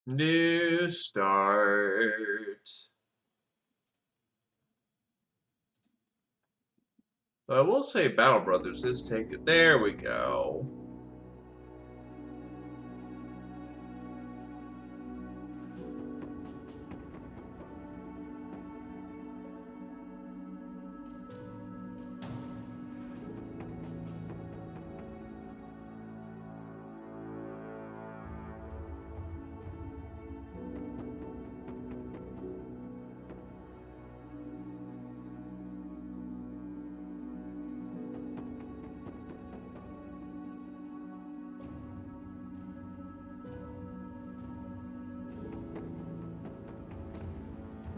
New start. I will say Battle Brothers is taken. There we go.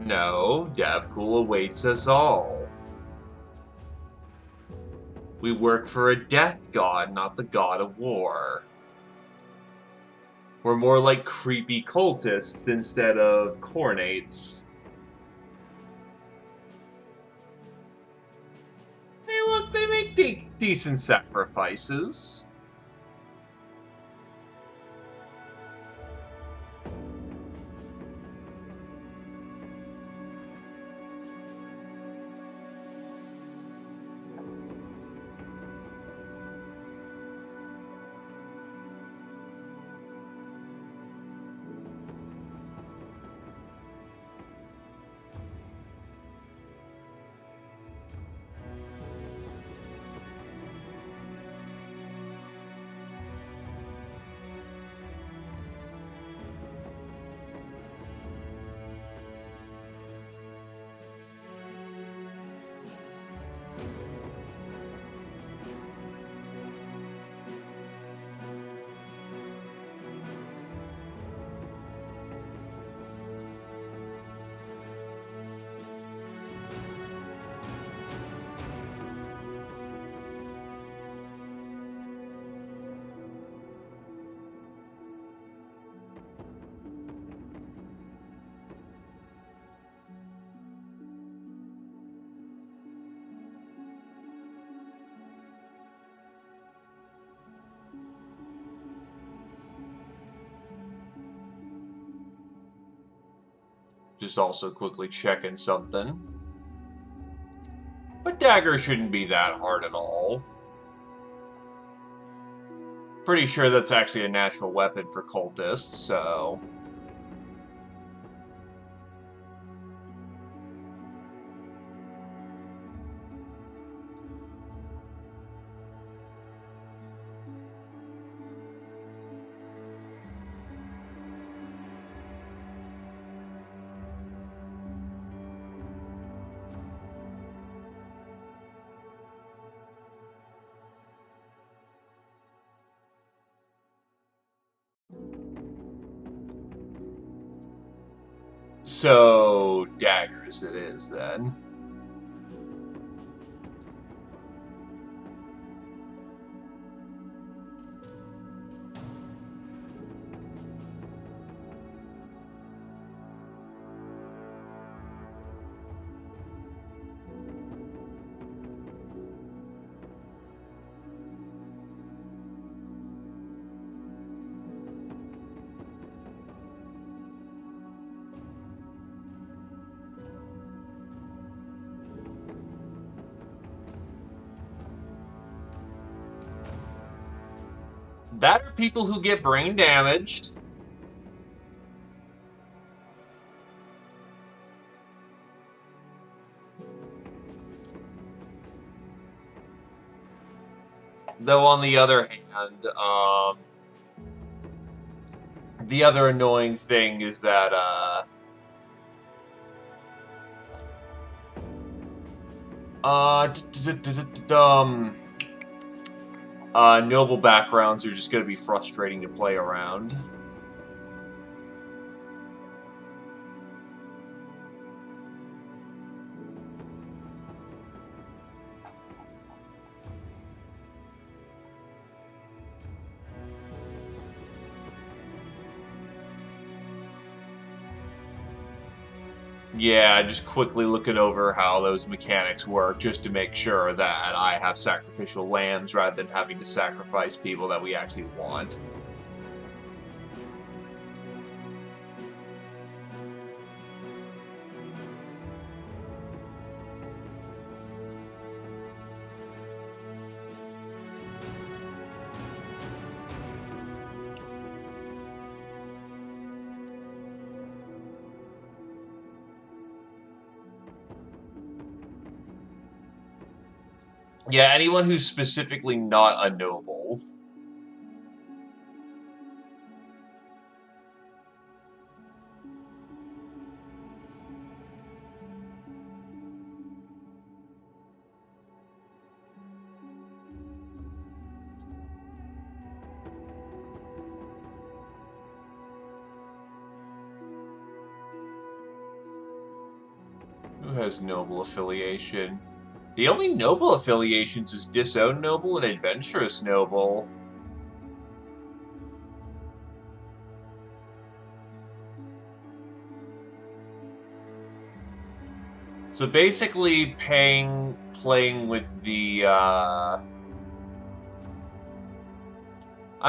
No, Davcool awaits us all. We work for a death god, not the god of war. We're more like creepy cultists instead of cornates. Hey, look, they make decent sacrifices. Just also quickly checking something. But dagger shouldn't be that hard at all. Pretty sure that's actually a natural weapon for cultists, so... So, daggers it is, then. That are people who get brain damaged. Though on the other hand, the other annoying thing is that, noble backgrounds are just going to be frustrating to play around. Yeah, just quickly looking over how those mechanics work just to make sure that I have sacrificial lambs rather than having to sacrifice people that we actually want. Yeah, anyone who's specifically not a noble. Who has noble affiliation? The only noble affiliations is disowned noble and adventurous noble. So basically, playing with the. I'm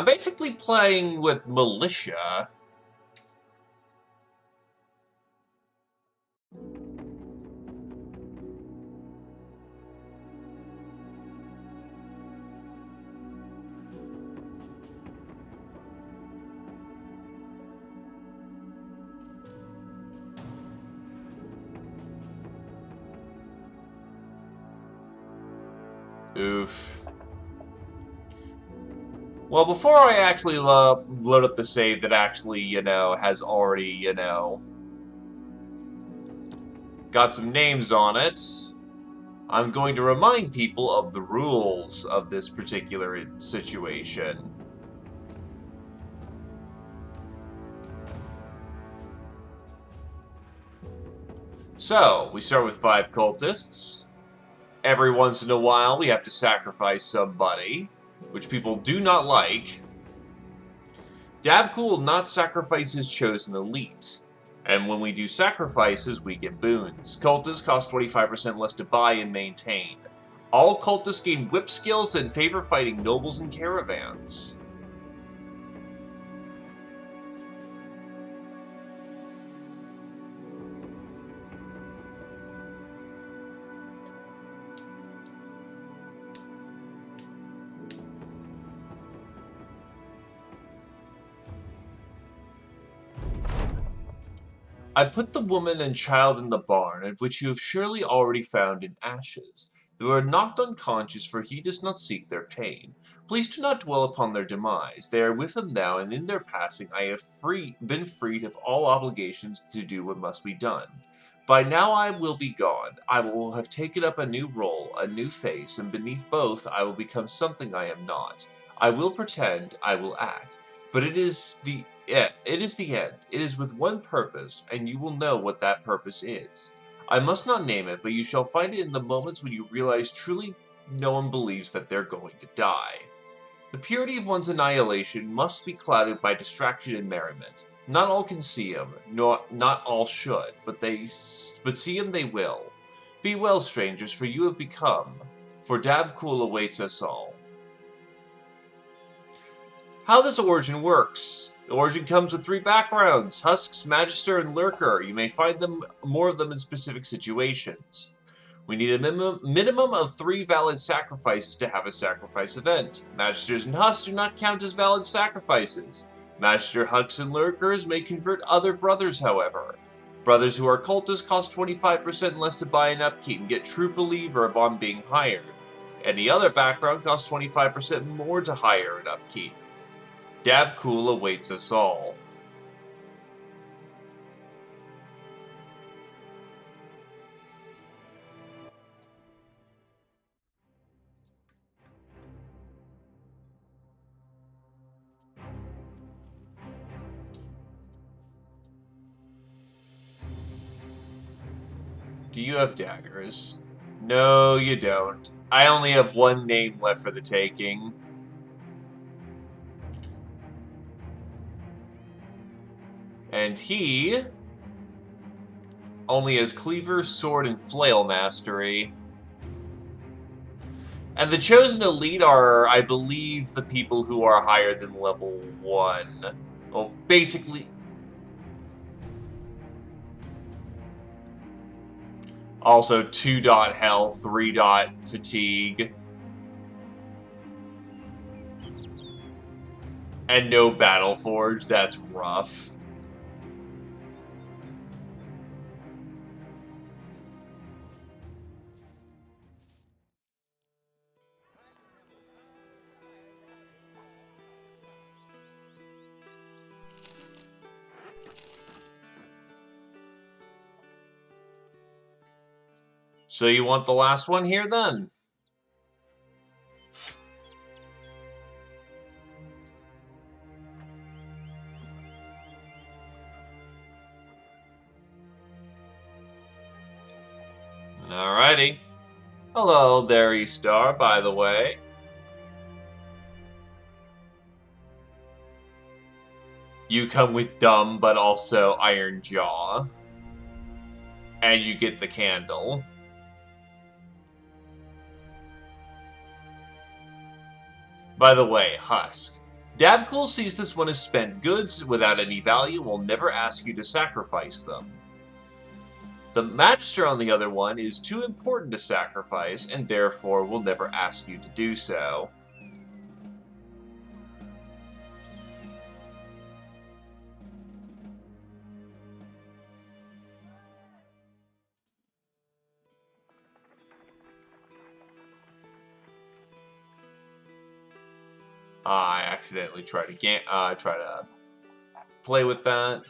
basically playing with militia. Oof. Well, before I actually load up the save that actually, has already, got some names on it, I'm going to remind people of the rules of this particular situation. So, we start with 5 cultists. Every once in a while, we have to sacrifice somebody, which people do not like. Davkul will not sacrifice his chosen elite. And when we do sacrifices, we get boons. Cultists cost 25% less to buy and maintain. All cultists gain whip skills and favor fighting nobles and caravans. I put the woman and child in the barn, of which you have surely already found in ashes. They were knocked unconscious, for he does not seek their pain. Please do not dwell upon their demise. They are with him now, and in their passing I have been freed of all obligations to do what must be done. By now I will be gone. I will have taken up a new role, a new face, and beneath both I will become something I am not. I will pretend, I will act, but it is the end. It is with one purpose, and you will know what that purpose is. I must not name it, but you shall find it in the moments when you realize truly no one believes that they're going to die. The purity of one's annihilation must be clouded by distraction and merriment. Not all can see him, not all should, but see him they will. Be well, strangers, for you have become, for Dabkul awaits us all. How this origin works. The origin comes with 3 backgrounds, Husks, Magister, and Lurker. You may find more of them in specific situations. We need a minimum of 3 valid sacrifices to have a sacrifice event. Magisters and Husks do not count as valid sacrifices. Magister, Husks, and Lurkers may convert other brothers, however. Brothers who are cultists cost 25% less to buy and upkeep and get True Believer upon being hired. Any other background costs 25% more to hire and upkeep. Davkul awaits us all. Do you have daggers? No, you don't. I only have 1 name left for the taking. And he only has Cleaver, Sword, and Flail Mastery. And the chosen elite are, I believe, the people who are higher than level 1. Well, basically... Also, 2 dot health, 3 dot fatigue. And no Battle Forge, that's rough. So you want the last one here, then? Alrighty. Hello there, E-Star, by the way. You come with Dumb, but also Iron Jaw. And you get the candle. By the way, Husk. Davkul sees this one as spent goods without any value and will never ask you to sacrifice them. The Magister on the other one is too important to sacrifice, and therefore will never ask you to do so. I accidentally tried to play with that.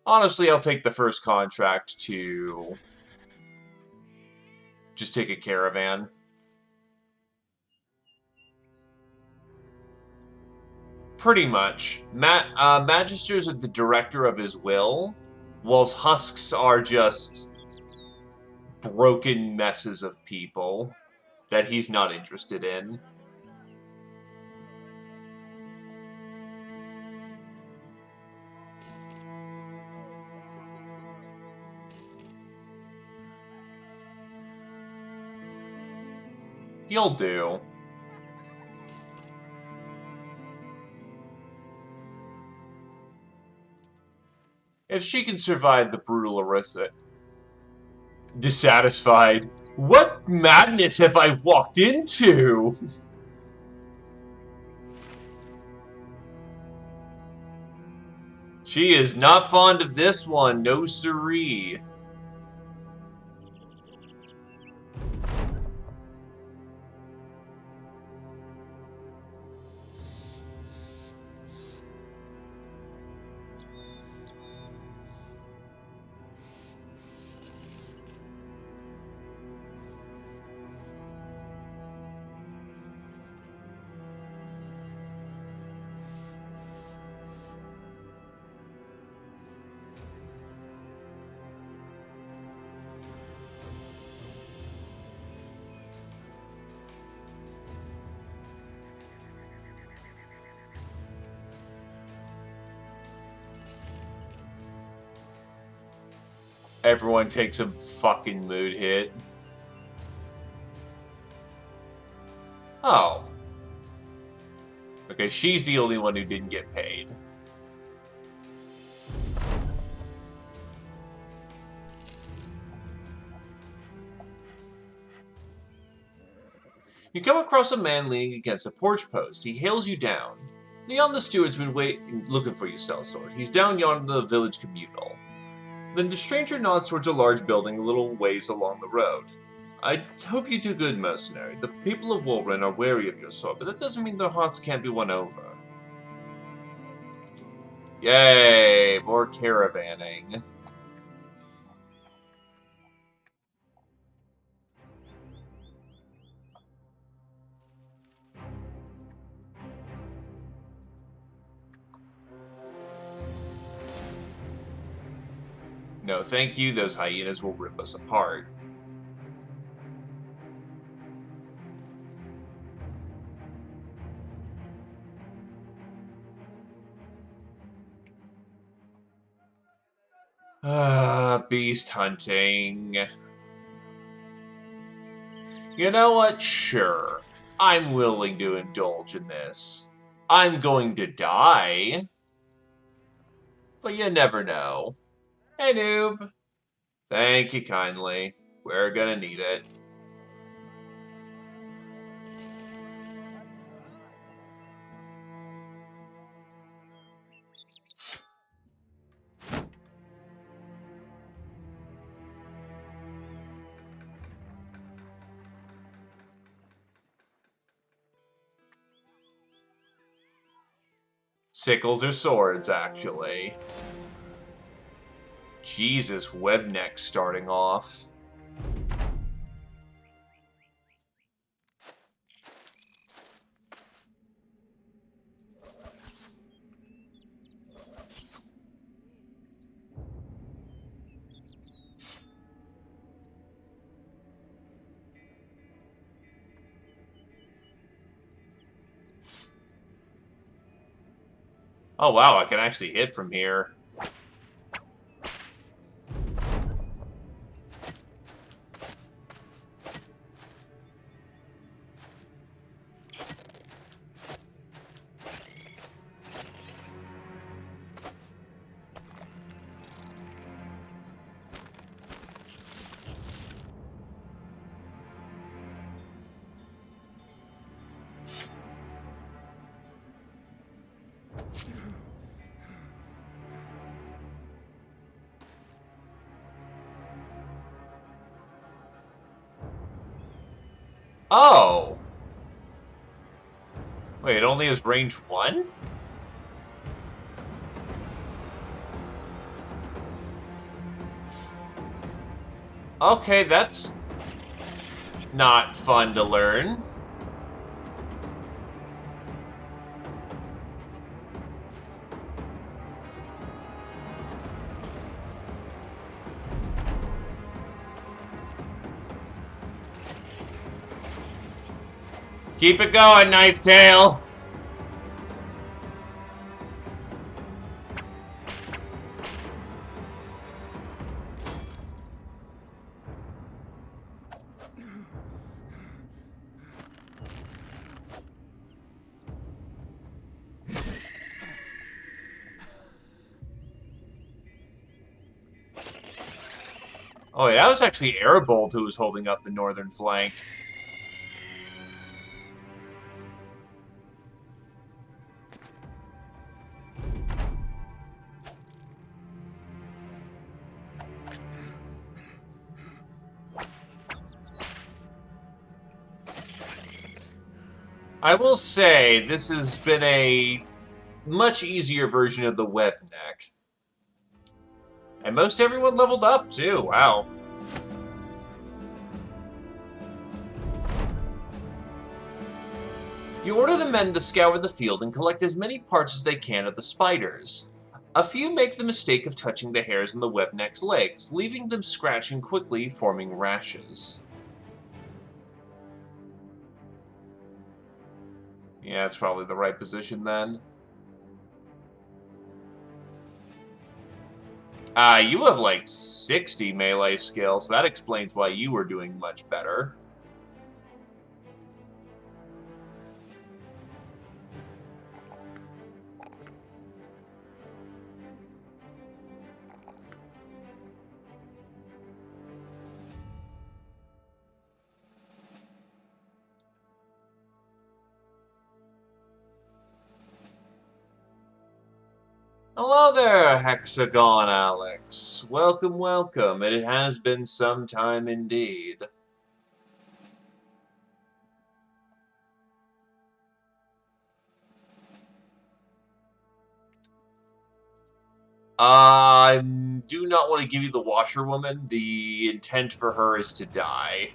Honestly, I'll take the first contract to just take a caravan. Pretty much. Magisters are the director of his will, whilst Husks are just broken messes of people that he's not interested in. You'll do. If she can survive the brutal arithmetic. Dissatisfied. What madness have I walked into? She is not fond of this one, no siree. Everyone takes a fucking mood hit. Oh. Okay, she's the only one who didn't get paid. You come across a man leaning against a porch post. He hails you down. Leon the steward's been looking for you, sellsword. He's down yonder in the village communal. Then the stranger nods towards a large building a little ways along the road. I hope you do good, mercenary. The people of Wolren are wary of your sword, but that doesn't mean their hearts can't be won over. Yay, more caravanning. No, thank you. Those hyenas will rip us apart. Beast hunting. You know what? Sure. I'm willing to indulge in this. I'm going to die. But you never know. Hey, noob. Thank you kindly. We're gonna need it. Sickles or swords, actually. Jesus, Webneck starting off. Oh wow, I can actually hit from here. Oh! Wait, it only has range 1? Okay, that's not fun to learn. Keep it going, Knife Tail! Oh, wait, that was actually Airbolt who was holding up the northern flank. I will say, this has been a much easier version of the web neck. And most everyone leveled up, too. Wow. You order the men to scour the field and collect as many parts as they can of the spiders. A few make the mistake of touching the hairs on the webneck's legs, leaving them scratching quickly, forming rashes. Yeah, it's probably the right position then. You have like 60 melee skill, so that explains why you were doing much better. Hello there, Hexagon Alex. Welcome, welcome. It has been some time indeed. I do not want to give you the washerwoman. The intent for her is to die.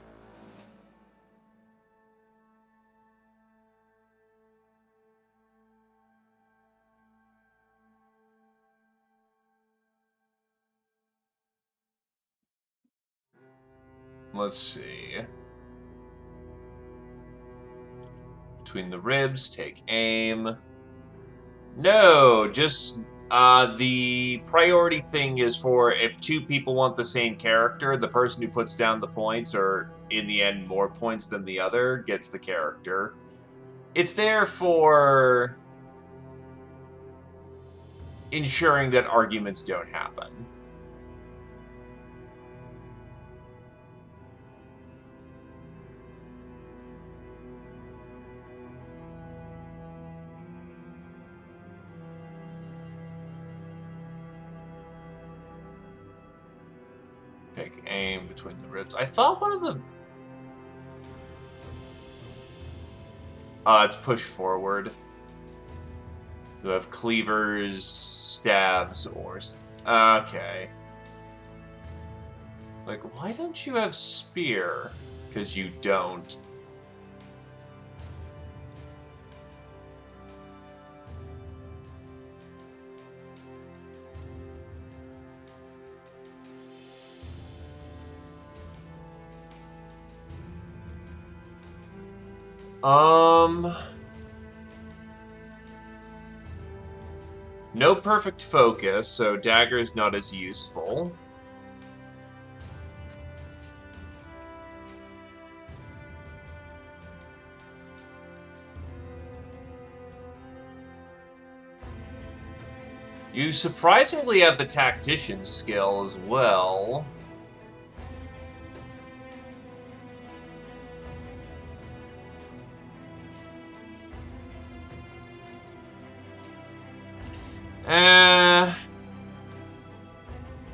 Let's see. Between the ribs, take aim. No, just the priority thing is for if two people want the same character, the person who puts down the points, or in the end more points than the other, gets the character. It's there for ensuring that arguments don't happen. Take aim between the ribs. I thought one of the... it's push forward. You have cleavers, stabs, or... Okay. Like, why don't you have spear? Because you don't. Um... No perfect focus, so dagger is not as useful. You surprisingly have the tactician's skill as well.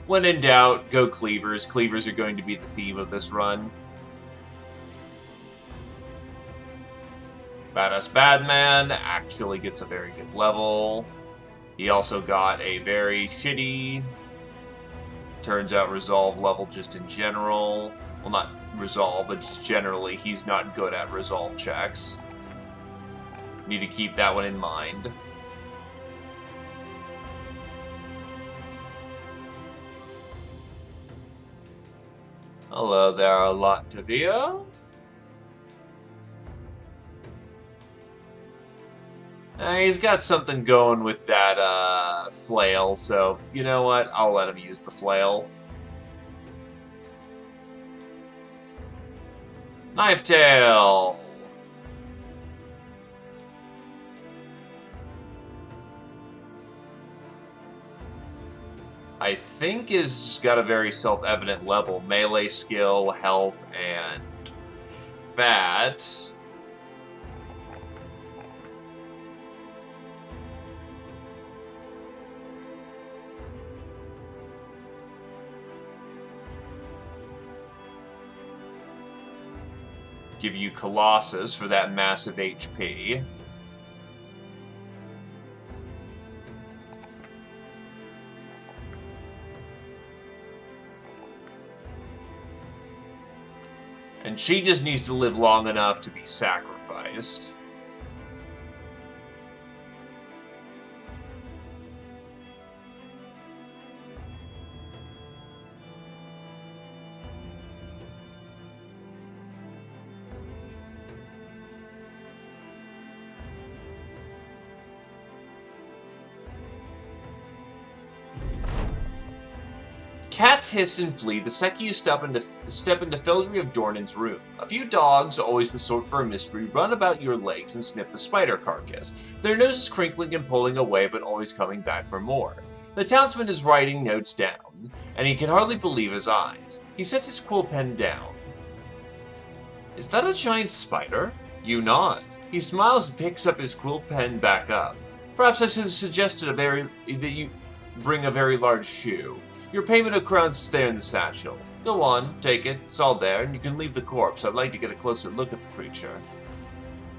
When in doubt, go cleavers. Cleavers are going to be the theme of this run. Badass Badman actually gets a very good level. He also got a very shitty, turns out, resolve level just in general. Well, not resolve, but just generally, he's not good at resolve checks. Need to keep that one in mind. Hello there, Latvia. He's got something going with that flail, so you know what? I'll let him use the flail. Knife Tail! I think is got a very self-evident level. Melee skill, health, and fat. Give you Colossus for that massive HP. And she just needs to live long enough to be sacrificed. Cats hiss and flee the second you step into Fildry of Dornan's room. A few dogs, always the sort for a mystery, run about your legs and sniff the spider carcass, their noses crinkling and pulling away but always coming back for more. The townsman is writing notes down, and he can hardly believe his eyes. He sets his quill pen down. Is that a giant spider? You nod. He smiles and picks up his quill pen back up. Perhaps I should have suggested that you bring a very large shoe. Your payment of crowns is there in the satchel. Go on, take it, it's all there, and you can leave the corpse. I'd like to get a closer look at the creature.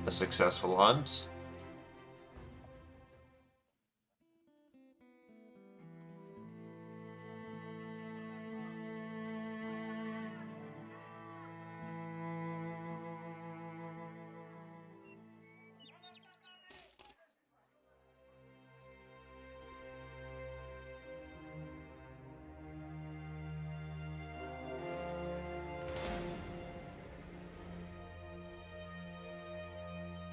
A successful hunt.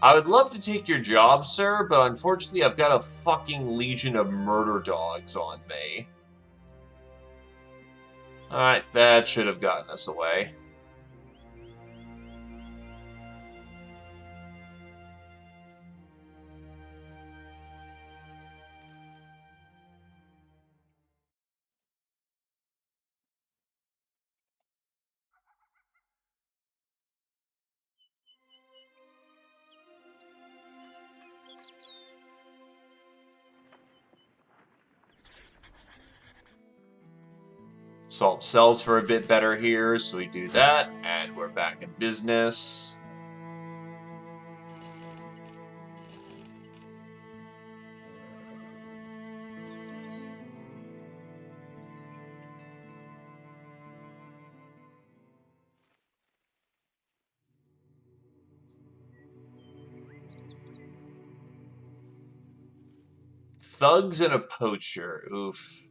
I would love to take your job, sir, but unfortunately I've got a fucking legion of murder dogs on me. Alright, that should have gotten us away. Salt sells for a bit better here, so we do that, and we're back in business. Thugs and a poacher. Oof.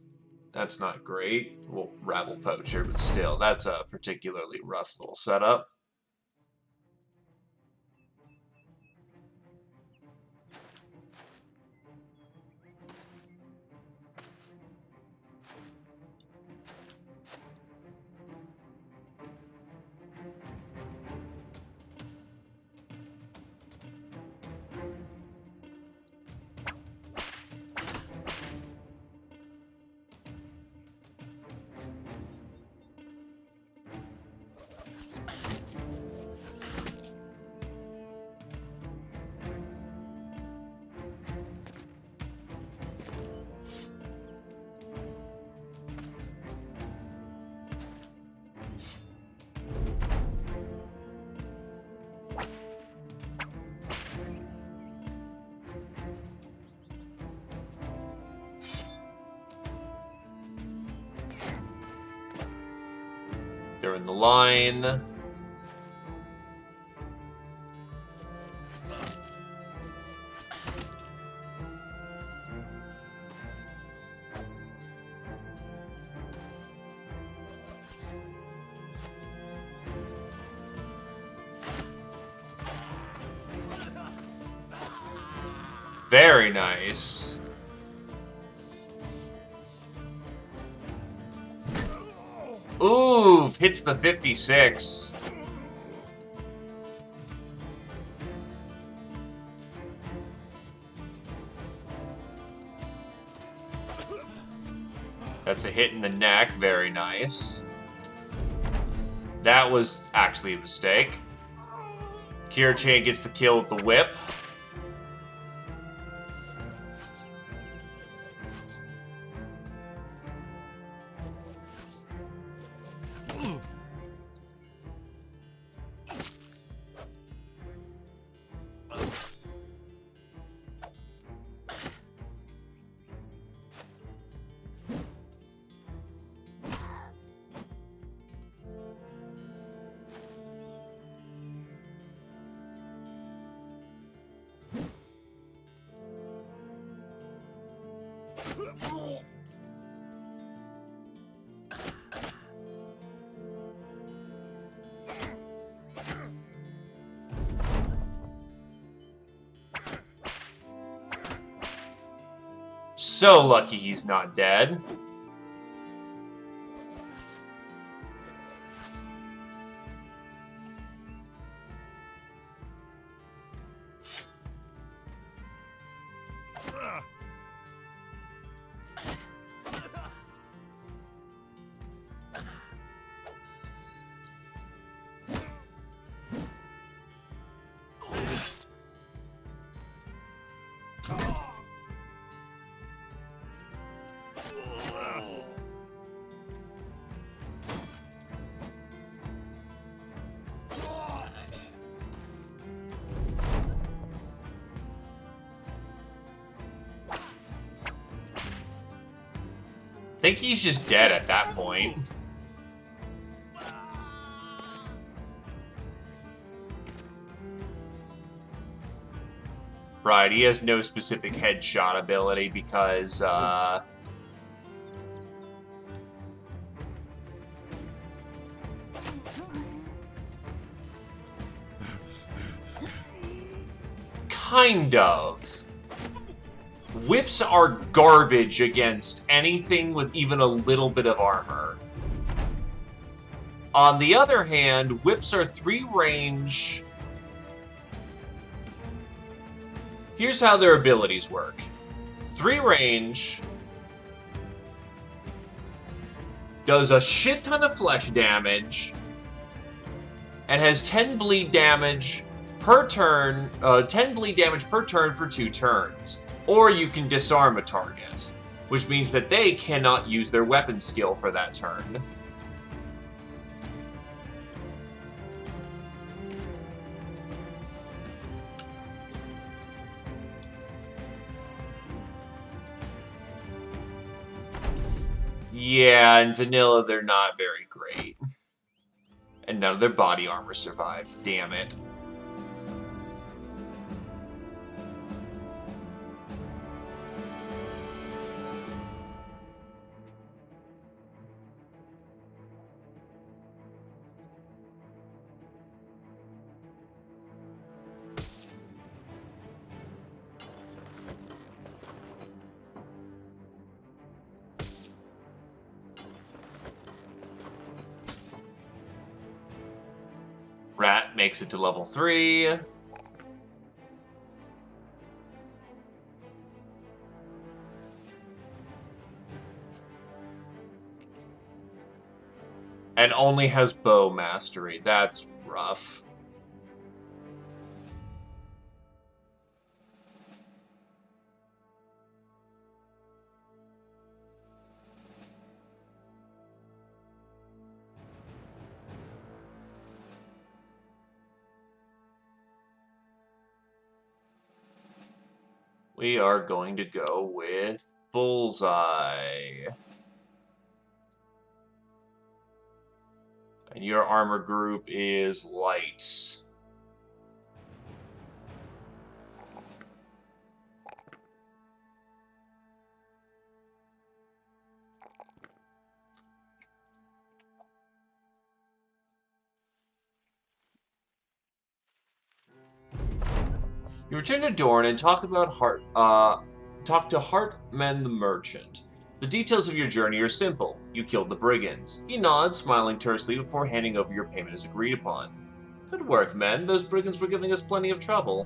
That's not great. Well, rabble poacher, but still, that's a particularly rough little setup. They're in the line. Very nice. Ooh, hits the 56. That's a hit in the neck. Very nice. That was actually a mistake. Kira-chan gets the kill with the whip. So lucky he's not dead. I think he's just dead at that point. Right, he has no specific headshot ability because, kind of. Whips are garbage against anything with even a little bit of armor. On the other hand, whips are 3 range. Here's how their abilities work. 3 range does a shit ton of flesh damage and has 10 bleed damage per turn, 10 bleed damage per turn for 2 turns. Or you can disarm a target, which means that they cannot use their weapon skill for that turn. Yeah, in vanilla they're not very great. And none of their body armor survived. Damn it. Rat makes it to level 3. And only has bow mastery. That's rough. We are going to go with Bullseye. And your armor group is light. You return to Dorne and talk to Hartman the merchant. The details of your journey are simple. You killed the brigands. He nods, smiling tersely before handing over your payment as agreed upon. Good work, men. Those brigands were giving us plenty of trouble.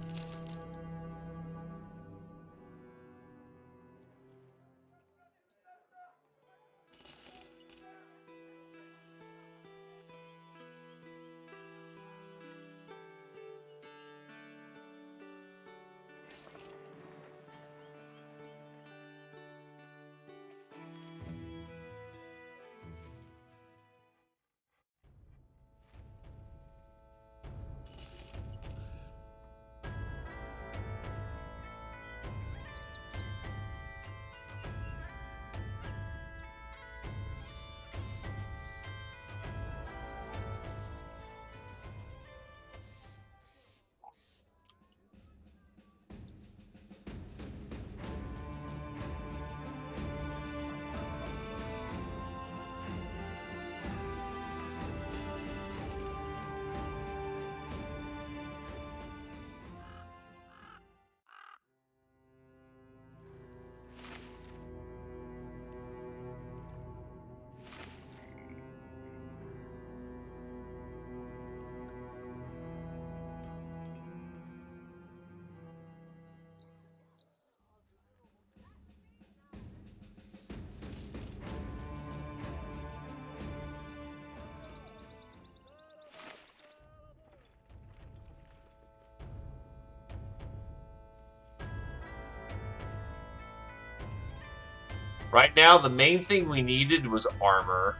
Right now, the main thing we needed was armor.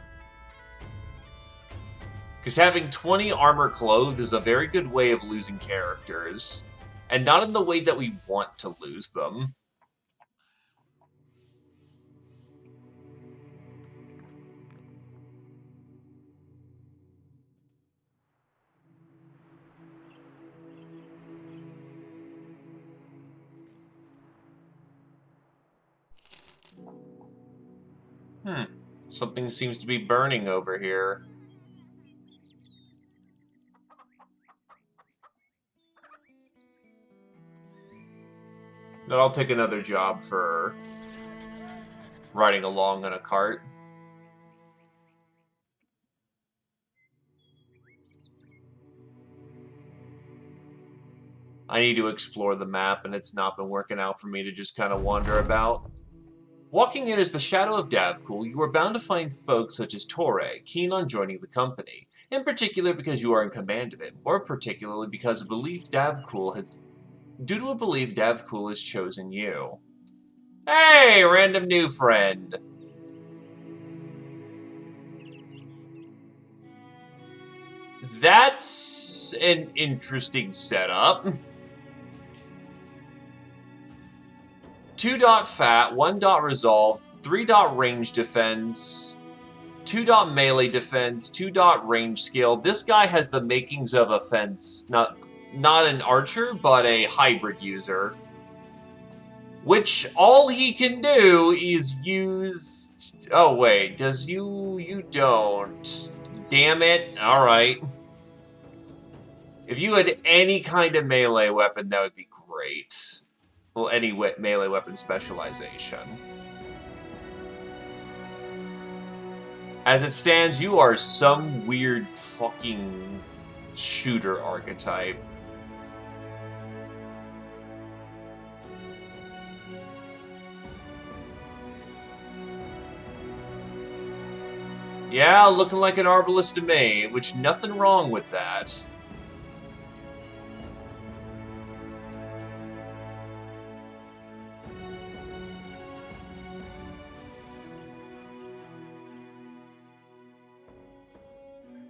Because having 20 armor clothes is a very good way of losing characters. And not in the way that we want to lose them. Something seems to be burning over here. But I'll take another job for riding along on a cart. I need to explore the map, and it's not been working out for me to just kind of wander about. Walking in as the shadow of Davcool, you are bound to find folk such as Torre, keen on joining the company, in particular because you are in command of it, or particularly because due to a belief Davcool has chosen you. Hey, random new friend! That's an interesting setup. 2 fat, 1 resolve, 3 range defense, 2 melee defense, 2 range skill. This guy has the makings of a fence, not an archer, but a hybrid user. Which all he can do is use... Oh wait, does you don't. Damn it. Alright. If you had any kind of melee weapon, that would be great. Well, any melee weapon specialization. As it stands, you are some weird fucking shooter archetype. Yeah, looking like an arbalist to me, which nothing wrong with that.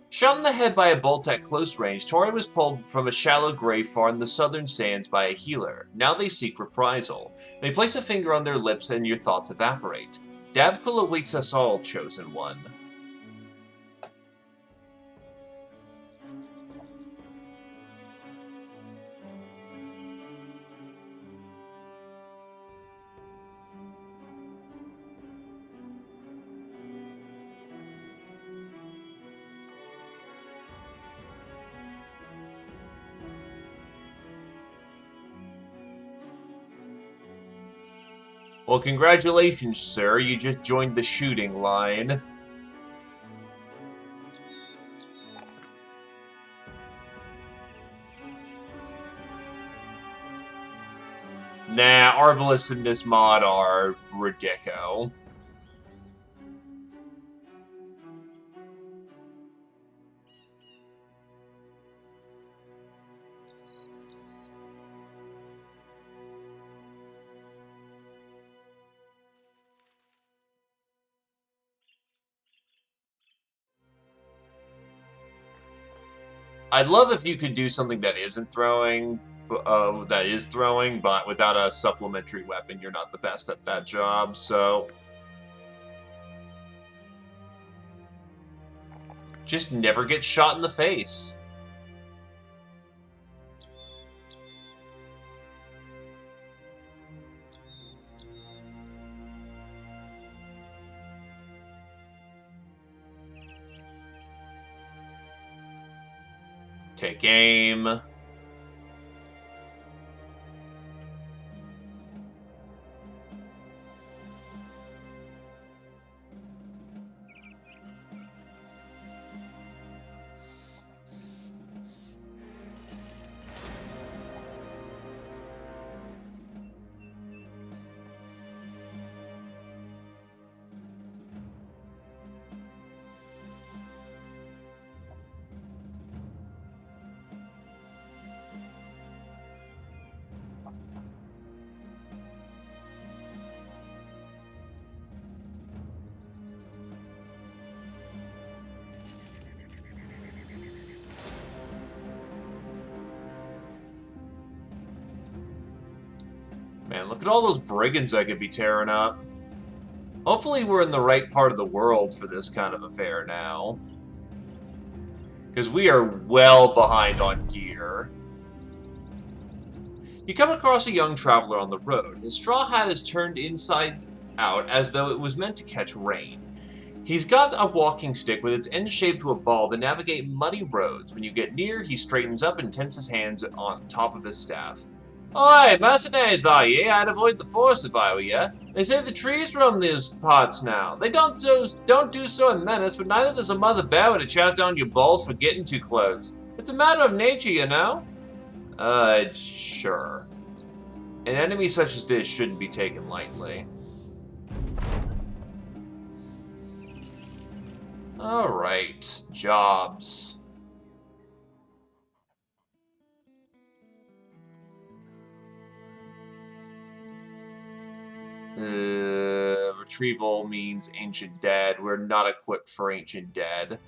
Shot in the head by a bolt at close range, Tori was pulled from a shallow grave far in the southern sands by a healer. Now they seek reprisal. They place a finger on their lips and your thoughts evaporate. Davkul awaits us all, Chosen One. Well, congratulations, sir. You just joined the shooting line. Nah, Arbalists in this mod are ridico. I'd love if you could do something that isn't throwing, that is throwing, but without a supplementary weapon, you're not the best at that job, so... Just never get shot in the face. Take aim. Man, look at all those brigands I could be tearing up. Hopefully we're in the right part of the world for this kind of affair now. Because we are well behind on gear. You come across a young traveler on the road. His straw hat is turned inside out as though it was meant to catch rain. He's got a walking stick with its end shaped to a ball to navigate muddy roads. When you get near, he straightens up and tenses his hands on top of his staff. Oi, mercenaries are ye? I'd avoid the forest if I were ye. They say the trees roam these parts now. They don't do so in menace, but neither does a mother bear with a chase down your balls for getting too close. It's a matter of nature, you know? Sure. An enemy such as this shouldn't be taken lightly. Alright, jobs. Retrieval means Ancient Dead. We're not equipped for Ancient Dead.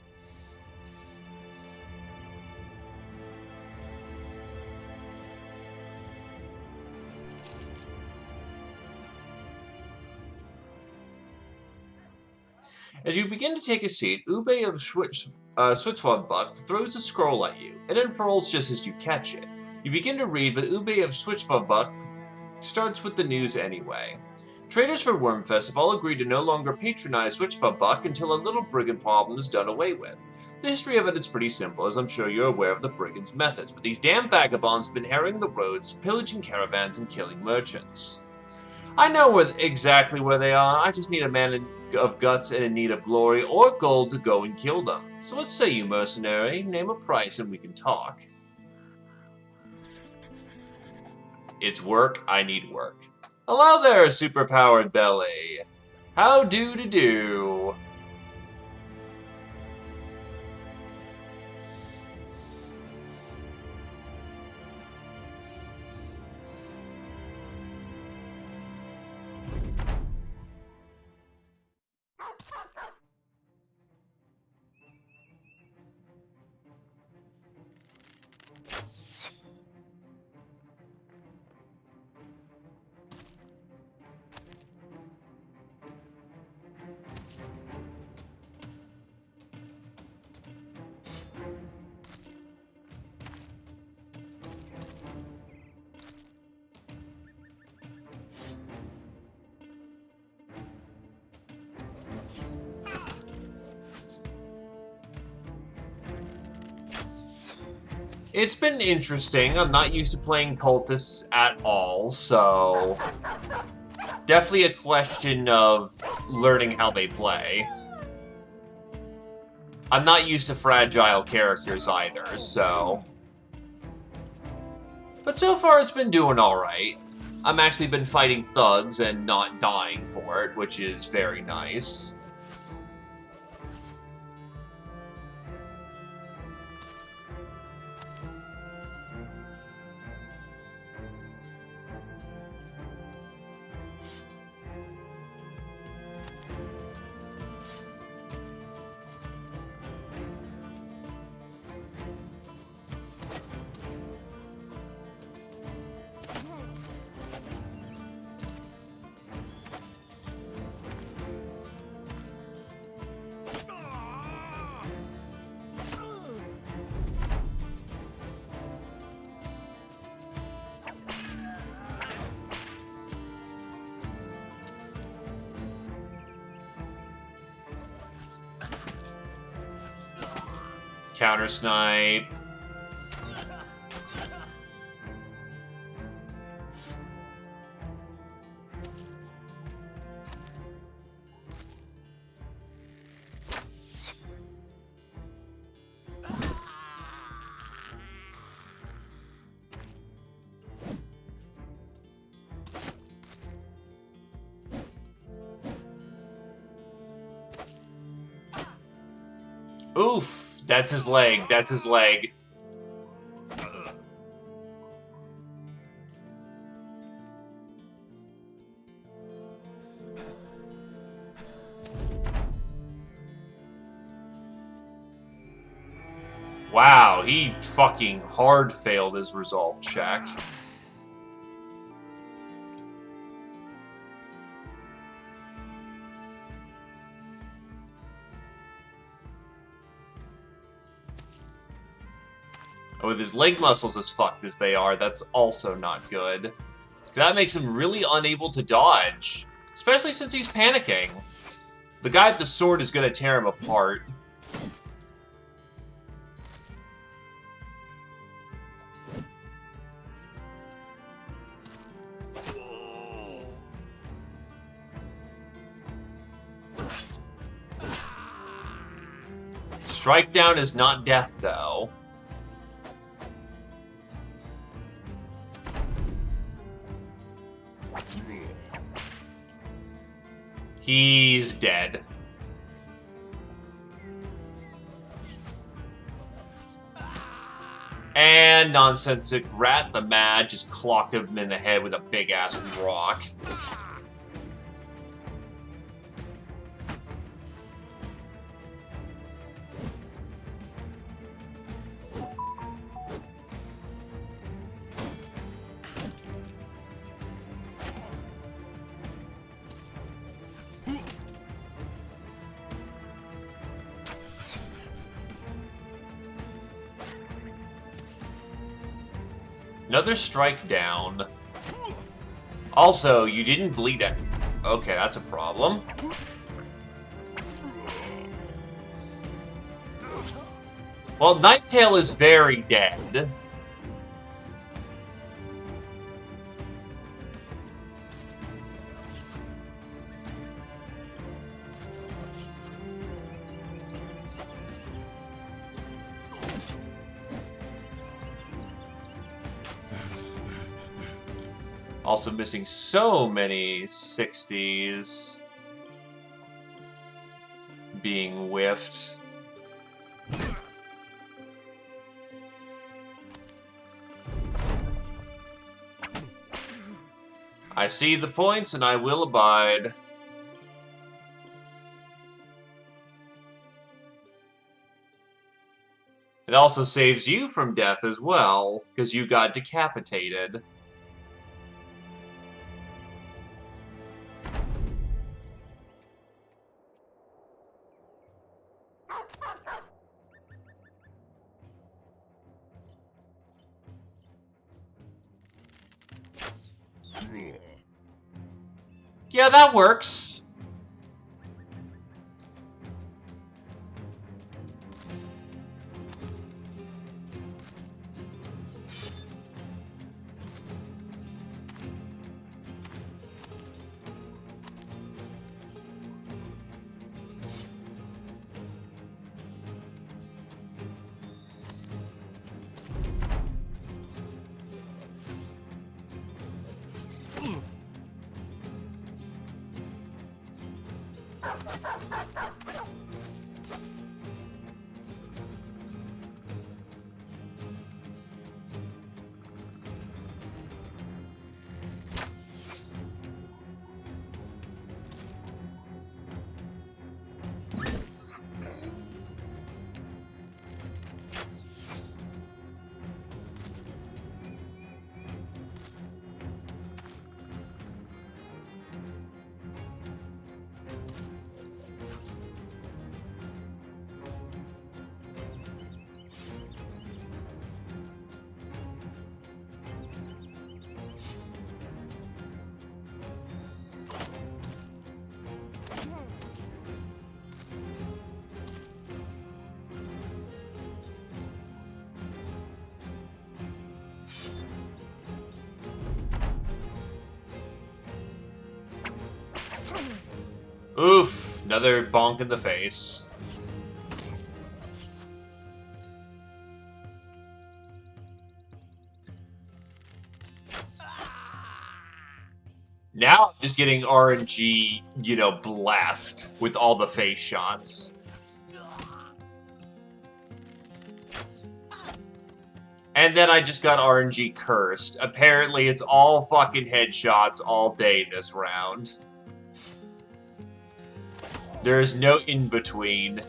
As you begin to take a seat, Ube of Switchvod throws a scroll at you. It unfurls just as you catch it. You begin to read, but Ube of Switchvod starts with the news anyway. Traders for Wormfest have all agreed to no longer patronize Switchvod until a little brigand problem is done away with. The history of it is pretty simple, as I'm sure you're aware of the brigands' methods, but these damn vagabonds have been harrying the roads, pillaging caravans, and killing merchants. I know exactly where they are. I just need a man of guts and in need of glory or gold to go and kill them. So what say you, mercenary? Name a price and we can talk. It's work. I need work. Hello there, superpowered belly. How do? It's been interesting. I'm not used to playing cultists at all, so... Definitely a question of learning how they play. I'm not used to fragile characters either, so... But so far it's been doing alright. I've actually been fighting thugs and not dying for it, which is very nice. Counter snipe. Oof, that's his leg, that's his leg. Wow, he fucking hard failed his resolve check. With his leg muscles as fucked as they are, that's also not good. That makes him really unable to dodge, especially since he's panicking. The guy with the sword is gonna tear him apart. Strike down is not death, though. He's dead. And nonsensic rat the mad just clocked him in the head with a big-ass rock. Another strike down. Also, you didn't bleed it. Okay, that's a problem. Well, Ninetail is very dead. Also missing so many 60s being whiffed. I see the points and I will abide. It also saves you from death as well, because you got decapitated. Yeah, that works. Oof, another bonk in the face. Now I'm just getting RNG, you know, blast with all the face shots. And then I just got RNG cursed. Apparently it's all fucking headshots all day this round. There is no in-between.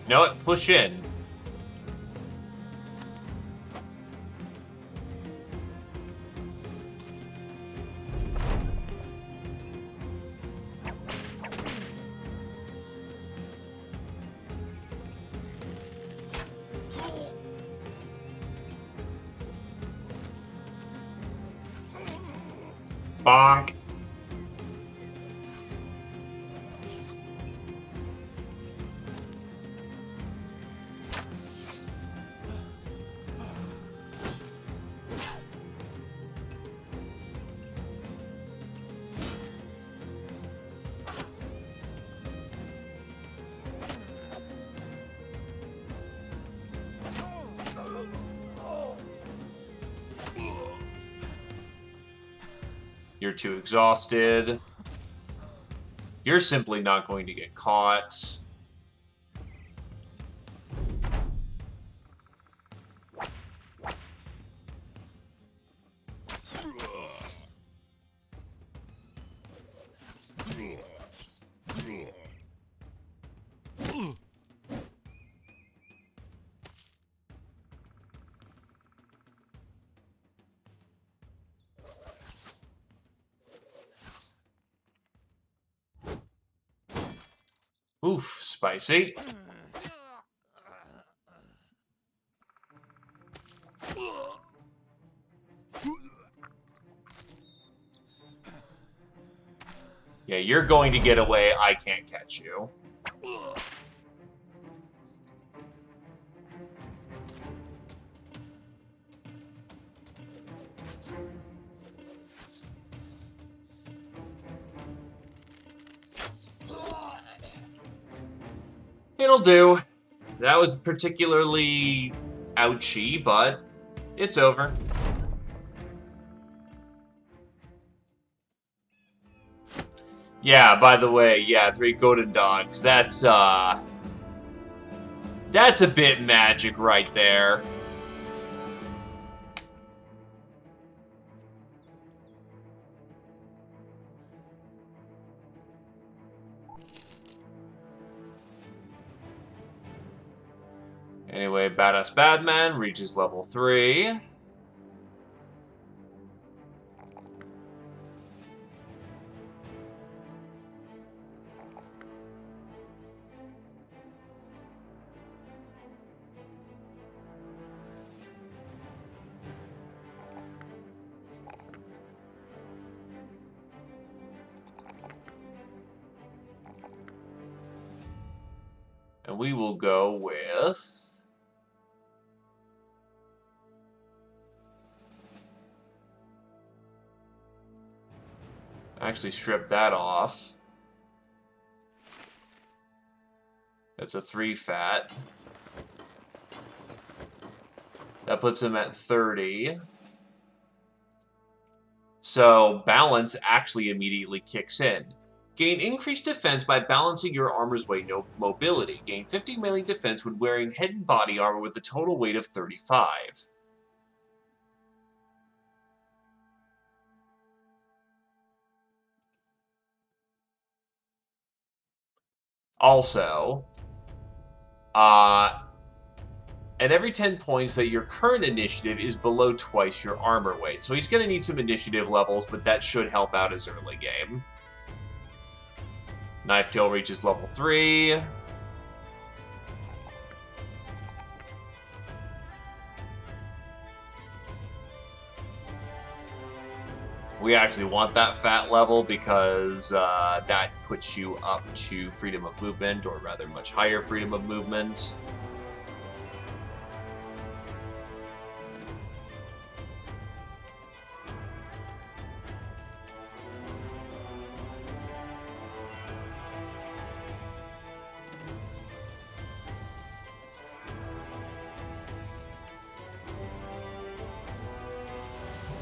You know what? Push in. Bonk. You're too exhausted. You're simply not going to get caught. Oof, spicy. Yeah, you're going to get away. I can't catch you. It'll do. That was particularly ouchy, but it's over. Yeah, by the way, yeah, 3 golden dogs. That's a bit magic right there. Anyway, Badass Badman reaches level 3. And we will go with... Actually strip that off. That's a 3 fat. That puts him at 30. So balance actually immediately kicks in. Gain increased defense by balancing your armor's weight, no mobility. Gain 50 melee defense when wearing head and body armor with a total weight of 35. Also, at every 10 points that your current initiative is below twice your armor weight. So he's going to need some initiative levels, but that should help out his early game. Knife Tail reaches level 3. We actually want that fat level because that puts you up to freedom of movement, or rather much higher freedom of movement.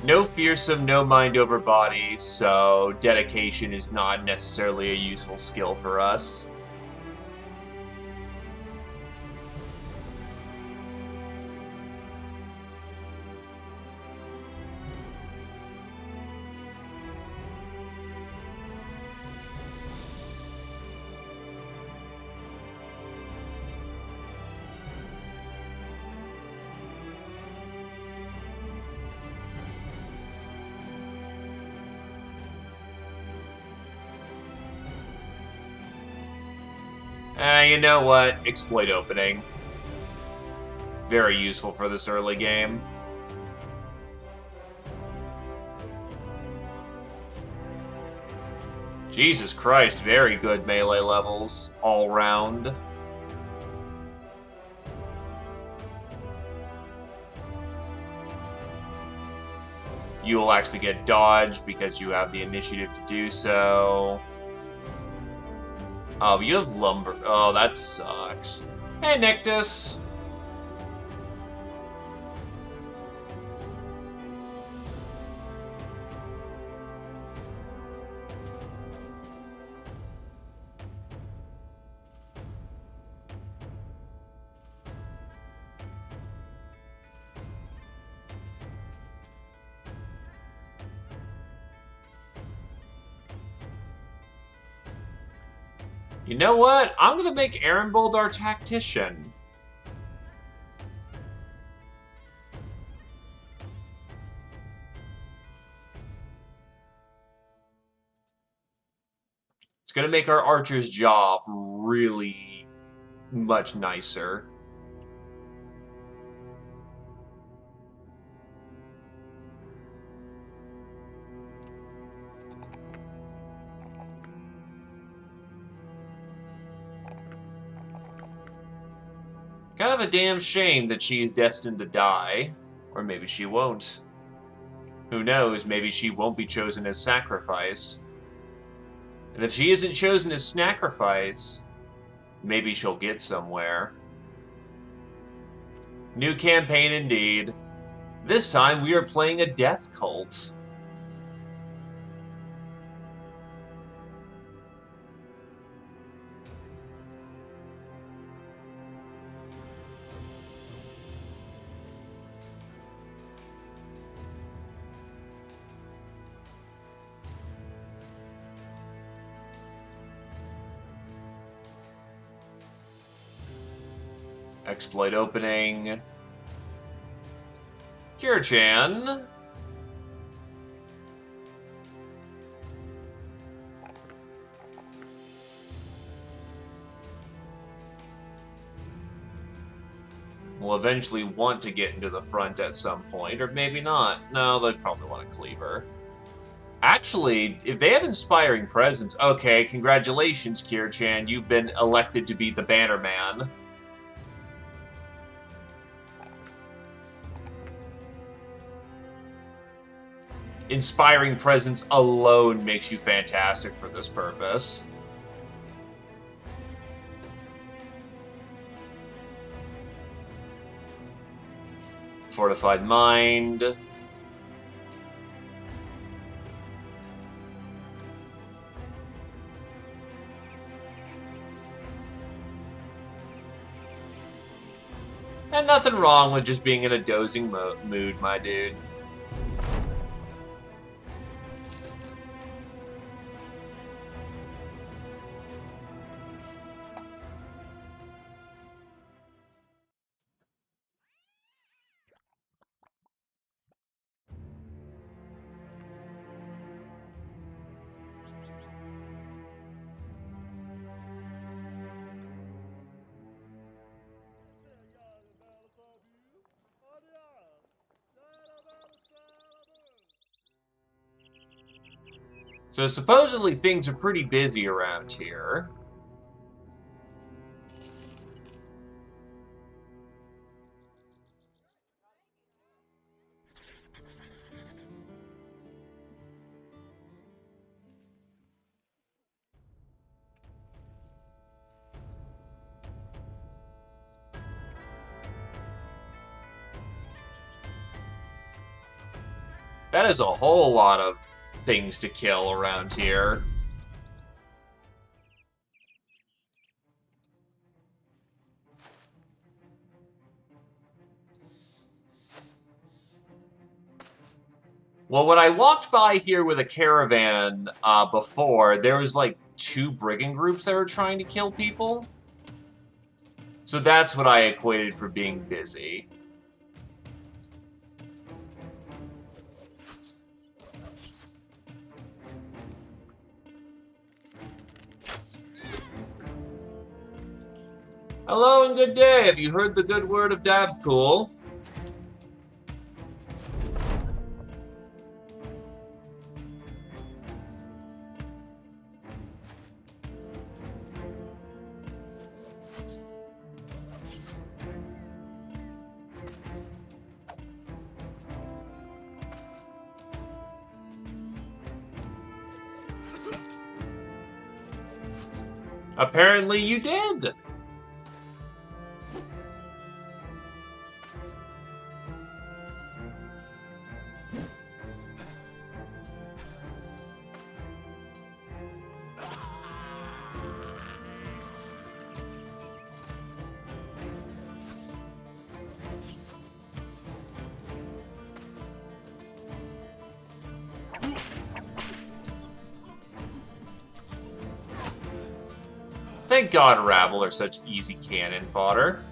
No fearsome, no mind over body, so dedication is not necessarily a useful skill for us. You know what? Exploit opening. Very useful for this early game. Jesus Christ, very good melee levels all round. You will actually get dodged because you have the initiative to do so. Oh, you have lumber. Oh, that sucks. Hey, Nictus. You know what? I'm gonna make Arenbold our tactician. It's gonna make our archer's job really much nicer. Kind of a damn shame that she is destined to die. Or maybe she won't. Who knows, maybe she won't be chosen as sacrifice. And if she isn't chosen as sacrifice, maybe she'll get somewhere. New campaign indeed. This time we are playing a death cult. Exploit opening. Kira-chan. Will eventually want to get into the front at some point, or maybe not. No, they'd probably want a cleaver. Actually, if they have Inspiring Presence, okay, congratulations, Kira-chan, you've been elected to be the Banner Man. Inspiring Presence alone makes you fantastic for this purpose. Fortified Mind. And nothing wrong with just being in a dozing mood, my dude. So supposedly things are pretty busy around here. That is a whole lot of things to kill around here. Well, when I walked by here with a caravan before, there was like 2 brigand groups that were trying to kill people. So that's what I equated for being busy. Hello and good day. Have you heard the good word of Davcool? Apparently you did. Thank God Rabble are such easy cannon fodder.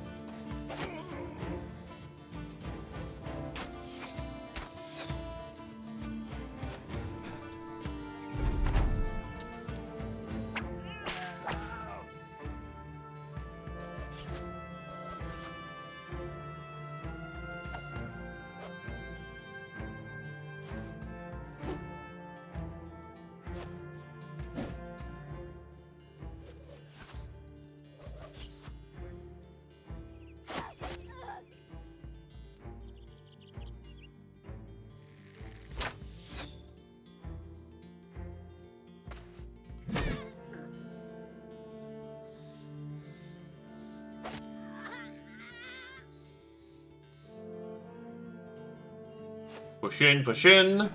Push in, push in.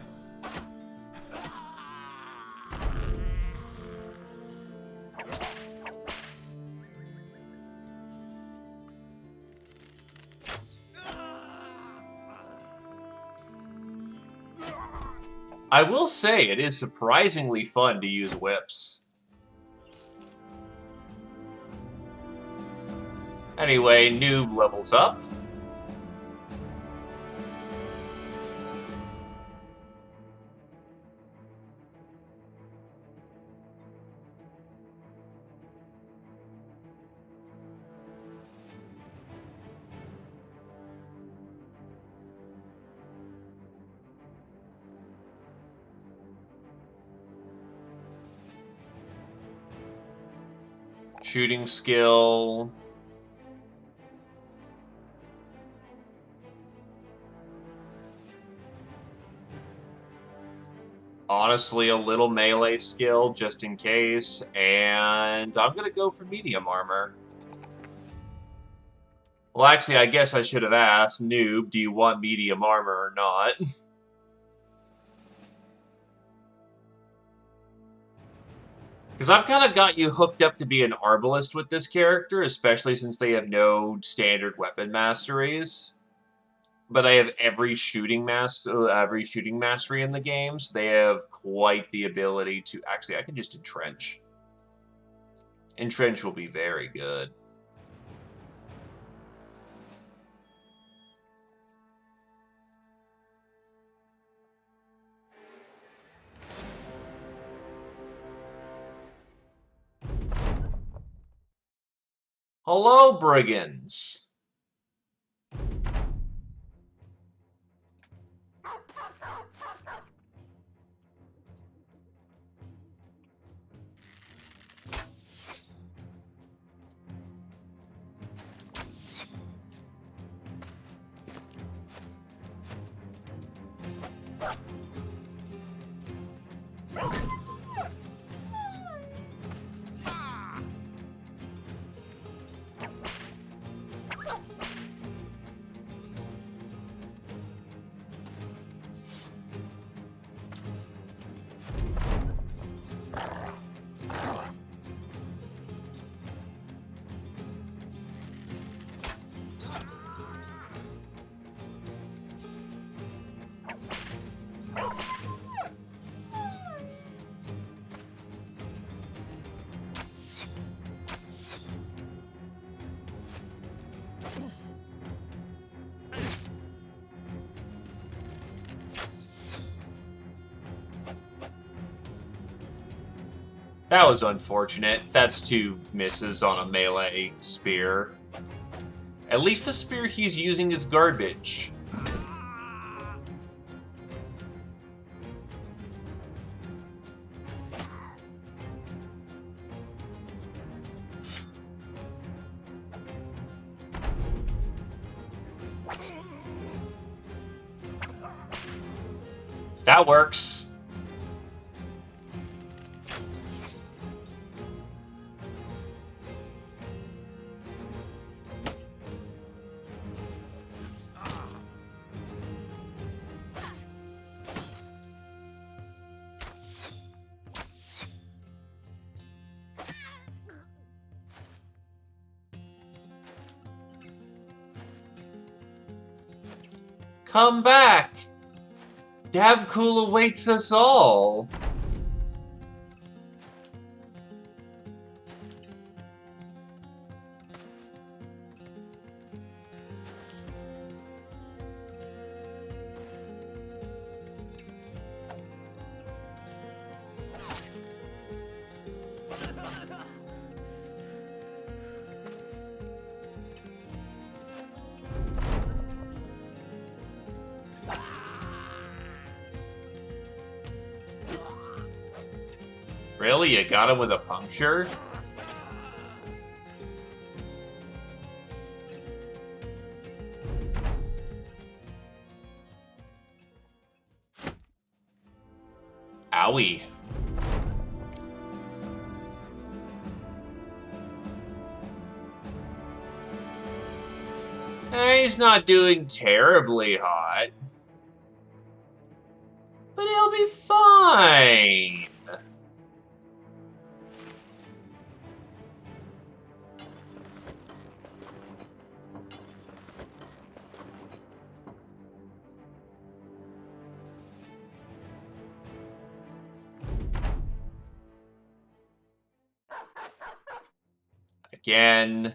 I will say, it is surprisingly fun to use whips. Anyway, Noob levels up. Shooting skill. Honestly, a little melee skill just in case, and I'm gonna go for medium armor. Well, actually, I guess I should have asked, Noob, do you want medium armor or not? Because I've kind of got you hooked up to be an Arbalist with this character, especially since they have no standard weapon masteries. But they have every shooting mastery in the games. They have quite the ability to... Actually, I can just entrench. Entrench will be very good. Hello, brigands! That was unfortunate. That's 2 misses on a melee spear. At least the spear he's using is garbage. That works. Come back! Dabcool awaits us all! Really? You got him with a puncture? Owie. He's not doing terribly hot. But he'll be fine. Again.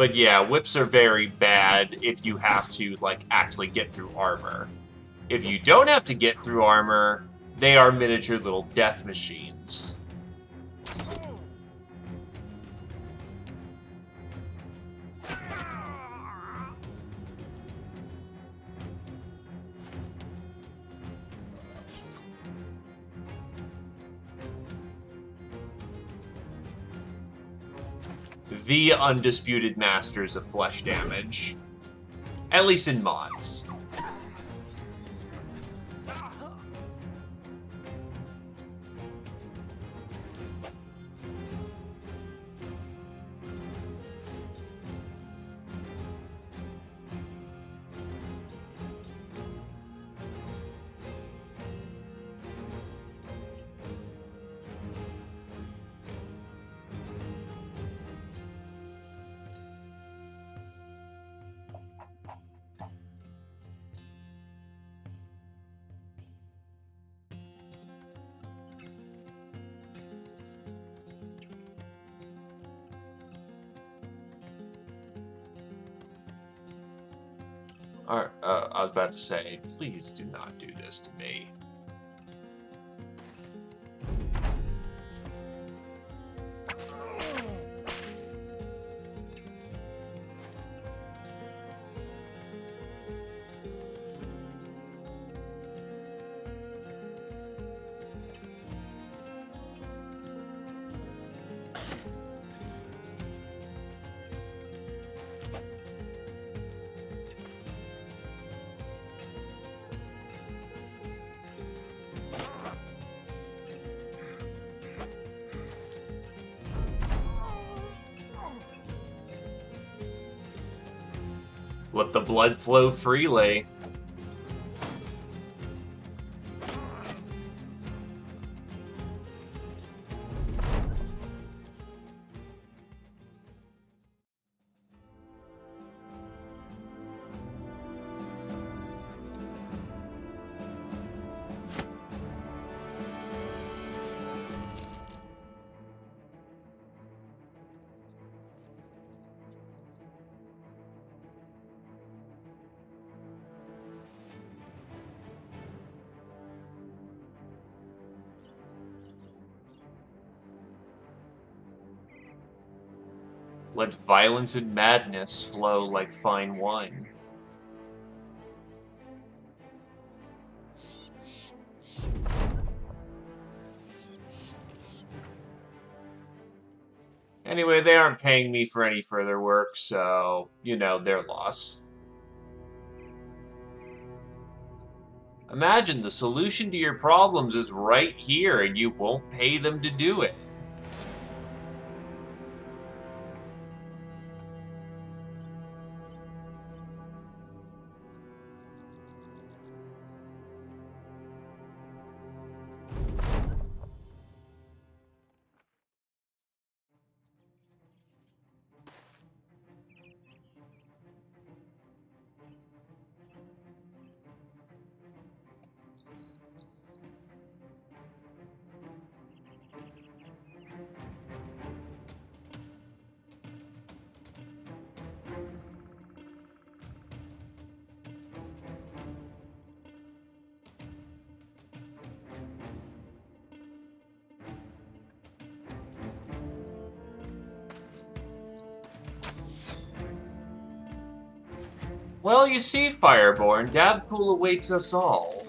But yeah, whips are very bad if you have to, like, actually get through armor. If you don't have to get through armor, they are miniature little death machines. The undisputed masters of flesh damage. At least in mods. I was about to say, please do not do this to me. Let the blood flow freely. Let violence and madness flow like fine wine. Anyway, they aren't paying me for any further work, so, you know, their loss. Imagine the solution to your problems is right here, and you won't pay them to do it. Well, you see, Fireborn, Dabcool awaits us all.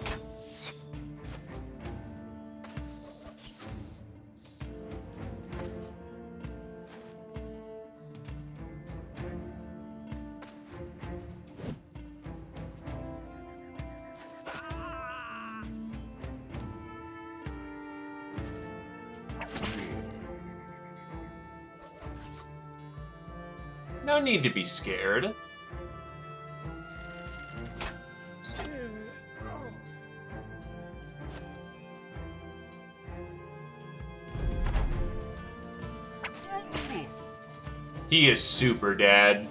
No need to be scared. He is super dead.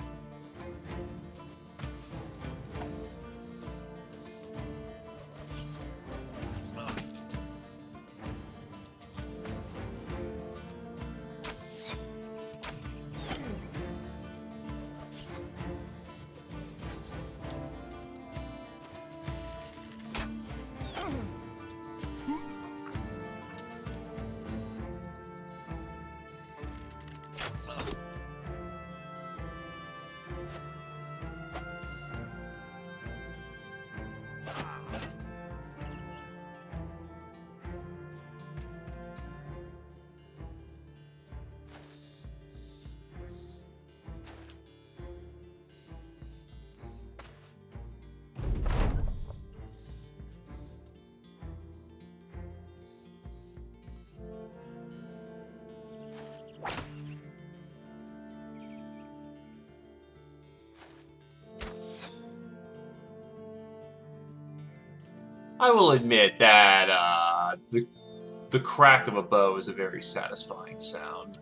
I will admit that the crack of a bow is a very satisfying sound.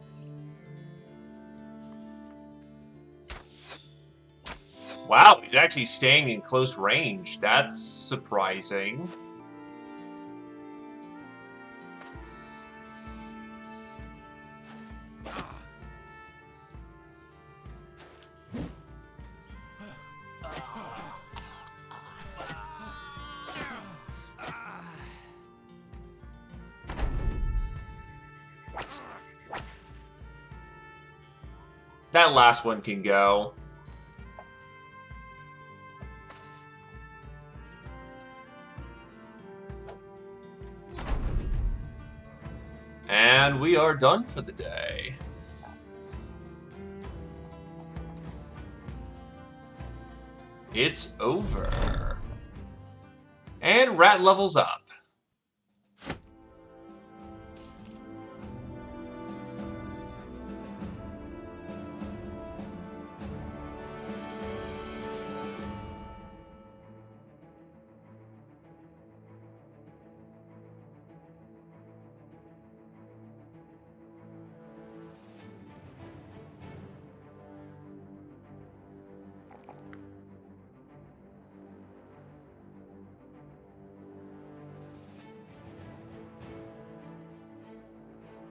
Wow, he's actually staying in close range. That's surprising. That last one can go. And we are done for the day. It's over. And Rat levels up.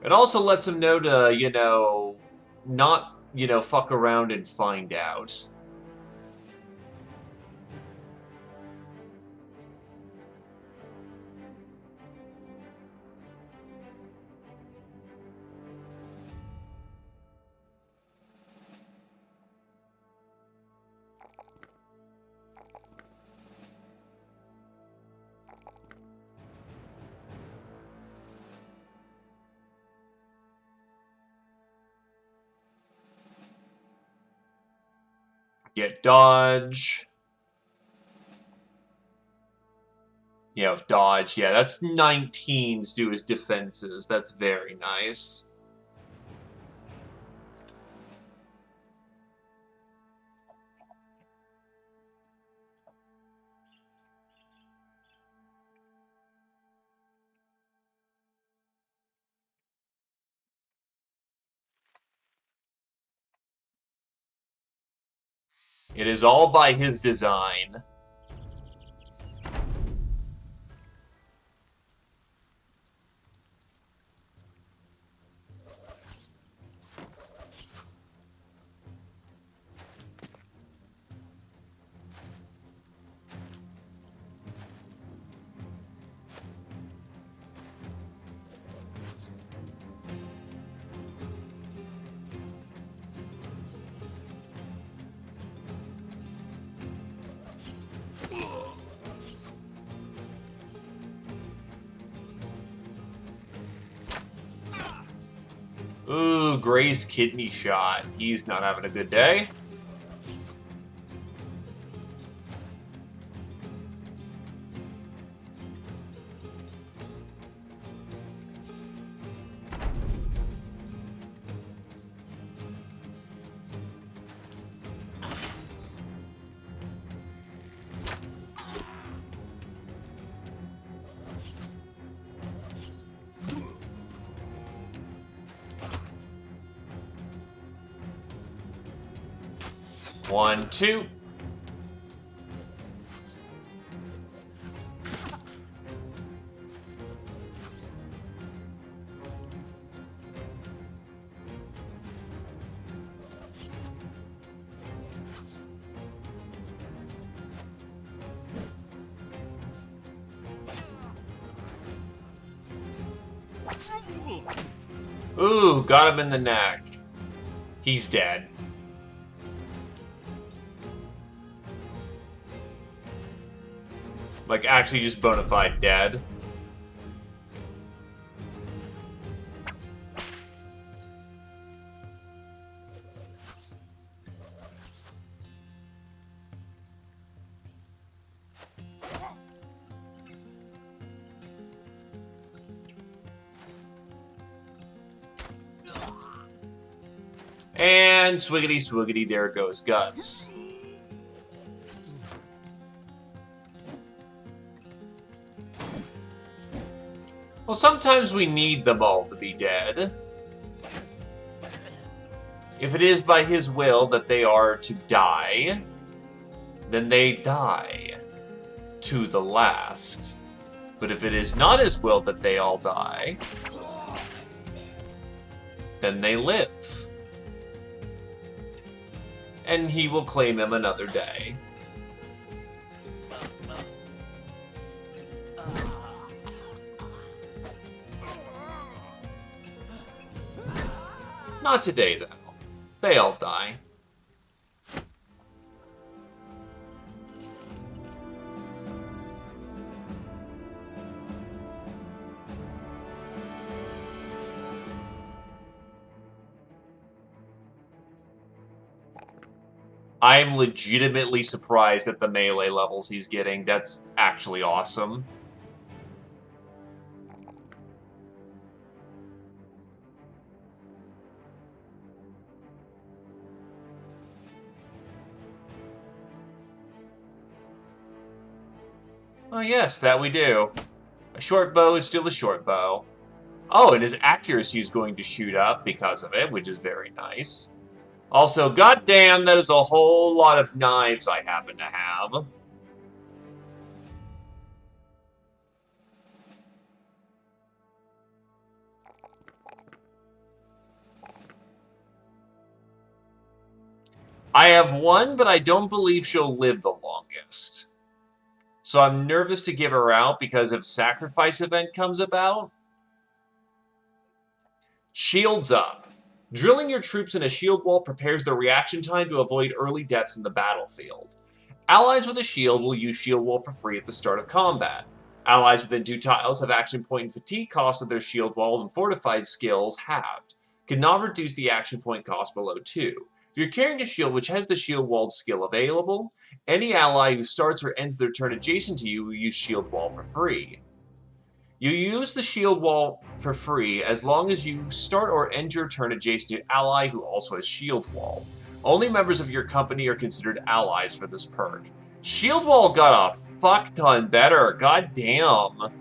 It also lets him know to, not, fuck around and find out. Get dodge. Yeah, with dodge. Yeah, that's 19s do his defenses. That's very nice. It is all by his design. Ooh, Gray's kidney shot. He's not having a good day. One, two. Ooh, got him in the neck. He's dead. Like, actually just bona fide dead. And swiggity swiggity, there goes Guts. Well, sometimes we need them all to be dead. If it is by his will that they are to die, then they die to the last. But if it is not his will that they all die, then they live. And he will claim him another day. Not today, though. They all die. I'm legitimately surprised at the melee levels he's getting. That's actually awesome. Oh yes, that we do. A short bow is still a short bow. Oh, and his accuracy is going to shoot up because of it, which is very nice. Also, goddamn, that is a whole lot of knives I happen to have. I have one, but I don't believe she'll live the longest. So I'm nervous to give her out because if sacrifice event comes about. Shields up. Drilling your troops in a shield wall prepares their reaction time to avoid early deaths in the battlefield. Allies with a shield will use shield wall for free at the start of combat. Allies within 2 tiles have action point and fatigue cost of their shield wall and fortified skills halved. Cannot reduce the action point cost below 2. If you're carrying a shield which has the shield walled skill available, any ally who starts or ends their turn adjacent to you will use shield wall for free. You use the shield wall for free as long as you start or end your turn adjacent to an ally who also has shield wall. Only members of your company are considered allies for this perk. Shield wall got a fuck ton better, god damn.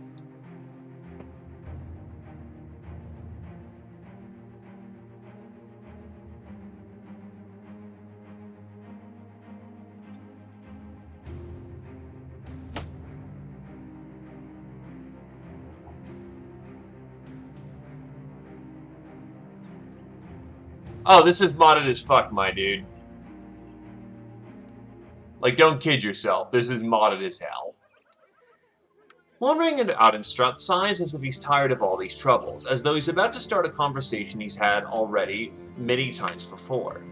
Oh, this is modded as fuck, my dude. Like, don't kid yourself. This is modded as hell. Wandering out in Strut sighs as if he's tired of all these troubles, as though he's about to start a conversation he's had already many times before.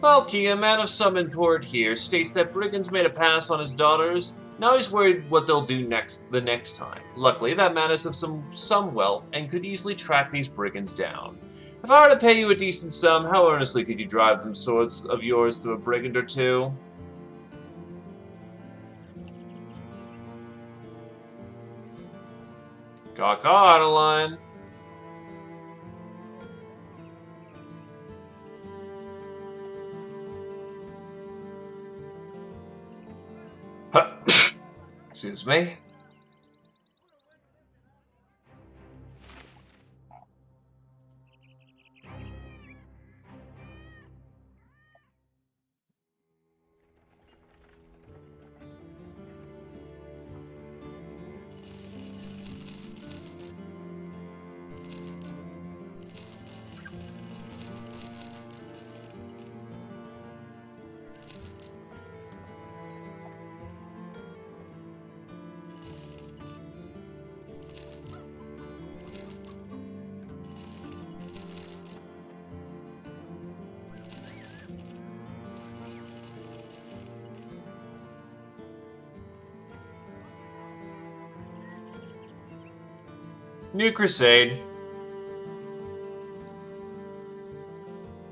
Valky, a man of some import here, states that brigands made a pass on his daughters. Now he's worried what they'll do the next time. Luckily, that man is of some wealth and could easily track these brigands down. If I were to pay you a decent sum, how earnestly could you drive them swords of yours through a brigand or two? Caw-caw, Adeline. Excuse me. New Crusade.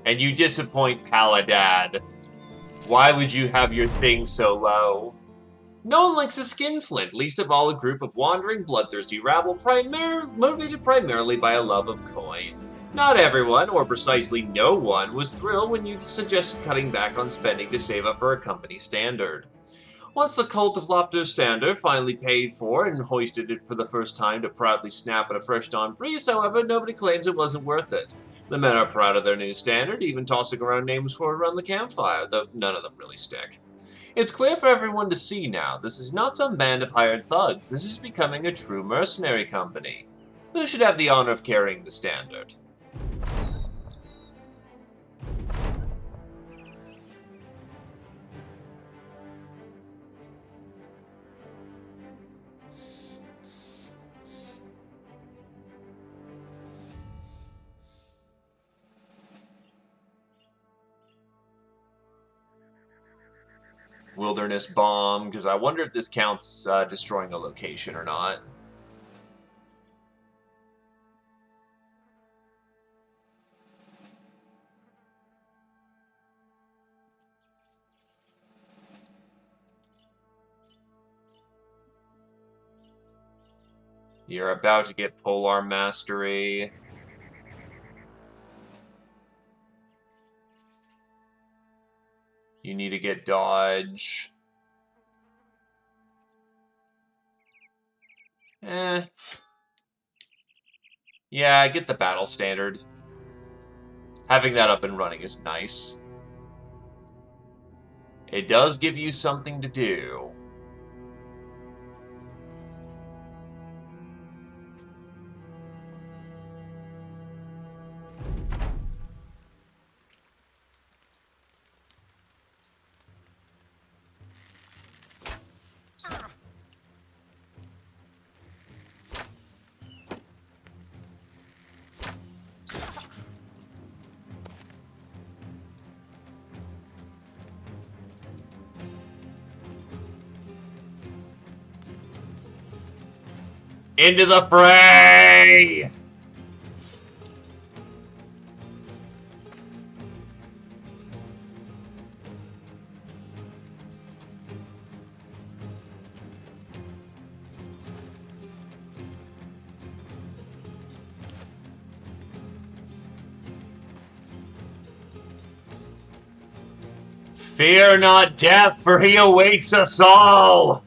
And you disappoint Paladad. Why would you have your thing so low? No one likes a skinflint, least of all a group of wandering, bloodthirsty rabble motivated primarily by a love of coin. Not everyone, or precisely no one, was thrilled when you suggested cutting back on spending to save up for a company standard. Once the cult of Lopter's standard finally paid for and hoisted it for the first time to proudly snap at a fresh dawn breeze, however, nobody claims it wasn't worth it. The men are proud of their new standard, even tossing around names for it around the campfire, though none of them really stick. It's clear for everyone to see now, this is not some band of hired thugs, this is becoming a true mercenary company. Who should have the honor of carrying the standard? Wilderness bomb, because I wonder if this counts destroying a location or not. You're about to get Polar Mastery. You need to get Dodge. Yeah, get the Battle Standard. Having that up and running is nice. It does give you something to do. Into the fray! Fear not death, for he awaits us all!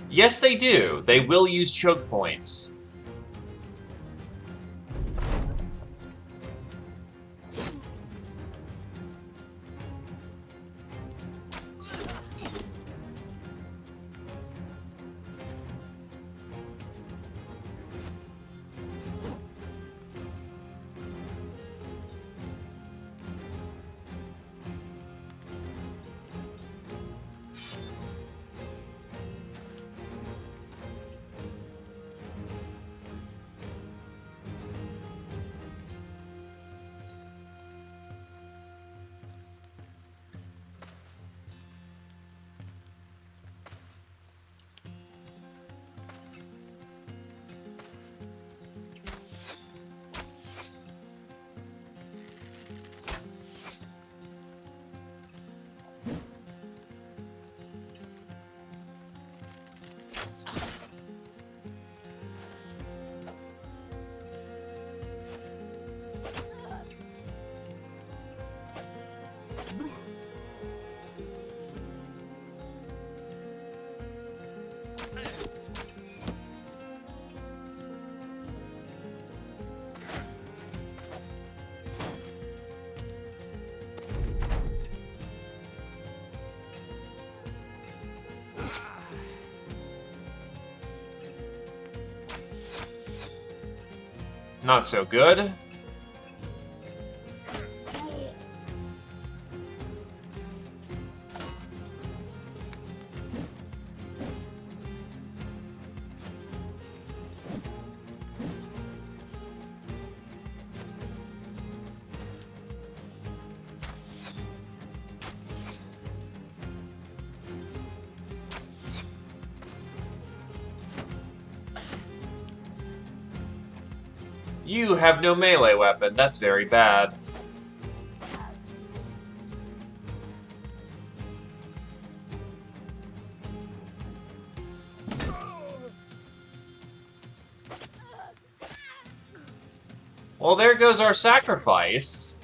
Yes, they do. They will use choke points. Not so good. You have no melee weapon. That's very bad. Well, there goes our sacrifice.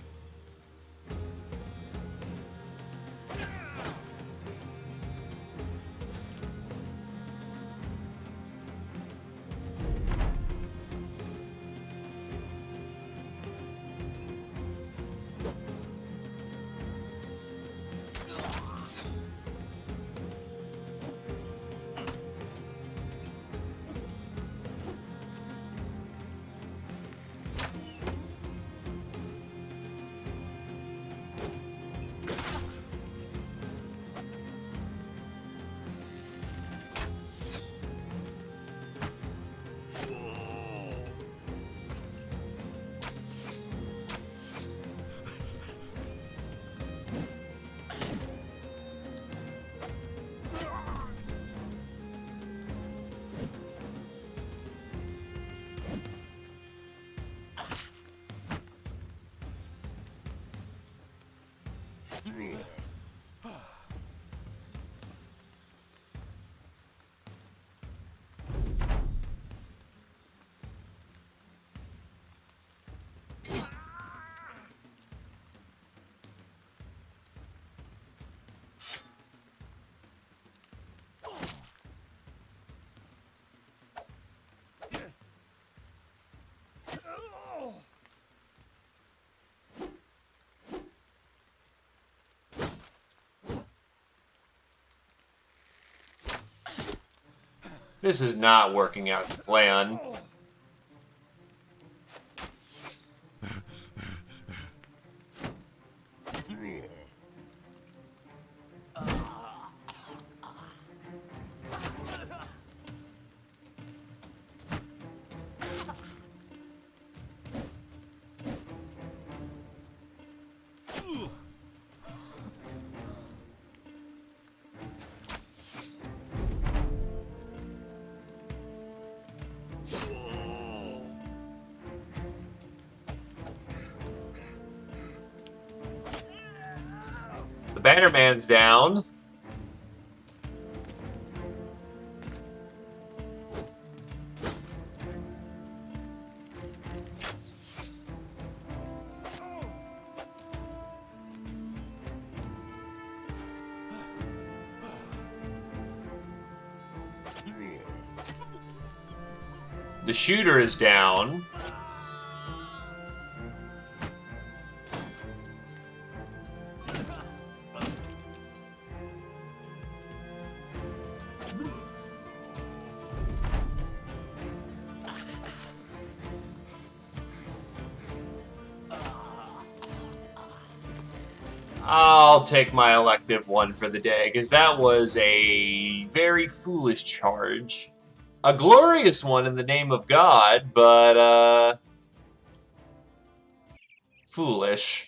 This is not working out to plan. The Bannerman's down. The shooter is down. I'll take my elective one for the day, because that was a very foolish charge. A glorious one in the name of God, but, foolish.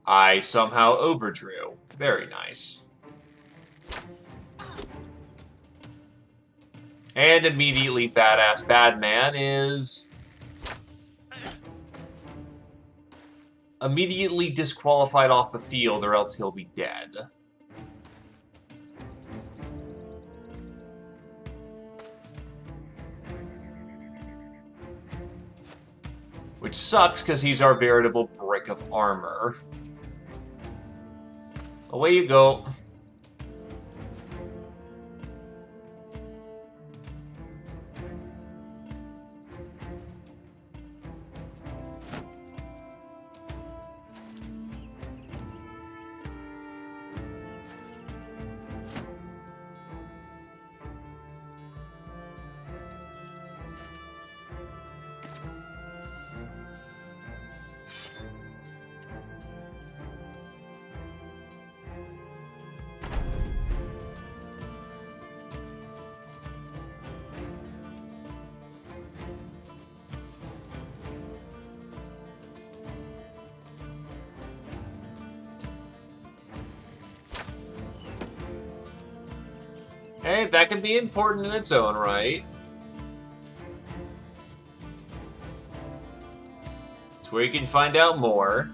I somehow overdrew. Very nice. And immediately Badass Badman is immediately disqualified off the field, or else he'll be dead. Which sucks, because he's our veritable brick of armor. Away you go. Hey, that can be important in its own right. where you can find out more.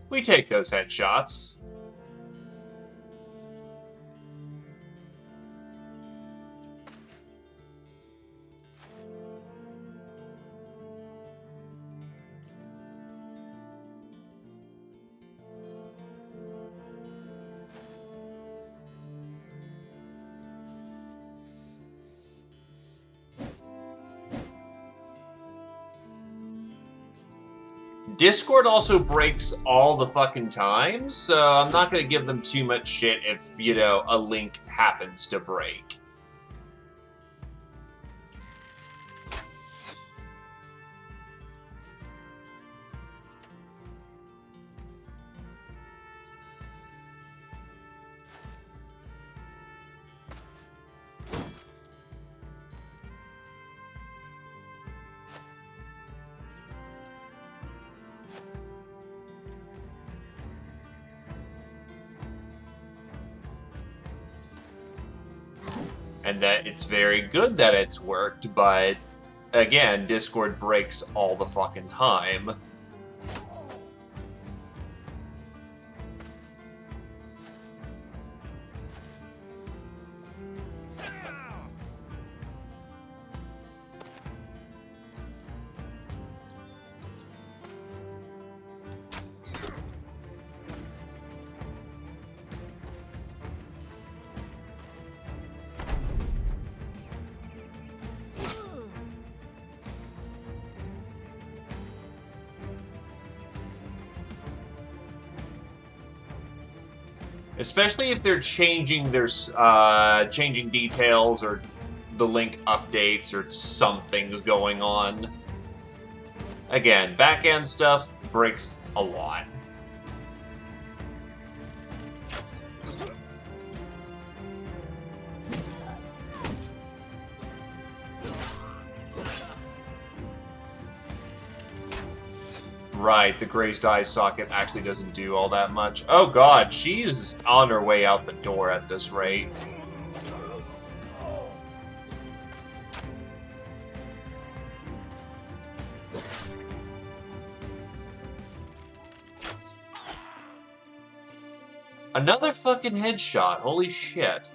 We take those headshots. Discord also breaks all the fucking time, so I'm not going to give them too much shit if, you know, a link happens to break. And that it's very good that it's worked, but again, Discord breaks all the fucking time. Especially if they're changing their changing details or the link updates or something's going on. Again, back-end stuff breaks a lot. Right, the grazed eye socket actually doesn't do all that much. Oh god, she's on her way out the door at this rate. Another fucking headshot, holy shit.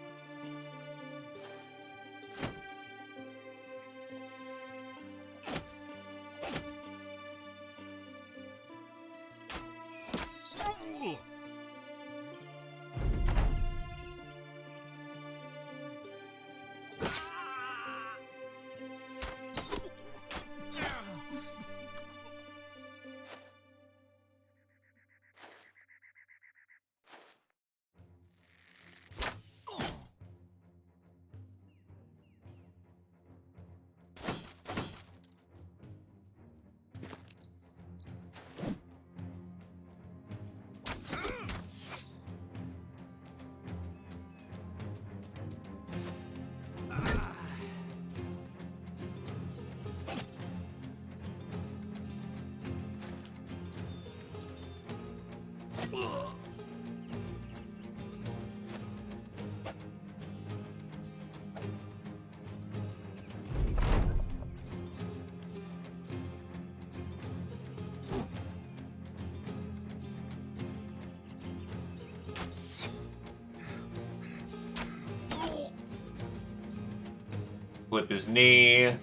Flip his knee.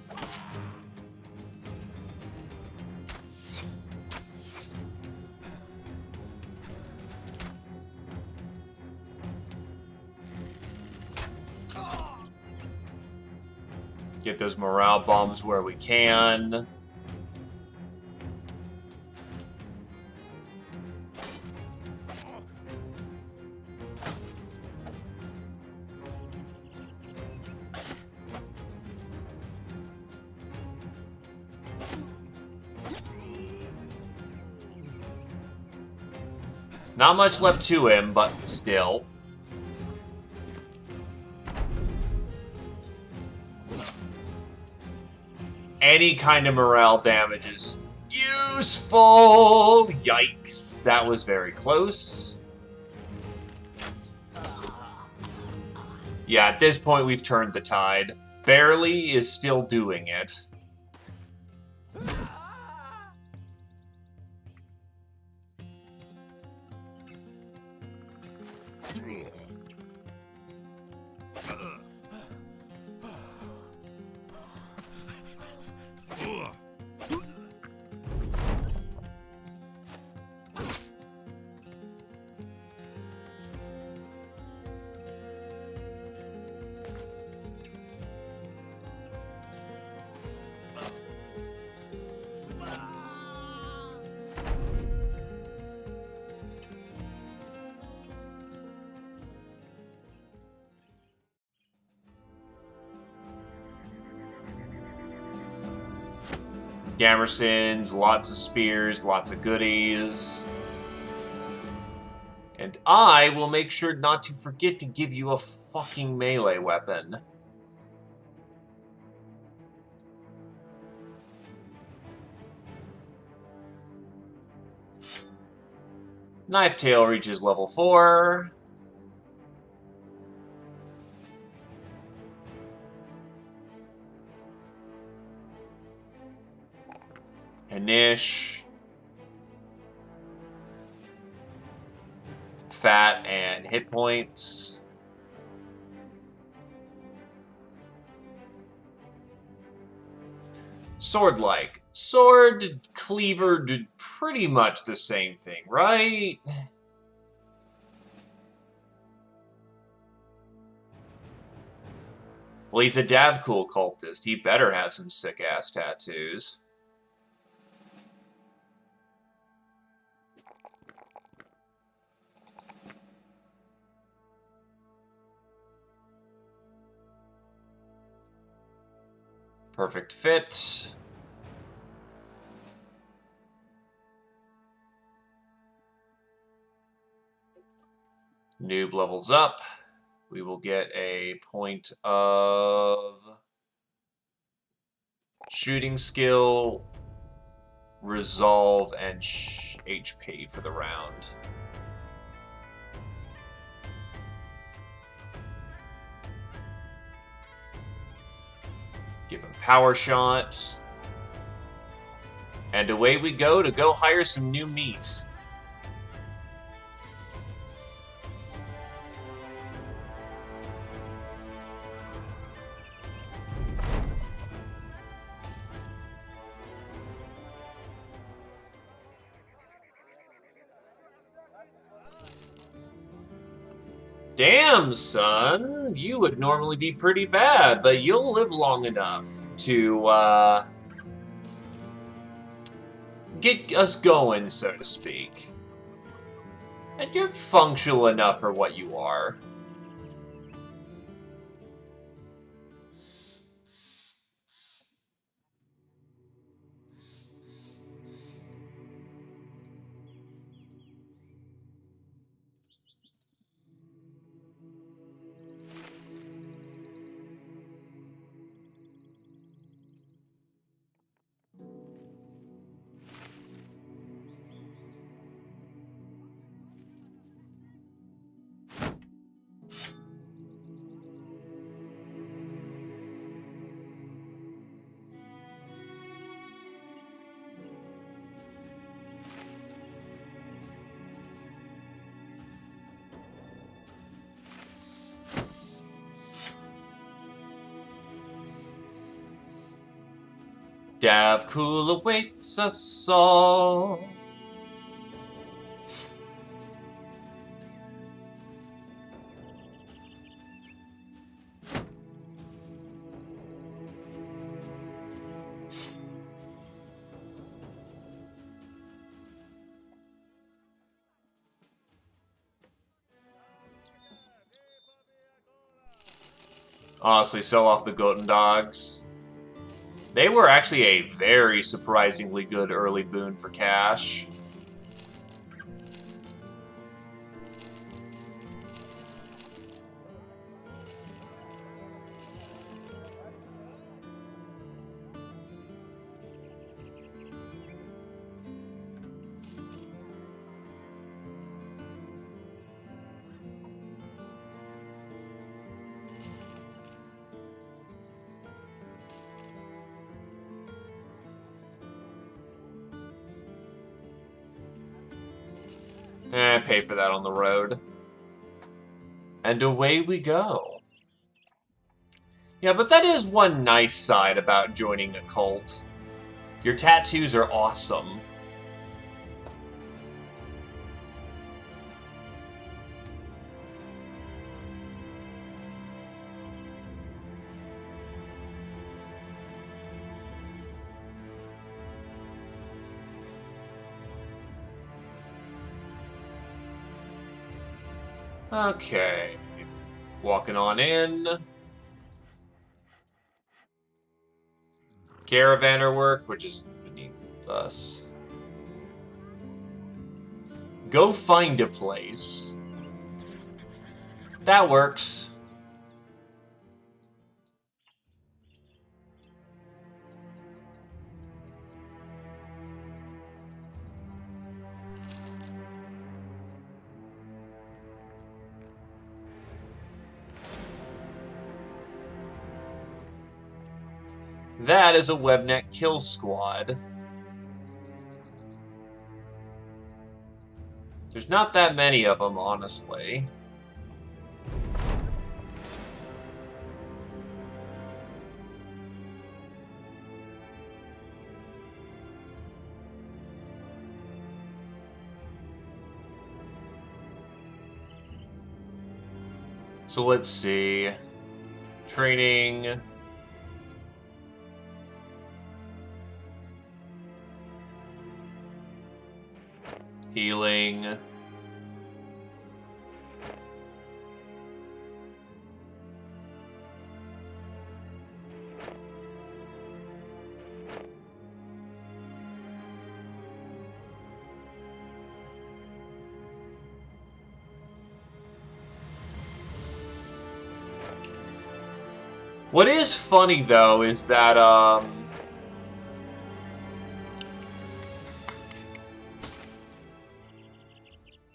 Get those morale bombs where we can. Not much left to him, but still. Any kind of morale damage is useful! Yikes, that was very close. Yeah, at this point we've turned the tide. Barely is still doing it. Gamersons, lots of spears, lots of goodies. And I will make sure not to forget to give you a fucking melee weapon. Knife Tail reaches level 4. Anish. Fat and hit points. Sword-like. Sword, cleaver, did pretty much the same thing, right? Well, he's a Davcool cultist. He better have some sick-ass tattoos. Perfect fit. Noob levels up. We will get a point of shooting skill, resolve, and HP for the round. Give him power shot. And away we go to go hire some new meat. Damn, son, you would normally be pretty bad, but you'll live long enough to, get us going, so to speak. And you're functional enough for what you are. Davcool awaits us all. Honestly, sell off the Goten Dogs. They were actually a very surprisingly good early boon for cash. Pay for that on the road. And away we go. Yeah, but that is one nice side about joining a cult. Your tattoos are awesome. Okay. Walking on in. Caravaner work, which is beneath us. Go find a place. That works. That is a webnet kill squad. There's not that many of them, honestly. So let's see. Training. Healing. What is funny, though, is that,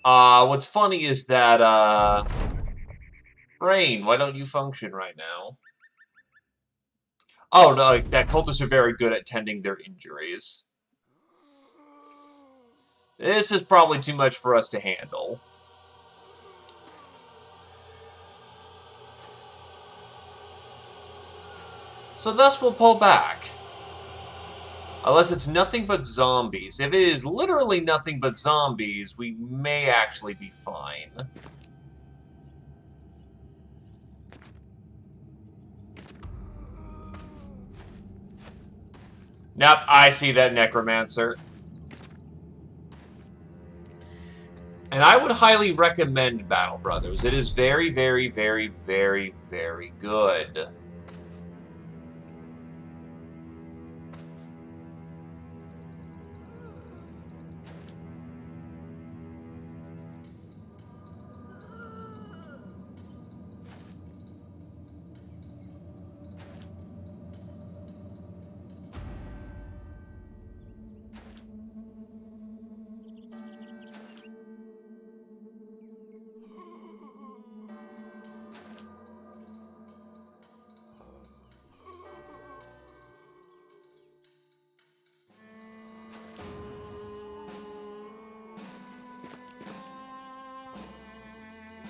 what's funny is that, Brain, why don't you function right now? Oh, no, that cultists are very good at tending their injuries. This is probably too much for us to handle. So thus we'll pull back. Unless it's nothing but zombies. If it is literally nothing but zombies, we may actually be fine. Nope, I see that necromancer. And I would highly recommend Battle Brothers. It is very, very, very, very, very good.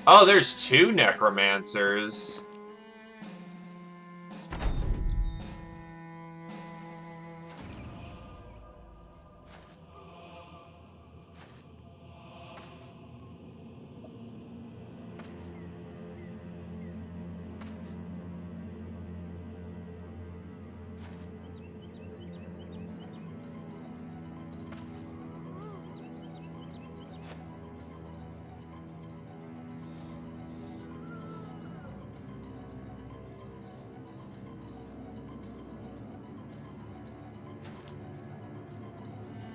Oh, there's two necromancers.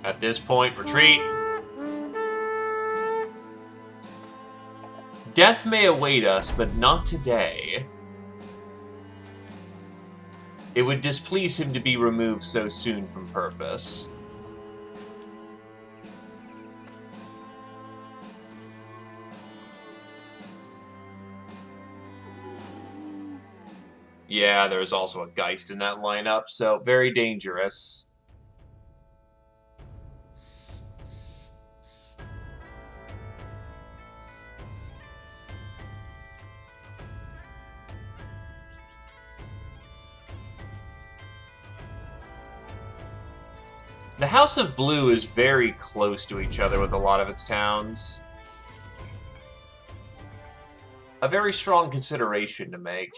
At this point, retreat. Death may await us, but not today. It would displease him to be removed so soon from purpose. Yeah, there's also a Geist in that lineup, so very dangerous. The House of Blue is very close to each other with a lot of its towns. A very strong consideration to make.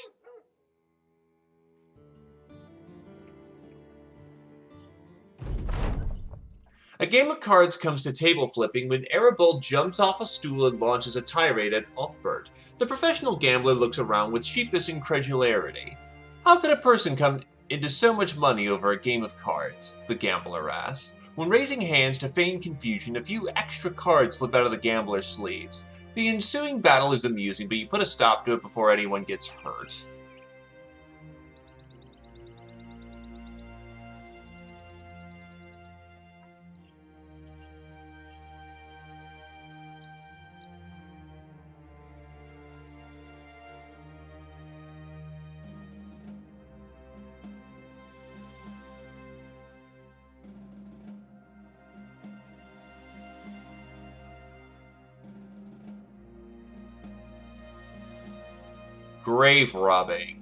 A game of cards comes to table flipping when Arabelle jumps off a stool and launches a tirade at Uthbert. The professional gambler looks around with sheepish incredulity. How could a person come into so much money over a game of cards? The gambler asks. When raising hands to feign confusion, a few extra cards slip out of the gambler's sleeves. The ensuing battle is amusing, but you put a stop to it before anyone gets hurt. Grave robbing.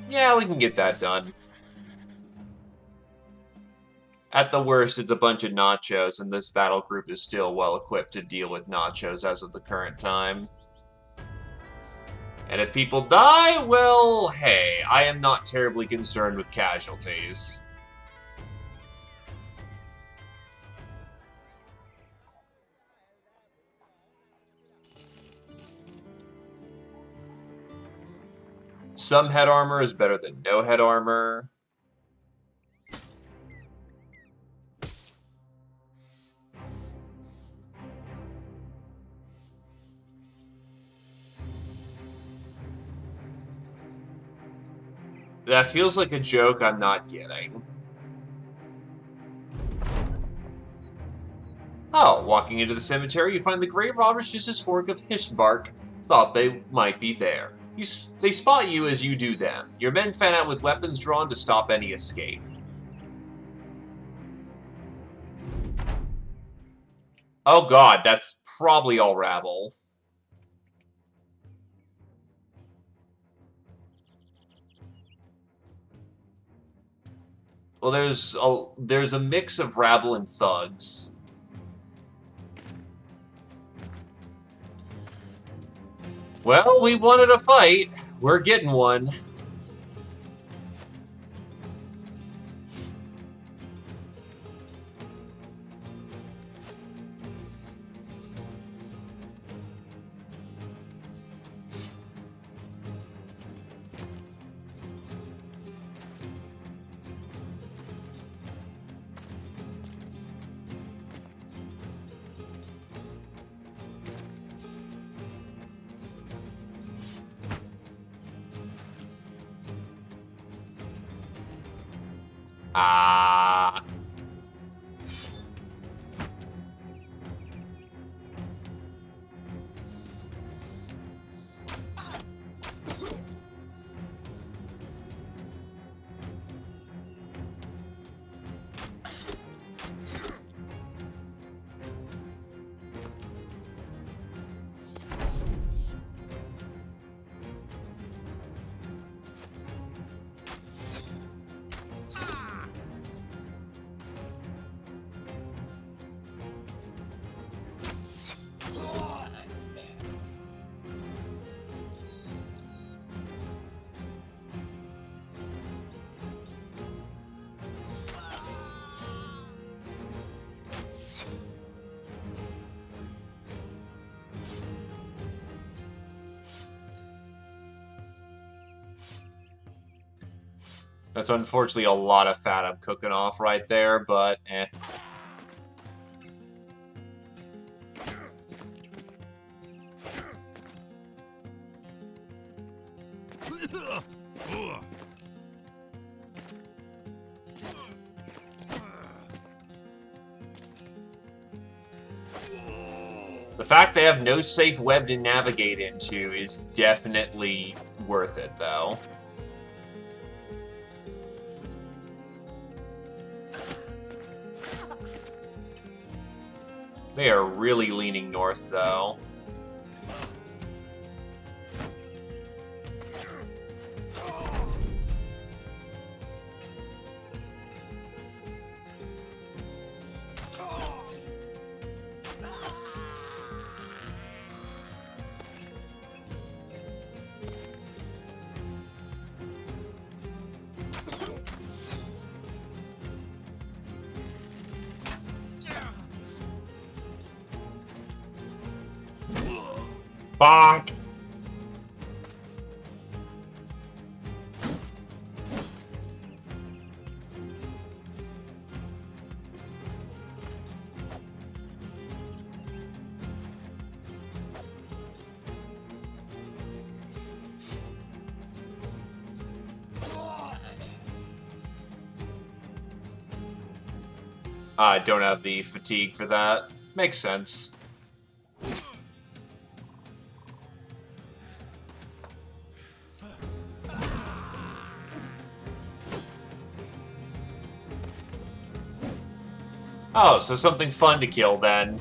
Yeah, we can get that done. At the worst, it's a bunch of nachos, and this battle group is still well equipped to deal with nachos as of the current time. And if people die, well, hey, I am not terribly concerned with casualties. Some head armor is better than no head armor. That feels like a joke I'm not getting. Oh, walking into the cemetery, you find the grave robbers just as Horg of Hishbark thought they might be there. They spot you as you do them. Your men fan out with weapons drawn to stop any escape. Oh god, that's probably all rabble. Well, there's a mix of rabble and thugs. Well, we wanted a fight. We're getting one. Ah. That's unfortunately a lot of fat I'm cooking off right there, but eh. The fact they have no safe web to navigate into is definitely worth it, though. They are really leaning north, though. Bonk! I don't have the fatigue for that. Makes sense. Oh, so something fun to kill then.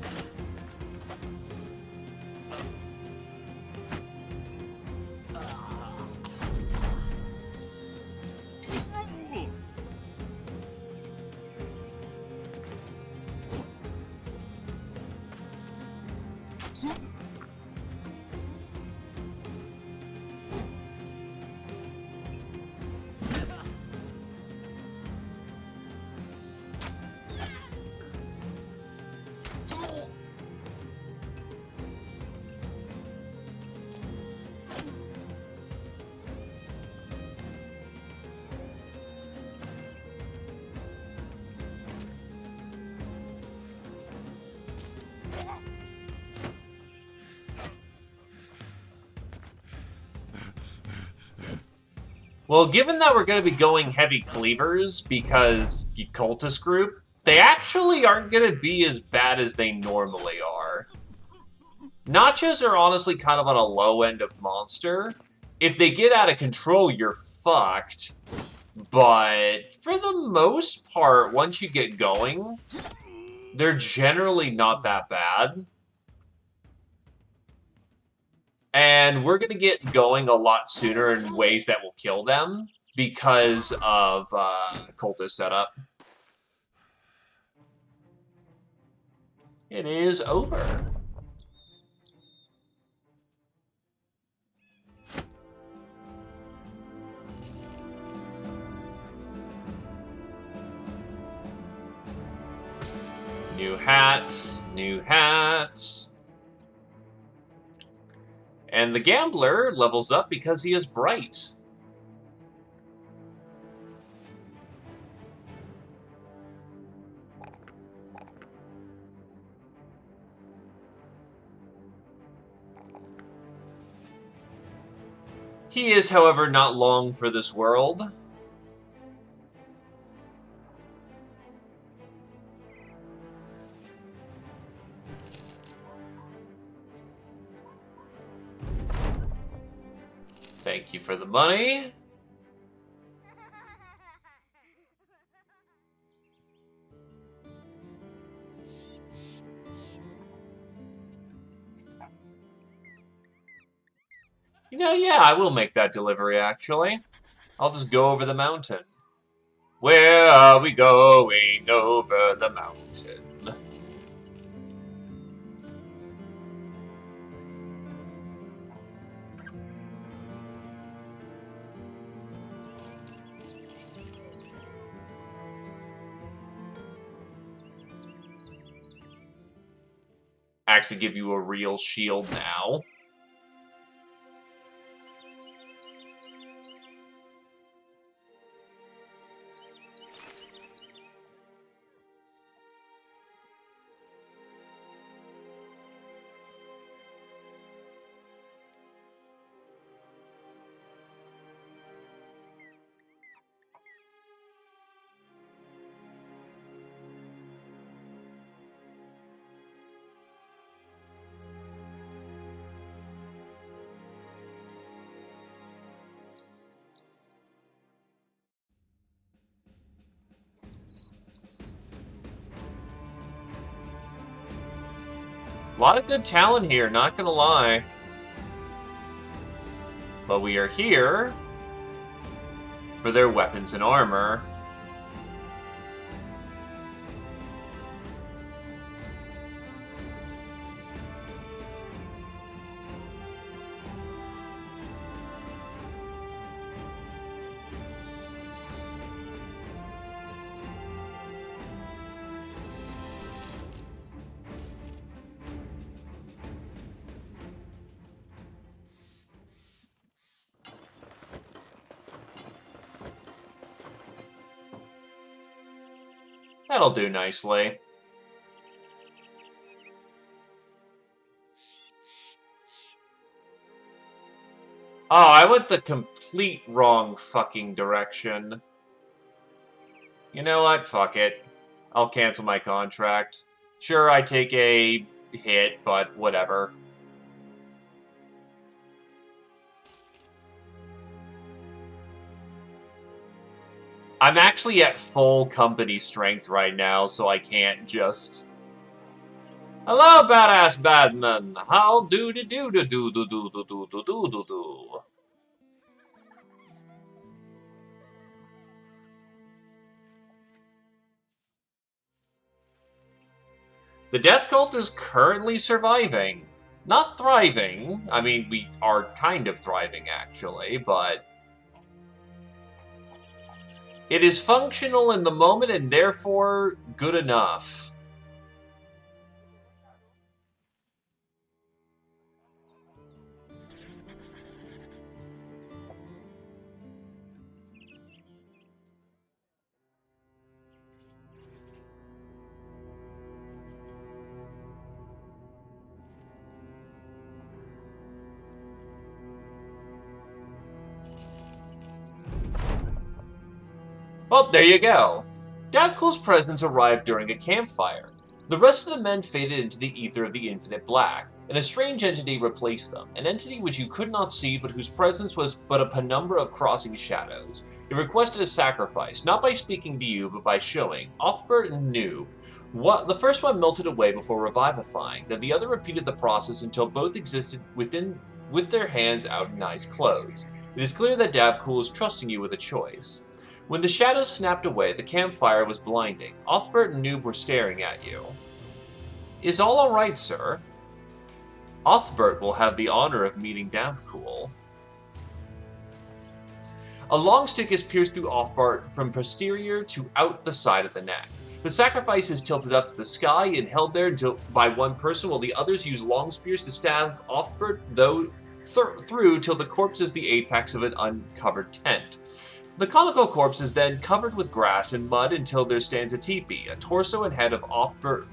Well, given that we're going to be going heavy cleavers because you cultist group, they actually aren't going to be as bad as they normally are. Nachos are honestly kind of on a low end of monster. If they get out of control, you're fucked. But for the most part, once you get going, they're generally not that bad. And we're going to get going a lot sooner in ways that will kill them because of cultist setup. It is over. New hats, new hats. And the gambler levels up because he is bright. He is, however, not long for this world. Thank you for the money. You know, yeah, I will make that delivery, actually. I'll just go over the mountain. Where are we going over the mountain? Actually give you a real shield now. A lot of good talent here, not gonna lie. But we are here for their weapons and armor. That'll do nicely. Oh, I went the complete wrong fucking direction. You know what? Fuck it. I'll cancel my contract. Sure, I take a hit, but whatever. I'm actually at full company strength right now, so I can't just... Hello, badass badman! How do do do do do do do do do do do do do. The Death Cult is currently surviving. Not thriving. I mean, we are kind of thriving, actually, but... It is functional in the moment and therefore good enough. Well, there you go. Davkul's presence arrived during a campfire. The rest of the men faded into the ether of the infinite black, and a strange entity replaced them, an entity which you could not see but whose presence was but a penumbra of crossing shadows. It requested a sacrifice, not by speaking to you, but by showing. Offbert knew. The first one melted away before revivifying, then the other repeated the process until both existed with their hands out and eyes closed. It is clear that Davkul is trusting you with a choice. When the shadows snapped away, the campfire was blinding. Othbert and Noob were staring at you. Is all alright, sir? Othbert will have the honor of meeting Davkul. A long stick is pierced through Othbert from posterior to out the side of the neck. The sacrifice is tilted up to the sky and held there by one person, while the others use long spears to stab Othbert through till the corpse is the apex of an uncovered tent. The conical corpse is then covered with grass and mud until there stands a teepee, a torso and head of Othbert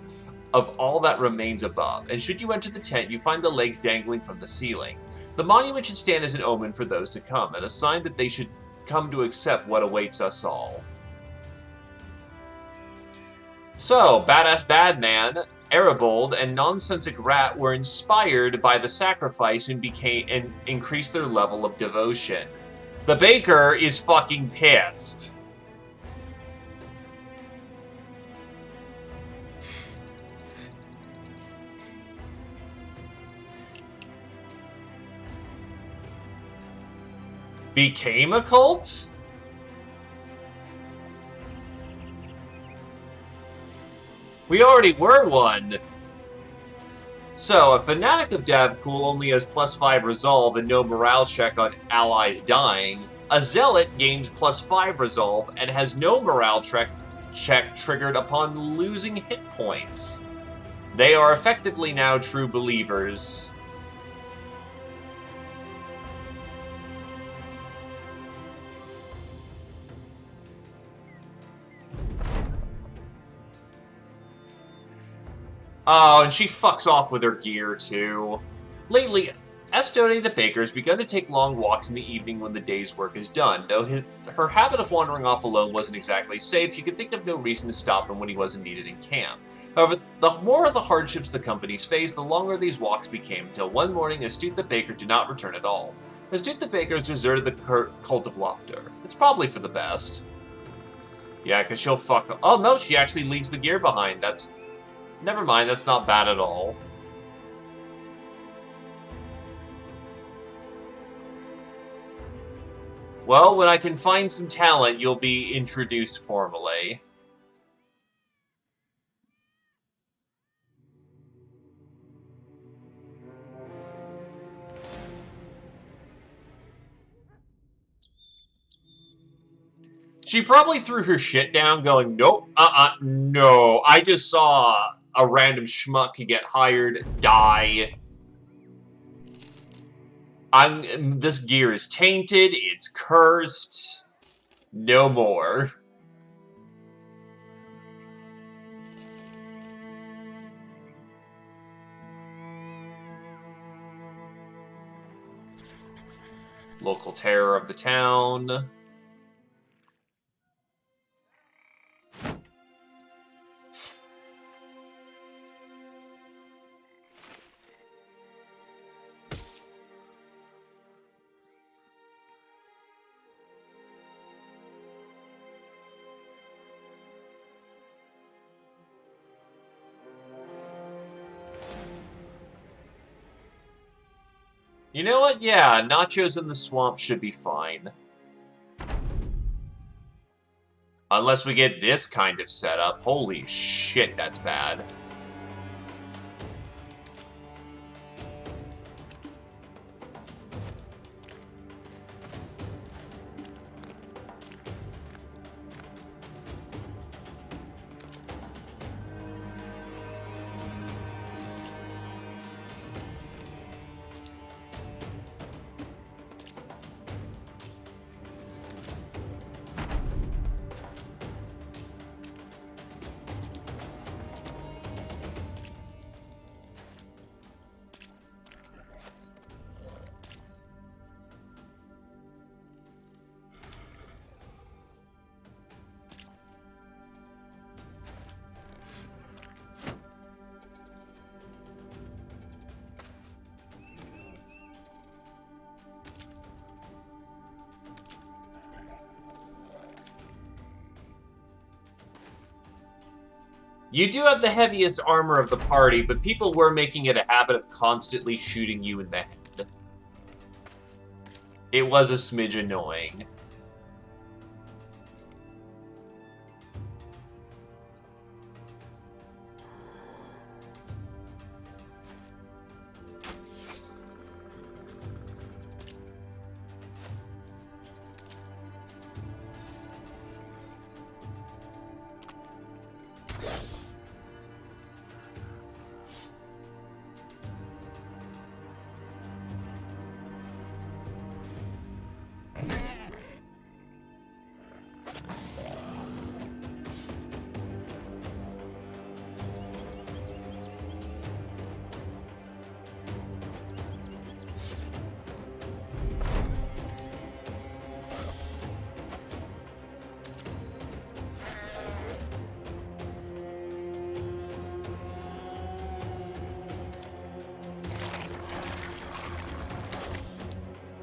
of all that remains above, and should you enter the tent, you find the legs dangling from the ceiling. The monument should stand as an omen for those to come, and a sign that they should come to accept what awaits us all. So, Badass Badman, Arabold, and Nonsensic Rat were inspired by the sacrifice and increased their level of devotion. The baker is fucking pissed. Became a cult? We already were one. So, a fanatic of Davkul only has +5 resolve and no morale check on allies dying. A zealot gains +5 resolve and has no morale check triggered upon losing hit points. They are effectively now true believers. Oh, and she fucks off with her gear, too. Lately, Estone the baker has begun to take long walks in the evening when the day's work is done. Though her habit of wandering off alone wasn't exactly safe, she could think of no reason to stop him when he wasn't needed in camp. However, the more of the hardships the companies faced, the longer these walks became, until one morning Astute the baker did not return at all. Astute the baker has deserted the cult of Lopter. It's probably for the best. Yeah, because she'll fuck... Oh, no, she actually leaves the gear behind. That's... Never mind, that's not bad at all. Well, when I can find some talent, you'll be introduced formally. She probably threw her shit down going, nope, no. I just saw a random schmuck get hired, die. This gear is tainted, it's cursed. No more. Local terror of the town. You know what? Yeah, nachos in the swamp should be fine. Unless we get this kind of setup. Holy shit, that's bad. You do have the heaviest armor of the party, but people were making it a habit of constantly shooting you in the head. It was a smidge annoying.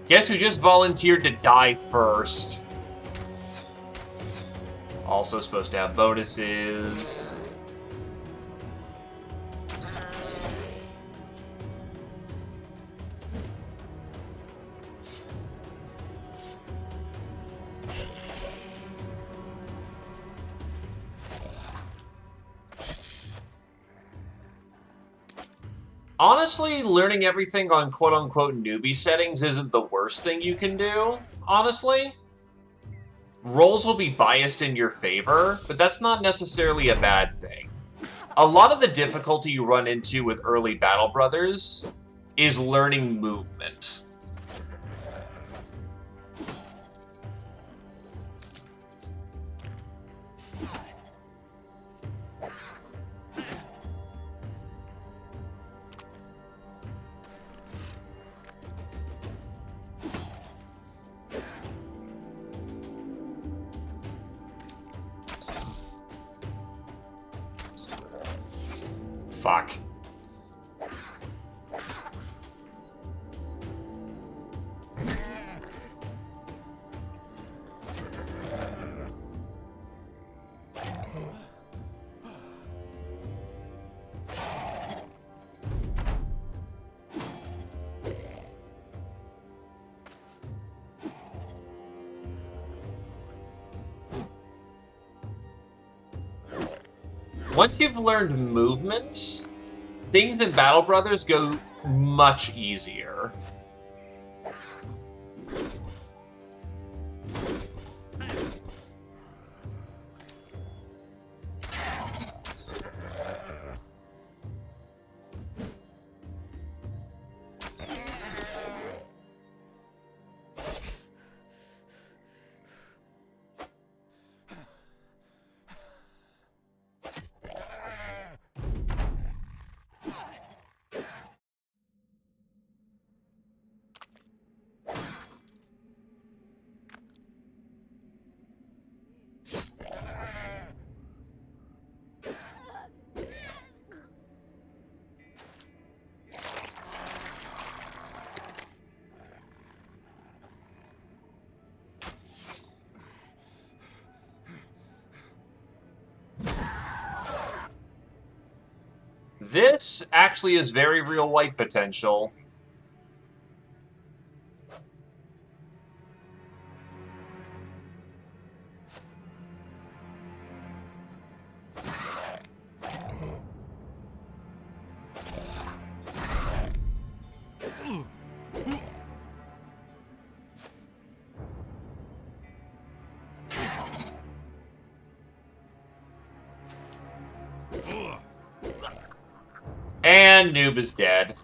Guess who just volunteered to die first? Also supposed to have bonuses. Honestly, learning everything on quote-unquote newbie settings isn't the worst thing you can do, honestly. Rolls will be biased in your favor, but that's not necessarily a bad thing. A lot of the difficulty you run into with early Battle Brothers is learning movement. Fuck. Once you've learned movement, things in Battle Brothers go much easier. This actually is very real white potential. And Noob is dead.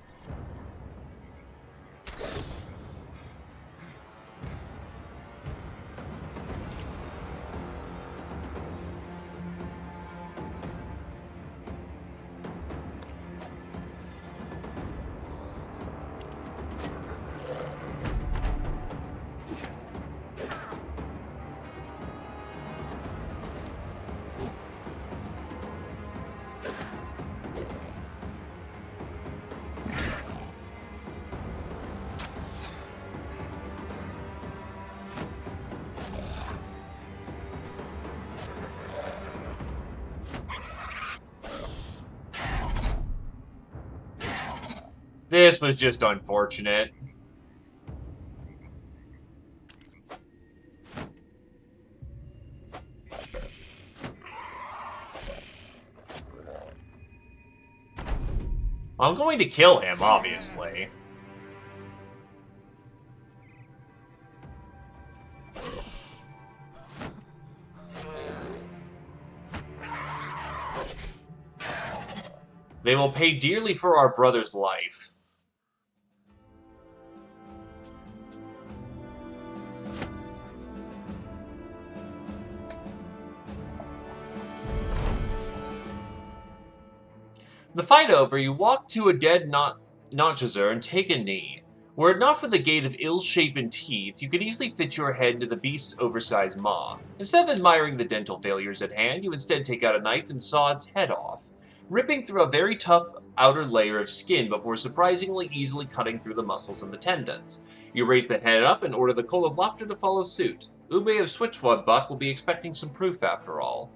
This was just unfortunate. I'm going to kill him, obviously. They will pay dearly for our brother's life. The fight over, you walk to a dead Notchazer and take a knee. Were it not for the gate of ill-shapen teeth, you could easily fit your head into the beast's oversized maw. Instead of admiring the dental failures at hand, you instead take out a knife and saw its head off, ripping through a very tough outer layer of skin before surprisingly easily cutting through the muscles and the tendons. You raise the head up and order the Kolovlopter to follow suit. Ube of Switchfoot Buck will be expecting some proof after all.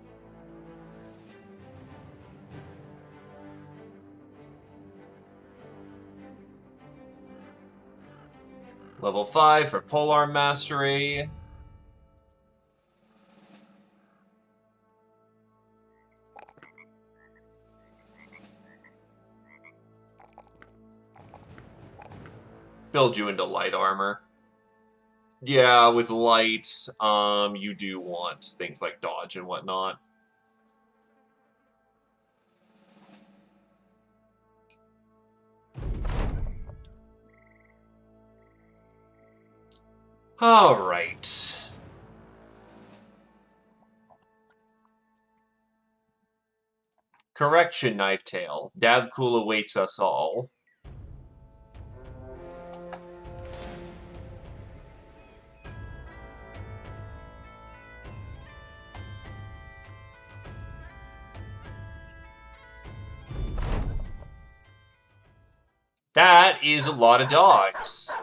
Level 5 for Polearm Mastery. Build you into light armor. Yeah, with light, you do want things like dodge and whatnot. Alright. Correction, Knifetail. Dabcool awaits us all. That is a lot of dogs.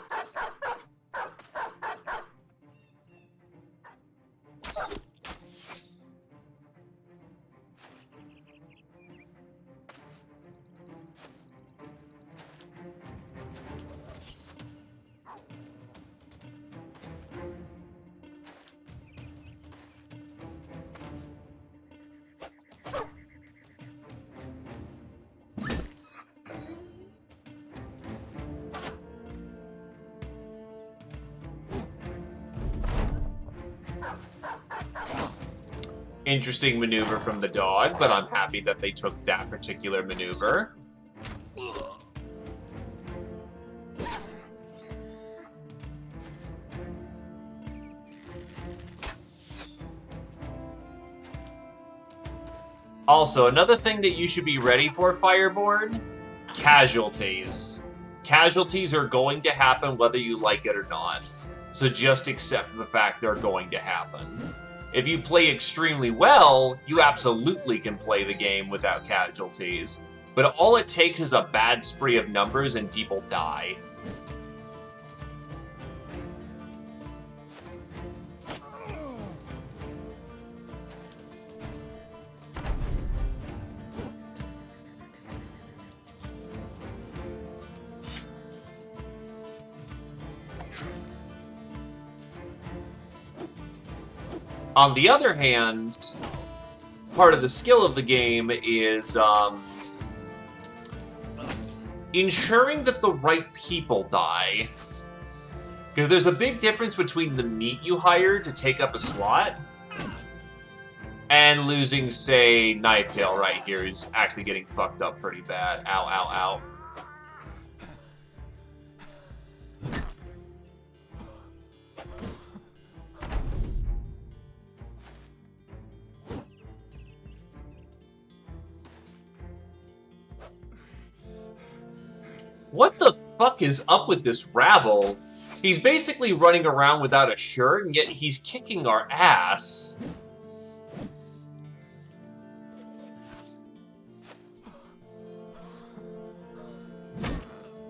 Interesting maneuver from the dog, but I'm happy that they took that particular maneuver. Also, another thing that you should be ready for, Fireborn, casualties. Casualties are going to happen whether you like it or not. So just accept the fact they're going to happen. If you play extremely well, you absolutely can play the game without casualties. But all it takes is a bad spree of numbers and people die. On the other hand, part of the skill of the game is ensuring that the right people die. Because there's a big difference between the meat you hire to take up a slot and losing, say, Knifetail right here, who's actually getting fucked up pretty bad. Ow, ow, ow. What the fuck is up with this rabble? He's basically running around without a shirt, and yet he's kicking our ass.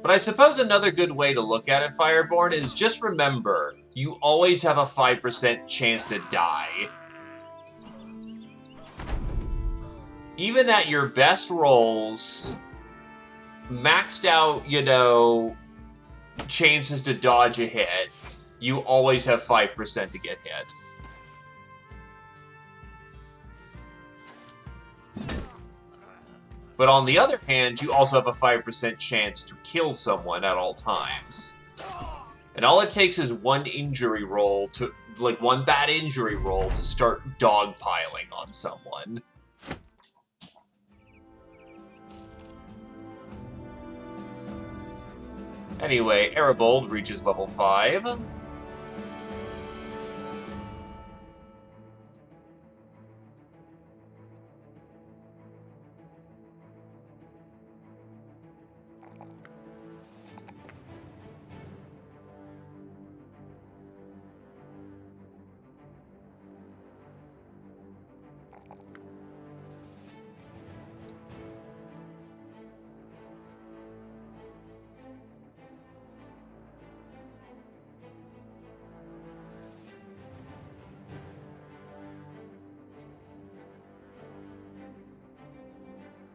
But I suppose another good way to look at it, Fireborn, is just remember, you always have a 5% chance to die. Even at your best rolls, maxed out, you know, chances to dodge a hit, you always have 5% to get hit. But on the other hand, you also have a 5% chance to kill someone at all times. And all it takes is one injury roll to, like, one bad injury roll to start dogpiling on someone. Anyway, Arabold reaches level 5.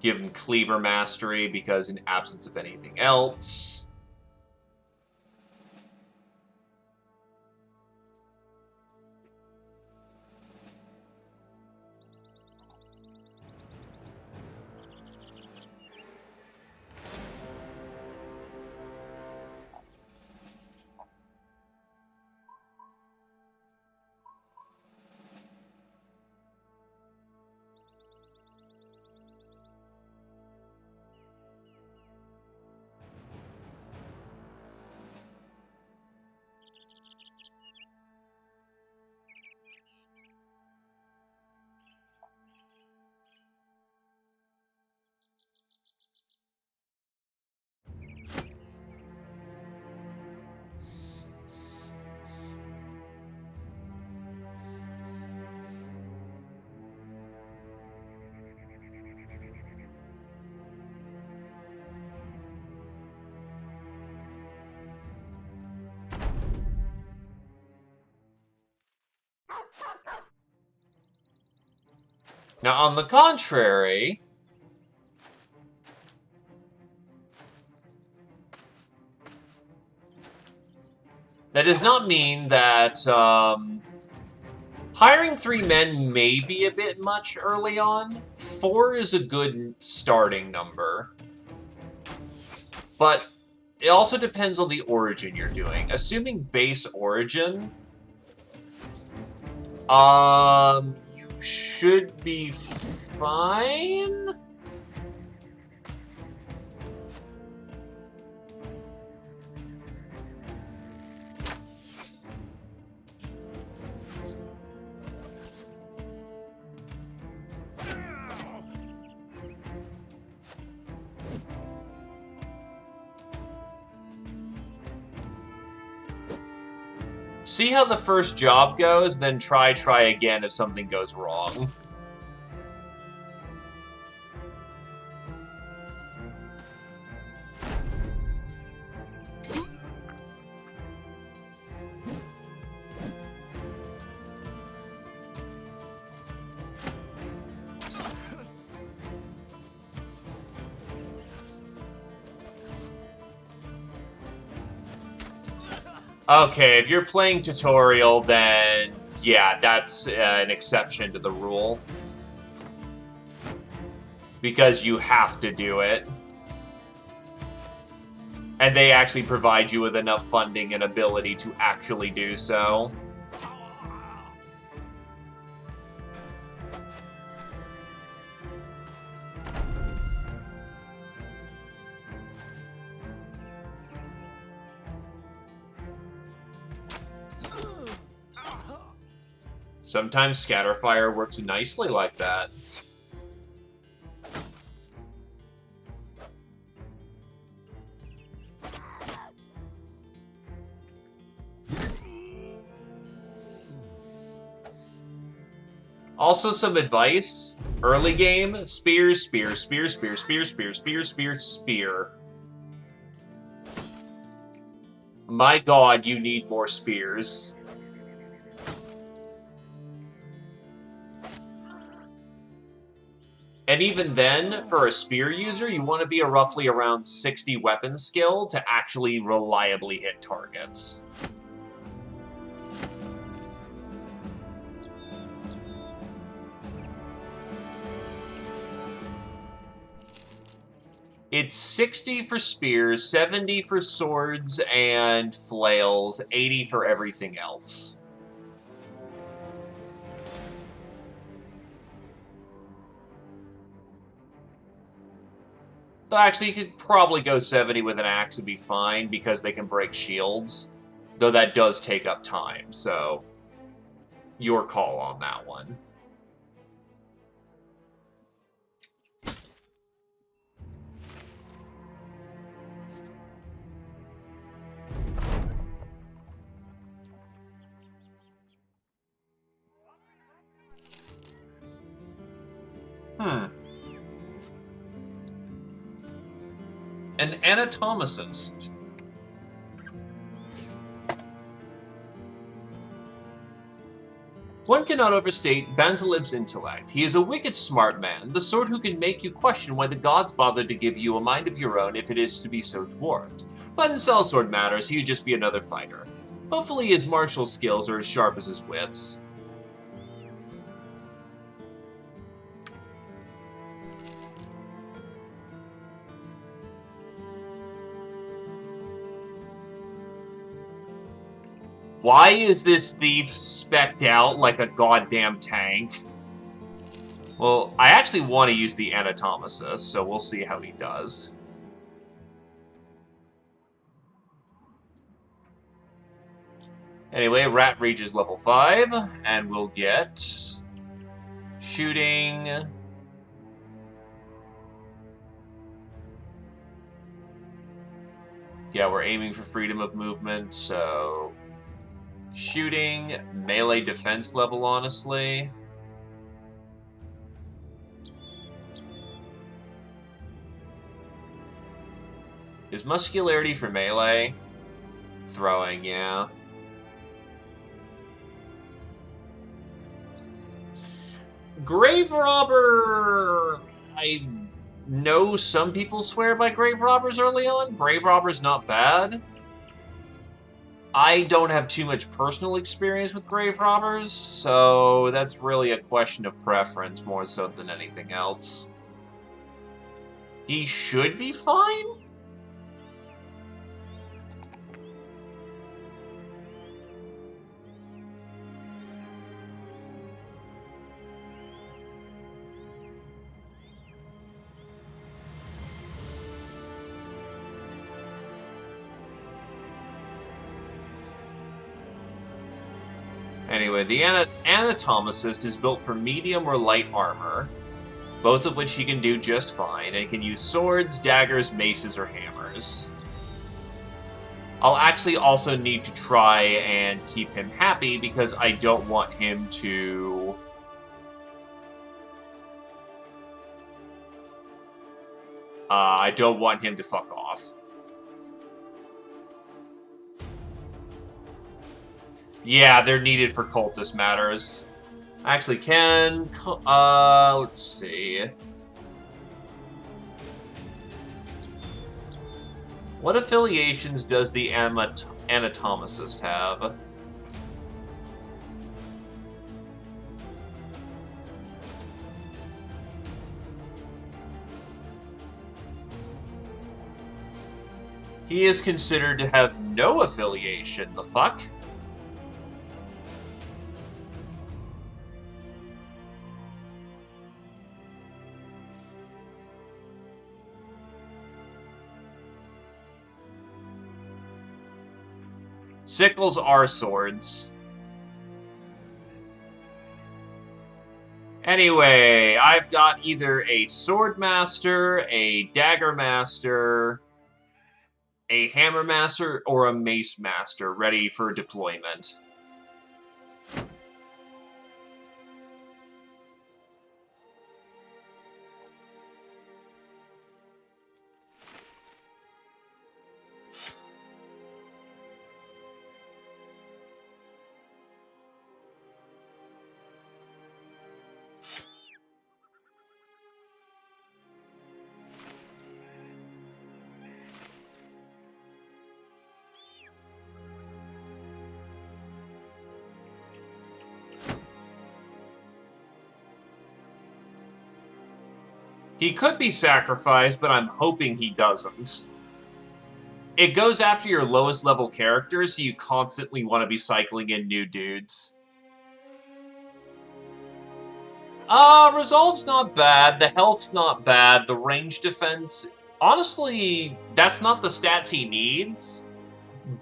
Give him Cleaver Mastery, because in absence of anything else... Now, on the contrary, that does not mean that hiring 3 men may be a bit much early on. 4 is a good starting number. But it also depends on the origin you're doing. Assuming base origin, you should be fine. See how the first job goes, then try again if something goes wrong. Okay, if you're playing tutorial, then yeah, that's an exception to the rule. Because you have to do it. And they actually provide you with enough funding and ability to actually do so. Sometimes Scatterfire works nicely like that. Also, some advice. Early game, spear, spear, spear, spear, spear, spear, spear, spear, spear. My god, you need more spears. And even then, for a spear user, you want to be a roughly around 60 weapon skill to actually reliably hit targets. It's 60 for spears, 70 for swords and flails, 80 for everything else. So actually, you could probably go 70 with an axe and be fine, because they can break shields. Though that does take up time, so your call on that one. An anatomicist. One cannot overstate Banzalib's intellect. He is a wicked smart man, the sort who can make you question why the gods bothered to give you a mind of your own if it is to be so dwarfed. But in sellsword matters, he would just be another fighter. Hopefully his martial skills are as sharp as his wits. Why is this thief spec'd out like a goddamn tank? Well, I actually want to use the anatomicist, so we'll see how he does. Anyway, Rat reaches level 5, and we'll get shooting. Yeah, we're aiming for freedom of movement, so shooting, melee defense level, honestly. Is muscularity for melee? Throwing, yeah. Grave Robber! I know some people swear by Grave Robbers early on. Grave Robber's not bad. I don't have too much personal experience with Grave Robbers, so that's really a question of preference more so than anything else. He should be fine? Anyway, the anatomicist is built for medium or light armor, both of which he can do just fine, and can use swords, daggers, maces, or hammers. I'll actually also need to try and keep him happy, because I don't want him to... I don't want him to fuck off. Yeah, they're needed for cultist matters. I actually can... let's see. What affiliations does the anatomicist have? He is considered to have no affiliation. The fuck? Sickles are swords. Anyway, I've got either a sword master, a dagger master, a hammer master, or a mace master ready for deployment. He could be sacrificed, but I'm hoping he doesn't. It goes after your lowest level characters, so you constantly want to be cycling in new dudes. Resolve's not bad, the health's not bad, the range defense... Honestly, that's not the stats he needs,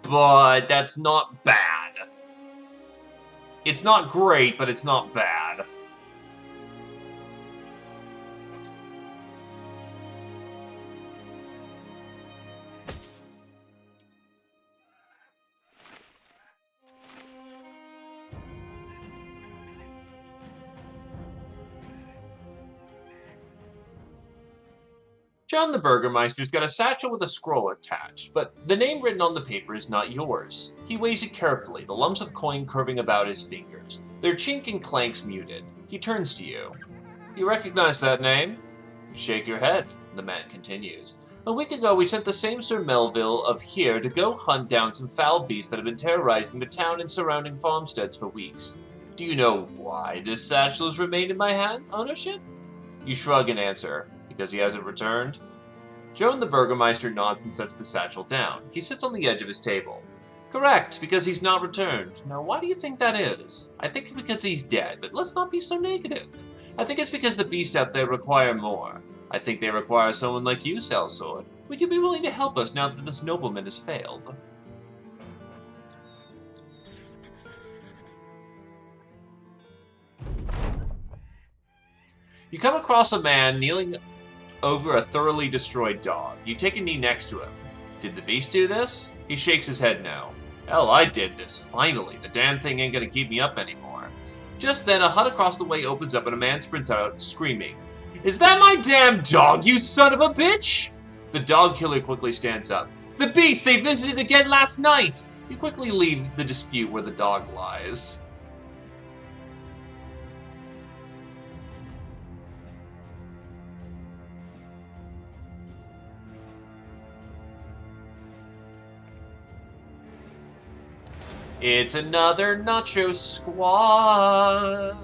but that's not bad. It's not great, but it's not bad. John the Burgermeister's got a satchel with a scroll attached, but the name written on the paper is not yours. He weighs it carefully, the lumps of coin curving about his fingers, their chink and clanks muted. He turns to you. You recognize that name? You shake your head. The man continues. A week ago we sent the same Sir Melville of here to go hunt down some foul beasts that have been terrorizing the town and surrounding farmsteads for weeks. Do you know why this satchel has remained in my ownership? You shrug and answer. Because he hasn't returned? Joan the Burgermeister nods and sets the satchel down. He sits on the edge of his table. Correct, because he's not returned. Now, why do you think that is? I think it's because he's dead, but let's not be so negative. I think it's because the beasts out there require more. I think they require someone like you, Sellsword. Would you be willing to help us now that this nobleman has failed? You come across a man kneeling over a thoroughly destroyed dog. You take a knee next to him. Did the beast do this? He shakes his head no. Hell, I did this. Finally. The damn thing ain't gonna keep me up anymore. Just then, a hut across the way opens up and a man sprints out, screaming, Is that my damn dog, you son of a bitch? The dog killer quickly stands up. The beast! They visited again last night! You quickly leave the dispute where the dog lies. It's another nacho squad.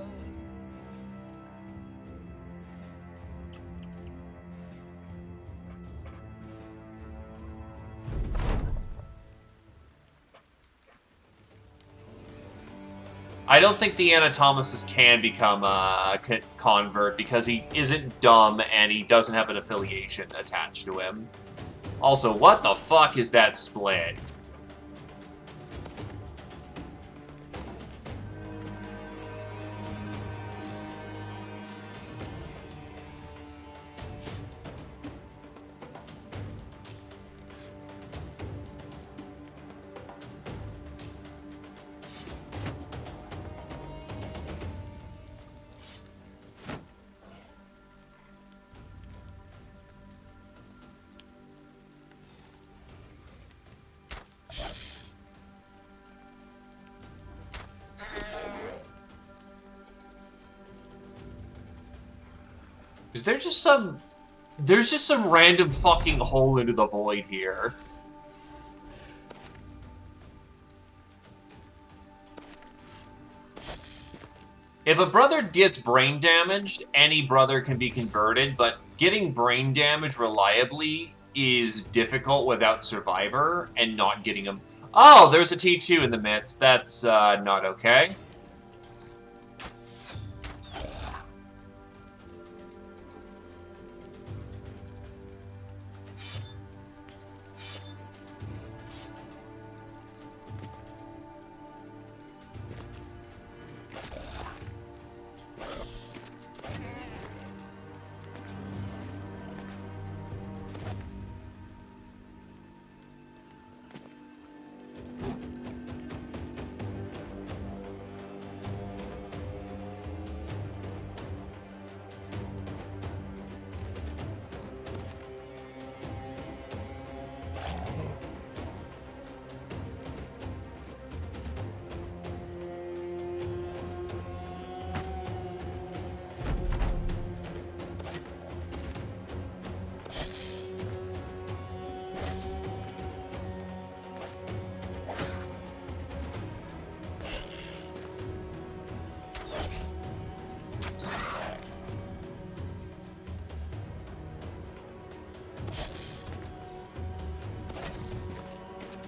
I don't think the Anatomists can become a convert because he isn't dumb and he doesn't have an affiliation attached to him. Also, what the fuck is that split? Is there just some... There's just some random fucking hole into the void here. If a brother gets brain damaged, any brother can be converted, but getting brain damage reliably is difficult without Survivor and not getting him. Oh, there's a T2 in the midst. That's not okay.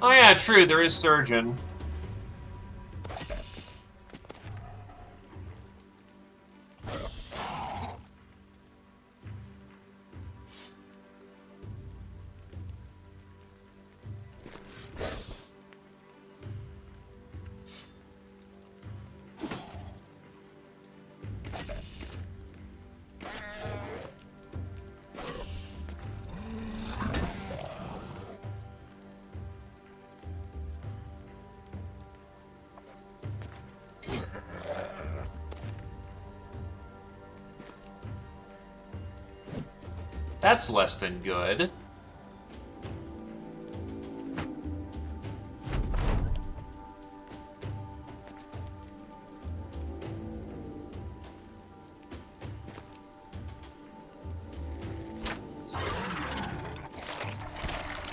Oh yeah, true, there is Surgeon. That's less than good.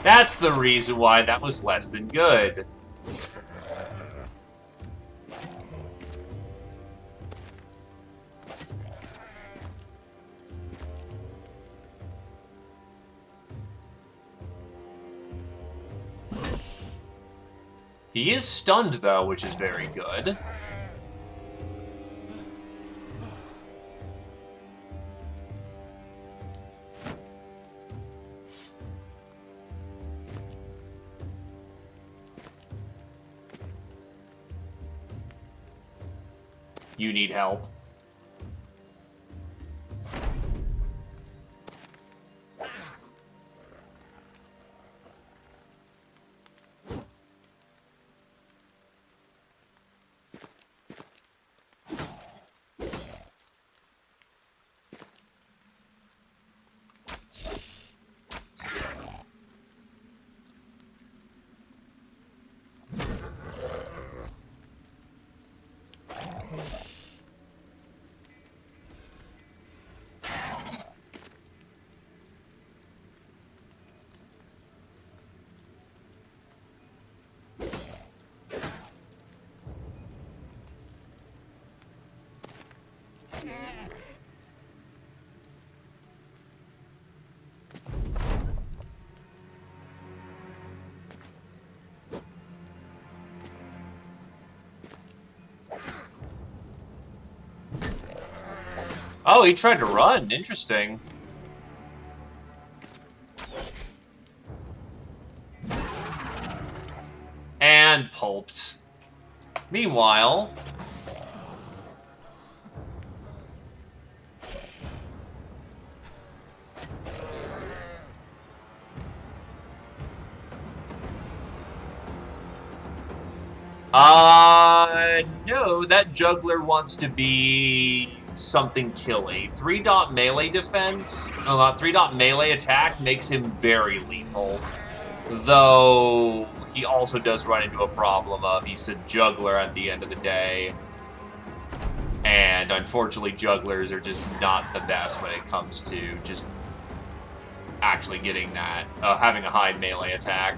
That's the reason why that was less than good. He is stunned, though, which is very good. You need help. Oh, he tried to run. Interesting. And pulped. Meanwhile... no, that juggler wants to be something killy. 3-dot melee defense, 3-dot melee attack makes him very lethal. Though, he also does run into a problem of he's a juggler at the end of the day. And unfortunately, jugglers are just not the best when it comes to just actually getting that, having a high melee attack.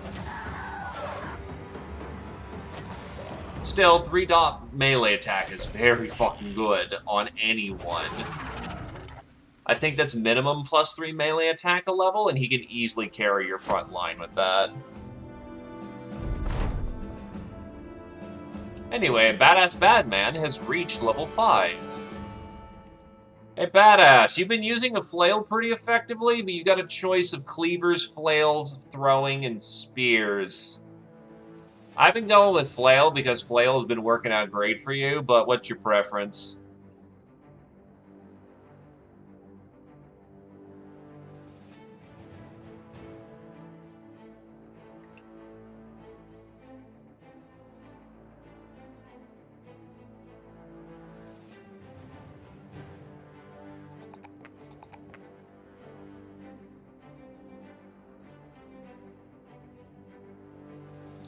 Still, 3-dot melee attack is very fucking good on anyone. I think that's minimum +3 melee attack a level, and he can easily carry your front line with that. Anyway, Badass Badman has reached level 5. Hey, Badass, you've been using a flail pretty effectively, but you got a choice of cleavers, flails, throwing, and spears. I've been going with flail because flail has been working out great for you, but what's your preference?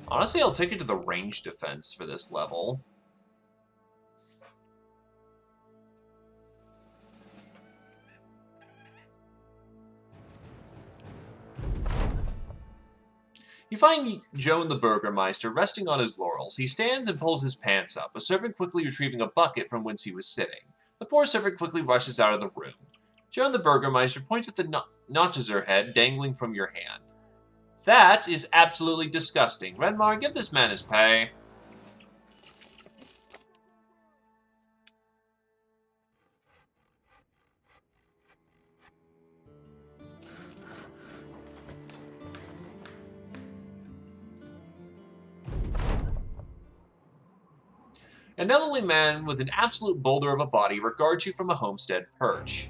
Honestly, I'll take it to the range defense for this level. You find Joan the Burgermeister resting on his laurels. He stands and pulls his pants up, a servant quickly retrieving a bucket from whence he was sitting. The poor servant quickly rushes out of the room. Joan the Burgermeister points at the notches her head dangling from your hand. That is absolutely disgusting. Renmar, give this man his pay. An elderly man with an absolute boulder of a body regards you from a homestead perch.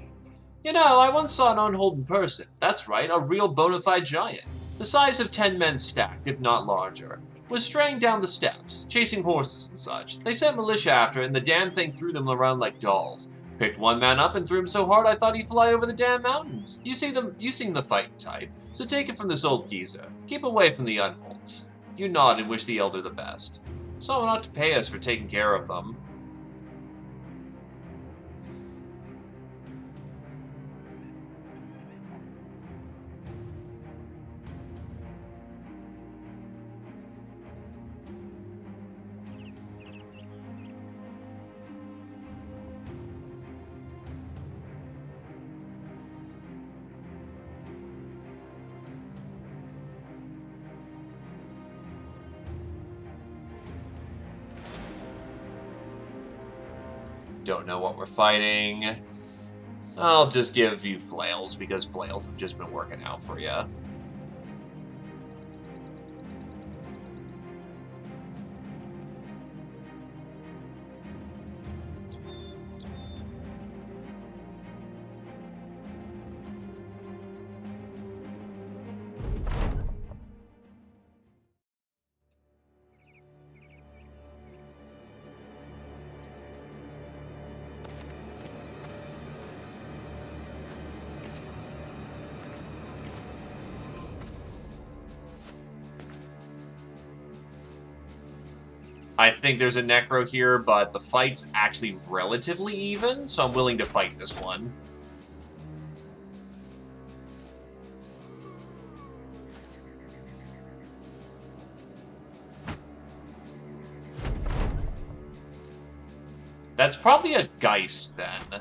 You know, I once saw an unholden person. That's right, a real bona fide giant. The size of 10 men stacked, if not larger. Was straying down the steps, chasing horses and such. They sent militia after it, and the damn thing threw them around like dolls. Picked one man up and threw him so hard I thought he'd fly over the damn mountains. You seem the fighting type, so take it from this old geezer. Keep away from the unholds. You nod and wish the elder the best. Someone ought to pay us for taking care of them. Don't know what we're fighting. I'll just give you flails, because flails have just been working out for you. I think there's a Necro here, but the fight's actually relatively even, so I'm willing to fight this one. That's probably a Geist, then.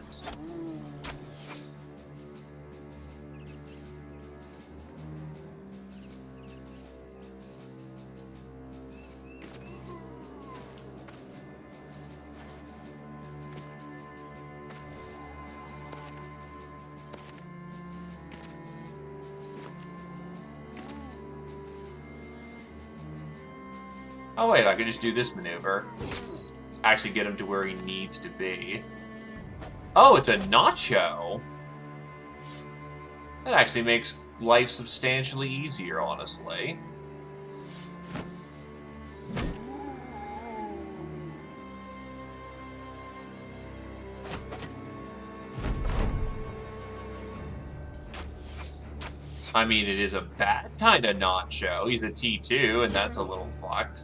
Oh wait, I could just do this maneuver. Actually get him to where he needs to be. Oh, it's a Nacho! That actually makes life substantially easier, honestly. I mean, it is a bad kind of Nacho. He's a T2, and that's a little fucked.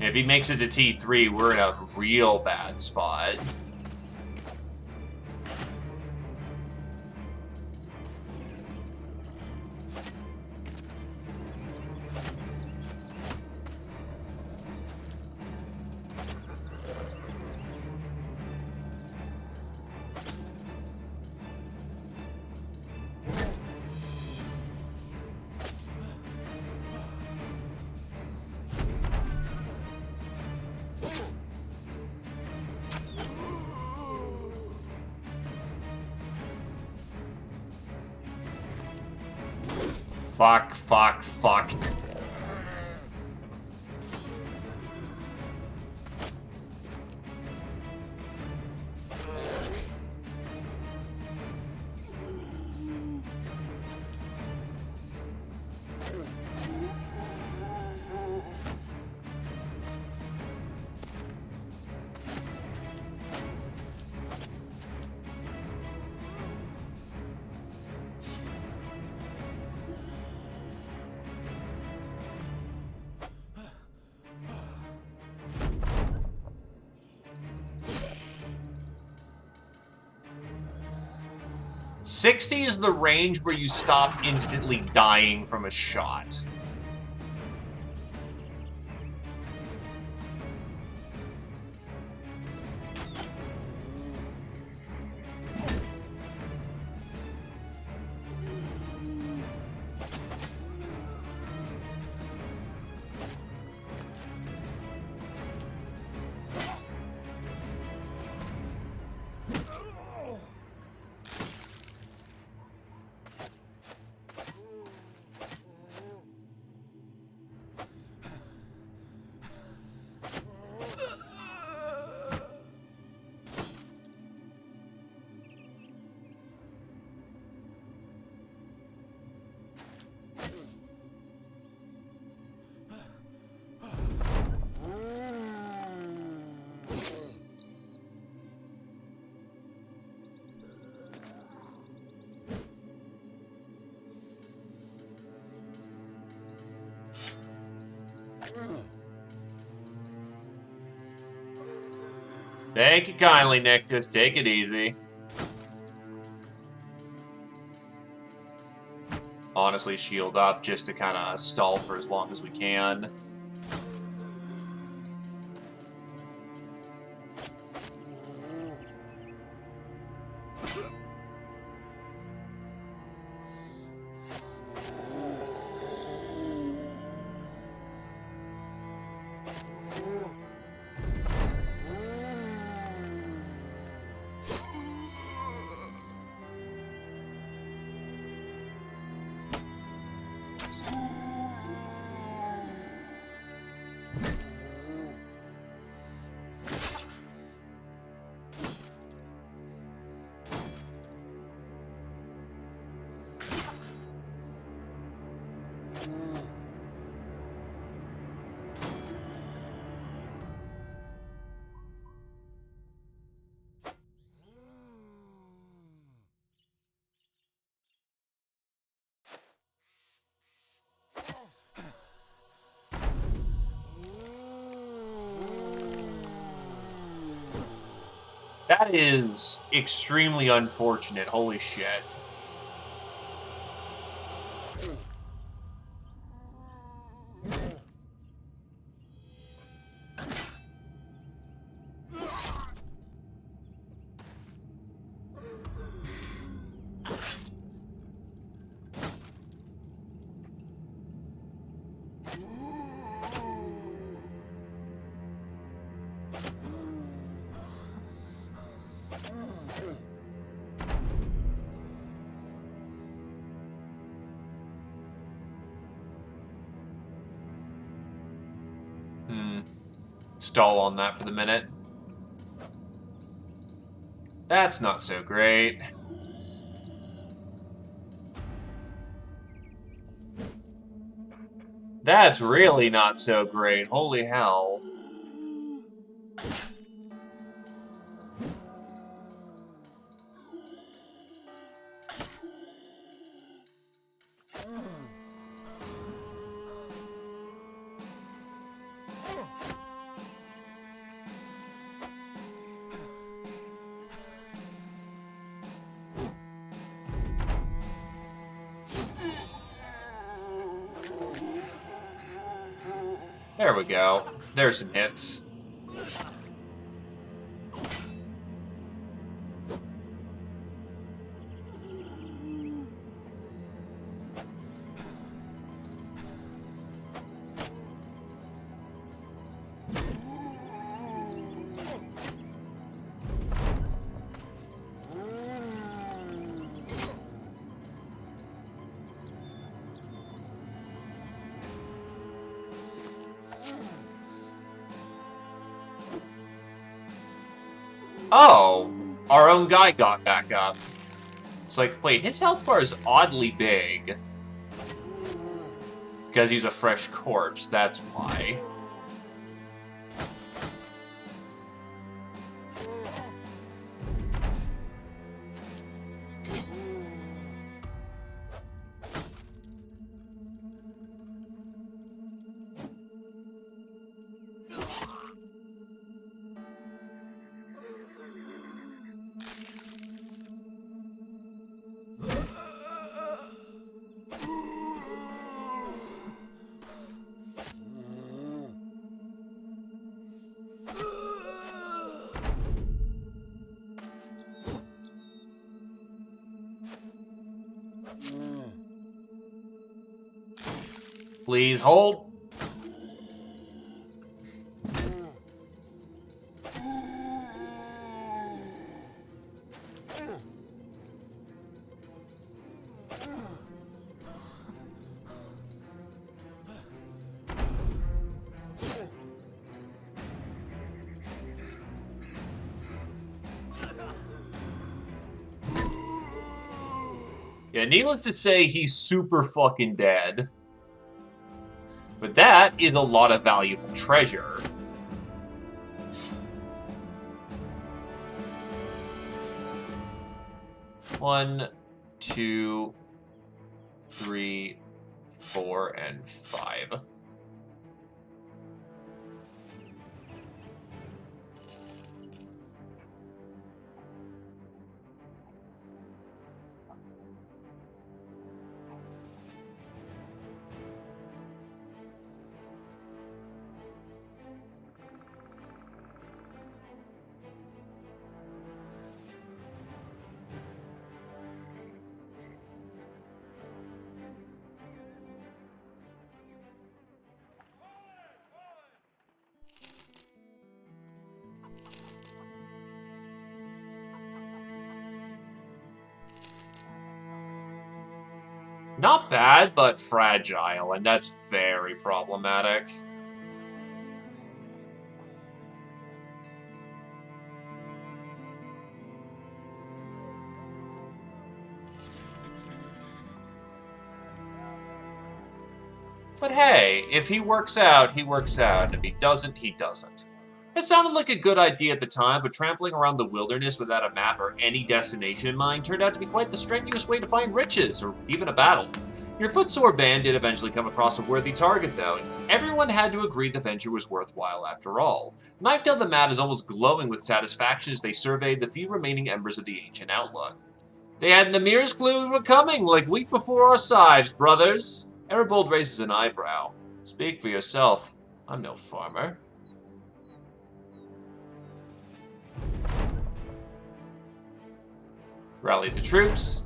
If he makes it to T3, we're in a real bad spot. Fuck, fuck, fuck. $60 is the range where you stop instantly dying from a shot. Thank you kindly, Nictus. Take it easy. Honestly, shield up just to kind of stall for as long as we can. That is extremely unfortunate. Holy shit. Stall on that for the minute. That's not so great. That's really not so great. Holy hell. There we go. There's some hits. Oh, our own guy got back up. It's like, wait, his health bar is oddly big. Because he's a fresh corpse, that's why. Please hold. Yeah, needless to say, he's super fucking dead. But that is a lot of valuable treasure. One, two, three, 4, and 5. Not bad, but fragile, and that's very problematic. But hey, if he works out, he works out, and if he doesn't, he doesn't. It sounded like a good idea at the time, but trampling around the wilderness without a map or any destination in mind turned out to be quite the strenuous way to find riches, or even a battle. Your footsore band did eventually come across a worthy target, though, and everyone had to agree the venture was worthwhile after all. Knifed the mat is almost glowing with satisfaction as they surveyed the few remaining embers of the ancient outlook. They had the merest clue we were coming, like week before our sides, brothers. Eribold raises an eyebrow. Speak for yourself. I'm no farmer. Rally the troops.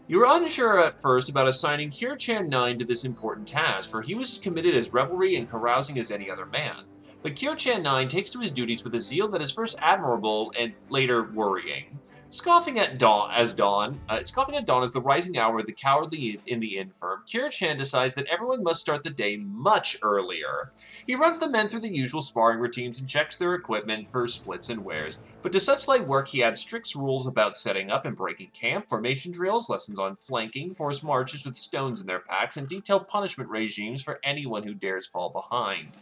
You were unsure at first about assigning Kirchan 9 to this important task, for he was as committed as revelry and carousing as any other man. But Kirchan 9 takes to his duties with a zeal that is first admirable and later worrying. Scoffing at dawn as the rising hour of the cowardly in the infirm, Kirchan decides that everyone must start the day much earlier. He runs the men through the usual sparring routines and checks their equipment for splits and wears, but to such light work he adds strict rules about setting up and breaking camp, formation drills, lessons on flanking, forced marches with stones in their packs, and detailed punishment regimes for anyone who dares fall behind.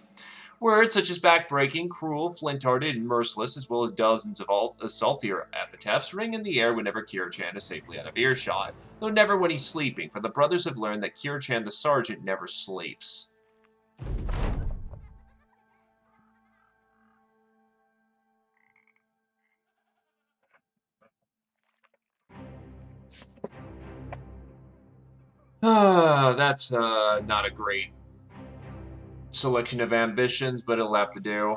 Words such as backbreaking, cruel, flint-hearted, and merciless, as well as dozens of saltier epithets, ring in the air whenever Kirchan is safely out of earshot, though never when he's sleeping, for the brothers have learned that Kirchan the sergeant never sleeps. That's not a great selection of ambitions, but it'll have to do.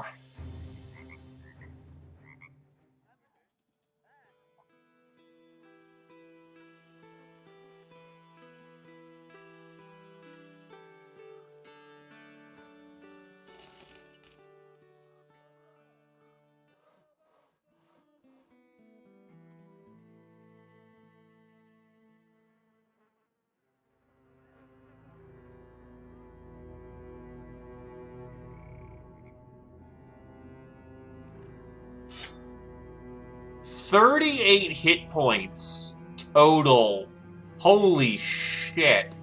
38 hit points total. Holy shit.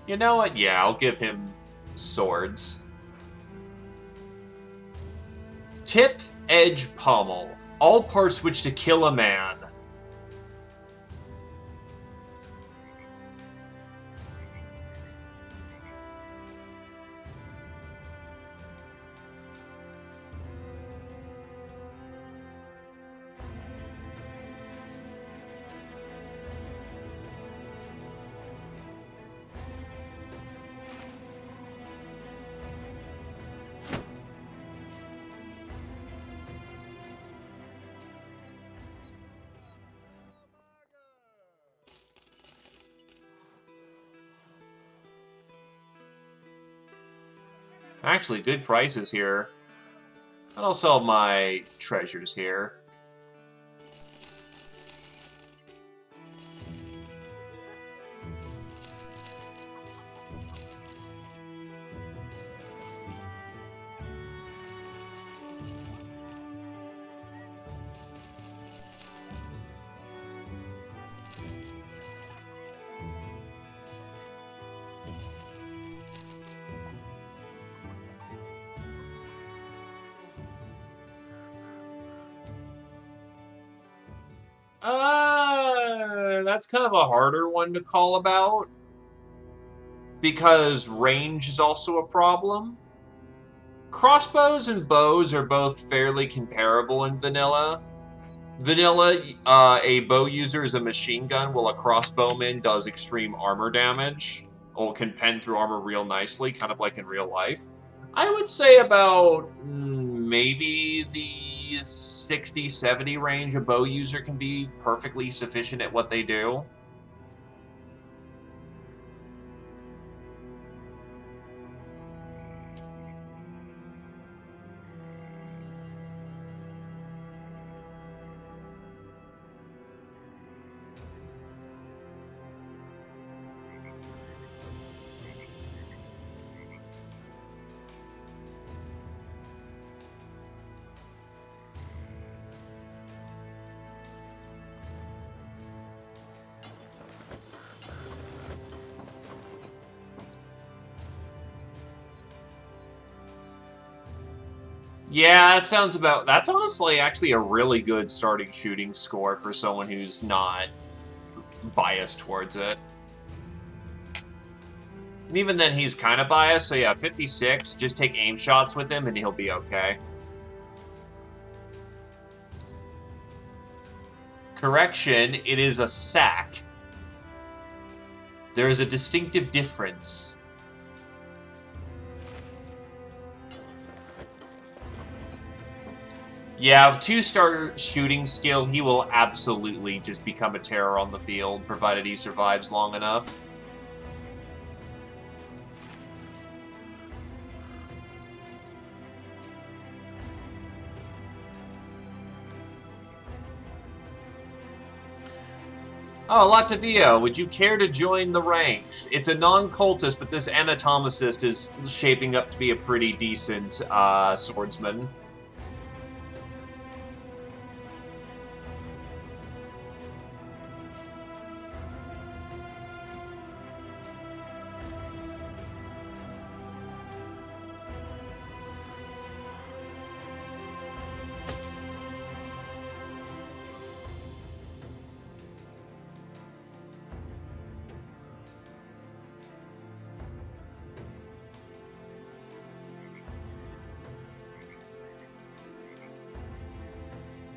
You know what? Yeah, I'll give him swords. Tip, edge, pommel. All parts which to kill a man. Actually, good prices here. And I'll sell my treasures here. That's kind of a harder one to call about. Because range is also a problem. Crossbows and bows are both fairly comparable in vanilla. Vanilla, a bow user is a machine gun, while a crossbowman does extreme armor damage, or can pen through armor real nicely, kind of like in real life. I would say about maybe the 60-70 range, a bow user can be perfectly sufficient at what they do. Yeah, that's honestly actually a really good starting shooting score for someone who's not biased towards it. And even then, he's kind of biased, so yeah, 56, just take aim shots with him and he'll be okay. Correction, it is a sack. There is a distinctive difference. Yeah, with 2-star shooting skill, he will absolutely just become a terror on the field, provided he survives long enough. Oh, Latavia, would you care to join the ranks? It's a non-cultist, but this anatomicist is shaping up to be a pretty decent swordsman.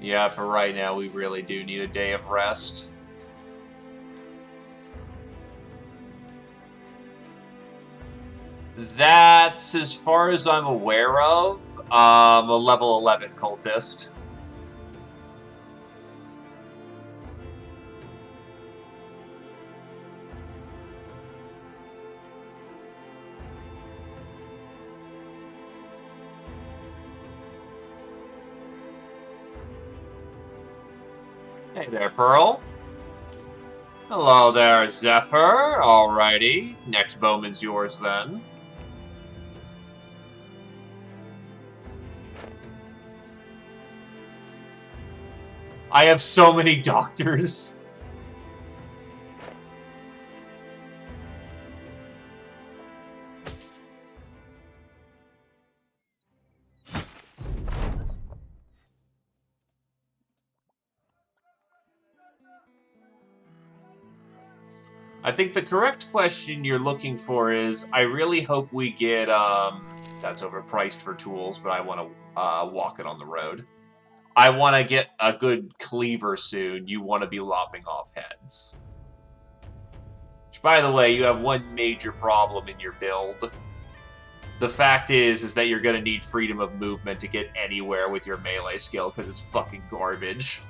Yeah, for right now, we really do need a day of rest. That's, as far as I'm aware of, a level 11 cultist. Hey there, Pearl. Hello there, Zephyr. Alrighty. Next Bowman's yours, then. I have so many doctors. I think the correct question you're looking for is, I really hope we get, that's overpriced for tools, but I want to walk it on the road. I want to get a good cleaver soon. You want to be lopping off heads. Which, by the way, you have one major problem in your build. The fact is that you're going to need freedom of movement to get anywhere with your melee skill, because it's fucking garbage.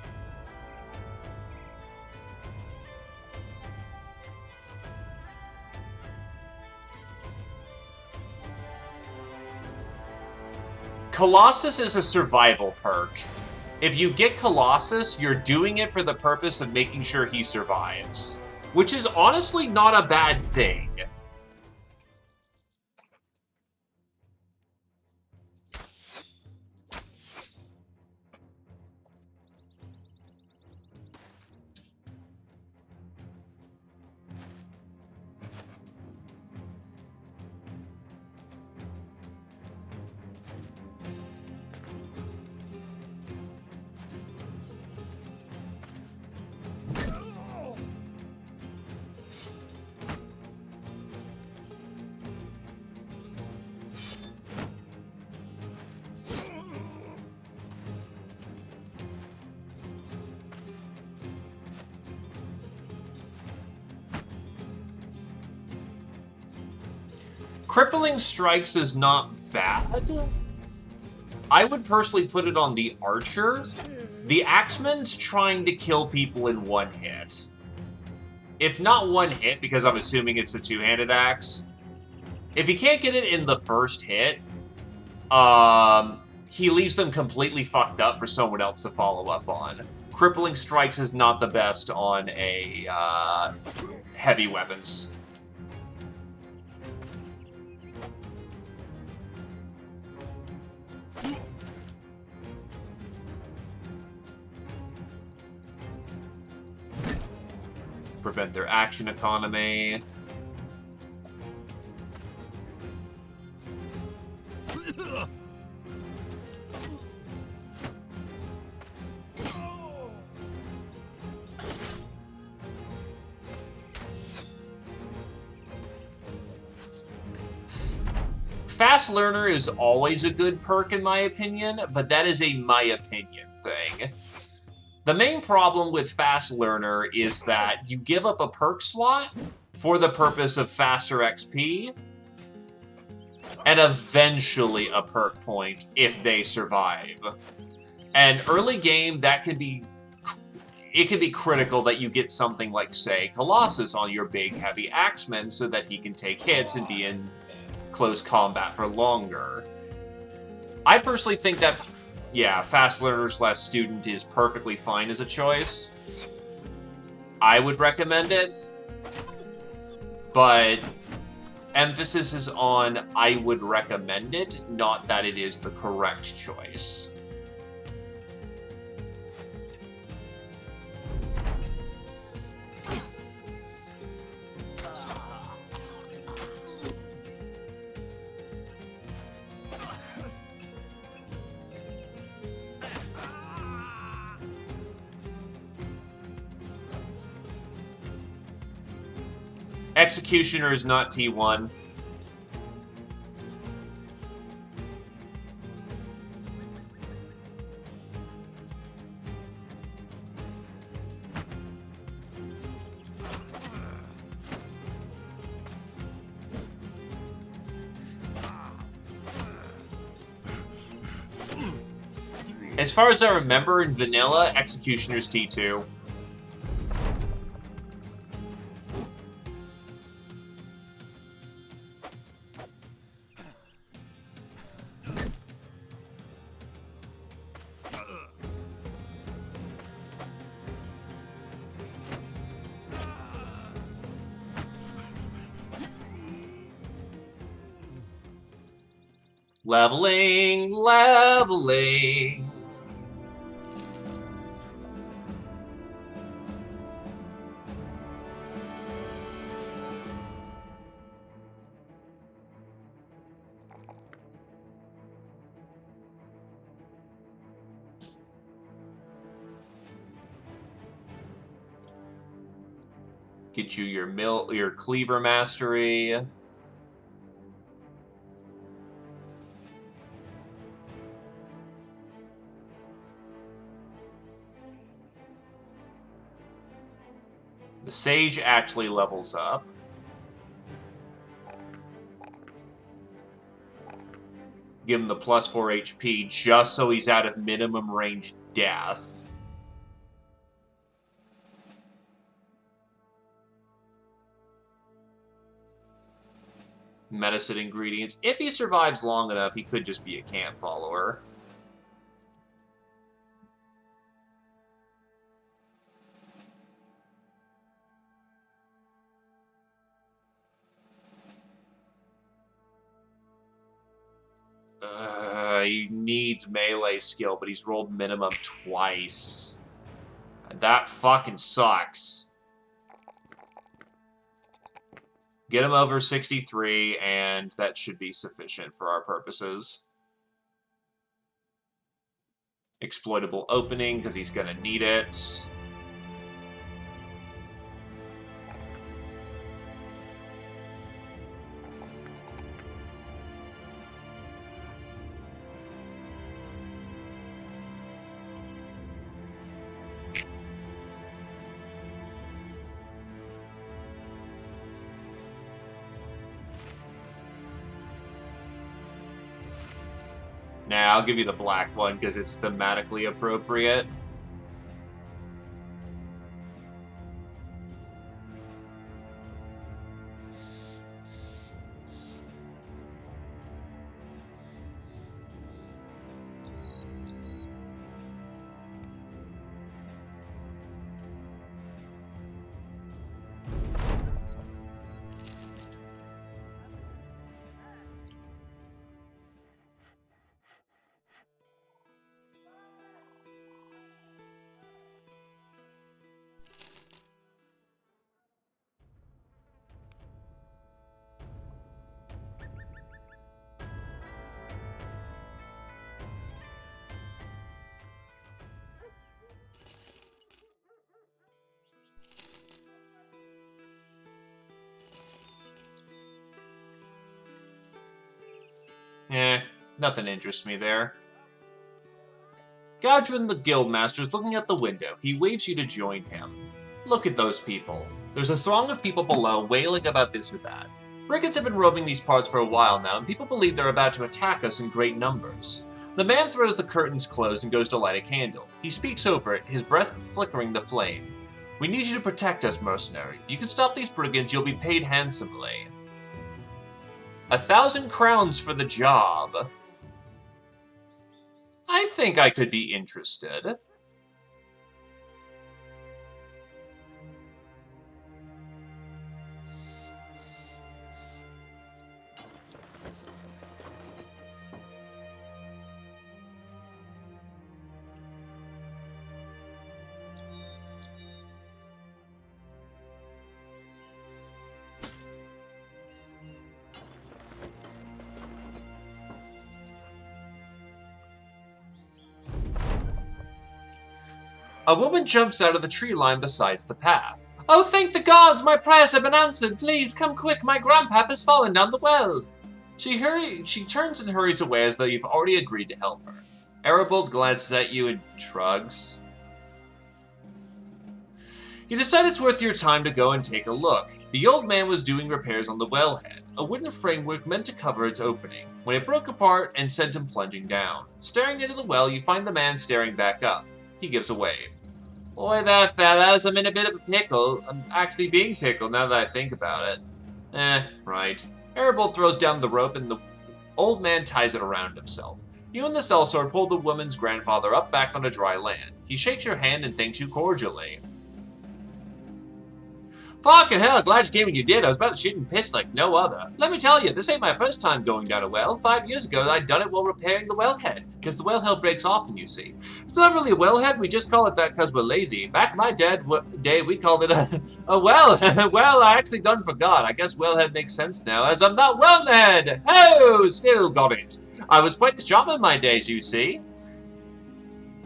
Colossus is a survival perk. If you get Colossus, you're doing it for the purpose of making sure he survives. Which is honestly not a bad thing. Crippling Strikes is not bad. I would personally put it on the Archer. The Axeman's trying to kill people in one hit. If not one hit, because I'm assuming it's a two-handed axe, if he can't get it in the first hit, he leaves them completely fucked up for someone else to follow up on. Crippling Strikes is not the best on a heavy weapons. Prevent their action economy. Fast Learner is always a good perk in my opinion, but that is a my opinion thing. The main problem with Fast Learner is that you give up a perk slot for the purpose of faster XP, and eventually a perk point if they survive. And early game, that could be... It can be critical that you get something like, say, Colossus on your big, heavy Axeman so that he can take hits and be in close combat for longer. I personally think that... Yeah, Fast Learner / Student is perfectly fine as a choice. I would recommend it. But emphasis is on I would recommend it, not that it is the correct choice. Executioner is not T1. As far as I remember, in vanilla, Executioner's T2. Leveling, leveling. Get you your cleaver mastery. The Sage actually levels up. Give him the plus 4 HP just so he's out of minimum range death. Medicine ingredients. If he survives long enough, he could just be a camp follower. He needs melee skill, but he's rolled minimum twice. And that fucking sucks. Get him over 63, and that should be sufficient for our purposes. Exploitable opening, because he's going to need it. Nah, I'll give you the black one because it's thematically appropriate. Nothing interests me there. Gadrin the Guildmaster is looking out the window. He waves you to join him. Look at those people. There's a throng of people below wailing about this or that. Brigands have been roaming these parts for a while now, and people believe they're about to attack us in great numbers. The man throws the curtains closed and goes to light a candle. He speaks over it, his breath flickering the flame. We need you to protect us, mercenary. If you can stop these brigands, you'll be paid handsomely. 1,000 crowns for the job. I think I could be interested. A woman jumps out of the tree line beside the path. Oh, thank the gods! My prayers have been answered! Please, come quick! My grandpap has fallen down the well! She turns and hurries away as though you've already agreed to help her. Arabald glances at you and shrugs. You decide it's worth your time to go and take a look. The old man was doing repairs on the wellhead, a wooden framework meant to cover its opening, when it broke apart and sent him plunging down. Staring into the well, you find the man staring back up. He gives a wave. Boy there, fellas, I'm in a bit of a pickle. I'm actually being pickled now that I think about it. Right. Arable throws down the rope and the old man ties it around himself. You and the sellsword pull the woman's grandfather up back onto dry land. He shakes your hand and thanks you cordially. Fucking hell, glad you came when you did. I was about to shit and piss like no other. Let me tell you, this ain't my first time going down a well. 5 years ago, I'd done it while repairing the wellhead, because the wellhead breaks often, you see. It's not really a wellhead, we just call it that because we're lazy. Back in my day, we called it a well. Well, I actually done forgot. I guess wellhead makes sense now, as I'm not wellhead. Oh, still got it. I was quite the shaman in my days, you see.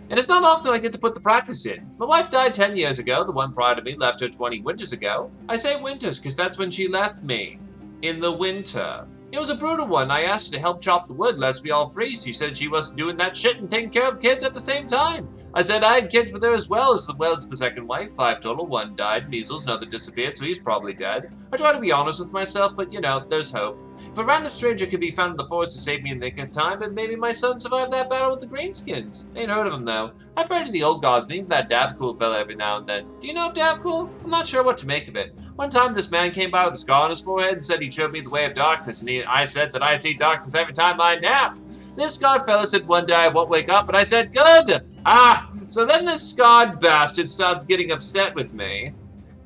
And it's not often I get to put the practice in. My wife died 10 years ago. The one prior to me left her 20 winters ago. I say winters because that's when she left me. In the winter. It was a brutal one. I asked her to help chop the wood lest we all freeze. She said she wasn't doing that shit and taking care of kids at the same time. I said I had kids with her as well as the second wife. 5 total. 1 died, measles, another disappeared, so he's probably dead. I try to be honest with myself, but you know, there's hope. If a random stranger could be found in the forest to save me in the nick of time, then maybe my son survived that battle with the Greenskins. Ain't heard of him though. I pray to the old gods and even that Davcool fella every now and then. Do you know of Davcool? I'm not sure what to make of it. One time this man came by with a scar on his forehead and said he showed me the way of darkness, and I said that I see darkness every time I nap. This scarred fella said one day I won't wake up, and I said, good! So then this scarred bastard starts getting upset with me.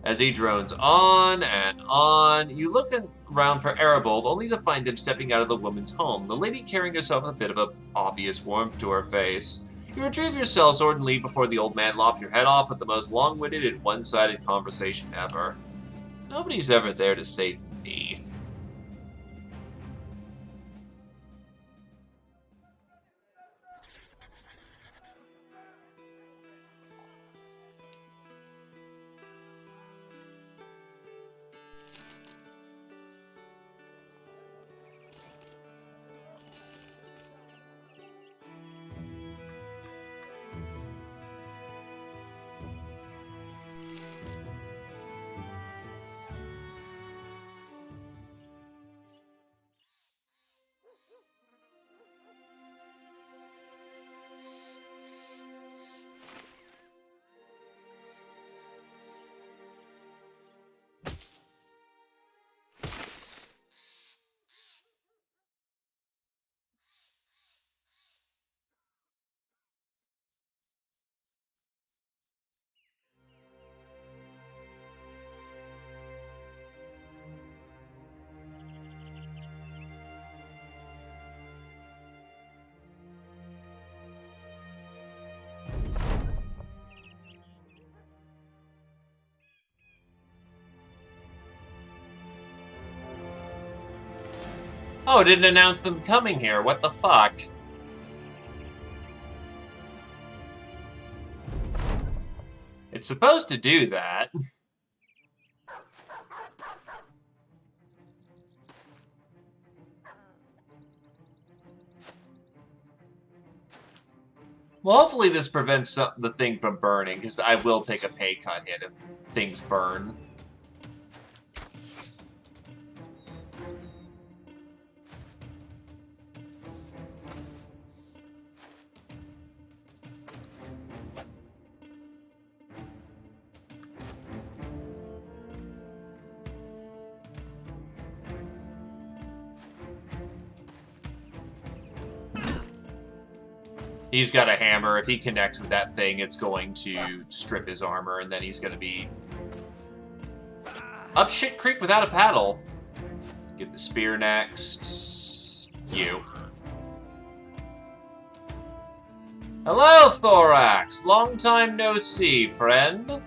As he drones on and on, you look around for Aribold, only to find him stepping out of the woman's home, the lady carrying herself with a bit of an obvious warmth to her face. You retrieve your sellsword and leave before the old man lops your head off with the most long-winded and one-sided conversation ever. Nobody's ever there to save me. Oh, it didn't announce them coming here. What the fuck? It's supposed to do that. Well, hopefully this prevents the thing from burning, because I will take a pay cut hit if things burn. He's got a hammer. If he connects with that thing, it's going to strip his armor, and then he's going to be up shit creek without a paddle. Get the spear next. You. Hello, Thorax. Long time no see, friend.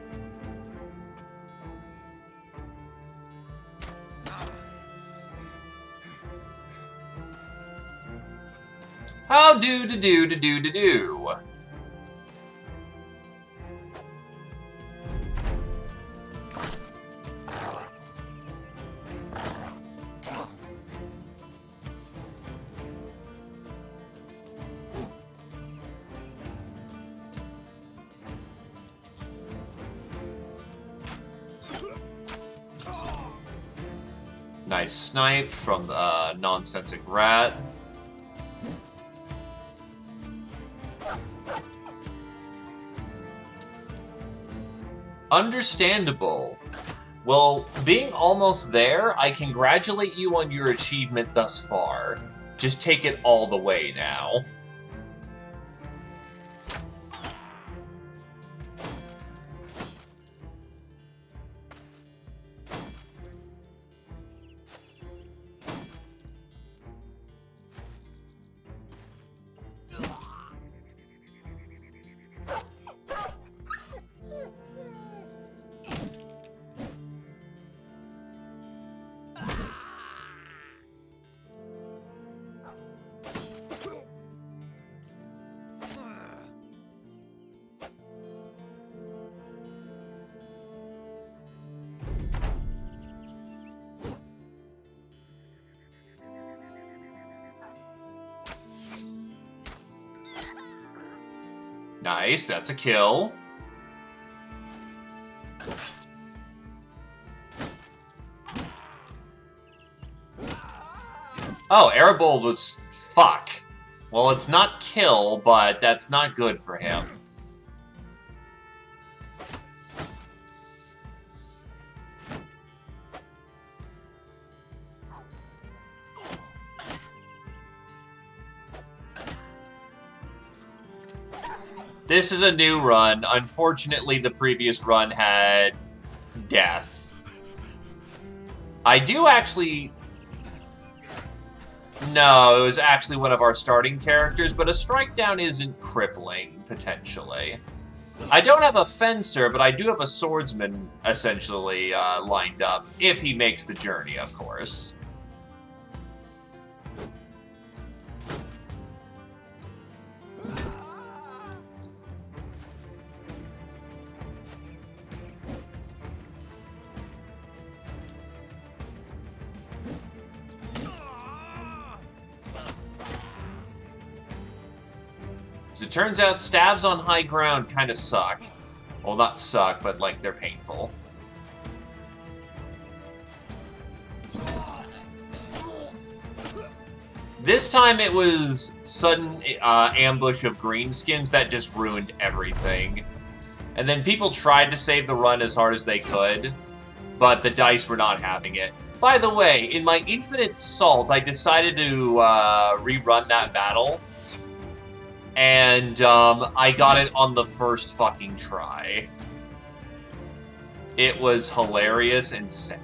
How do. Nice snipe from the nonsensic rat. Understandable. Well, being almost there, I congratulate you on your achievement thus far. Just take it all the way now. Nice, that's a kill. Oh, Airbold was fuck. Well, it's not kill, but that's not good for him. This is a new run. Unfortunately, the previous run had death. I do actually... No, it was actually one of our starting characters, but a strike down isn't crippling, potentially. I don't have a fencer, but I do have a swordsman, essentially, lined up, if he makes the journey, of course. As it turns out, stabs on high ground kind of suck. Well, not suck, but, like, they're painful. This time it was sudden ambush of greenskins that just ruined everything. And then people tried to save the run as hard as they could, but the dice were not having it. By the way, in my infinite salt, I decided to rerun that battle. And I got it on the first fucking try. It was hilarious and sad.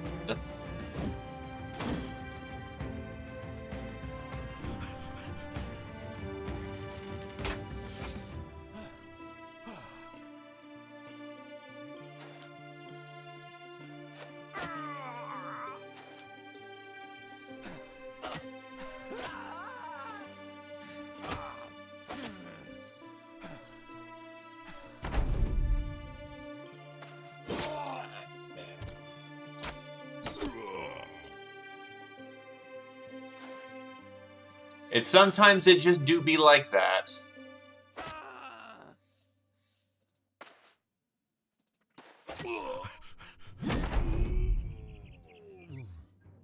Sometimes it just do be like that.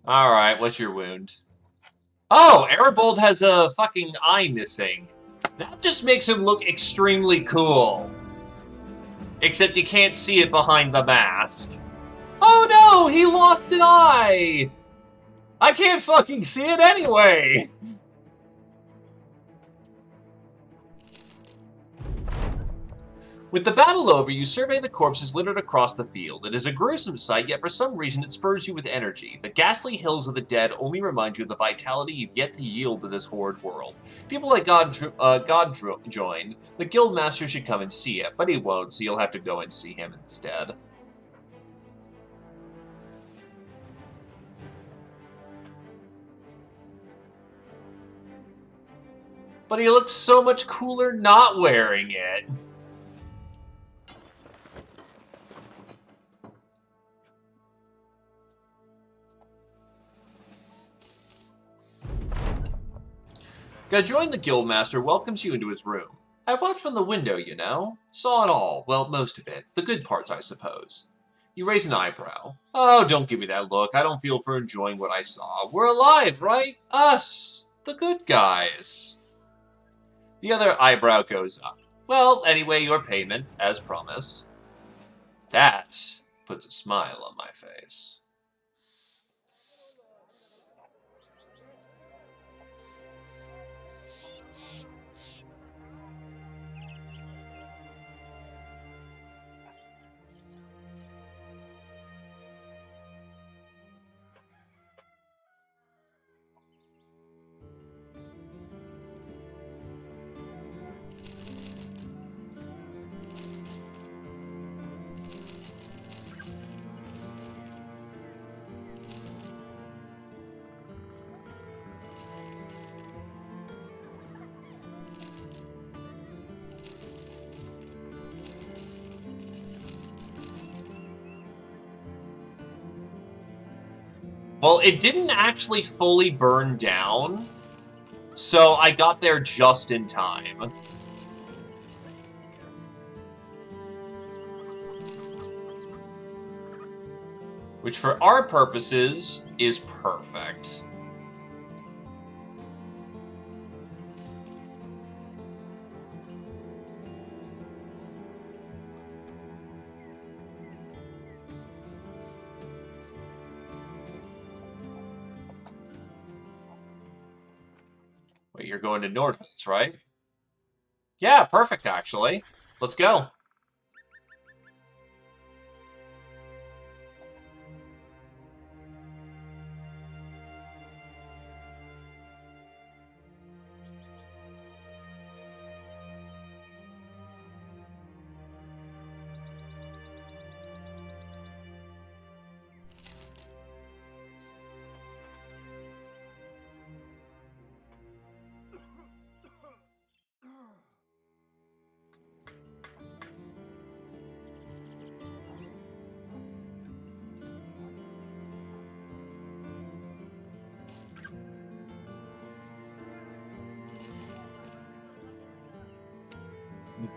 Alright, what's your wound? Oh, Airbold has a fucking eye missing. That just makes him look extremely cool. Except you can't see it behind the mask. Oh no, he lost an eye! I can't fucking see it anyway! With the battle over, you survey the corpses littered across the field. It is a gruesome sight, yet for some reason it spurs you with energy. The ghastly hills of the dead only remind you of the vitality you've yet to yield to this horrid world. People like God join. The Guildmaster should come and see it, but he won't, so you'll have to go and see him instead. But he looks so much cooler not wearing it. Gajoin the Guildmaster welcomes you into his room. I watched from the window, you know. Saw it all. Well, most of it. The good parts, I suppose. You raise an eyebrow. Oh, don't give me that look. I don't feel for enjoying what I saw. We're alive, right? Us, the good guys. The other eyebrow goes up. Well, anyway, your payment, as promised. That puts a smile on my face. Well, it didn't actually fully burn down, so I got there just in time. Which, for our purposes, is perfect. Wait, you're going to Nordhus, right? Yeah, perfect, actually. Let's go.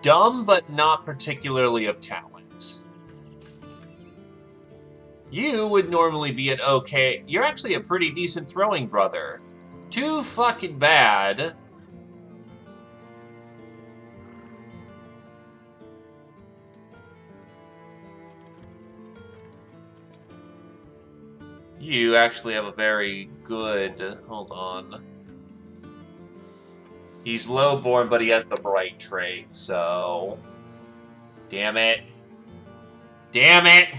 Dumb, but not particularly of talent. You would normally be an okay... You're actually a pretty decent throwing brother. Too fucking bad. You actually have a very good... Hold on. He's lowborn, but he has the bright trait, so... Damn it. Damn it!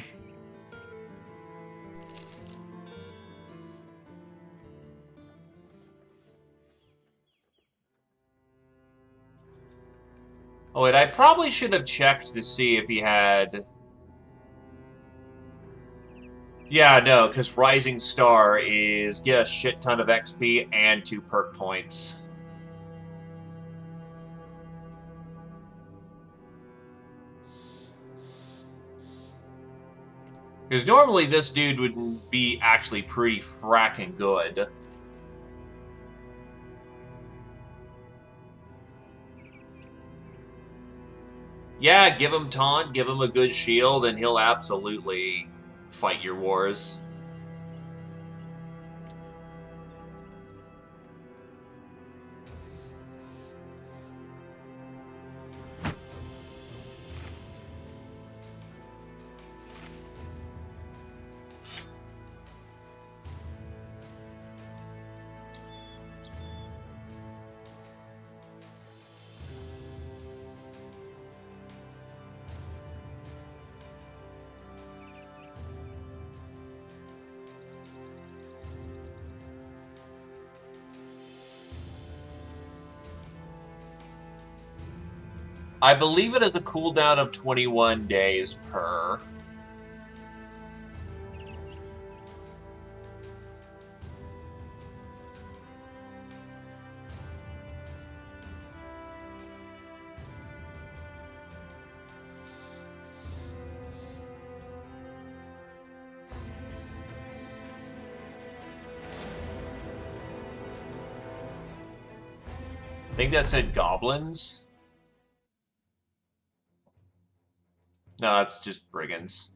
Oh, wait, I probably should have checked to see if he had... Yeah, no, because Rising Star is get a shit ton of XP and 2 perk points. Because normally this dude would be actually pretty fracking good. Yeah, give him taunt, give him a good shield, and he'll absolutely fight your wars. I believe it has a cooldown of 21 days per. I think that said goblins. No, it's just brigands.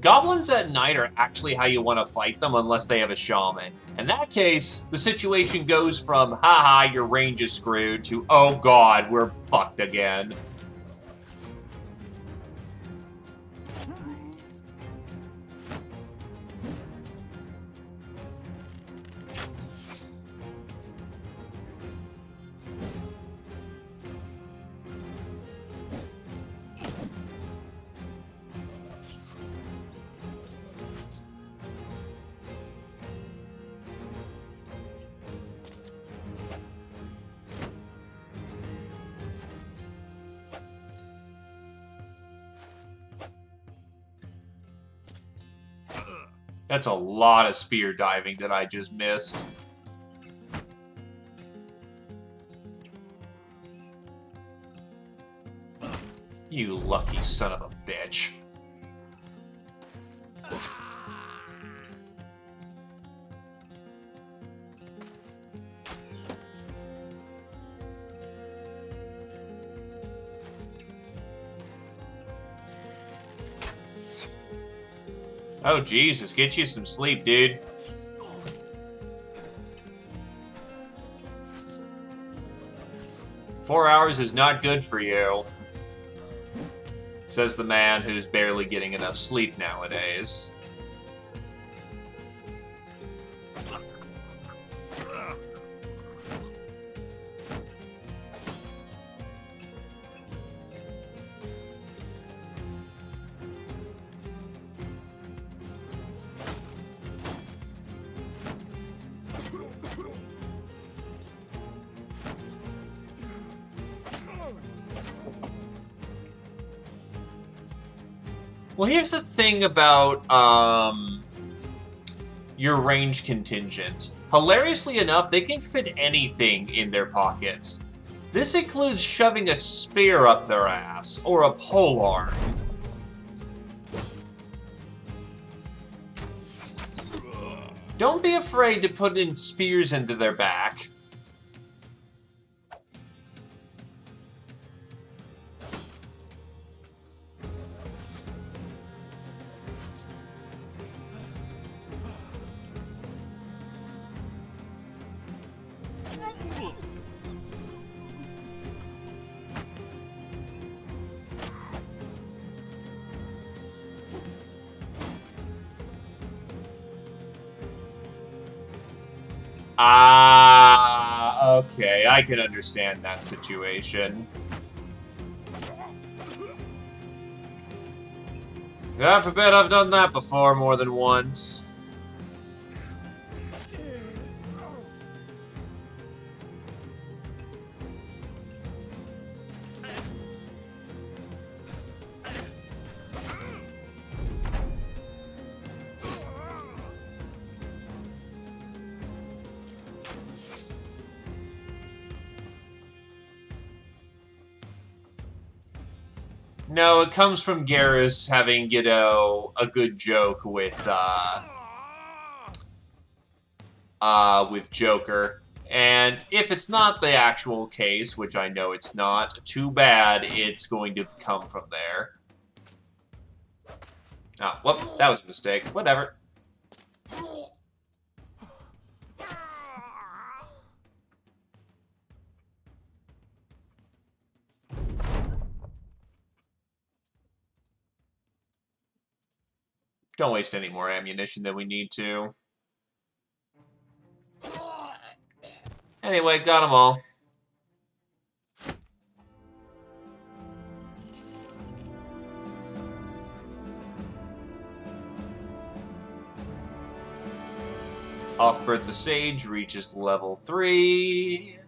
Goblins at night are actually how you want to fight them unless they have a shaman. In that case, the situation goes from, haha, your range is screwed, to, oh god, we're fucked again. That's a lot of spear diving that I just missed. You lucky son of a bitch. Oh, Jesus, get you some sleep, dude. "4 hours is not good for you," says the man who's barely getting enough sleep nowadays. Well, here's the thing about, your range contingent. Hilariously enough, they can fit anything in their pockets. This includes shoving a spear up their ass, or a polearm. Don't be afraid to put in spears into their back. Ah, okay, I can understand that situation. God forbid I've done that before more than once. No, it comes from Garrus having, you know, a good joke with Joker. And if it's not the actual case, which I know it's not, too bad it's going to come from there. Ah, whoop, that was a mistake. Whatever. Don't waste any more ammunition than we need to. Anyway, got them all. Offbirth the Sage reaches level 3.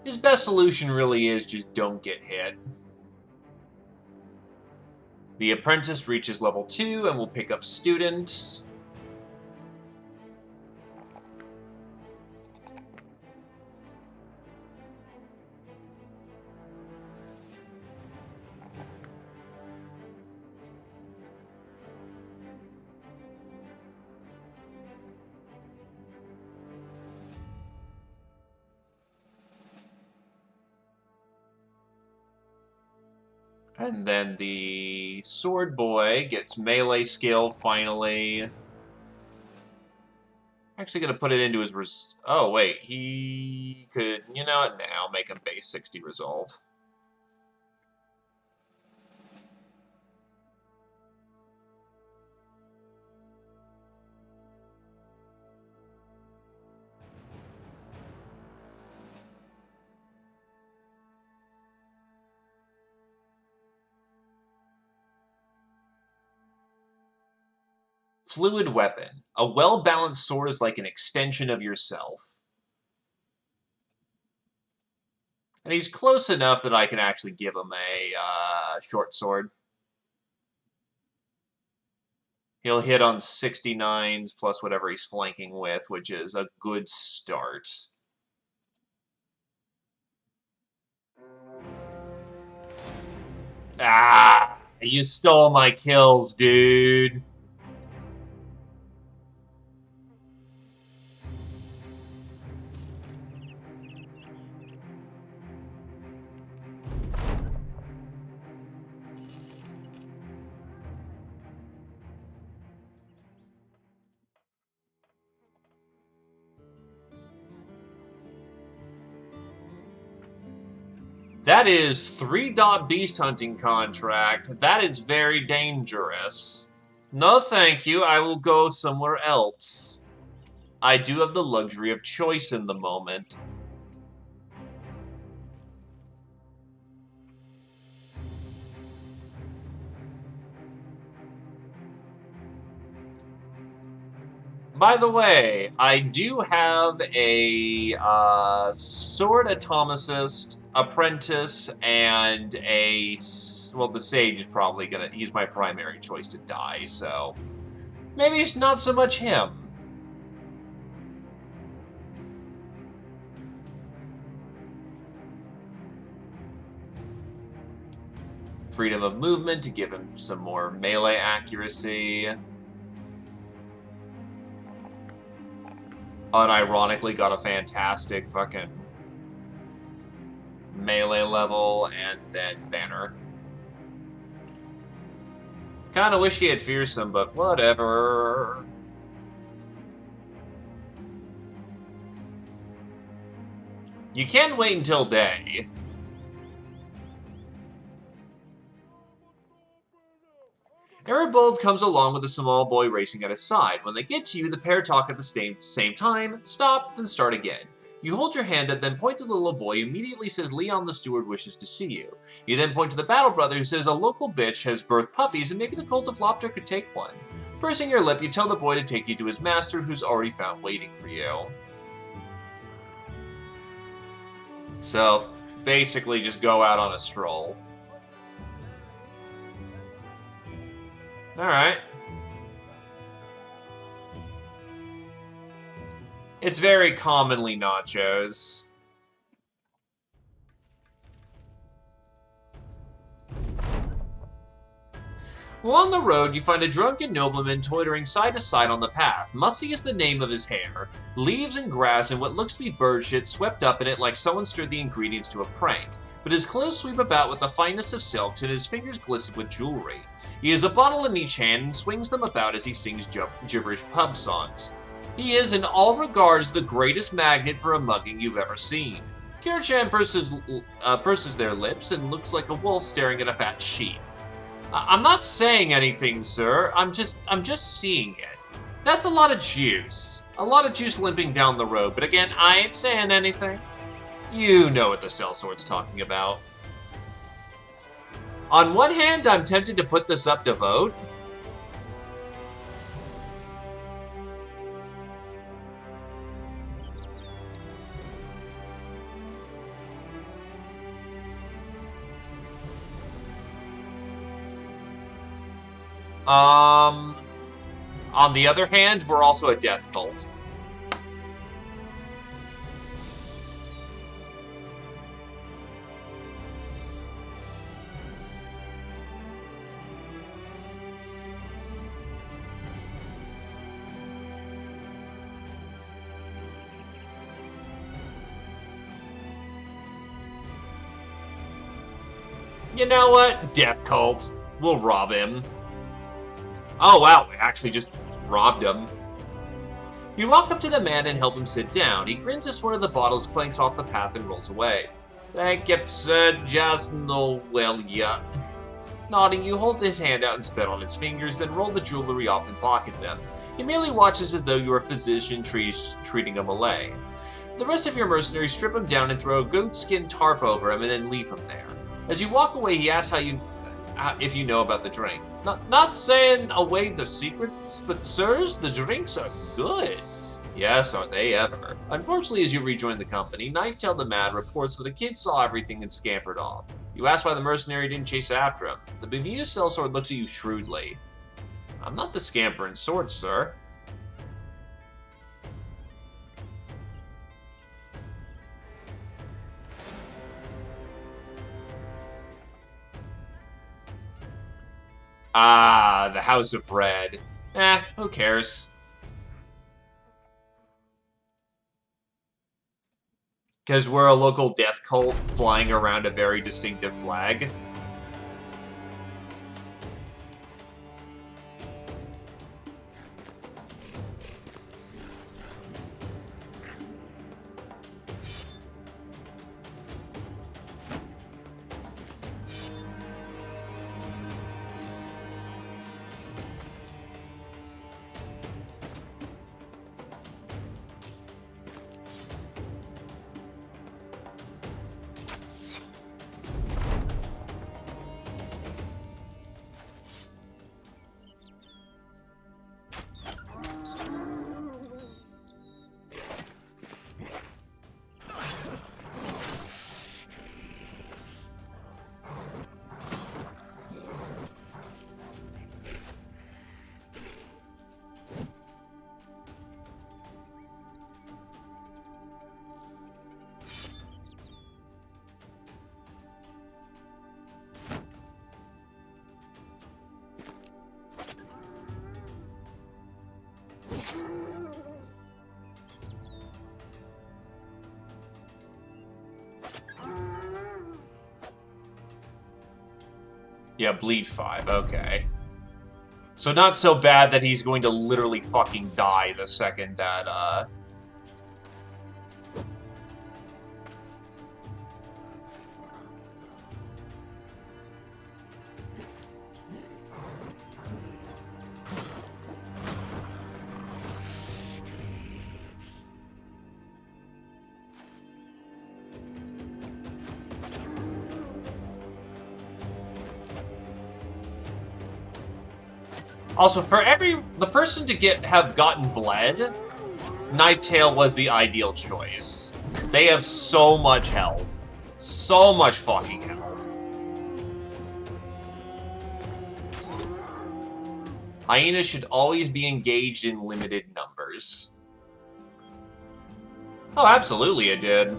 His best solution really is just don't get hit. The Apprentice reaches level 2 and will pick up Student. And then the sword boy gets melee skill finally. Actually gonna put it into his oh wait, he could, you know what, now make him base 60 resolve. Fluid weapon. A well-balanced sword is like an extension of yourself. And he's close enough that I can actually give him a short sword. He'll hit on 69s plus whatever he's flanking with, which is a good start. Ah! You stole my kills, dude. That is 3-dot beast hunting contract. That is very dangerous. No thank you, I will go somewhere else. I do have the luxury of choice in the moment. By the way, I do have a sword atomicist, apprentice, and a... Well, the sage is probably gonna... He's my primary choice to die, so... Maybe it's not so much him. Freedom of movement to give him some more melee accuracy. Unironically got a fantastic fucking melee level, and then banner. Kinda wish he had fearsome, but whatever. You can wait until day. Aribold comes along with a small boy racing at his side. When they get to you, the pair talk at the same time, stop, then start again. You hold your hand up, then point to the little boy, who immediately says Leon the steward wishes to see you. You then point to the battle brother, who says a local bitch has birthed puppies and maybe the cult of Lopter could take one. Pursing your lip, you tell the boy to take you to his master, who's already found waiting for you. So, basically just go out on a stroll. Alright. It's very commonly nachos. Along the road, you find a drunken nobleman toitering side to side on the path. Mussy is the name of his hair. Leaves and grass and what looks to be bird shit swept up in it like someone stirred the ingredients to a prank. But his clothes sweep about with the fineness of silks and his fingers glisten with jewelry. He has a bottle in each hand and swings them about as he sings gibberish pub songs. He is, in all regards, the greatest magnet for a mugging you've ever seen. Kirchan purses their lips and looks like a wolf staring at a fat sheep. I'm not saying anything, sir. I'm just seeing it. That's a lot of juice. A lot of juice limping down the road, but again, I ain't saying anything. You know what the sellsword's talking about. On one hand, I'm tempted to put this up to vote. On the other hand, we're also a death cult. You know what? Death cult. We'll rob him. Oh wow, we actually just robbed him. You walk up to the man and help him sit down. He grins as one of the bottles clanks off the path and rolls away. Thank you, sir. Just no well yet. Nodding, you hold his hand out and spit on his fingers, then roll the jewelry off and pocket them. He merely watches as though you are a physician treating a Malay. The rest of your mercenaries strip him down and throw a goatskin tarp over him and then leave him there. As you walk away, he asks if you know about the drink. Not saying away the secrets, but sirs, the drinks are good. Yes, are they ever. Unfortunately, as you rejoin the company, Knifetail the Mad reports that the kid saw everything and scampered off. You ask why the mercenary didn't chase after him. The bemused sellsword looks at you shrewdly. I'm not the scamper in swords, sir. Ah, the House of Red. Who cares? Because we're a local death cult flying around a very distinctive flag. Yeah, bleed 5, okay. So not so bad that he's going to literally fucking die the second that, Also, for the person to have gotten bled, Knifetail was the ideal choice. They have so much health. So much fucking health. Hyenas should always be engaged in limited numbers. Oh, absolutely it did.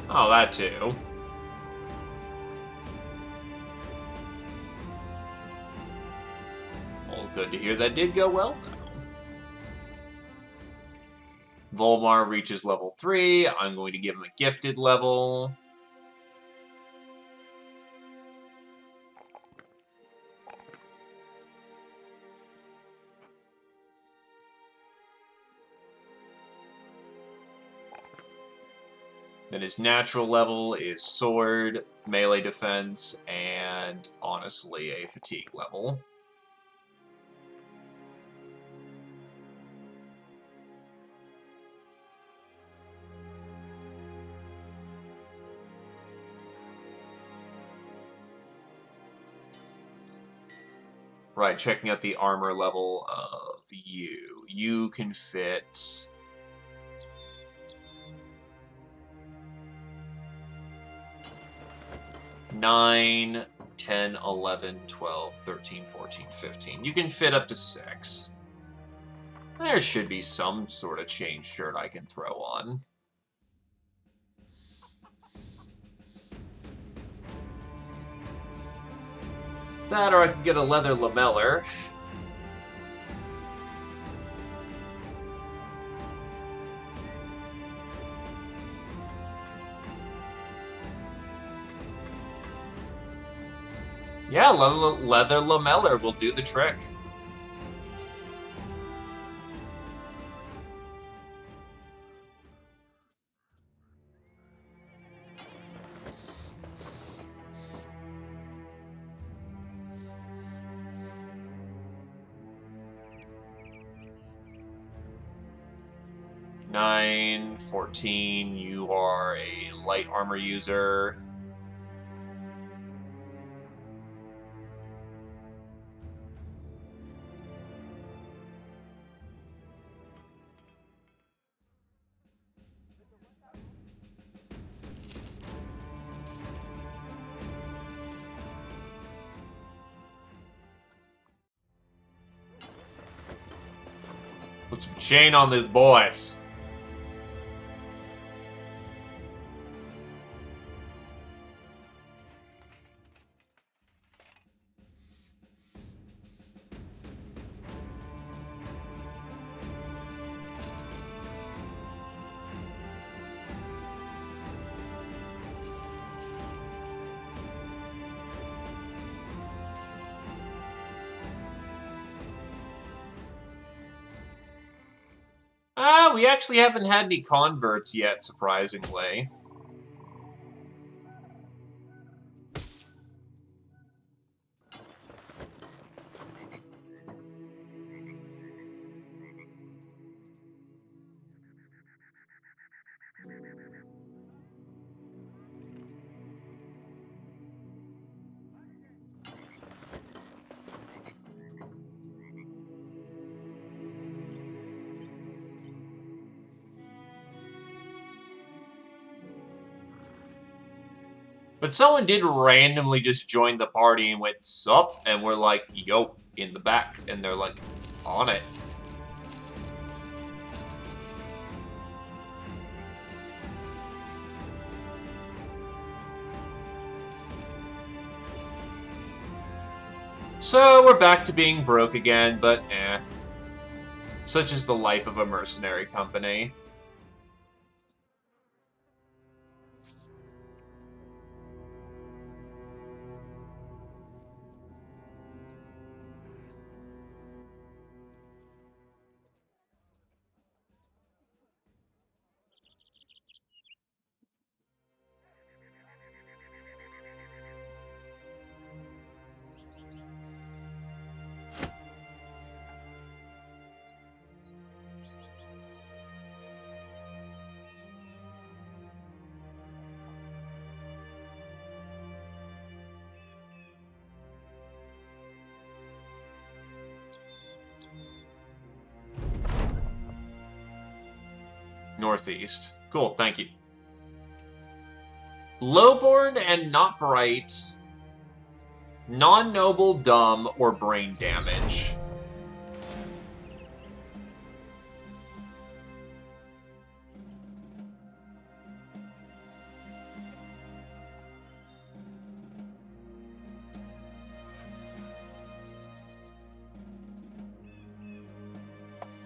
Oh, that too. Well, good to hear that did go well, though. Volmar reaches level 3. I'm going to give him a gifted level. Then his natural level is sword, melee defense, and honestly a fatigue level. Right, checking out the armor level of you. You can fit... 9, 10, 11, 12, 13, 14, 15. You can fit up to 6. There should be some sort of chain shirt I can throw on. That, or I can get a leather lameller. Yeah, leather lameller will do the trick. Nine, 14, you are a light armor user. Put some chain on these boys. We actually haven't had any converts yet, surprisingly. But someone did randomly just join the party and went, sup? And we're like, yo, in the back. And they're like, on it. So we're back to being broke again, but eh. Such is the life of a mercenary company. Northeast. Cool, thank you. Lowborn and not bright. Non-noble, dumb, or brain damage.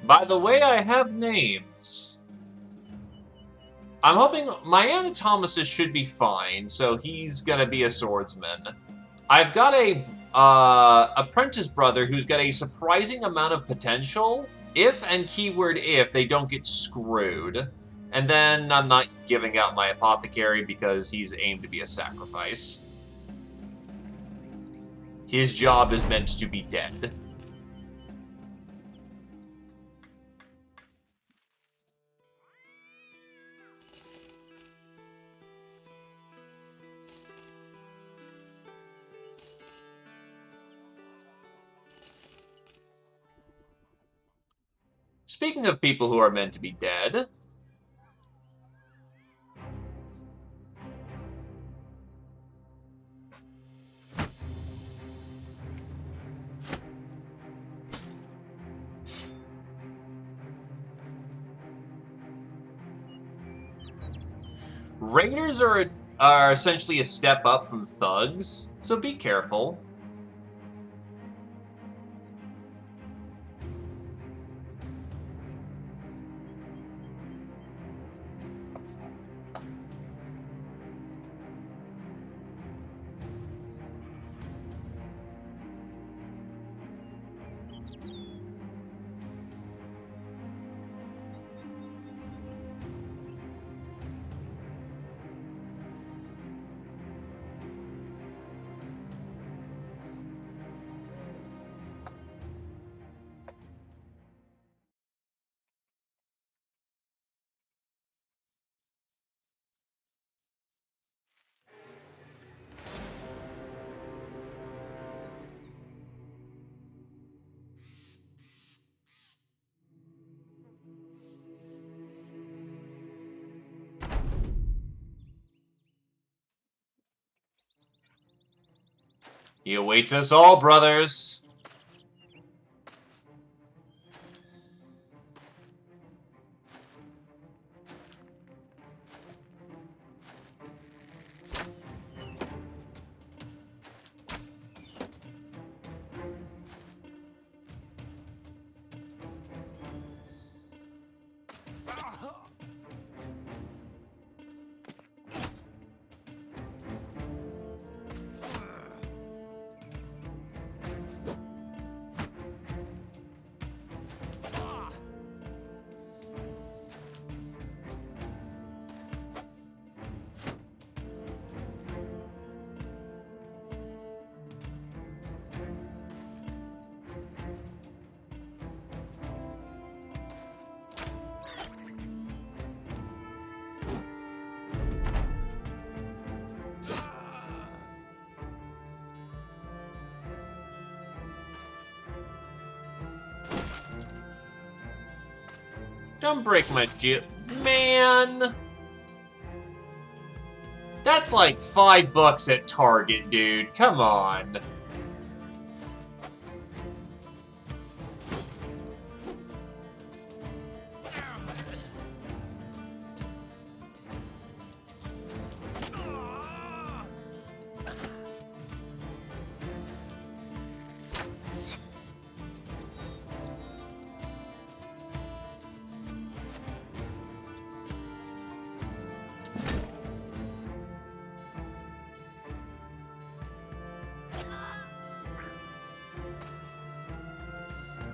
By the way, I have names. I'm hoping my Anatomus should be fine, so he's gonna be a swordsman. I've got a apprentice brother who's got a surprising amount of potential, if and keyword if they don't get screwed. And then I'm not giving out my apothecary because he's aimed to be a sacrifice. His job is meant to be dead. Speaking of people who are meant to be dead... Raiders are essentially a step up from thugs, so be careful. He awaits us all, brothers. Don't break my chip. Man! That's like $5 at Target, dude. Come on.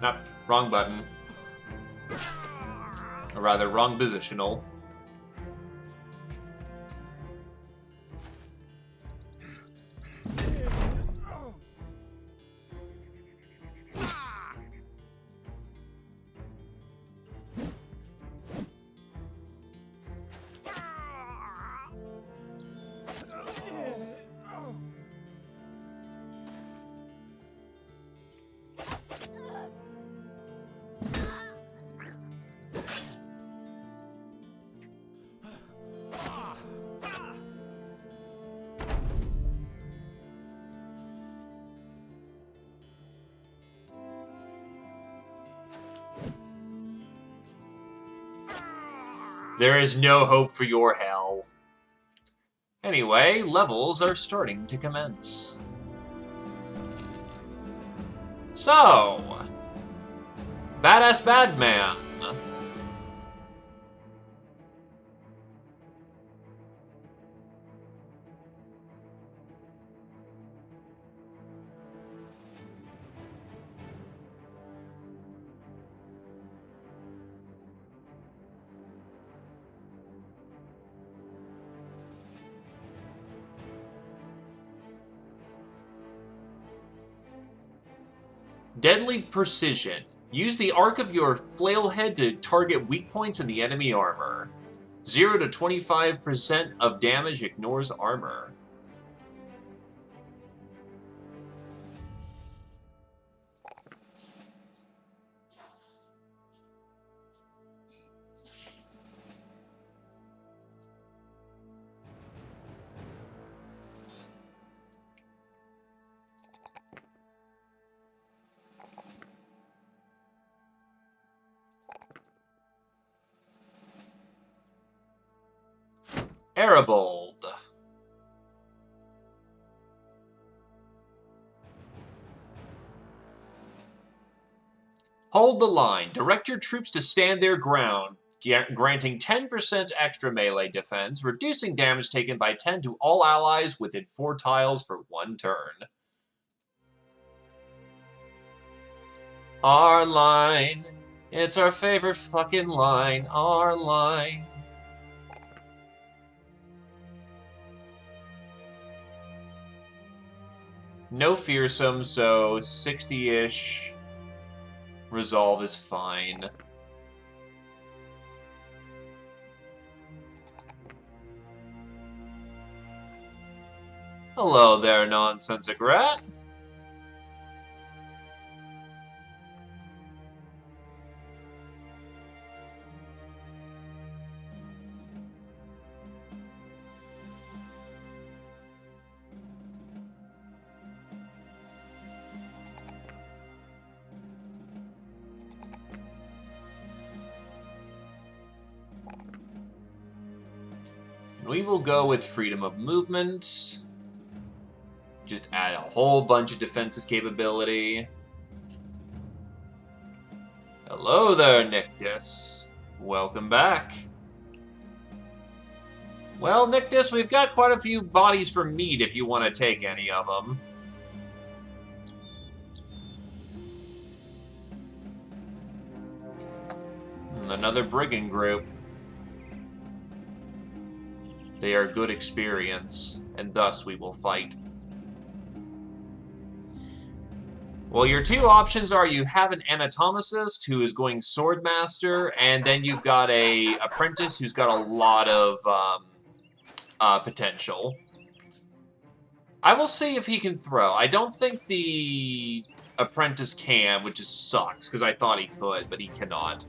Nope, wrong button. Or rather, wrong positional. There is no hope for your hell. Anyway, levels are starting to commence. So, Badass Badman. Deadly Precision. Use the arc of your flail head to target weak points in the enemy armor. 0 to 25% of damage ignores armor. Maribold. Hold the line. Direct your troops to stand their ground, granting 10% extra melee defense, reducing damage taken by 10 to all allies within 4 tiles for 1 turn. Our line. It's our favorite fucking line. Our line. No fearsome, so 60-ish. Resolve is fine. Hello there, nonsensic rat. We will go with freedom of movement. Just add a whole bunch of defensive capability. Hello there, Nictus. Welcome back. Well, Nictus, we've got quite a few bodies for meat if you want to take any of them. Another brigand group. They are good experience, and thus we will fight. Well, your 2 options are you have an anatomicist who is going swordmaster, and then you've got a apprentice who's got a lot of potential. I will see if he can throw. I don't think the apprentice can, which just sucks, because I thought he could, but he cannot.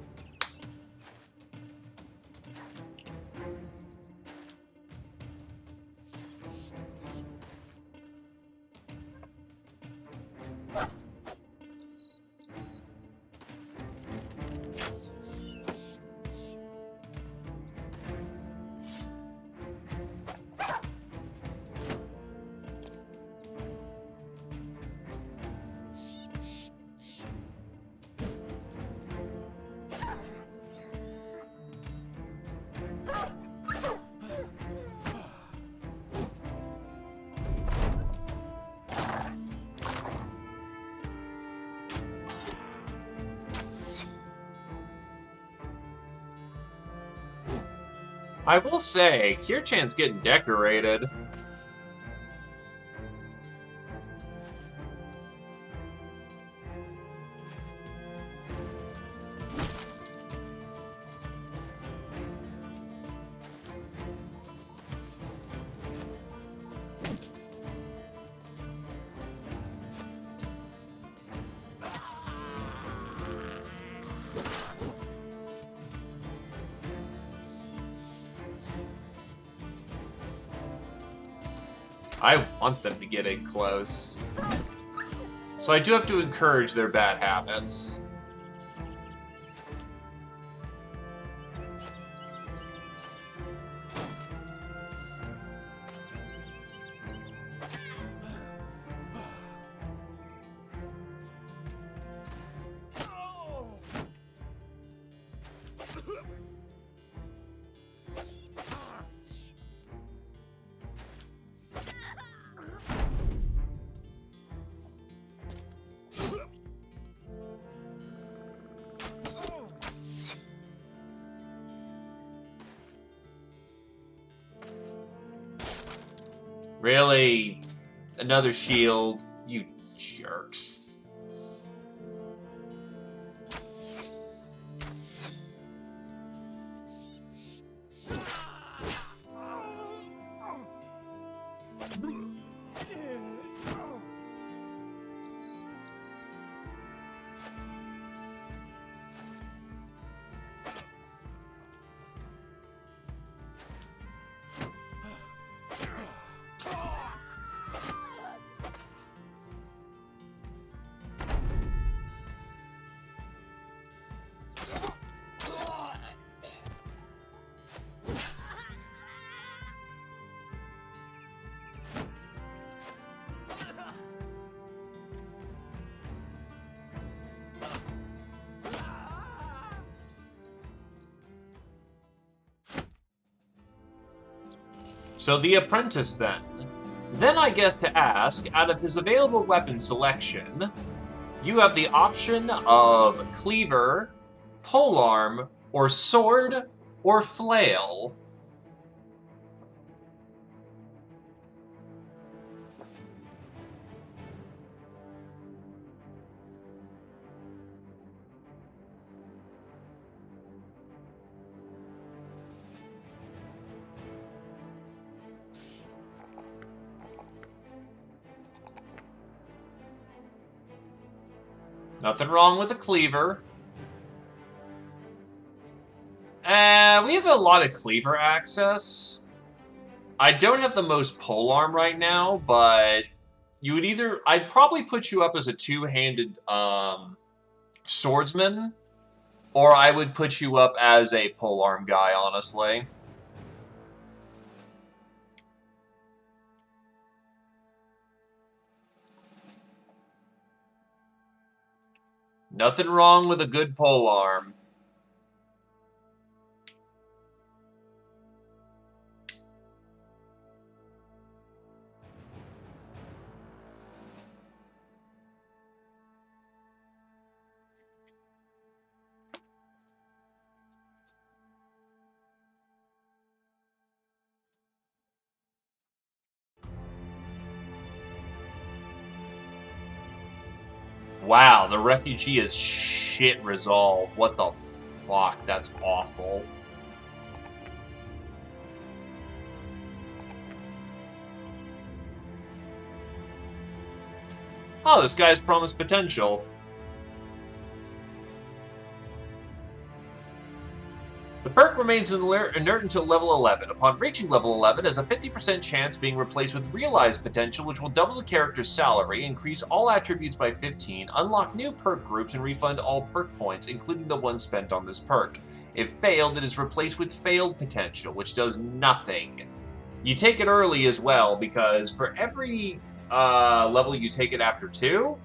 I will say, Kirchan's getting decorated. I want them to get in close. So I do have to encourage their bad habits. Really? Another shield? You jerks. So the apprentice then. Then I guess to ask, out of his available weapon selection, you have the option of cleaver, polearm, or sword, or flail. Nothing wrong with a cleaver. We have a lot of cleaver access. I don't have the most polearm right now, but you would either... I'd probably put you up as a two-handed swordsman, or I would put you up as a polearm guy, honestly. Nothing wrong with a good polearm. Wow, the refugee is shit resolved. What the fuck? That's awful. Oh, this guy's promised potential. The perk remains inert until level 11. Upon reaching level 11, has a 50% chance being replaced with realized potential, which will double the character's salary, increase all attributes by 15, unlock new perk groups, and refund all perk points, including the ones spent on this perk. If failed, it is replaced with failed potential, which does nothing. You take it early as well, because for every level you take it after 2,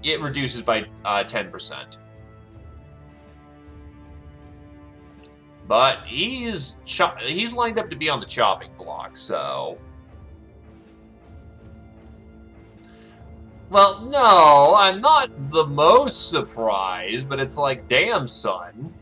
it reduces by 10%. But he's lined up to be on the chopping block, so... Well, no, I'm not the most surprised, but it's like, damn, son.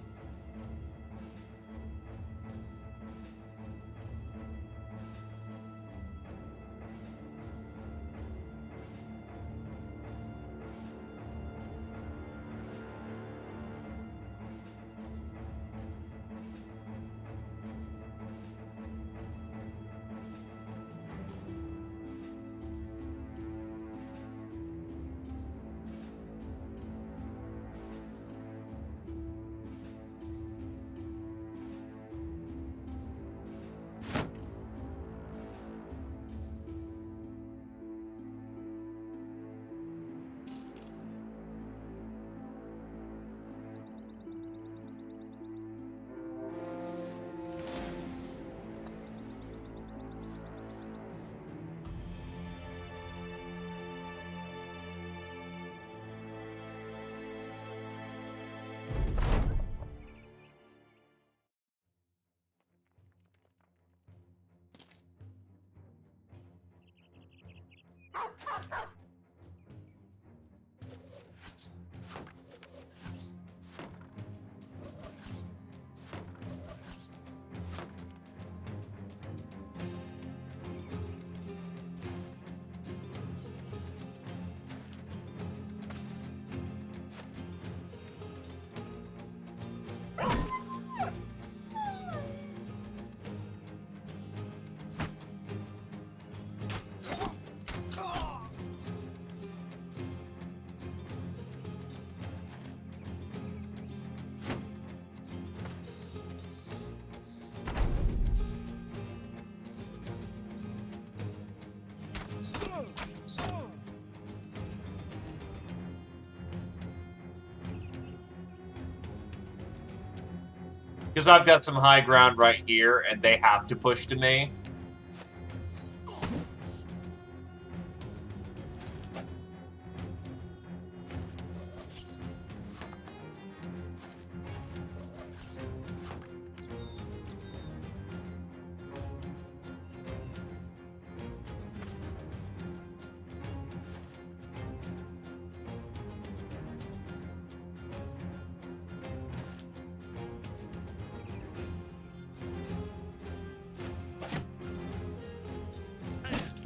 Because I've got some high ground right here, and they have to push to me.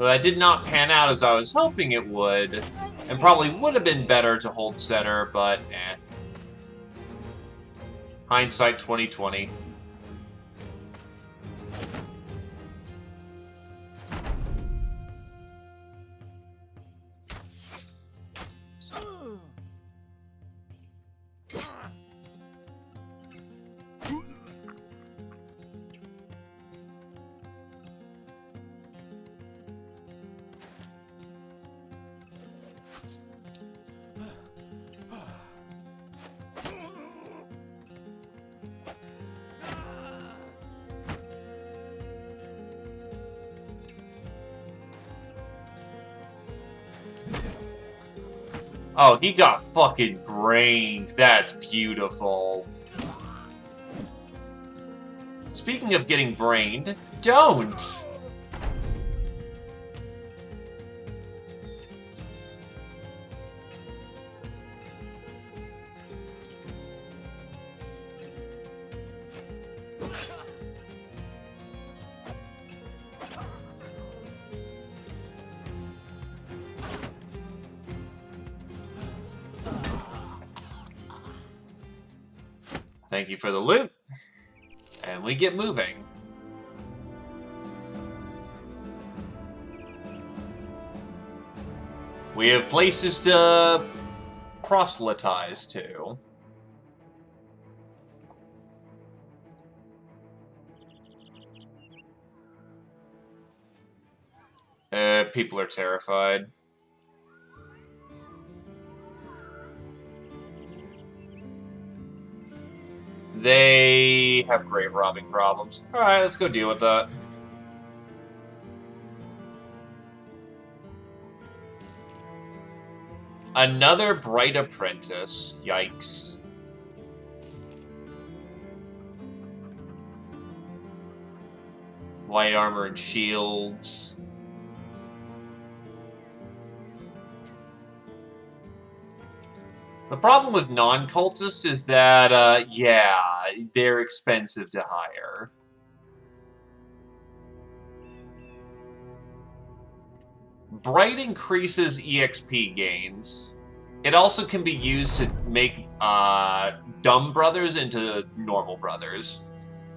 Though that did not pan out as I was hoping it would, and probably would have been better to hold center, but eh. Hindsight 2020. Oh, he got fucking brained. That's beautiful. Speaking of getting brained, don't! Thank you for the loot. And we get moving. We have places to proselytize to. People are terrified. They have grave robbing problems. Alright, let's go deal with that. Another bright apprentice. Yikes. White armor and shields. The problem with non-cultists is that, yeah, they're expensive to hire. Bright increases EXP gains. It also can be used to make dumb brothers into normal brothers.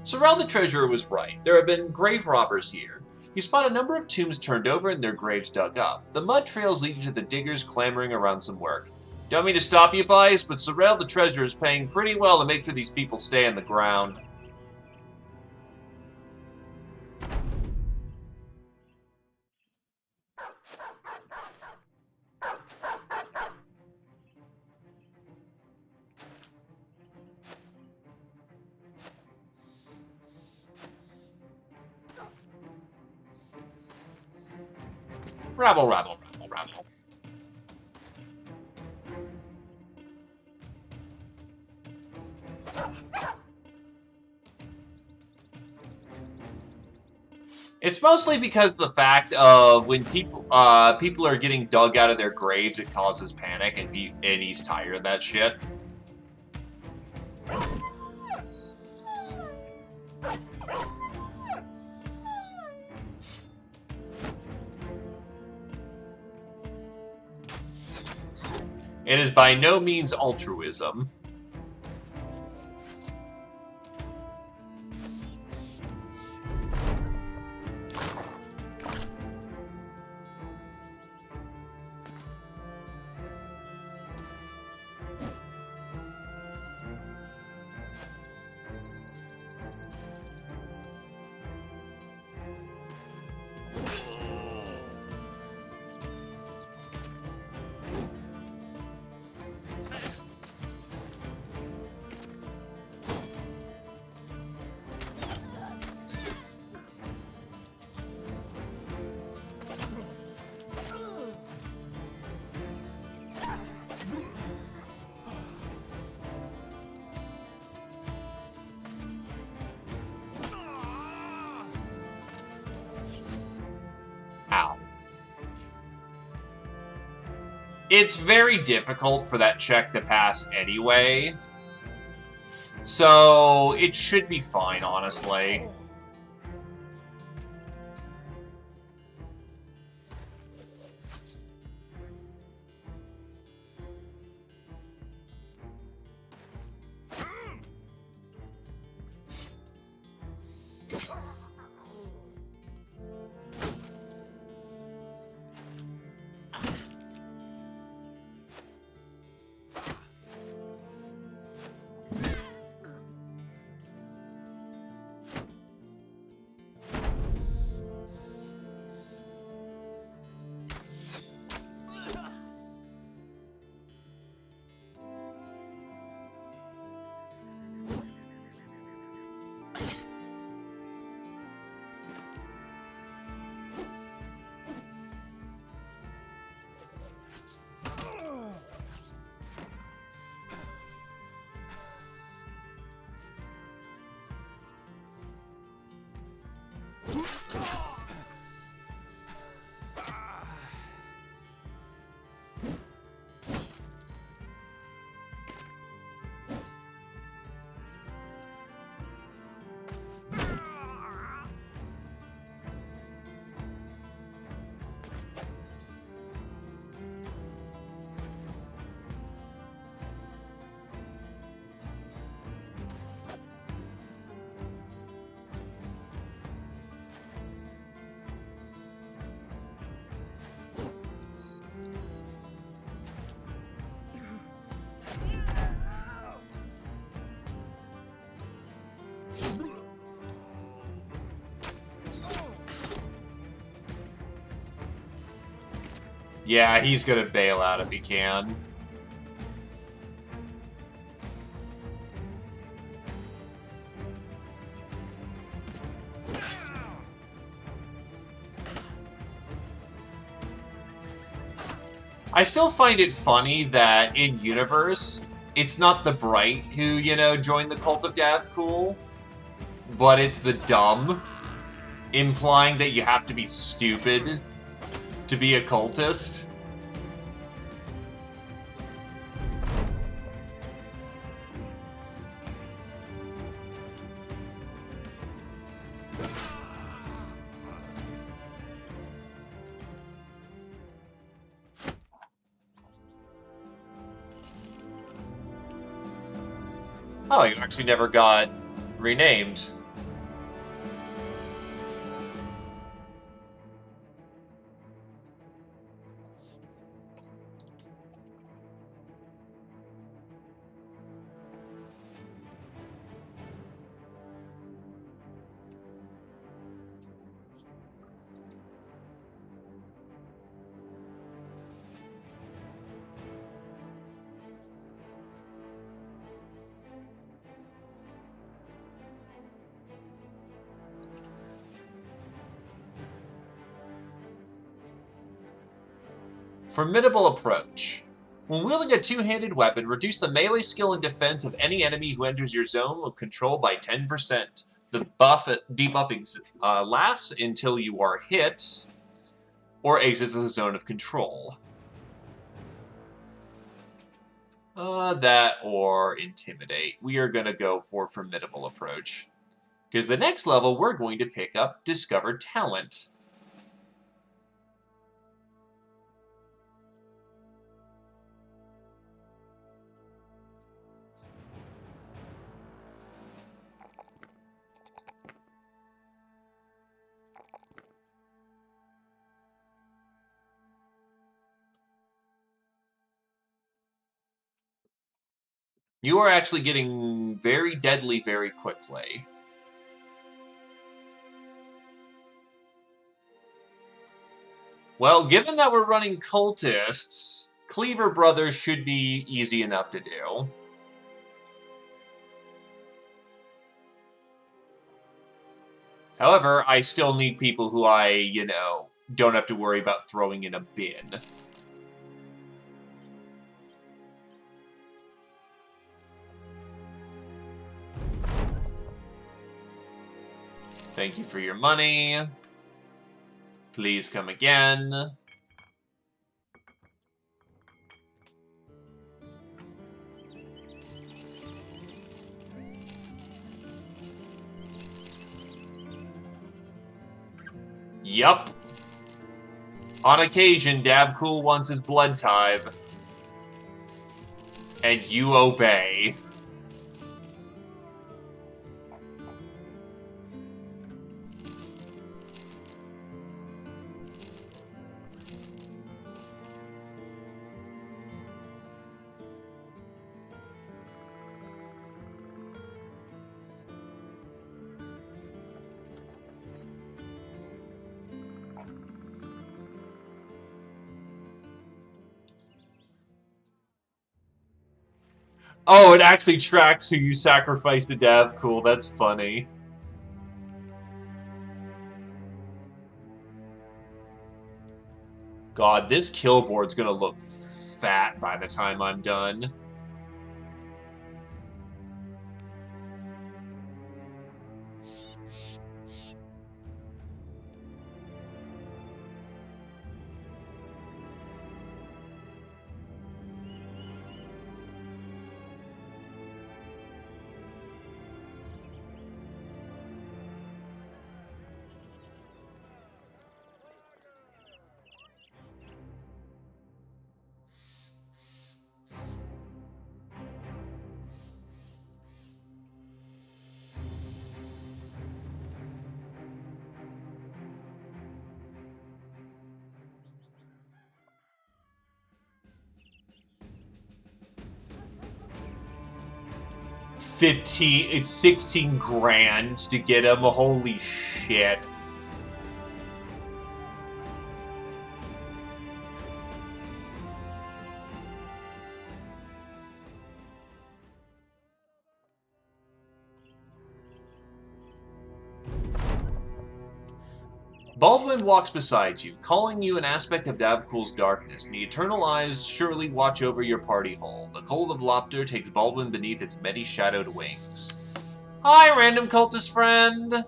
Sorrel the Treasurer was right. There have been grave robbers here. You spot a number of tombs turned over and their graves dug up. The mud trails lead you to the diggers clamoring around some work. Don't mean to stop you, boys, but Sorrel the Treasurer is paying pretty well to make sure these people stay in the ground. Rabble, rabble, rabble, rabble. It's mostly because of the fact of when people are getting dug out of their graves, it causes panic, and he's tired of that shit. It is by no means altruism. It's very difficult for that check to pass anyway, so it should be fine, honestly. Yeah, he's gonna bail out if he can. I still find it funny that in universe, it's not the bright who, you know, joined the cult of Davcool, but it's the dumb, implying that you have to be stupid to be a cultist. Oh, you actually never got renamed. Formidable approach. When wielding a two-handed weapon, reduce the melee skill and defense of any enemy who enters your zone of control by 10%. The debuff lasts until you are hit or exits the zone of control. That or Intimidate. We are going to go for Formidable Approach. Because the next level, we're going to pick up Discover Talent. You are actually getting very deadly very quickly. Well, given that we're running cultists, Cleaver Brothers should be easy enough to do. However, I still need people who I, you know, don't have to worry about throwing in a bin. Thank you for your money. Please come again. Yup. On occasion, Davcool wants his blood tithe. And you obey. Oh, it actually tracks who you sacrificed to Davcool. That's funny. God, this kill board's gonna look fat by the time I'm done. It's 16 grand to get him. Holy shit. Baldwin walks beside you, calling you an aspect of Davkul's darkness, and the eternal eyes surely watch over your party hole. The cold of Lopter takes Baldwin beneath its many shadowed wings. Hi, random cultist friend!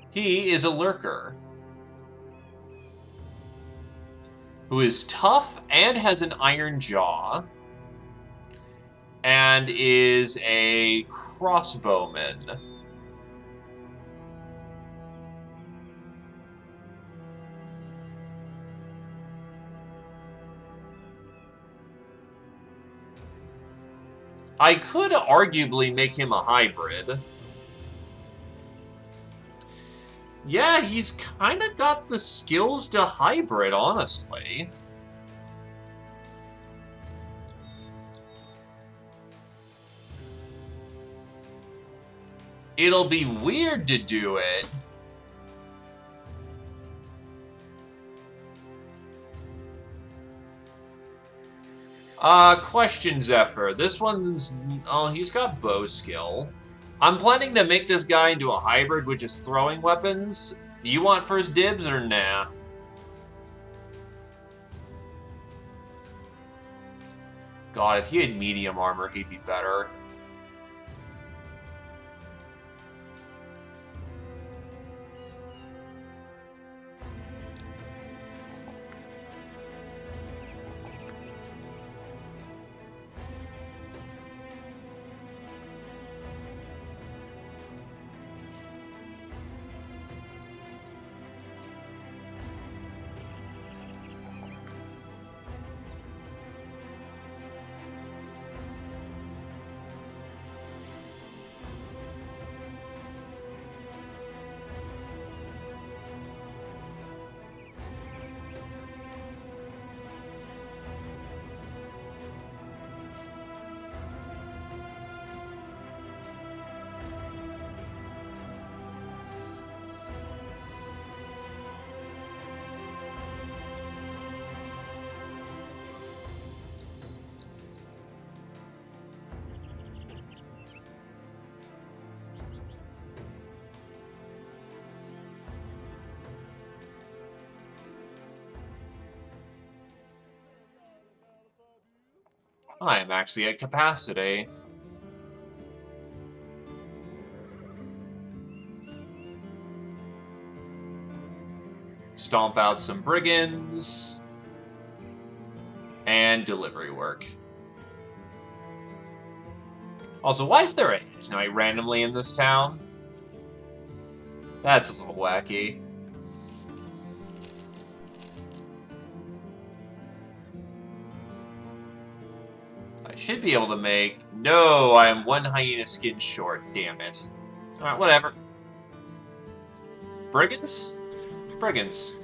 He is a lurker, who is tough and has an iron jaw, and is a crossbowman. I could arguably make him a hybrid. Yeah, he's kind of got the skills to hybrid, honestly. It'll be weird to do it. Question, Zephyr. This one's... Oh, he's got bow skill. I'm planning to make this guy into a hybrid, which is throwing weapons. You want first dibs or nah? God, if he had medium armor, he'd be better. I am actually at capacity. Stomp out some brigands. And delivery work. Also, why is there a Hedge Knight randomly in this town? That's a little wacky. I should be able to make... No, I am one hyena skin short. Damn it. Alright, whatever. Brigands? Brigands.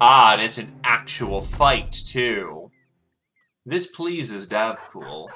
Ah, and it's an actual fight, too. This pleases Davcool.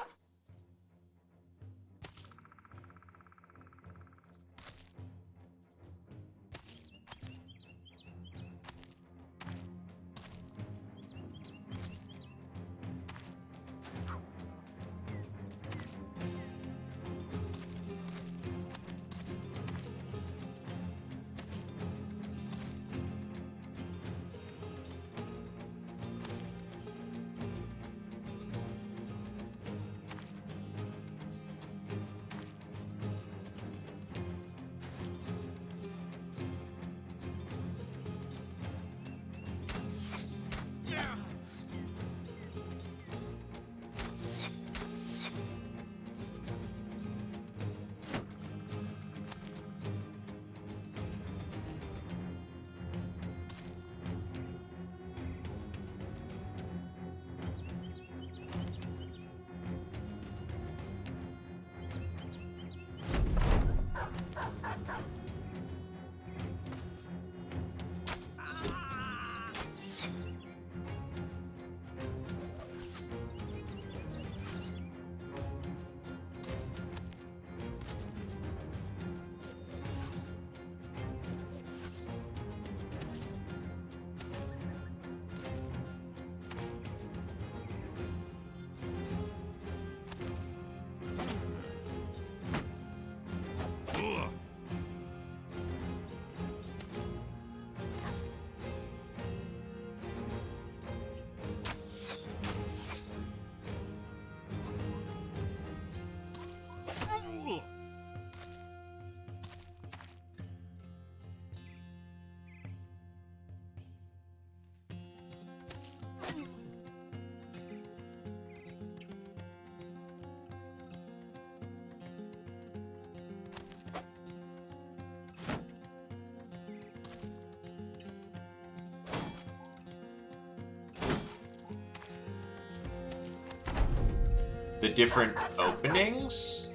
the different openings,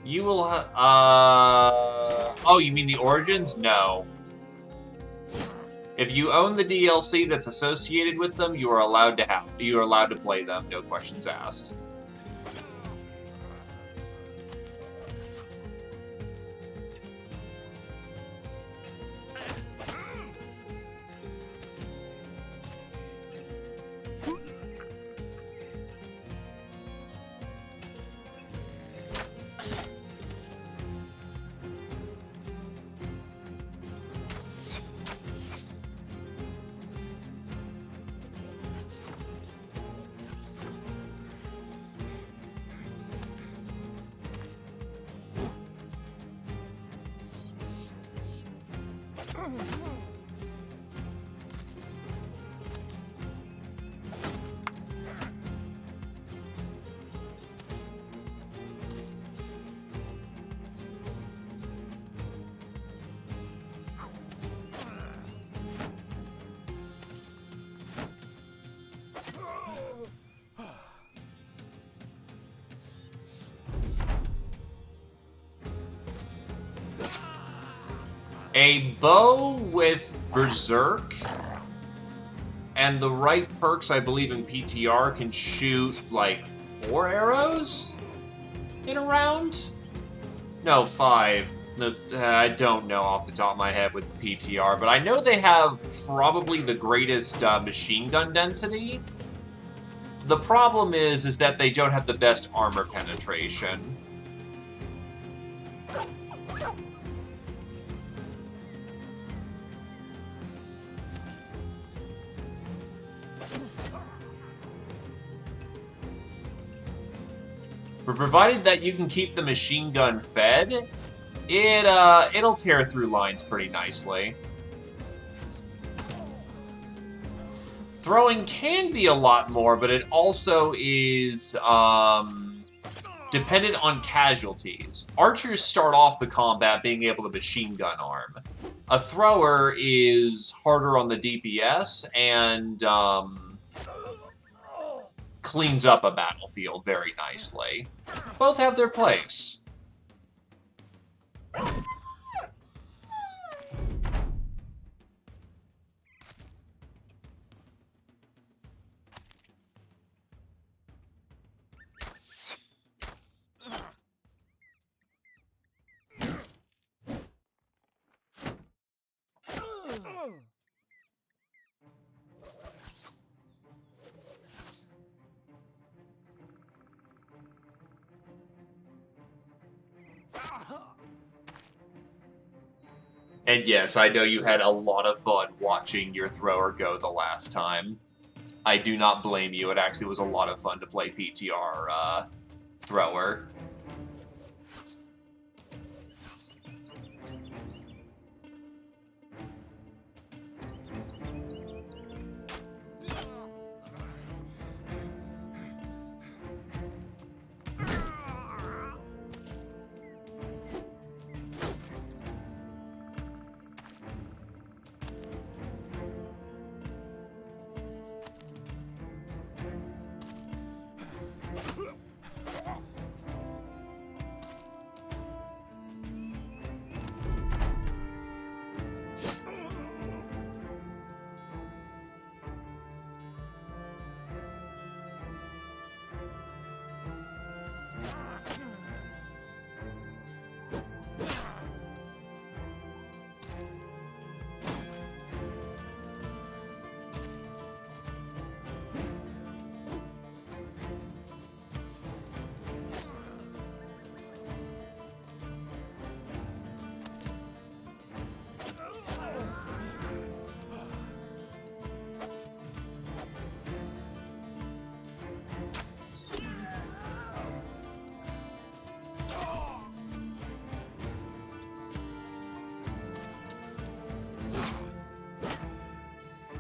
you will oh, you mean the Origins? No. If you own the DLC that's associated with them, you are allowed to play them, no questions asked. A bow with Berserk and the right perks, I believe, in PTR can shoot, like, 4 arrows in a round? No, 5. No, I don't know off the top of my head with PTR, but I know they have probably the greatest machine gun density. The problem is that they don't have the best armor penetration. But provided that you can keep the machine gun fed, it'll tear through lines pretty nicely. Throwing can be a lot more, but it also is dependent on casualties. Archers start off the combat being able to machine gun arm. A thrower is harder on the DPS and cleans up a battlefield very nicely. Both have their place. And yes, I know you had a lot of fun watching your thrower go the last time. I do not blame you. It actually was a lot of fun to play PTR thrower.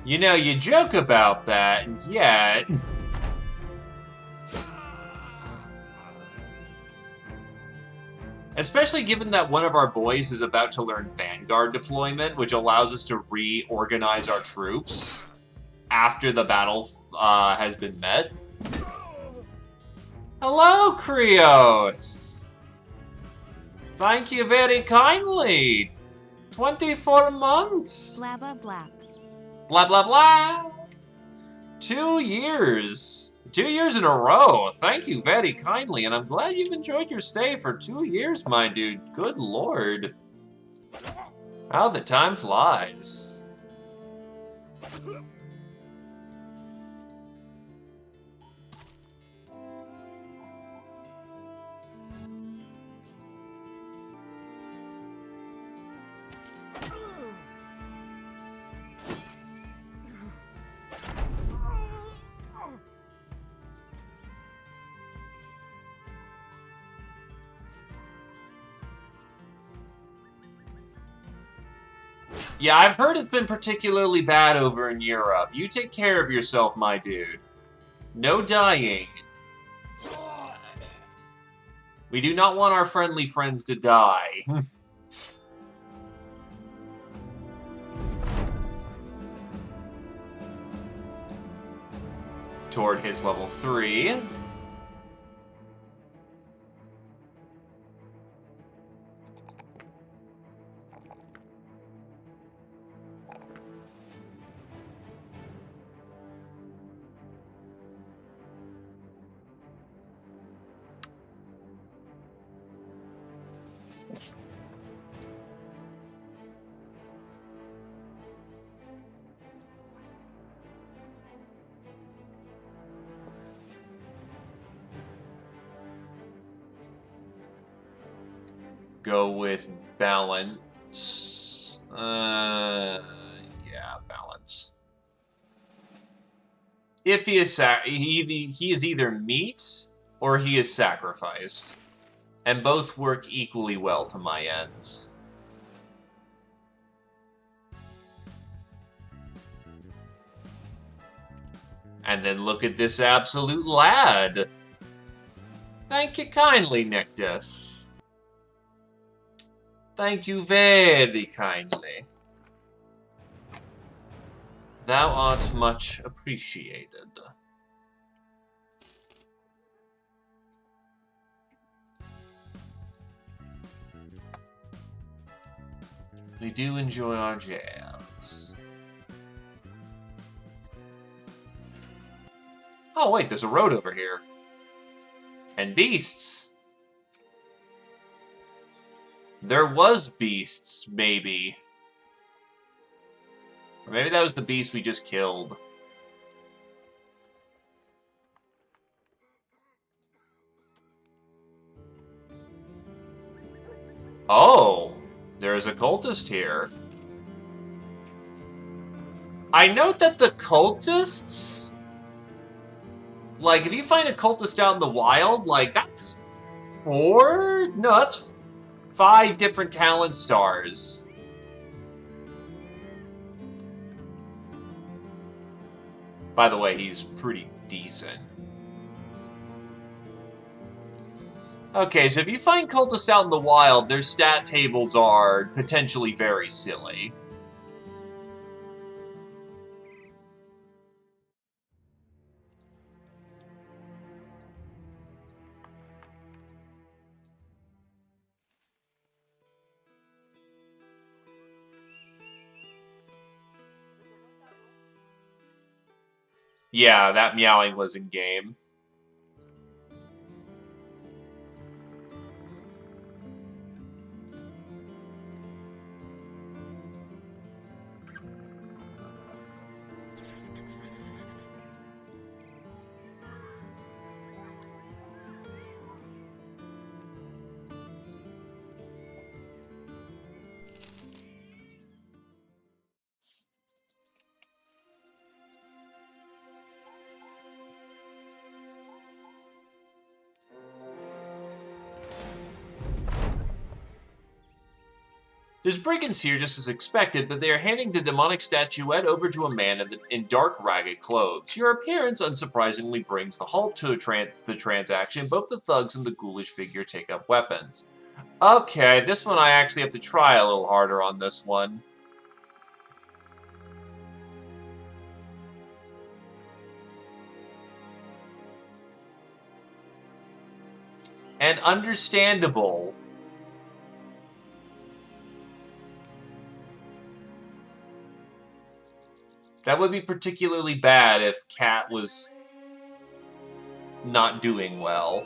You know, you joke about that, and yet... Especially given that one of our boys is about to learn Vanguard deployment, which allows us to reorganize our troops after the battle has been met. Hello, Krios! Thank you very kindly! 24 months! Blah, blah, blah. Blah, blah, blah! 2 years! 2 years in a row! Thank you very kindly, and I'm glad you've enjoyed your stay for 2 years, my dude. Good lord. How the time flies. Yeah, I've heard it's been particularly bad over in Europe. You take care of yourself, my dude. No dying. We do not want our friendly friends to die. Toward his level 3. Go with balance. Yeah, balance. If he is he is either meat or he is sacrificed, and both work equally well to my ends. And then look at this absolute lad. Thank you kindly, Nictus. Thank you very kindly. Thou art much appreciated. We do enjoy our jazz. Oh wait, there's a road over here. And beasts. There was beasts, maybe. Or maybe that was the beast we just killed. Oh, there's a cultist here. I note that the cultists... Like, if you find a cultist out in the wild, like, that's 4? No, that's 5 different talent stars. By the way, he's pretty decent. Okay, so if you find cultists out in the wild, their stat tables are potentially very silly. Yeah, that meowing was in game. There's brigands here just as expected, but they are handing the demonic statuette over to a man in dark, ragged clothes. Your appearance, unsurprisingly, brings the halt to the transaction. Both the thugs and the ghoulish figure take up weapons. Okay, this one I actually have to try a little harder on this one. And understandable. That would be particularly bad if Cat was not doing well.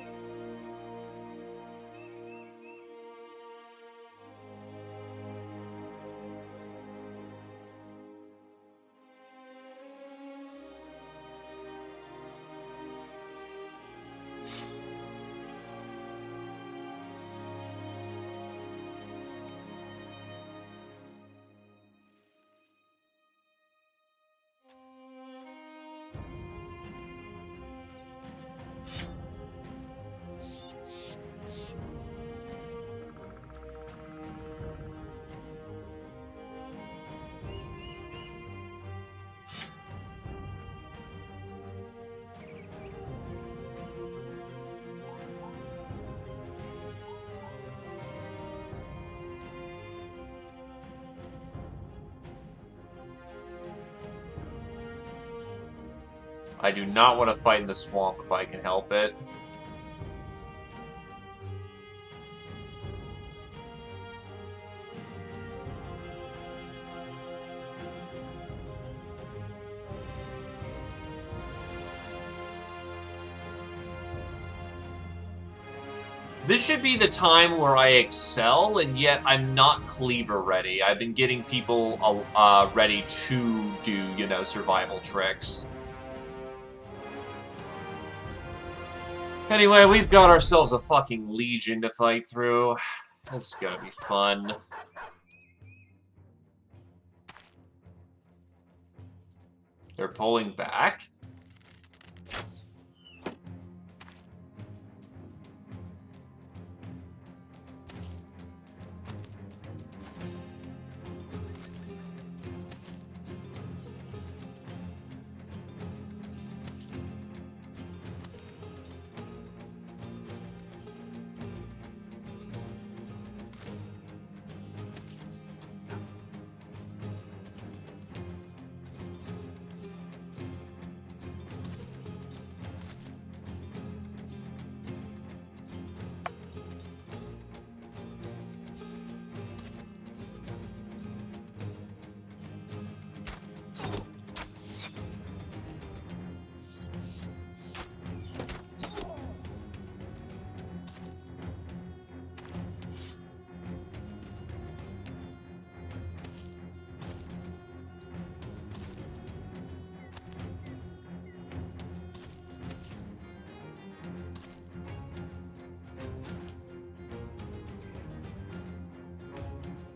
I do not want to fight in the swamp if I can help it. This should be the time where I excel, and yet I'm not cleaver ready. I've been getting people ready to do, you know, survival tricks. Anyway, we've got ourselves a fucking legion to fight through. That's gonna be fun. They're pulling back?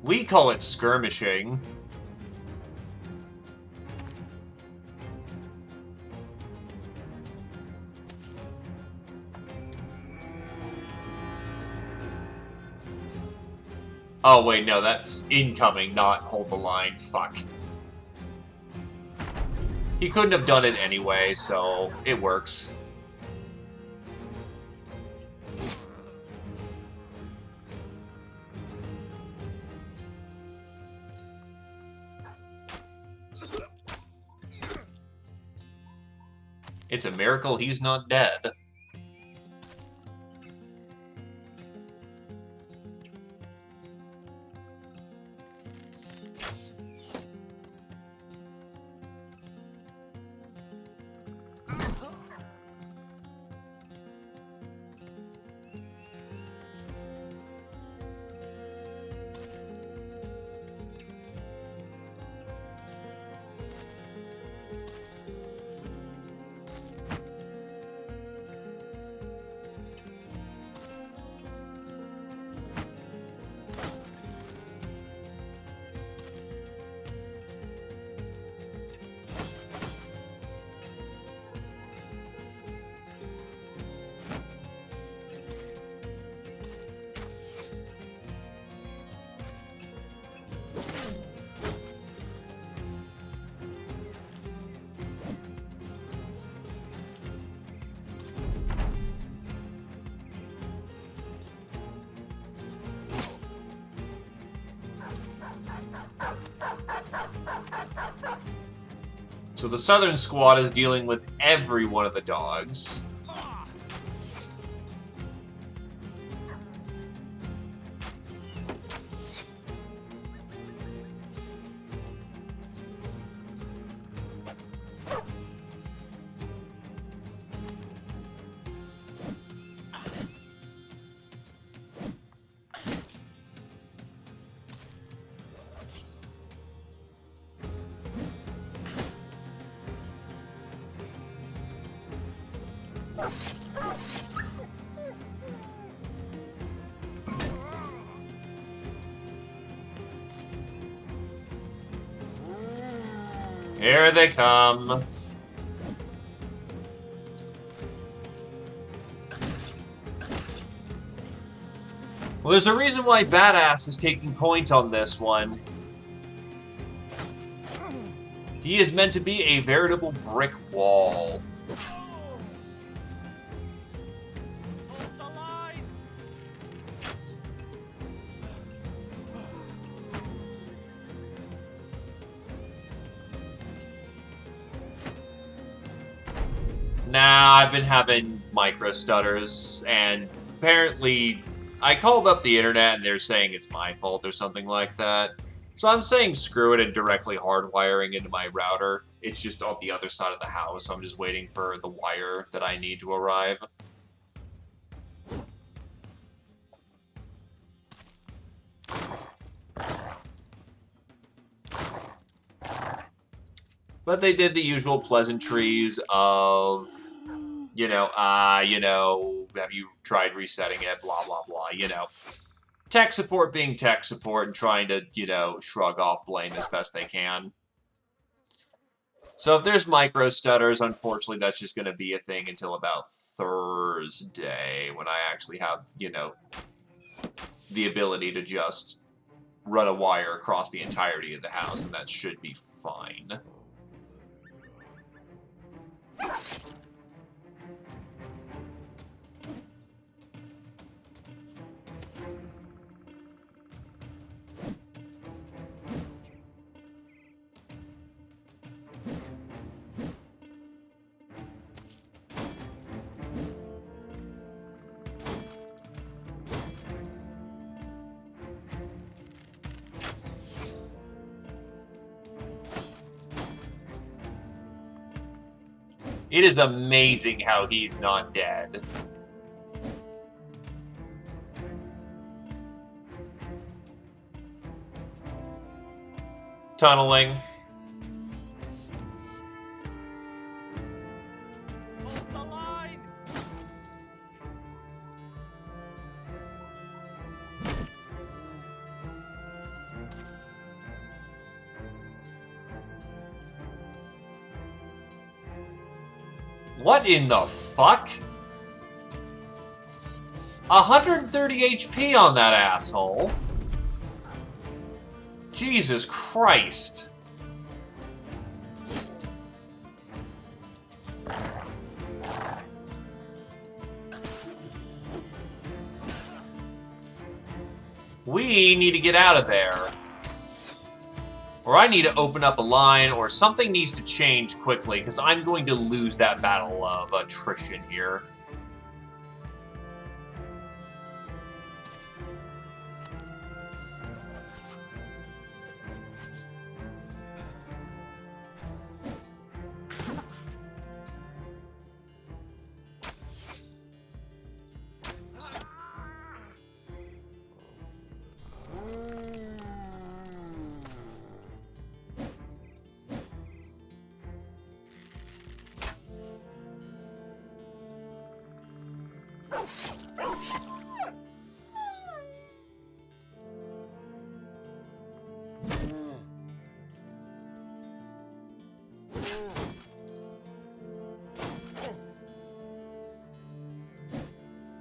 We call it skirmishing. Oh, wait, no, that's incoming, not hold the line. Fuck. He couldn't have done it anyway, so it works. It's a miracle he's not dead. So the southern squad is dealing with every one of the dogs. Here they come. Well, there's a reason why Badass is taking point on this one. He is meant to be a veritable brick wall. Nah, I've been having micro stutters, and apparently I called up the internet and they're saying it's my fault or something like that. So I'm saying screw it and directly hardwiring into my router. It's just on the other side of the house, so I'm just waiting for the wire that I need to arrive. But they did the usual pleasantries of, have you tried resetting it, blah, blah, blah, Tech support being tech support and trying to, shrug off blame as best they can. So if there's micro stutters, unfortunately, that's just going to be a thing until about Thursday, when I actually have, the ability to just run a wire across the entirety of the house, and that should be fine. It is amazing how he's not dead. Tunneling. Hold the line. What in the fuck? 130 HP on that asshole. Jesus Christ. We need to get out of there. Or I need to open up a line, or something needs to change quickly, because I'm going to lose that battle of attrition here.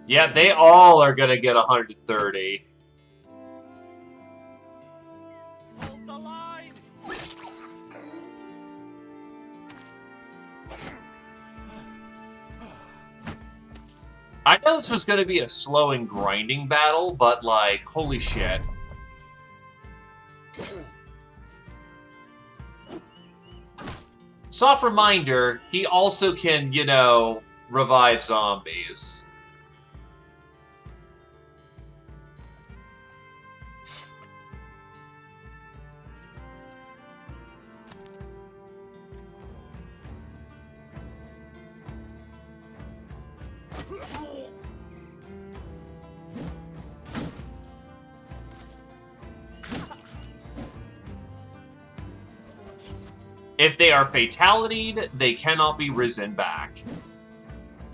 Yeah, they all are gonna get 130. Hold the line. I know this was gonna be a slow and grinding battle, but like, holy shit. Soft reminder, he also can, revive zombies. If they are fatality'd, they cannot be risen back.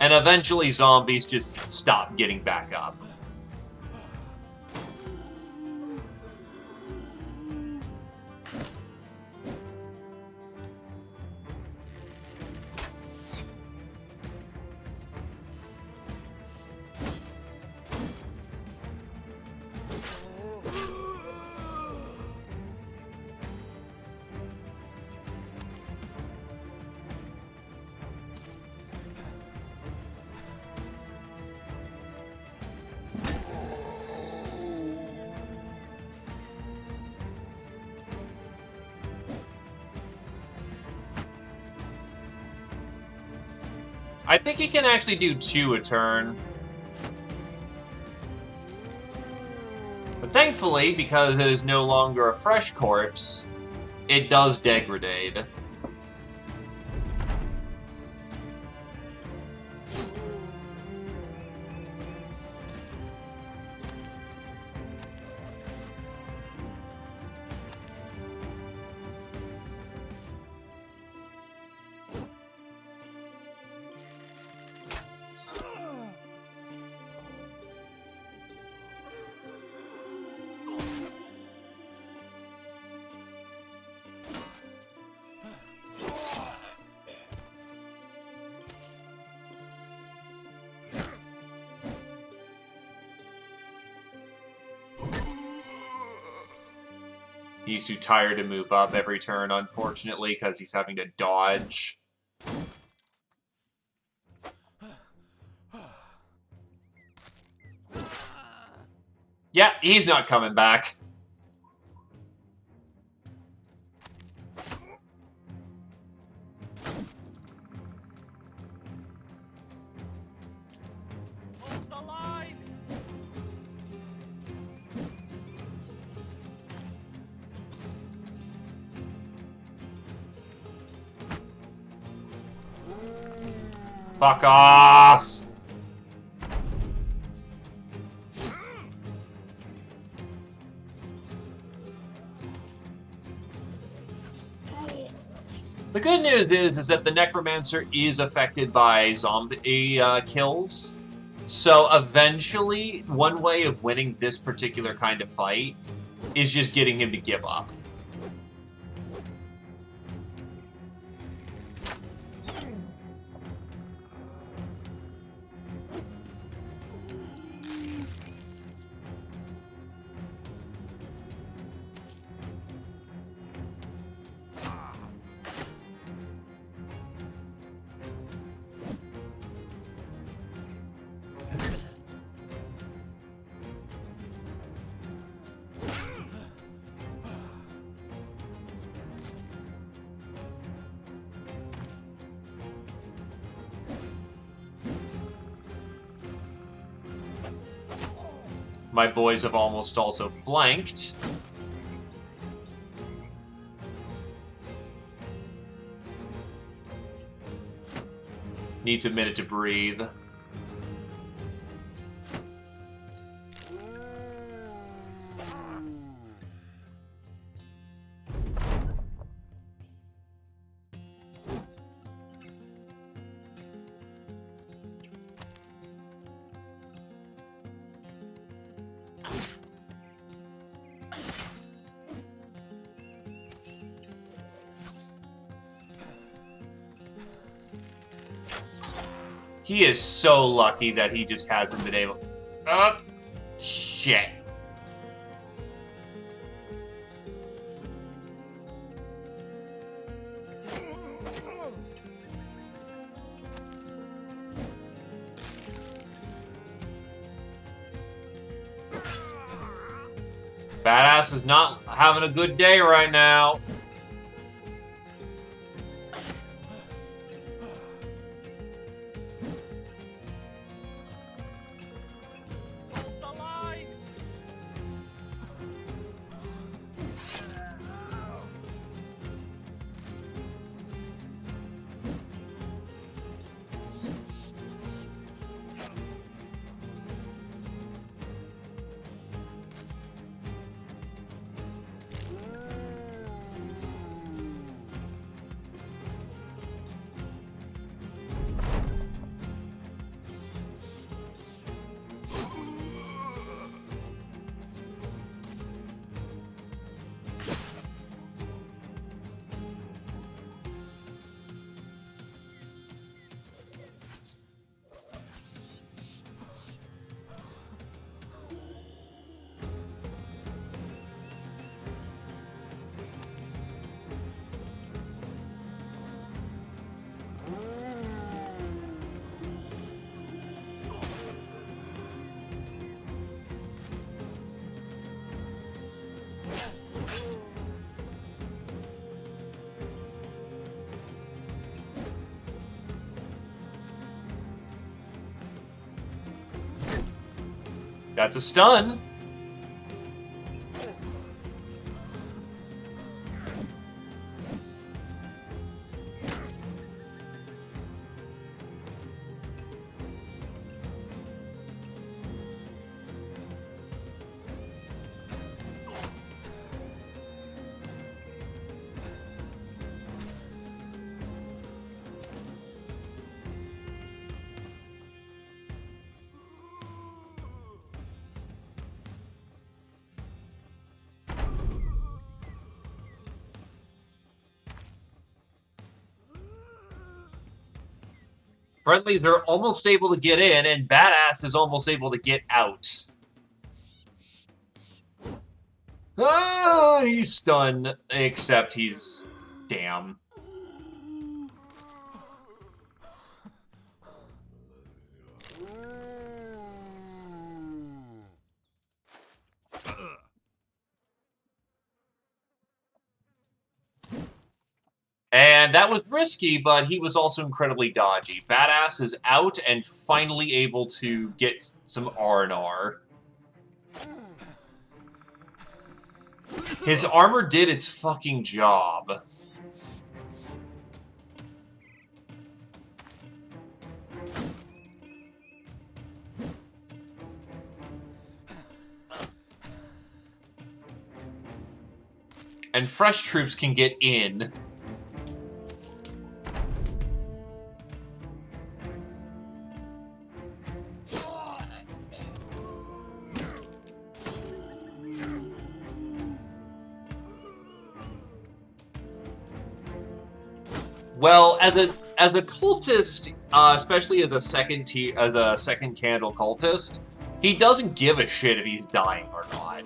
And eventually zombies just stop getting back up. I think he can actually do 2 a turn. But thankfully, because it is no longer a fresh corpse, it does degrade. He's too tired to move up every turn, unfortunately, because he's having to dodge. Yeah, he's not coming back. Hold the line! Fuck off! The good news is that the Necromancer is affected by zombie kills. So eventually, one way of winning this particular kind of fight is just getting him to give up. My boys have almost also flanked. Needs a minute to breathe. He is so lucky that he just hasn't been able... shit. Badass is not having a good day right now. Hold the line! That's a stun. Friendlies are almost able to get in, and Badass is almost able to get out. Ah, he's stunned, except he's... Damn. And that was risky, but he was also incredibly dodgy. Badass is out and finally able to get some R&R. His armor did its fucking job. And fresh troops can get in. Well, as a cultist, especially as a second candle cultist, he doesn't give a shit if he's dying or not.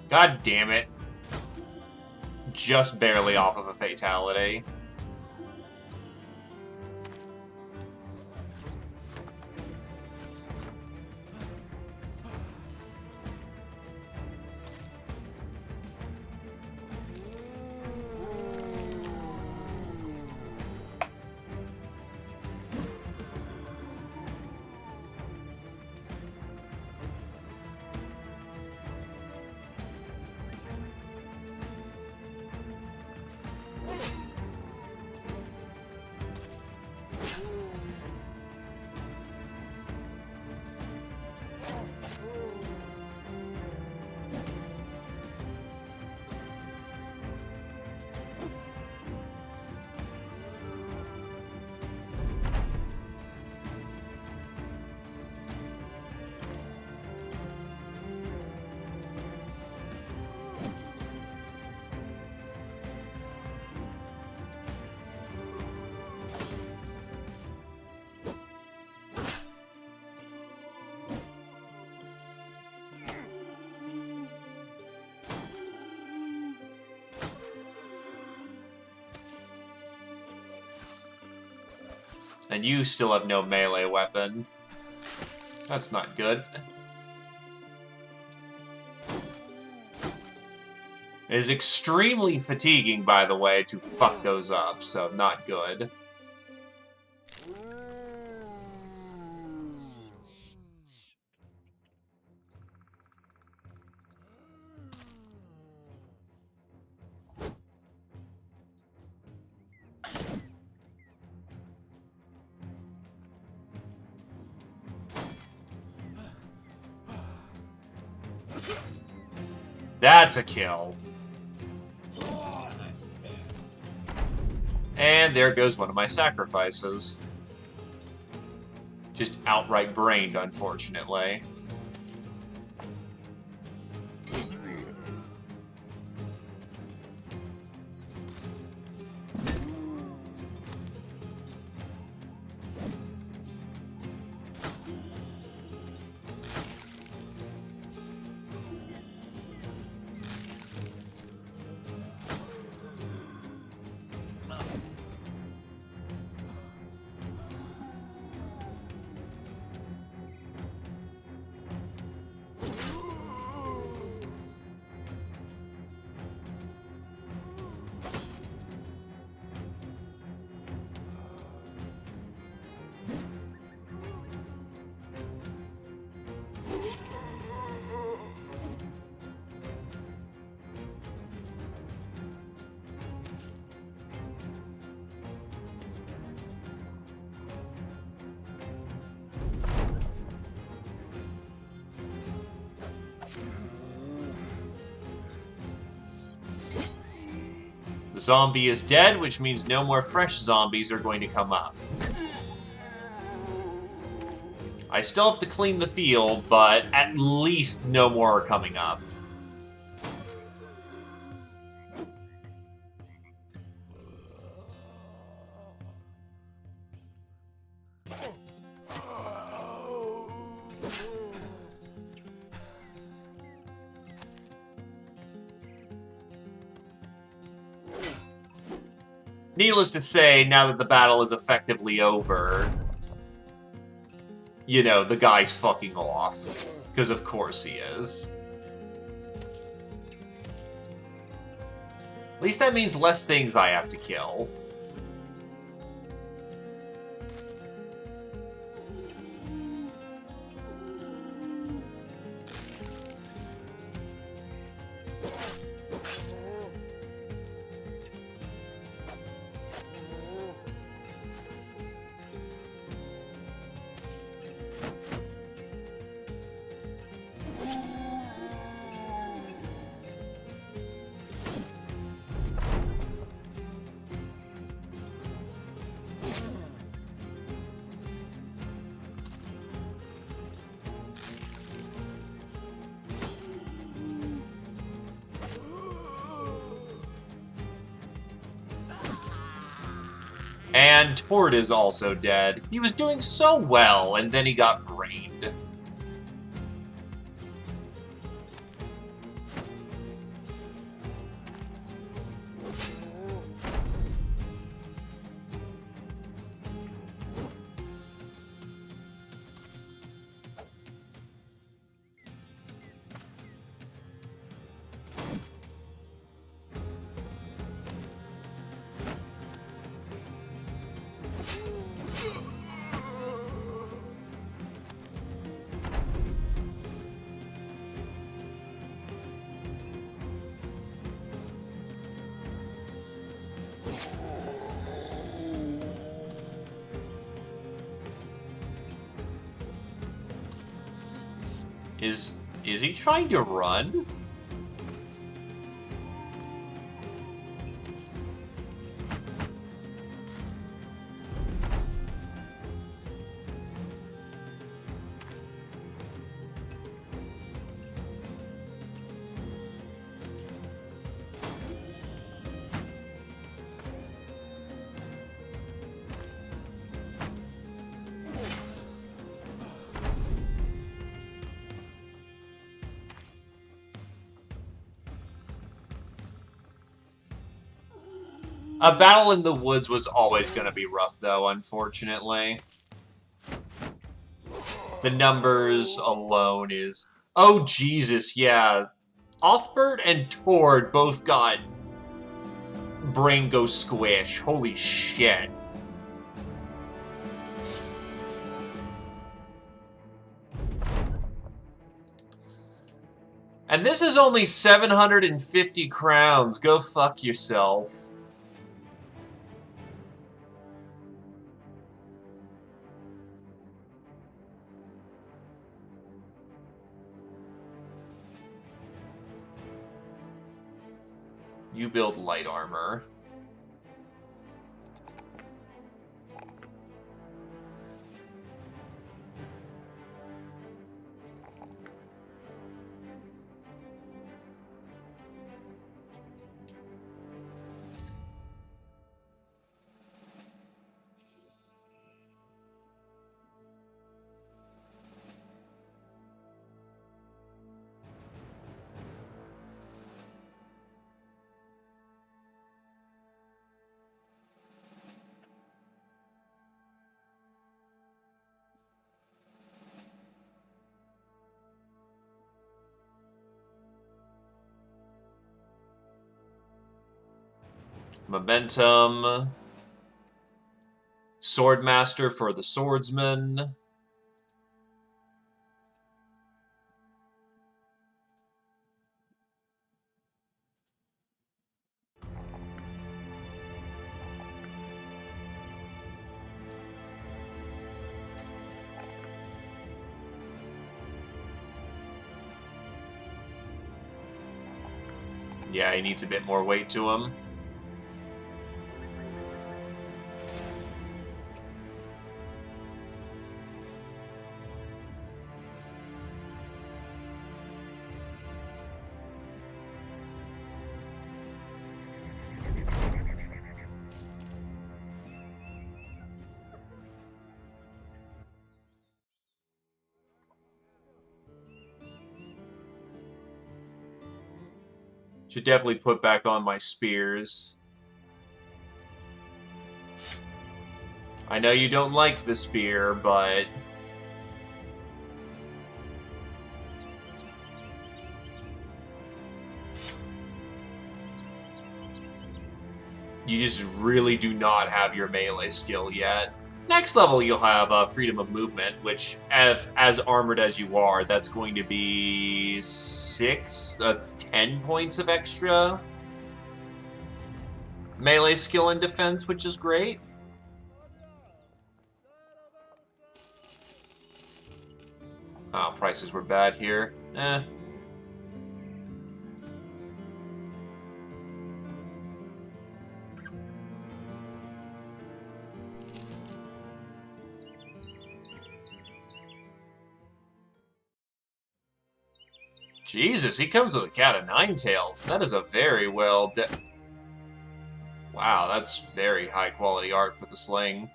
God damn it. Just barely off of a fatality. And you still have no melee weapon. That's not good. It is extremely fatiguing, by the way, to fuck those up, so not good. That's a kill. And there goes one of my sacrifices. Just outright brained, unfortunately. The zombie is dead, which means no more fresh zombies are going to come up. I still have to clean the field, but at least no more are coming up. Needless to say, now that the battle is effectively over, you know, the guy's fucking off. Because of course he is. At least that means less things I have to kill. And Tord is also dead. He was doing so well, and then he got brained. Is he trying to run? A battle in the woods was always going to be rough, though, unfortunately. The numbers alone is... Oh, Jesus, yeah. Othbert and Tord both got brain go squish. Holy shit. And this is only 750 crowns. Go fuck yourself. You build light armor. Momentum. Swordmaster for the swordsman. Yeah, he needs a bit more weight to him. Should definitely put back on my spears. I know you don't like the spear, but... you just really do not have your melee skill yet. Next level, you'll have freedom of movement, which, as armored as you are, that's going to be 6. That's 10 points of extra melee skill and defense, which is great. Oh, prices were bad here. Eh. Jesus, he comes with a cat of nine tails. That is a very well... wow, that's very high quality art for the sling.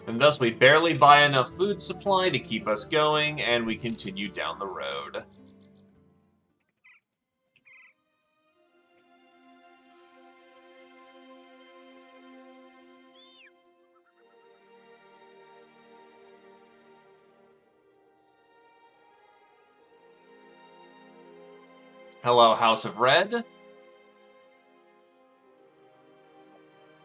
And thus we barely buy enough food supply to keep us going, and we continue down the road. Hello, House of Red.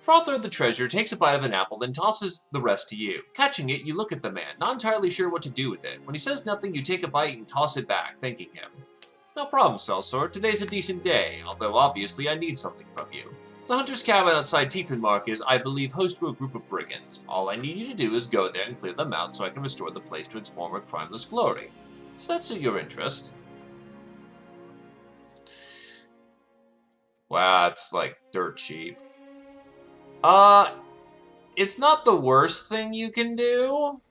Frother the treasurer takes a bite of an apple, then tosses the rest to you. Catching it, you look at the man, not entirely sure what to do with it. When he says nothing, you take a bite and toss it back, thanking him. No problem, Sellsword. Today's a decent day, although obviously I need something from you. The hunter's cabin outside Tiefenmark is, I believe, host to a group of brigands. All I need you to do is go there and clear them out so I can restore the place to its former crimeless glory. Does that suit your interest? Wow, it's like dirt cheap. It's not the worst thing you can do.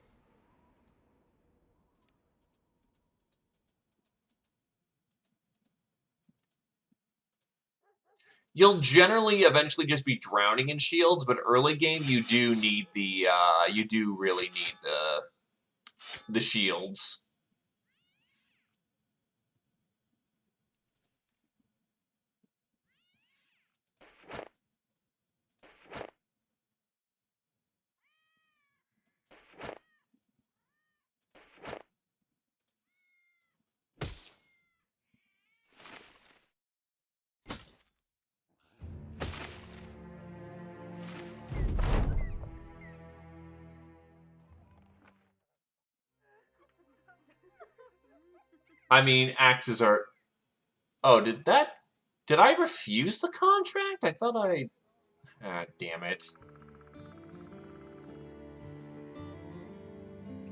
You'll generally eventually just be drowning in shields, but early game you do need the you do really need the shields. I mean, axes are... Oh, did I refuse the contract? I thought I... Ah, damn it.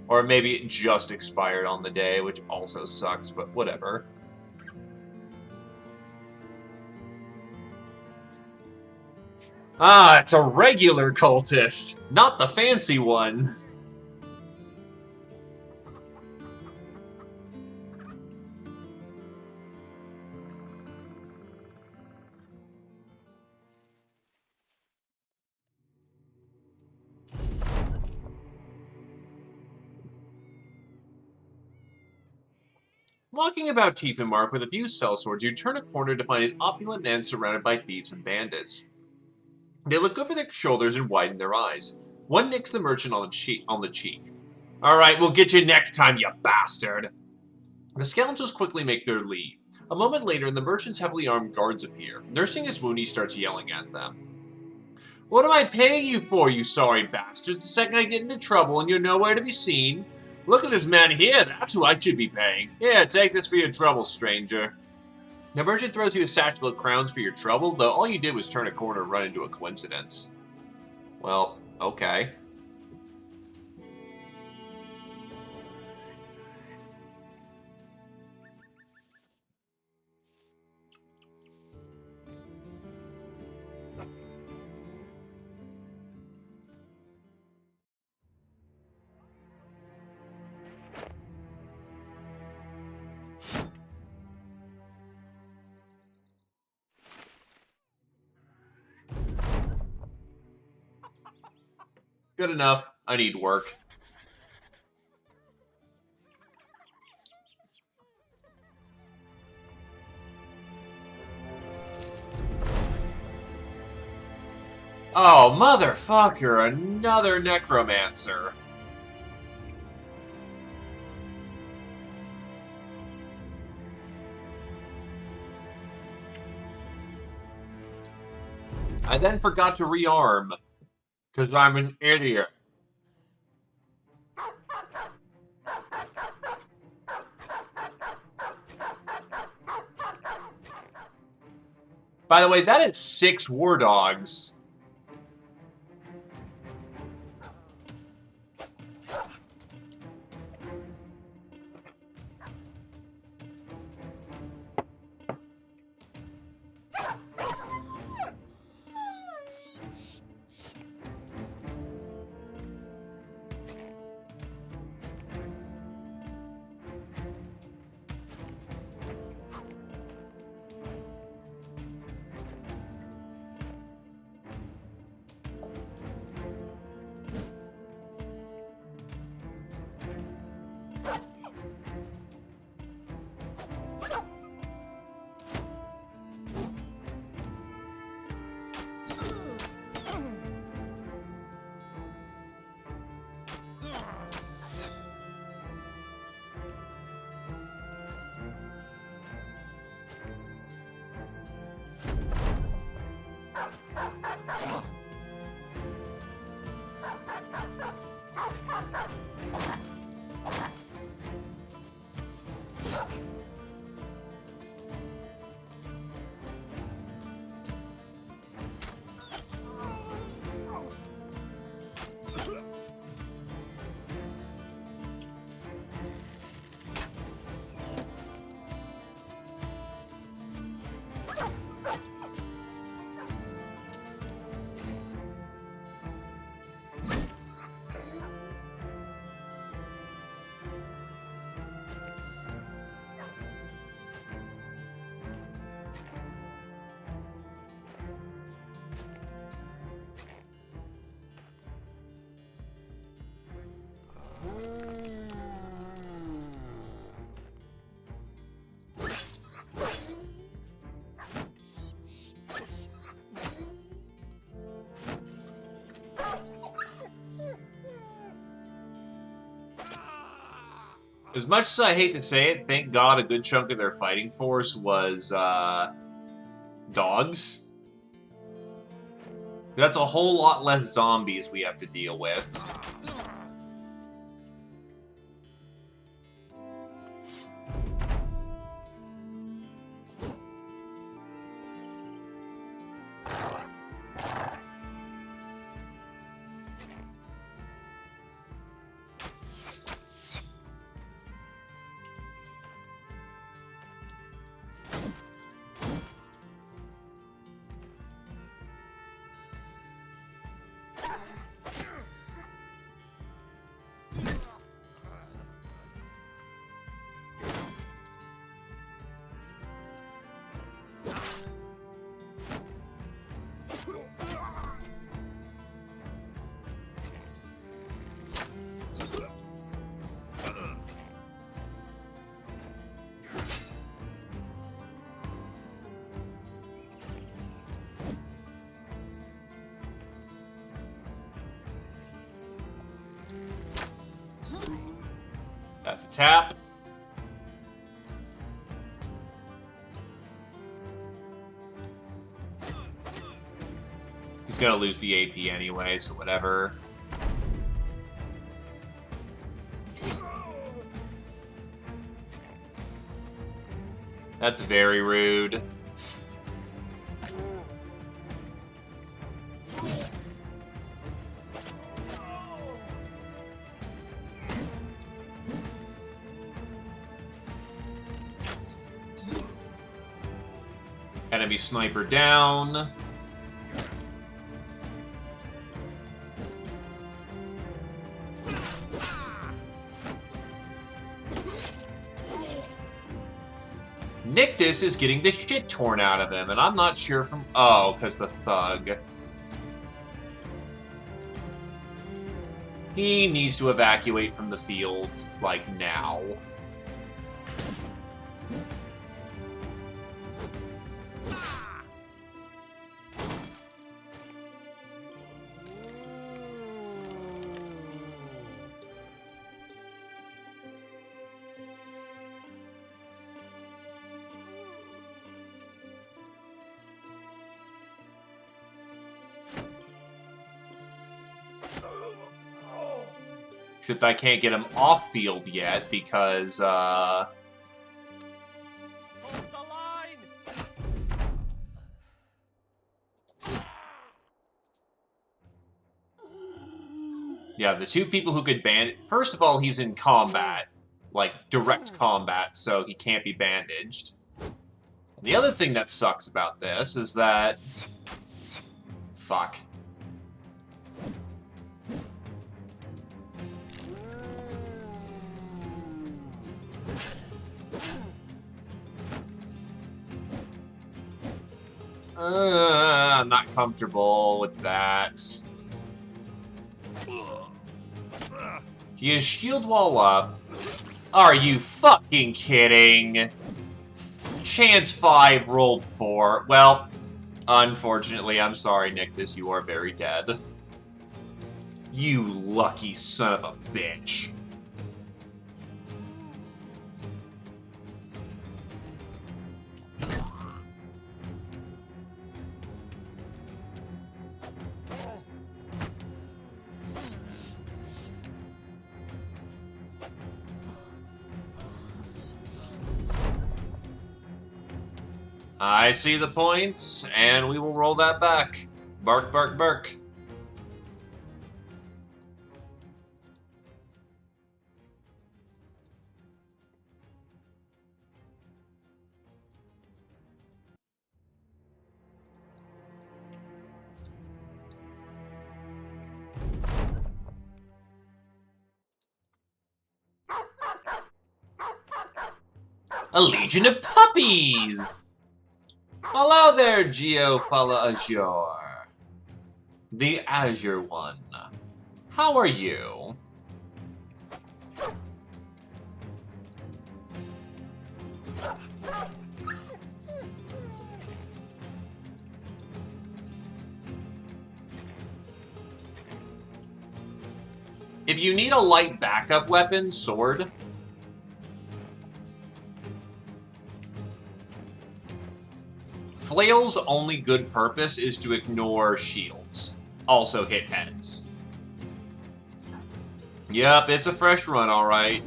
Or maybe it just expired on the day, which also sucks, but whatever. Ah, it's a regular cultist, not the fancy one. Walking about Tiefenmark with a few sellswords, you turn a corner to find an opulent man surrounded by thieves and bandits. They look over their shoulders and widen their eyes. One nicks the merchant on the cheek. All right, we'll get you next time, you bastard. The scoundrels quickly make their leave. A moment later, the merchant's heavily armed guards appear. Nursing his wound, he starts yelling at them. What am I paying you for, you sorry bastards? The second I get into trouble and you're nowhere to be seen. Look at this man here, that's who I should be paying. Here, take this for your trouble, stranger. The merchant throws you a satchel of crowns for your trouble, though all you did was turn a corner and run into a coincidence. Well, okay. Good enough. I need work. Oh, motherfucker, another necromancer. I then forgot to rearm, because I'm an idiot. By the way, that is 6 war dogs. As much as I hate to say it, thank God a good chunk of their fighting force was, dogs. That's a whole lot less zombies we have to deal with. That's a tap. He's gonna lose the AP anyway, so whatever. That's very rude. Enemy sniper down. Nictus is getting the shit torn out of him, and I'm not sure from... Oh, because the thug. He needs to evacuate from the field, like, now. Except I can't get him off field yet because, Hold the line! yeah, the two people who could bandage... First of all, he's in combat. Like, direct combat, so he can't be bandaged. And the other thing that sucks about this is that... Fuck. I'm not comfortable with that. He has shield wall up. Are you fucking kidding? Chance 5 rolled 4. Well, unfortunately, I'm sorry, Nictus, you are very dead. You lucky son of a bitch. I see the points, and we will roll that back. Bark, bark, bark. A legion of puppies! Hello there, Geo Fala Azure. The Azure one. How are you? If you need a light backup weapon, sword. Flail's only good purpose is to ignore shields. Also hit heads. Yep, it's a fresh run, alright.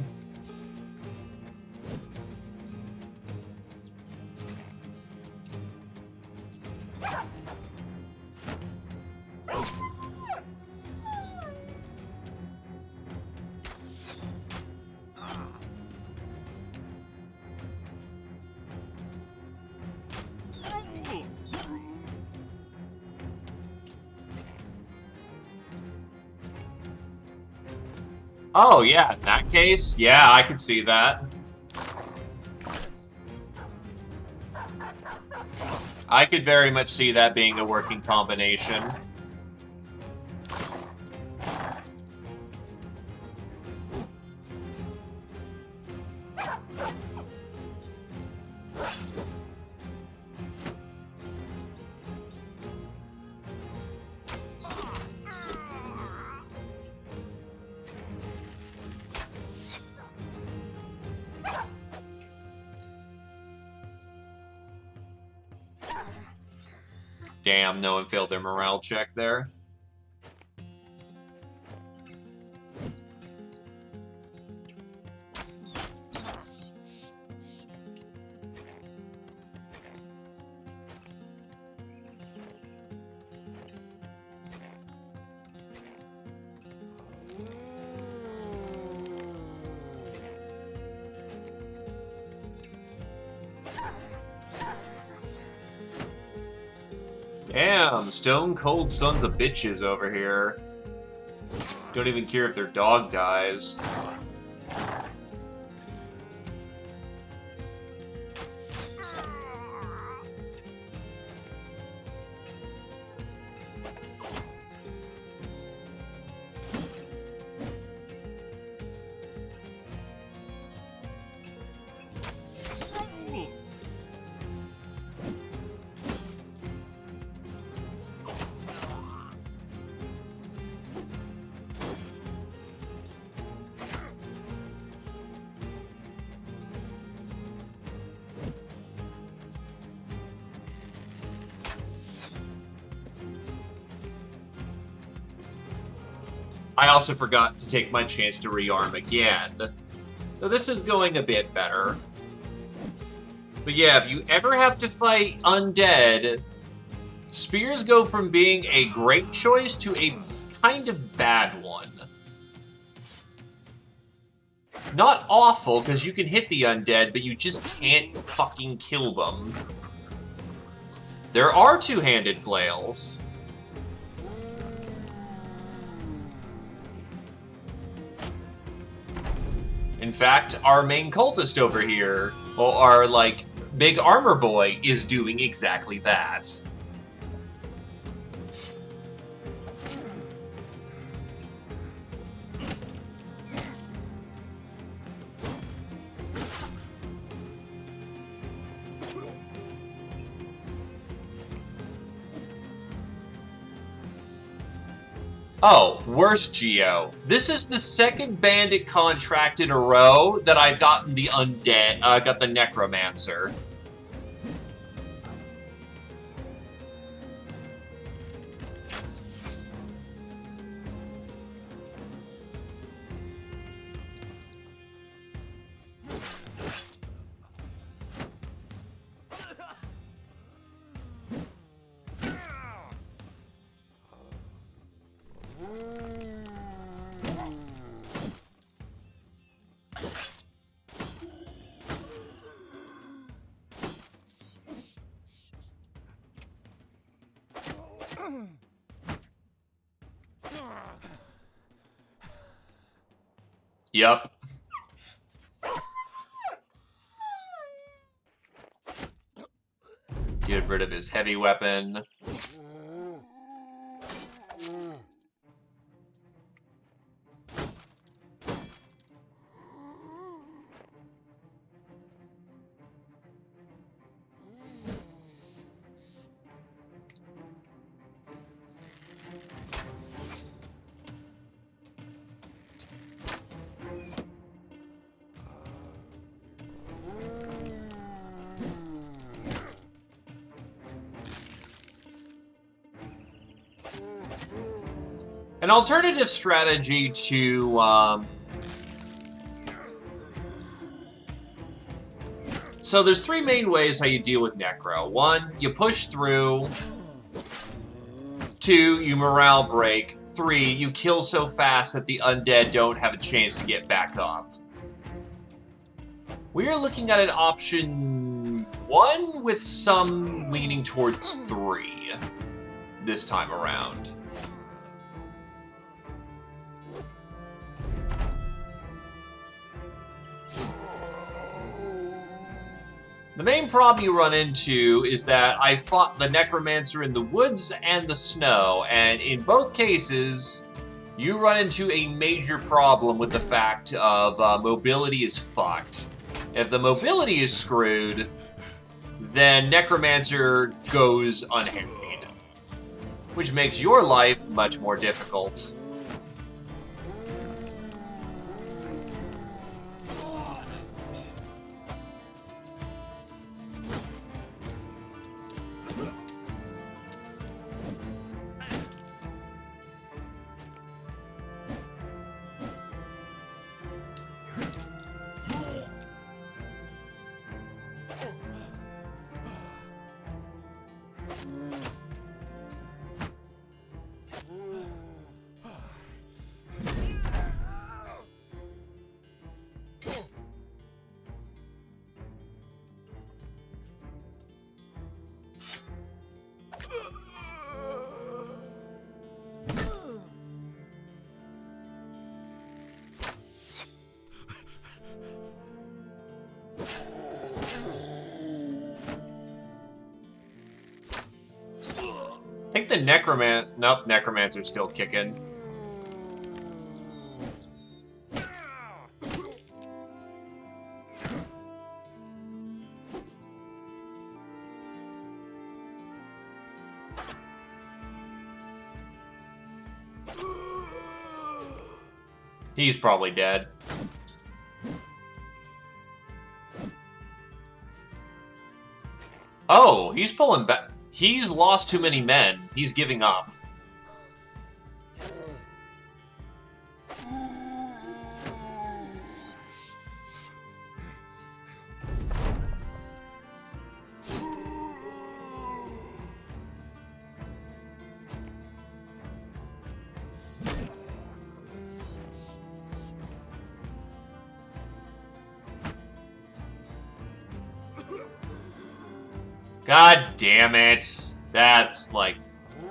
Oh, yeah, in that case, yeah, I could see that. I could very much see that being a working combination. Damn, no one failed their morale check there. Damn, stone cold sons of bitches over here. Don't even care if their dog dies. I also forgot to take my chance to rearm again. So this is going a bit better. But yeah, if you ever have to fight undead, spears go from being a great choice to a kind of bad one. Not awful, because you can hit the undead, but you just can't fucking kill them. There are two-handed flails. In fact, our main cultist over here, or our, like, big armor boy, is doing exactly that. Oh, worse Geo. This is the second bandit contract in a row that I've gotten the undead, got the necromancer. Yup. Get rid of his heavy weapon. An alternative strategy to, So there's three main ways how you deal with Necro. One, you push through. Two, you morale break. Three, you kill so fast that the undead don't have a chance to get back up. We are looking at an option 1 with some leaning towards 3 this time around. The main problem you run into is that I fought the Necromancer in the woods and the snow, and in both cases, you run into a major problem with the fact of mobility is fucked. If the mobility is screwed, then Necromancer goes unharried, which makes your life much more difficult. I think the Nope, Necromancer's still kicking. He's probably dead. Oh, he's pulling back. He's lost too many men. He's giving up. God damn it. That's like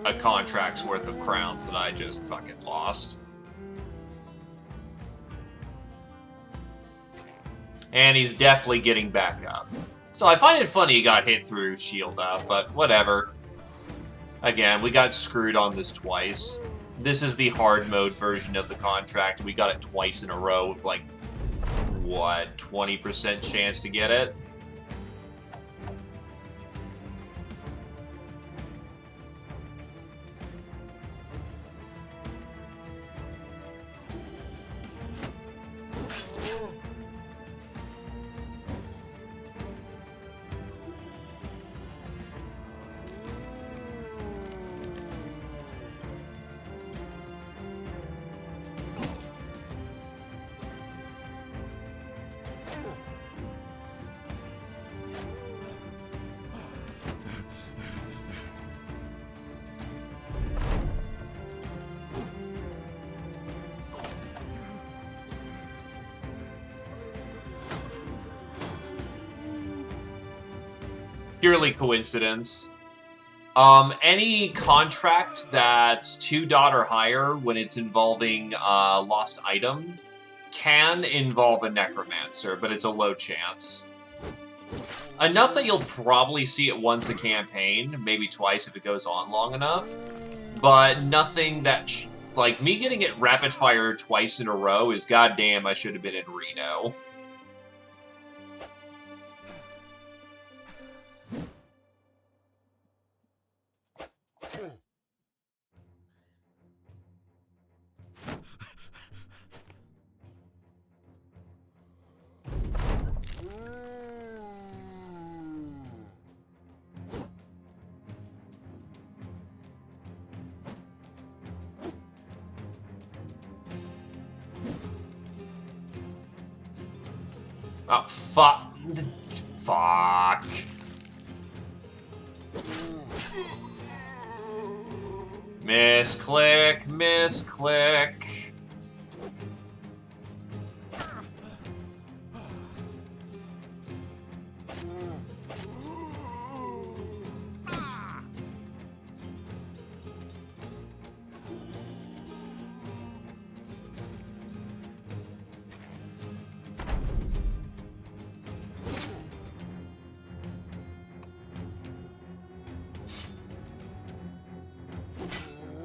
a contract's worth of crowns that I just fucking lost. And he's definitely getting back up. So I find it funny he got hit through shield up, but whatever. Again, we got screwed on this twice. This is the hard mode version of the contract. We got it twice in a row with like, what, 20% chance to get it? Purely coincidence. Any contract that's 2 dot or higher when it's involving lost item can involve a Necromancer, but it's a low chance. Enough that you'll probably see it once a campaign, maybe twice if it goes on long enough, but nothing that, like, me getting it rapid fire twice in a row is goddamn I should have been in Reno. Oh, fuck. Fuck. Misclick, misclick.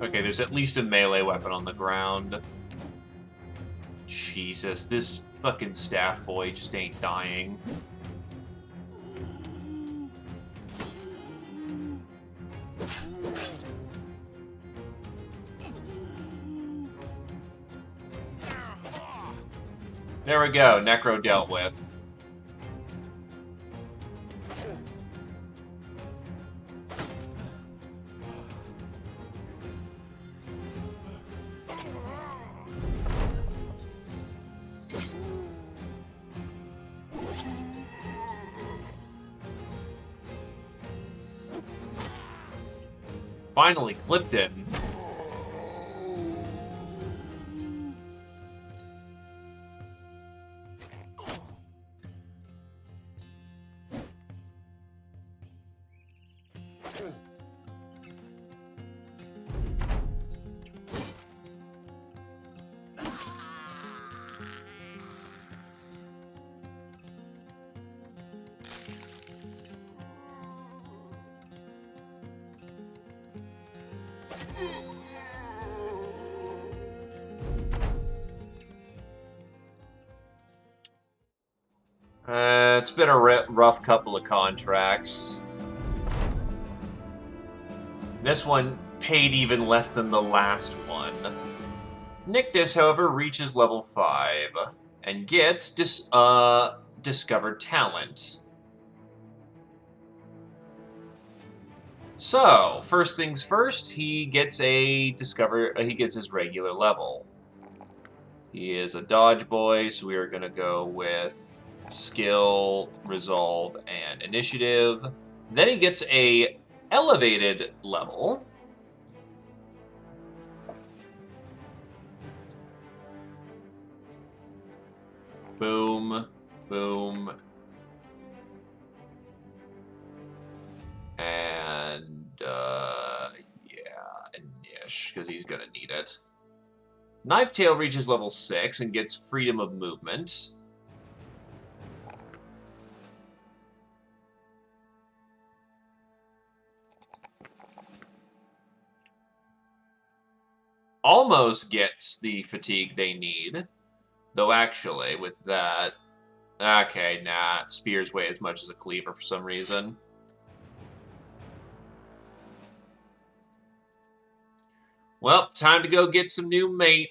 Okay, there's at least a melee weapon on the ground. Jesus, this fucking staff boy just ain't dying. There we go, Necro dealt with. Finally clipped him. It's been a rough couple of contracts. This one paid even less than the last one. Nyctis, however, reaches level 5 and gets discovered talent. So, first things first, he gets he gets his regular level. He is a dodge boy, so we are going to go with skill, resolve, and initiative. Then he gets a elevated level. Boom, boom, and yeah, and Nish, because he's gonna need it. Knifetail reaches level 6 and gets freedom of movement. Almost gets the fatigue they need. Though actually, with that... Okay, nah, spears weigh as much as a cleaver for some reason. Well, time to go get some new mate.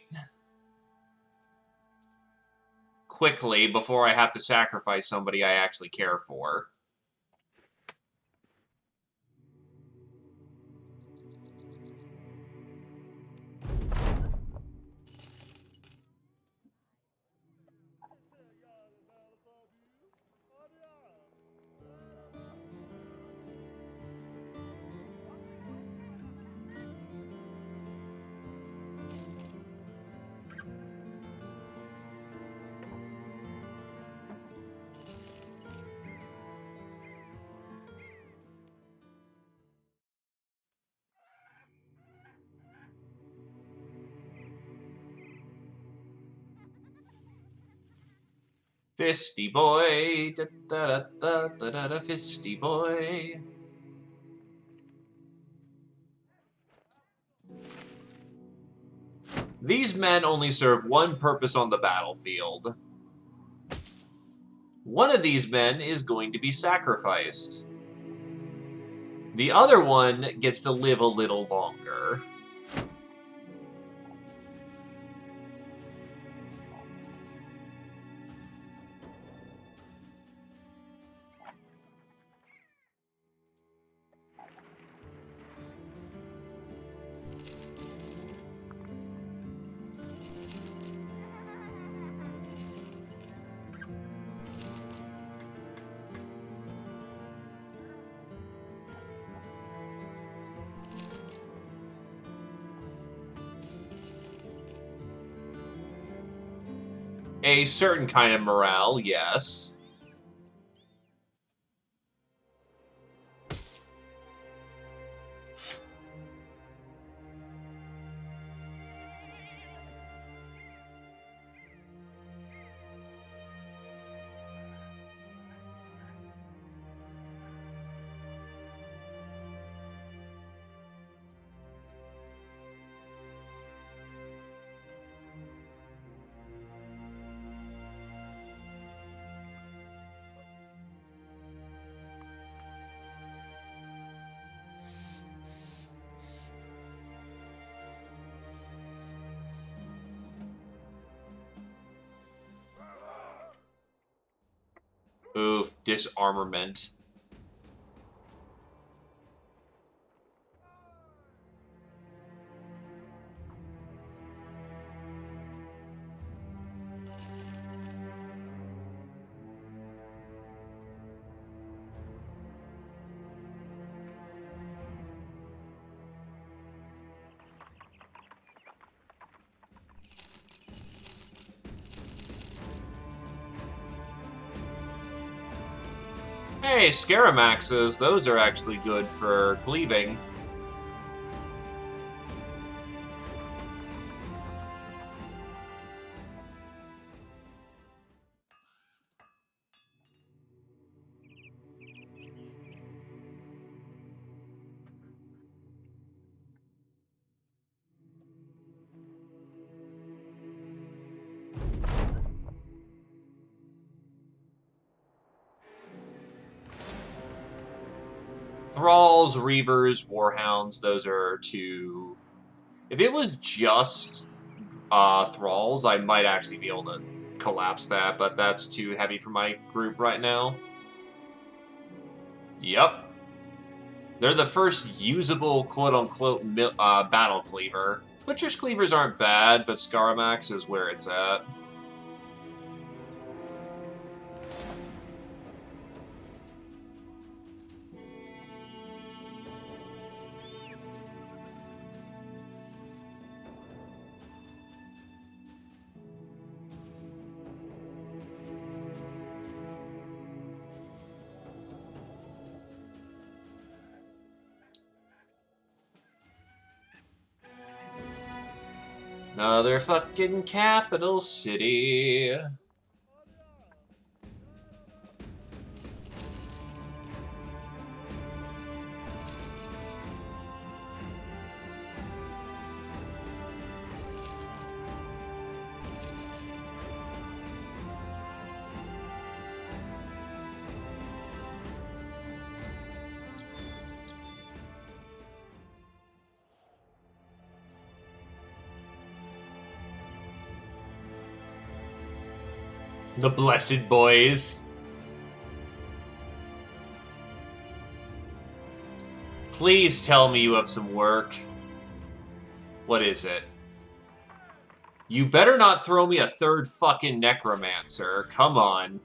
Quickly, before I have to sacrifice somebody I actually care for. Fisty boy, da da da da da da da, fisty boy. These men only serve one purpose on the battlefield. One of these men is going to be sacrificed. The other one gets to live a little longer. A certain kind of morale, yes. Oof, disarmament. Hey, Scaramaxes, those are actually good for cleaving. Thralls, Reavers, Warhounds, those are two. If it was just Thralls, I might actually be able to collapse that, but that's too heavy for my group right now. Yep. They're the first usable quote-unquote battle cleaver. Butcher's Cleavers aren't bad, but Scaramax is where it's at. Another fucking capital city. The Blessed Boys. Please tell me you have some work. What is it? You better not throw me a third fucking Necromancer. Come on.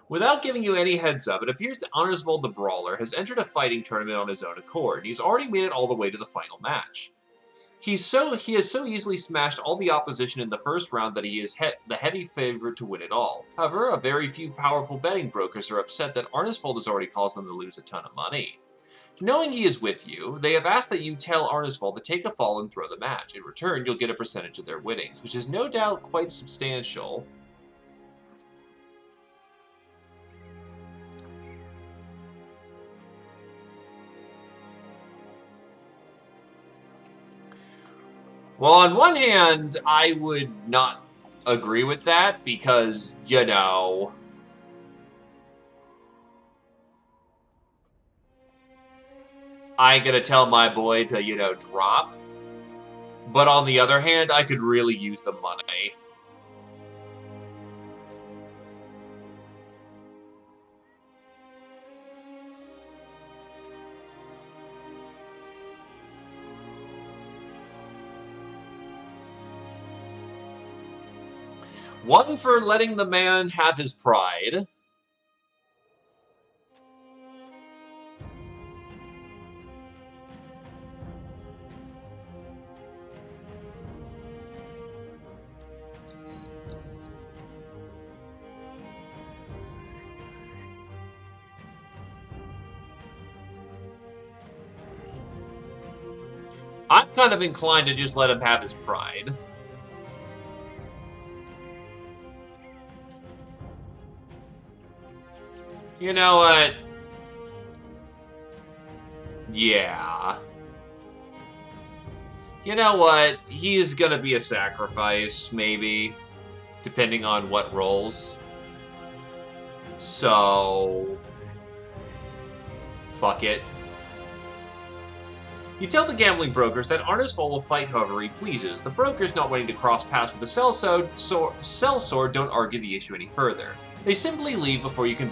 Without giving you any heads up, it appears that Honorsvold the Brawler has entered a fighting tournament on his own accord. He's already made it all the way to the final match. He has so easily smashed all the opposition in the first round that he is the heavy favorite to win it all. However, a very few powerful betting brokers are upset that Arnisfold has already caused them to lose a ton of money. Knowing he is with you, they have asked that you tell Arnisfold to take a fall and throw the match. In return, you'll get a percentage of their winnings, which is no doubt quite substantial. Well, on one hand, I would not agree with that because, you know, I ain't gonna tell my boy to, you know, drop. But on the other hand, I could really use the money. One for letting the man have his pride. I'm kind of inclined to just let him have his pride. You know what? Yeah. You know what? He is gonna be a sacrifice, maybe. Depending on what rolls. So... fuck it. You tell the gambling brokers that Arnisfol will fight however he pleases. The brokers, not wanting to cross paths with the sellsword, don't argue the issue any further. They simply leave before you can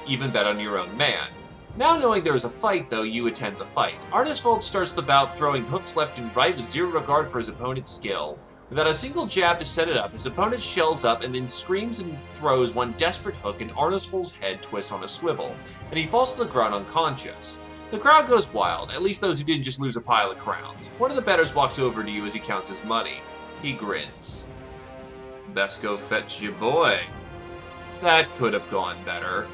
even bet on your own man. Now knowing there is a fight, though, you attend the fight. Arnisfold starts the bout throwing hooks left and right with zero regard for his opponent's skill. Without a single jab to set it up, his opponent shells up and then screams and throws one desperate hook, and Arnisfold's head twists on a swivel, and he falls to the ground unconscious. The crowd goes wild, at least those who didn't just lose a pile of crowns. One of the bettors walks over to you as he counts his money. He grins. Best go fetch your boy. That could have gone better.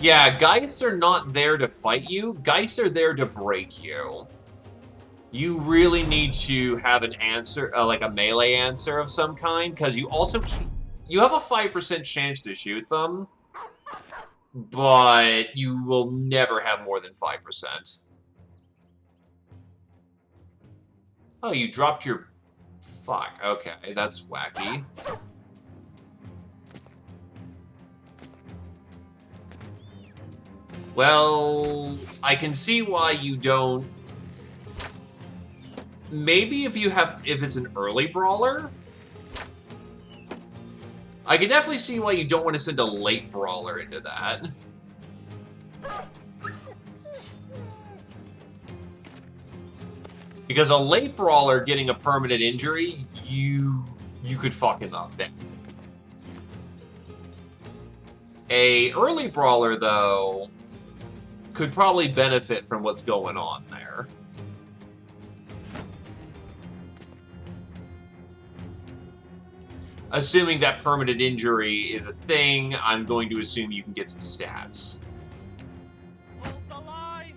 Yeah, Geists are not there to fight you. Geists are there to break you. You really need to have an answer, like a melee answer of some kind, because you also you have a 5% chance to shoot them, but you will never have more than 5%. Oh, you dropped your... fuck, okay, that's wacky. Well, I can see why you don't... maybe if it's an early brawler? I can definitely see why you don't want to send a late brawler into that. Because a late brawler getting a permanent injury, you could fuck him up then. A early brawler, though, could probably benefit from what's going on there. Assuming that permanent injury is a thing, I'm going to assume you can get some stats. Hold the line!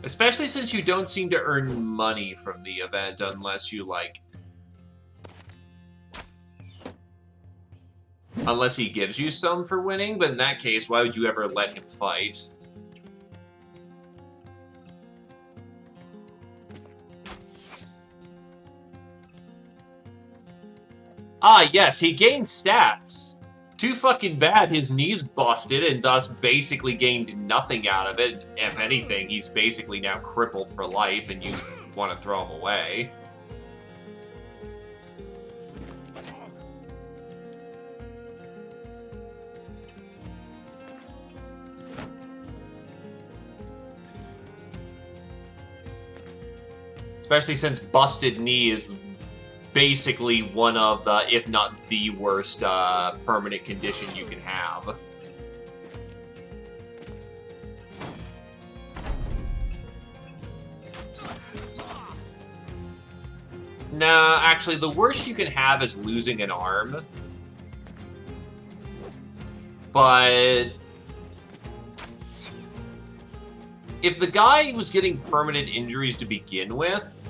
Especially since you don't seem to earn money from the event unless you, like... unless he gives you some for winning, but in that case, why would you ever let him fight? Ah, yes, he gained stats! Too fucking bad his knee's busted and thus basically gained nothing out of it. If anything, he's basically now crippled for life and you want to throw him away. Especially since busted knee is basically one of the, if not the worst, permanent condition you can have. Nah, actually, the worst you can have is losing an arm. But... if the guy was getting permanent injuries to begin with,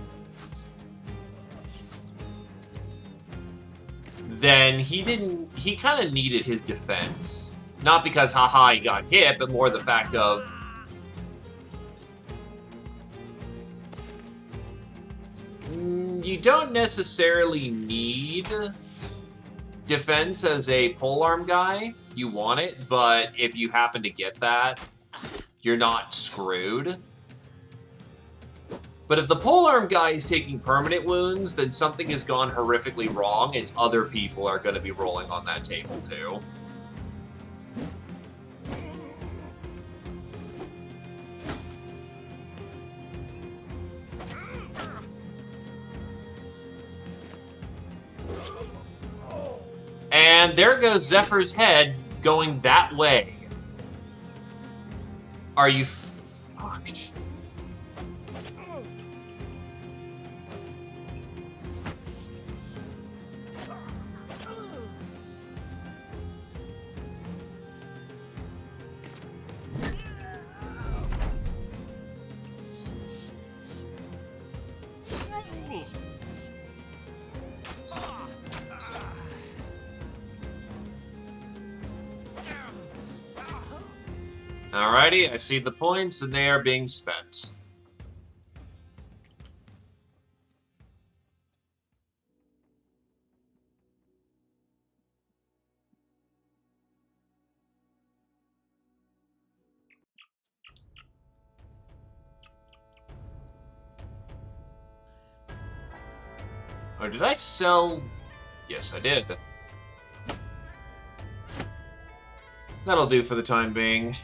then he kind of needed his defense. Not because, haha, he got hit, but more the fact of, don't necessarily need defense as a polearm guy. You want it, but if you happen to get that, you're not screwed. But if the polearm guy is taking permanent wounds, then something has gone horrifically wrong, and other people are going to be rolling on that table too. And there goes Zephyr's head going that way. Are you fucked? Alrighty, I see the points, and they are being spent. Or did I sell? Yes, I did. That'll do for the time being.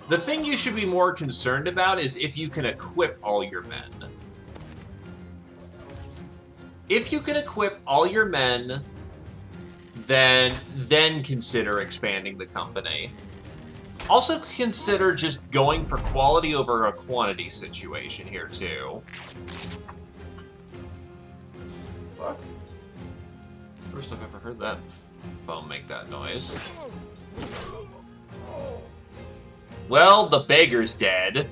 The thing you should be more concerned about is if you can equip all your men. If you can equip all your men, then consider expanding the company. Also consider just going for quality over a quantity situation here too. Fuck. First I've ever heard that phone make that noise. Well, the beggar's dead.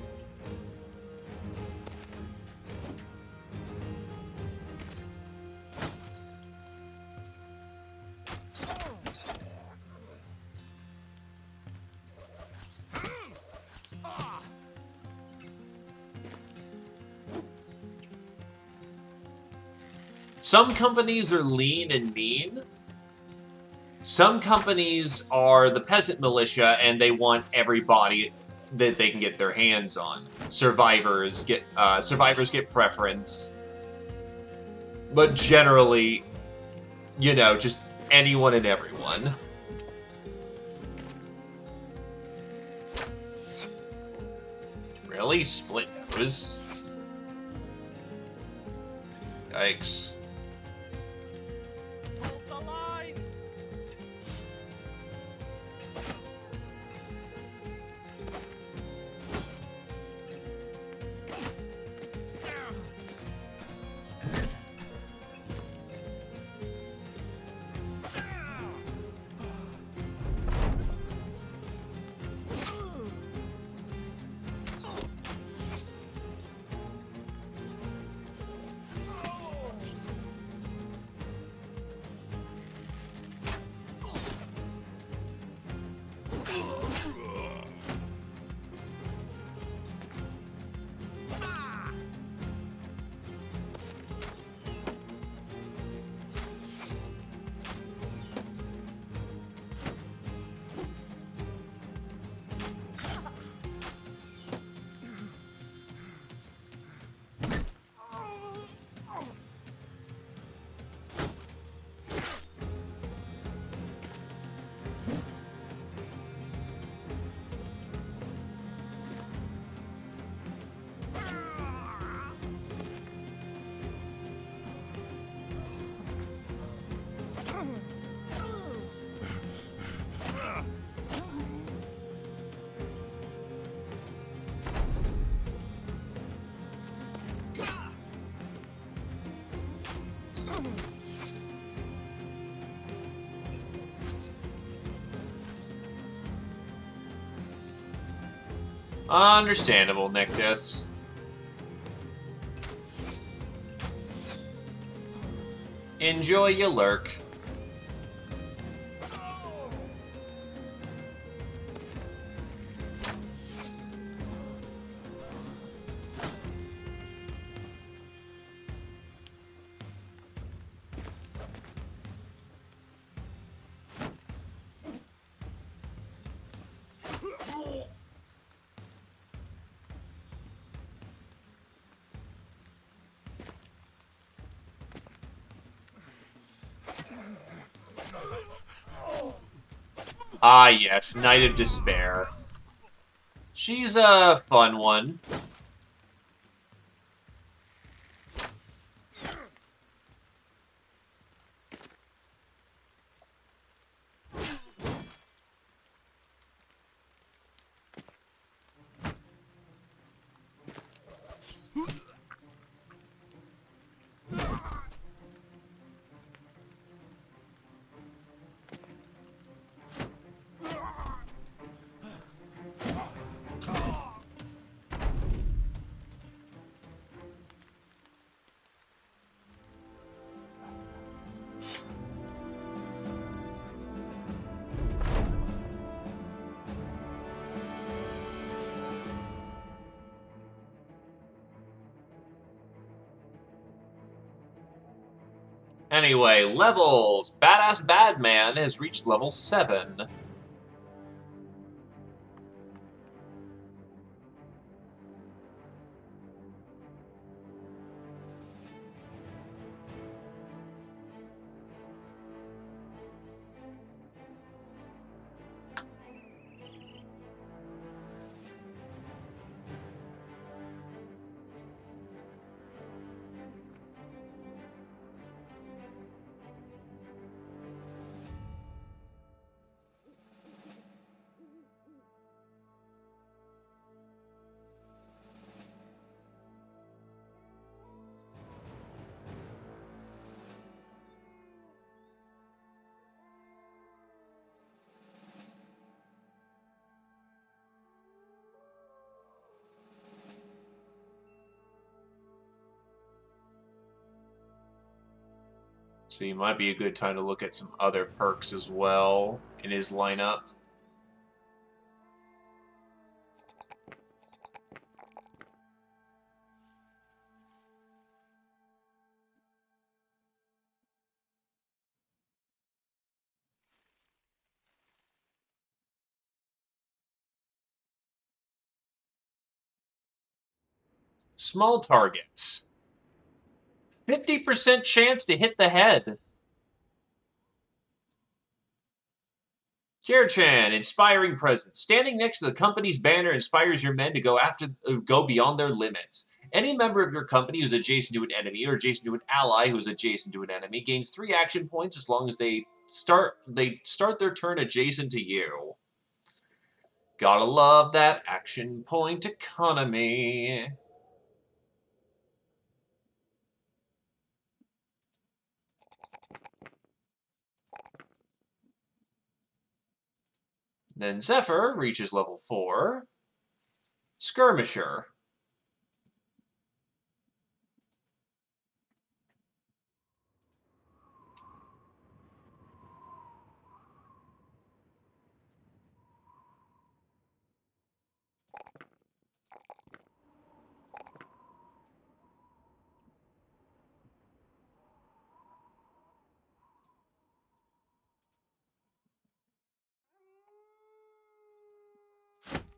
Some companies are lean and mean. Some companies are the peasant militia, and they want everybody that they can get their hands on. Survivors get preference, but generally, you know, just anyone and everyone. Really? Split nose? Yikes. Understandable, Nictus. Enjoy your lurk. Ah, yes, Knight of Despair. She's a fun one. Anyway, levels. Badass Badman has reached level 7. So you might be a good time to look at some other perks as well in his lineup. Small targets. 50% chance to hit the head. Kirchan, inspiring presence. Standing next to the company's banner inspires your men to go beyond their limits. Any member of your company who's adjacent to an enemy or adjacent to an ally who's adjacent to an enemy gains 3 action points as long as they start their turn adjacent to you. Gotta love that action point economy. Then Zephyr reaches level 4. Skirmisher.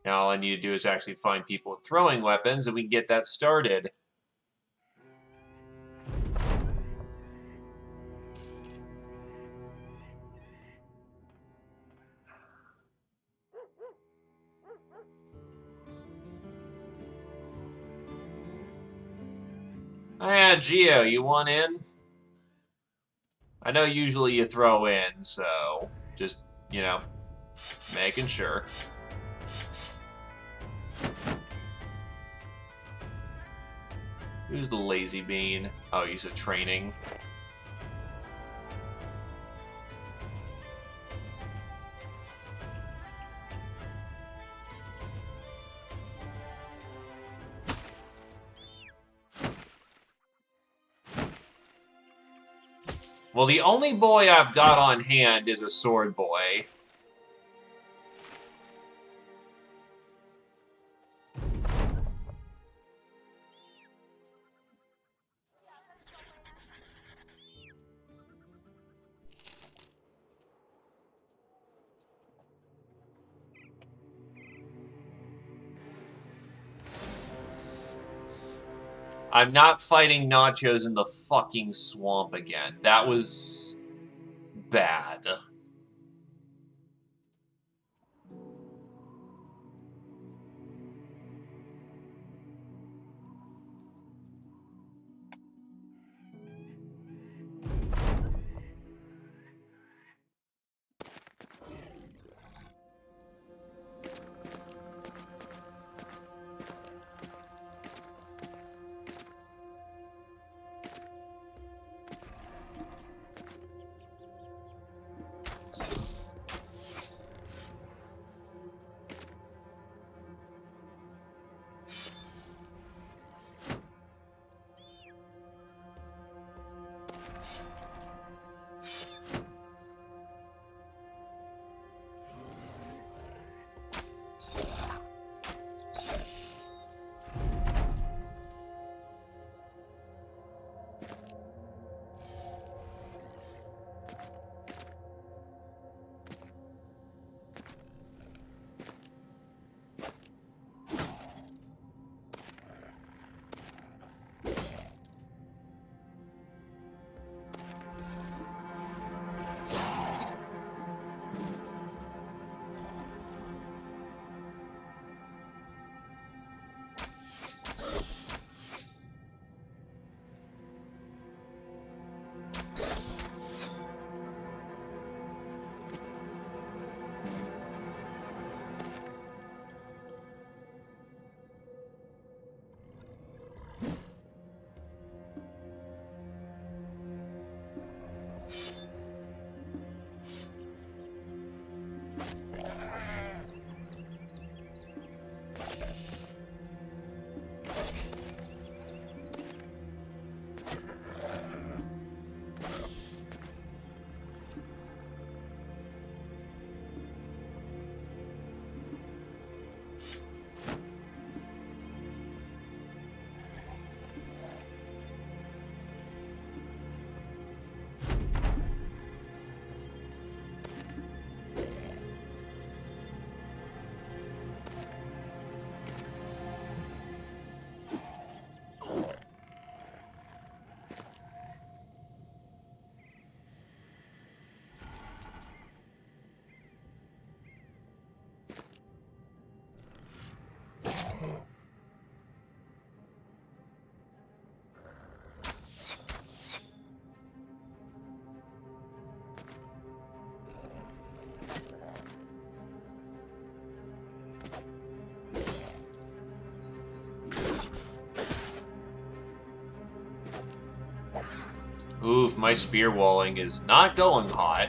Now all I need to do is actually find people with throwing weapons, and we can get that started. Oh yeah, Geo, you want in? I know usually you throw in, so just, making sure. Who's the lazy bean? Oh, he's a training. Well, the only boy I've got on hand is a sword boy. I'm not fighting Nachos in the fucking swamp again. That was bad. Oof, my spear walling is not going hot.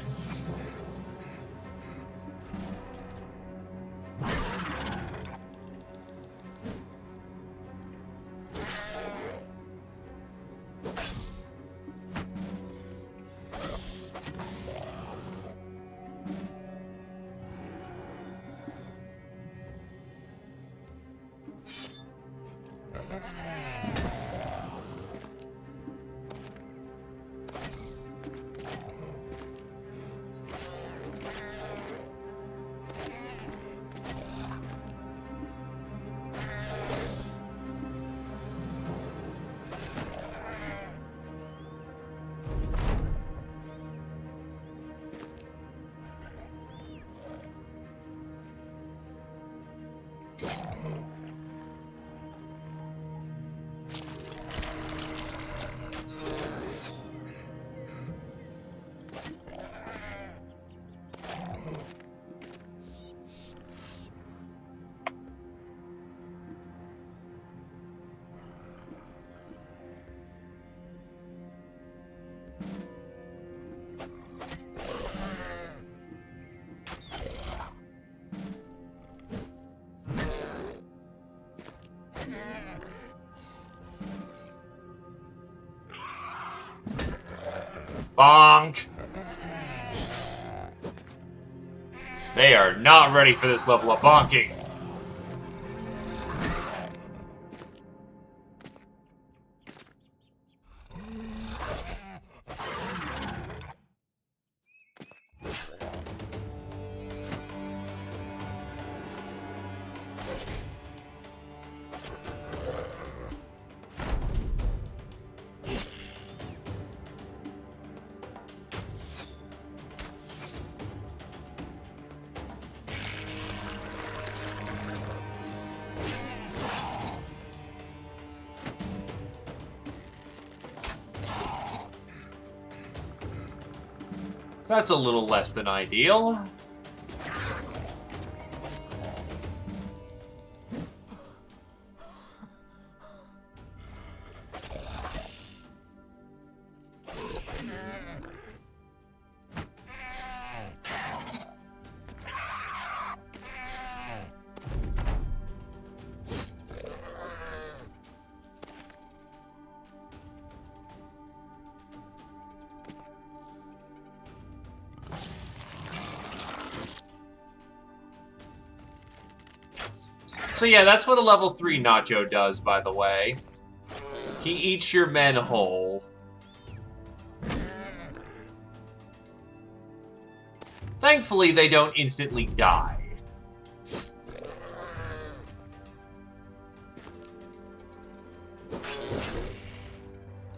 Bonk! They are not ready for this level of bonking. That's a little less than ideal. So yeah, that's what a level 3 Nacho does, by the way. He eats your men whole. Thankfully, they don't instantly die.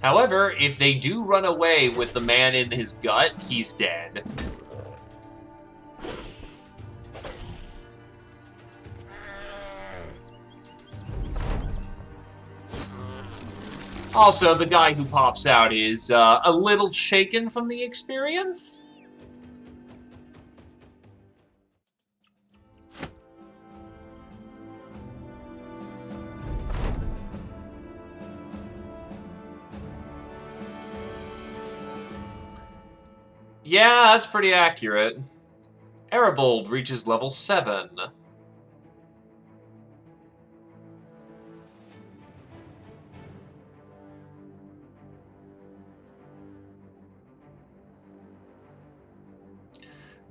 However, if they do run away with the man in his gut, he's dead. Also, the guy who pops out is a little shaken from the experience. Yeah, that's pretty accurate. Arabold reaches level 7.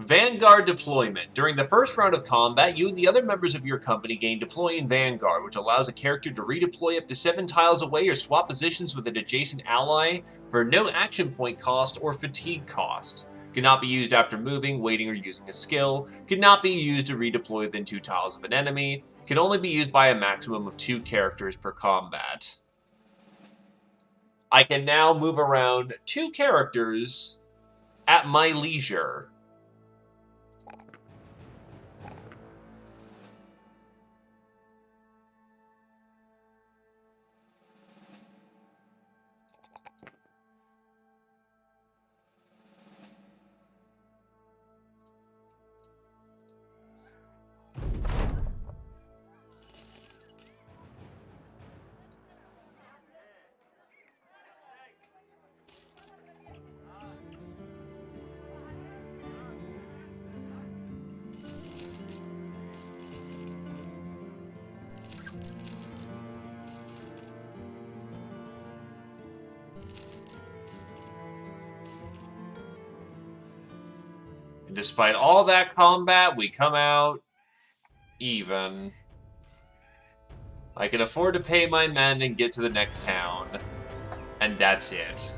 Vanguard deployment. During the first round of combat, you and the other members of your company gain Deploy in Vanguard, which allows a character to redeploy up to 7 tiles away or swap positions with an adjacent ally for no action point cost or fatigue cost. Cannot be used after moving, waiting, or using a skill. Cannot be used to redeploy within 2 tiles of an enemy. Can only be used by a maximum of 2 characters per combat. I can now move around 2 characters at my leisure. And despite all that combat, we come out even. I can afford to pay my men and get to the next town. And that's it.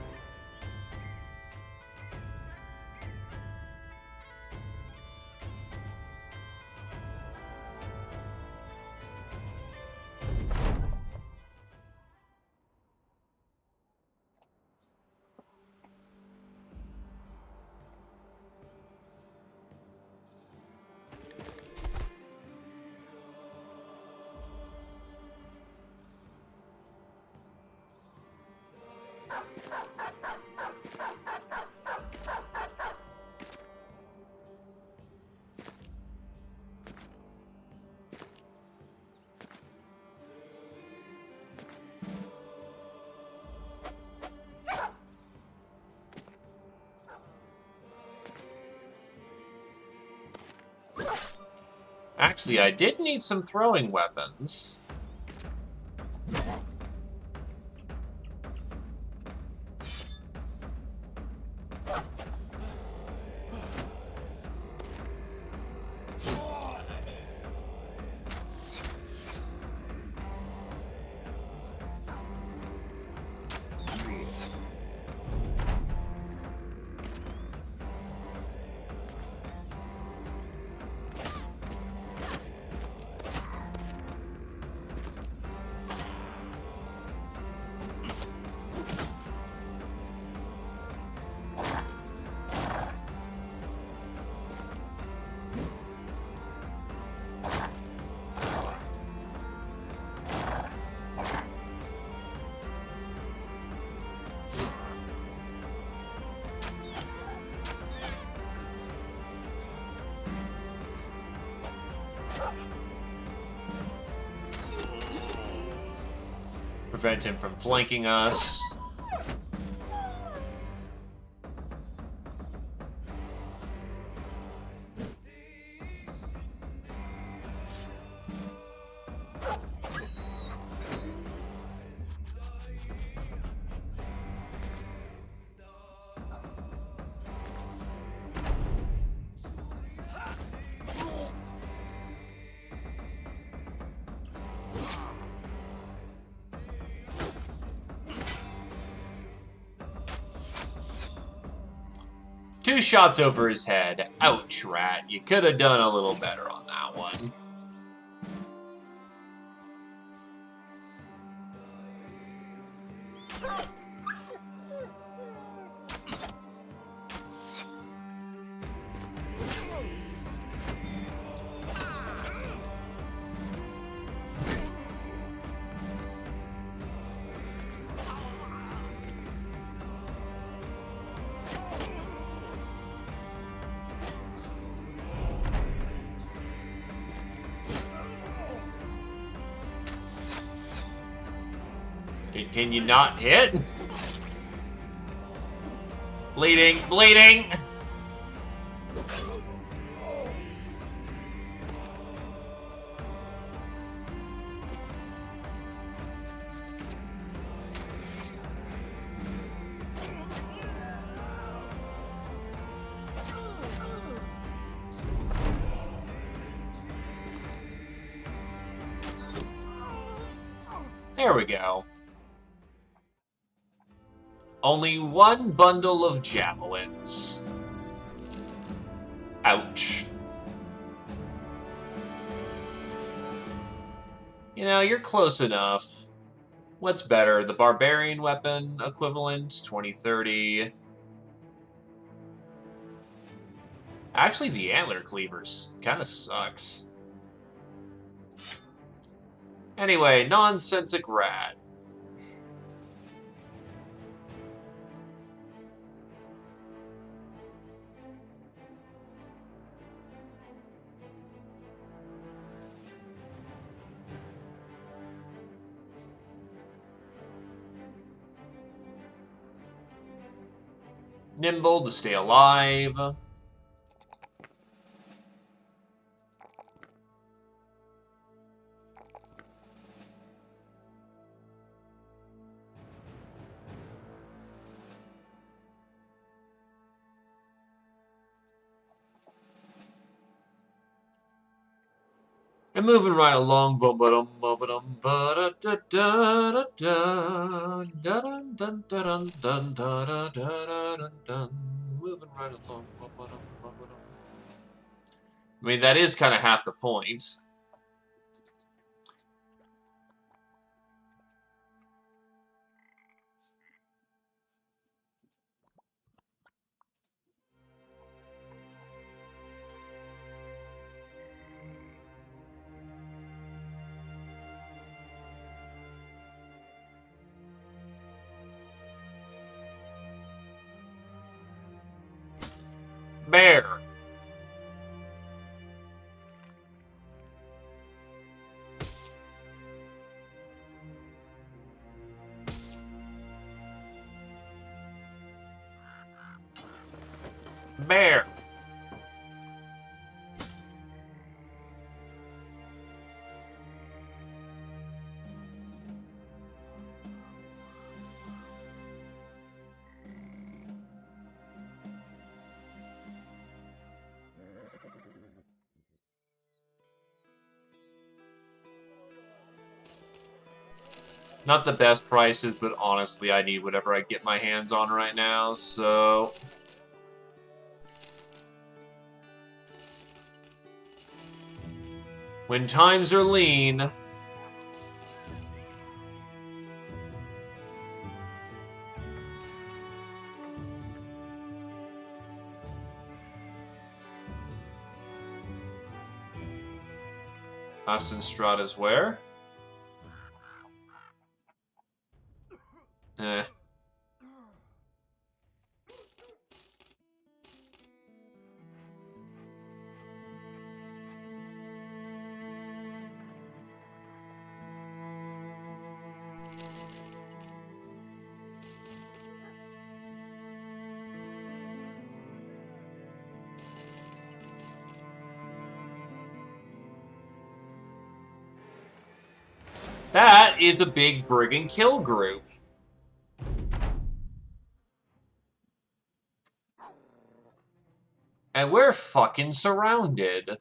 Actually, I did need some throwing weapons. prevent him from flanking us. Two shots over his head. Ouch, rat. You could have done a little better on that one. Can you not hit? Bleeding, bleeding! There we go. Only one bundle of javelins. Ouch. You know, you're close enough. What's better, the barbarian weapon equivalent, 2030? Actually, the antler cleavers kind of sucks. Anyway, nonsensic rat. Nimble to stay alive. And moving right along, moving right along. I mean, that is kind of half the point. Bear. Bear. Not the best prices, but honestly, I need whatever I get my hands on right now, so... When times are lean... Austin Strata's where? Eh. That is a big brigand kill group. And we're fucking surrounded.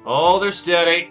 Oh, they're steady.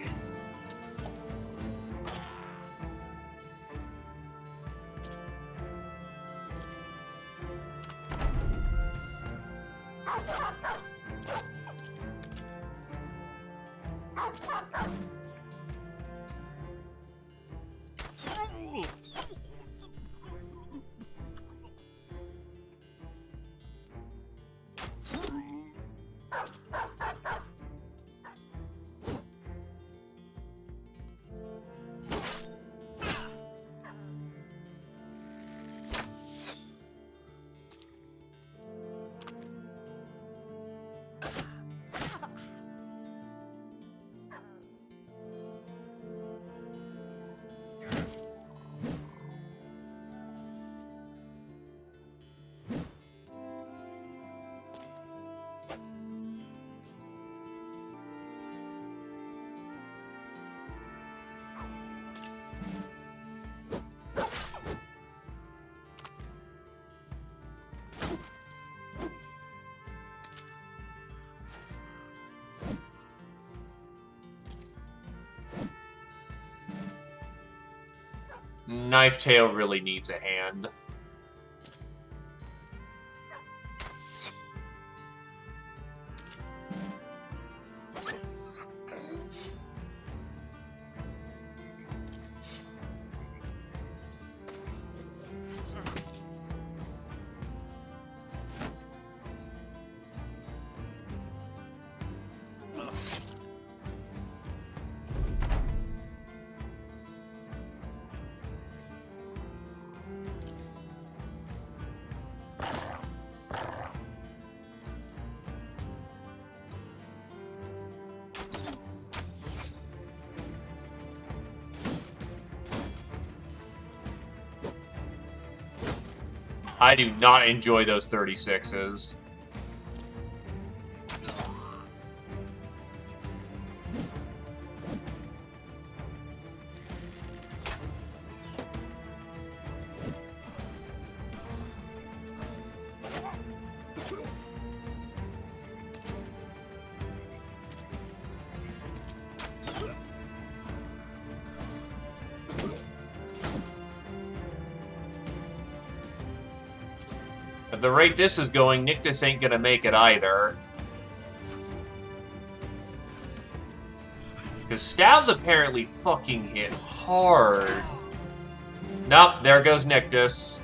Knife Tail really needs a hand. I do not enjoy those 36s. At the rate this is going, Nictus ain't gonna make it either. Because stabs apparently fucking hit hard. Nope, there goes Nictus.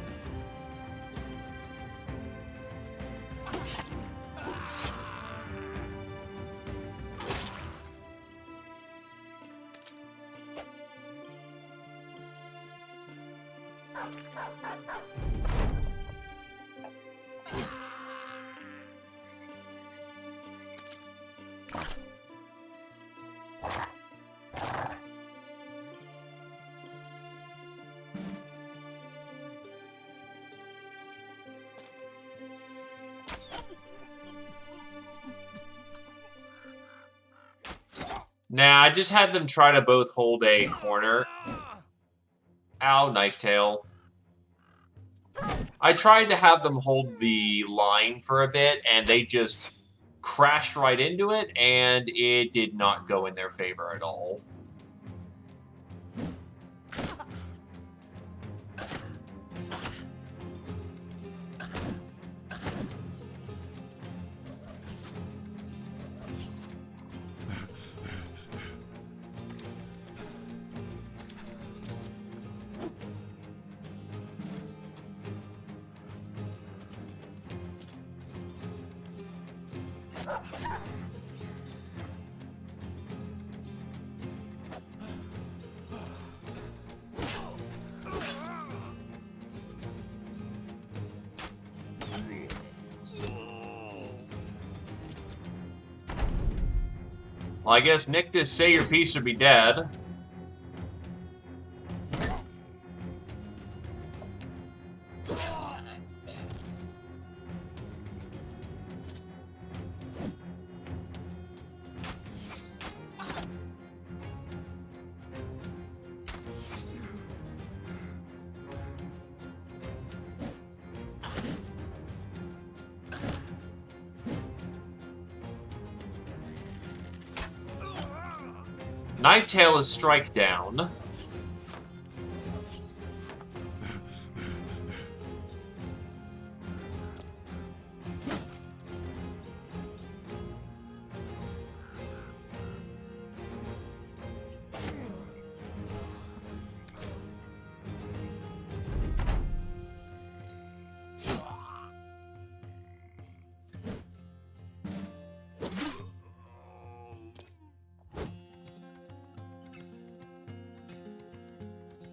Nah, I just had them try to both hold a corner. Ow, knife tail. I tried to have them hold the line for a bit, and they just crashed right into it, and it did not go in their favor at all. Well, I guess Nictus, say your piece or be dead. Knife tail is strike down.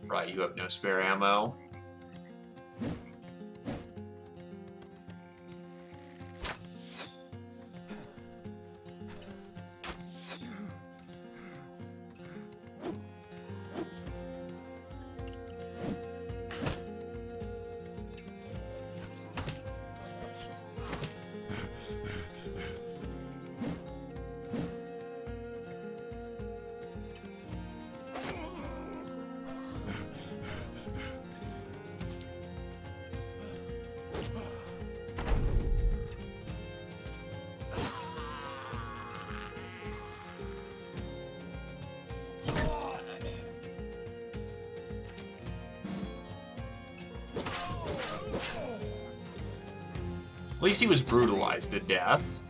Right, you have no spare ammo. At least he was brutalized to death.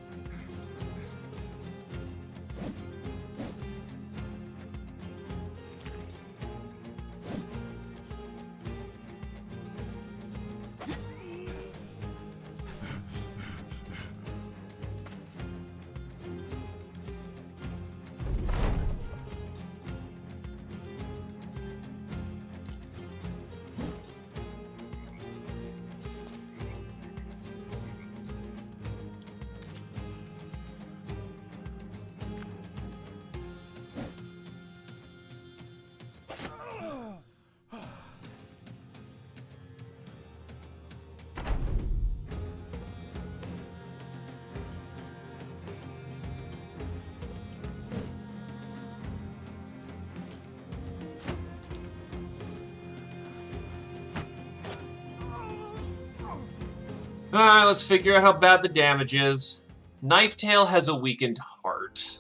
Alright, let's figure out how bad the damage is. Knife Tail has a weakened heart.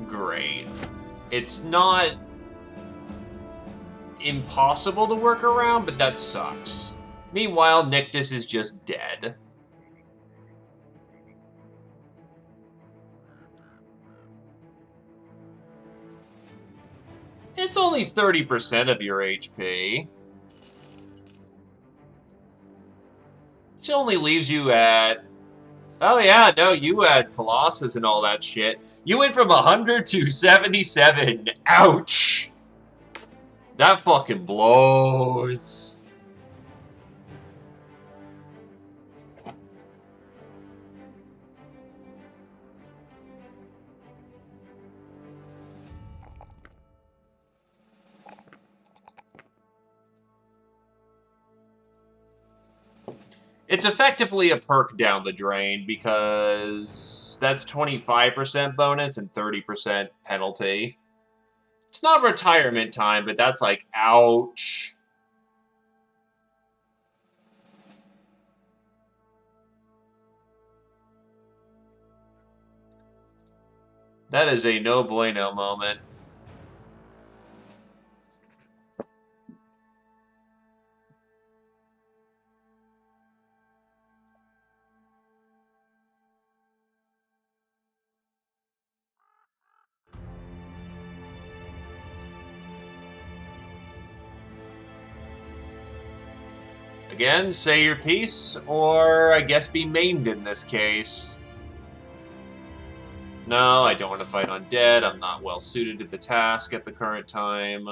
Great. It's not impossible to work around, but that sucks. Meanwhile, Nictus is just dead. It's only 30% of your HP. Which only leaves you at... Oh yeah, no, you had Colossus and all that shit. You went from 100 to 77. Ouch! That fucking blows. It's effectively a perk down the drain because that's 25% bonus and 30% penalty. It's not retirement time, but that's like, ouch. That is a no bueno moment. Again, say your piece, or I guess be maimed in this case. No, I don't want to fight undead. I'm not well suited to the task at the current time.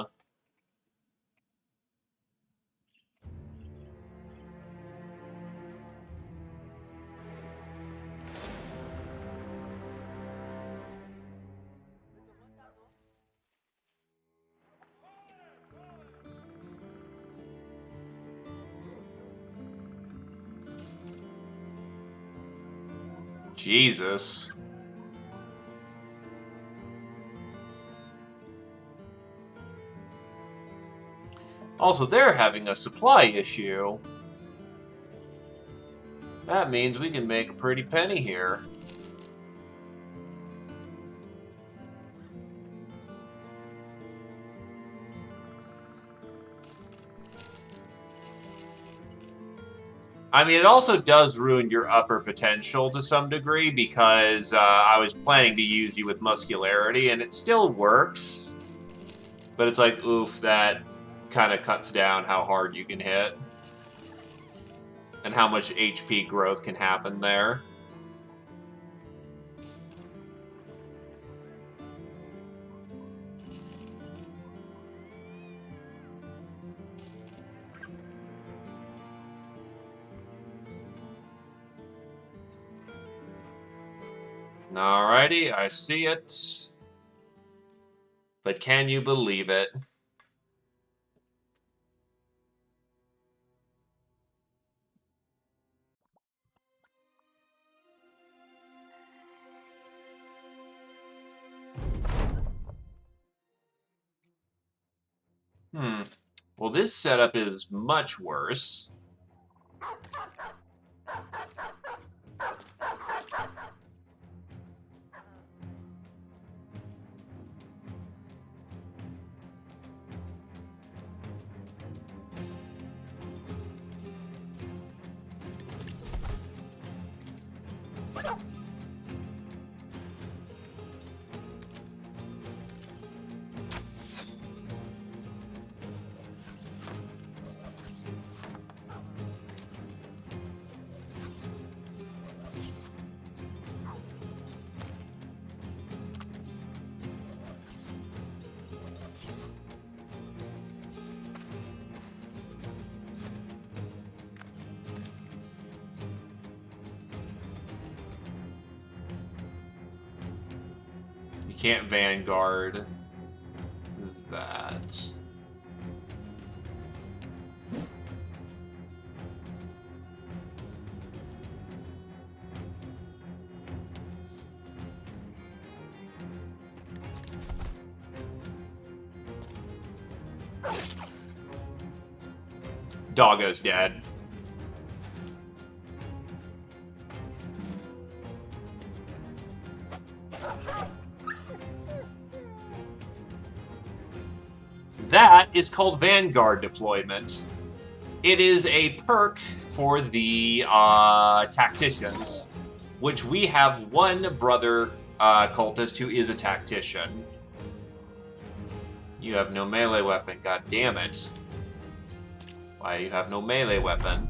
Jesus. Also, they're having a supply issue. That means we can make a pretty penny here. I mean, it also does ruin your upper potential to some degree because I was planning to use you with muscularity, and it still works. But it's like, oof, that kind of cuts down how hard you can hit. And how much HP growth can happen there. Alrighty, I see it. But can you believe it? Well, this setup is much worse. You can't Vanguard that. Doggo's dead. That is called Vanguard deployment. It is a perk for the tacticians, which we have one brother cultist who is a tactician. You have no melee weapon, god damn it. Why do you have no melee weapon?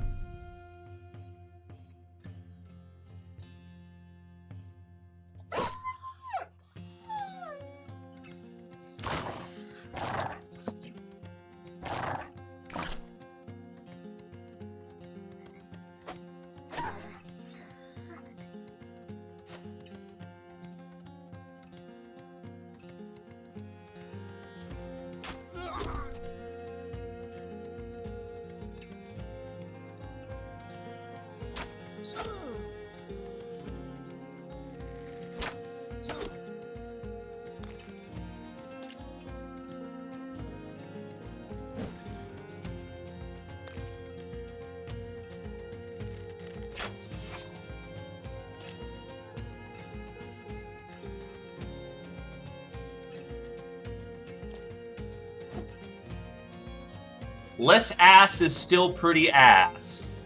Less ass is still pretty ass.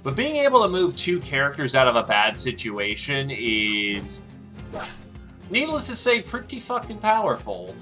But being able to move 2 characters out of a bad situation is, needless to say, pretty fucking powerful.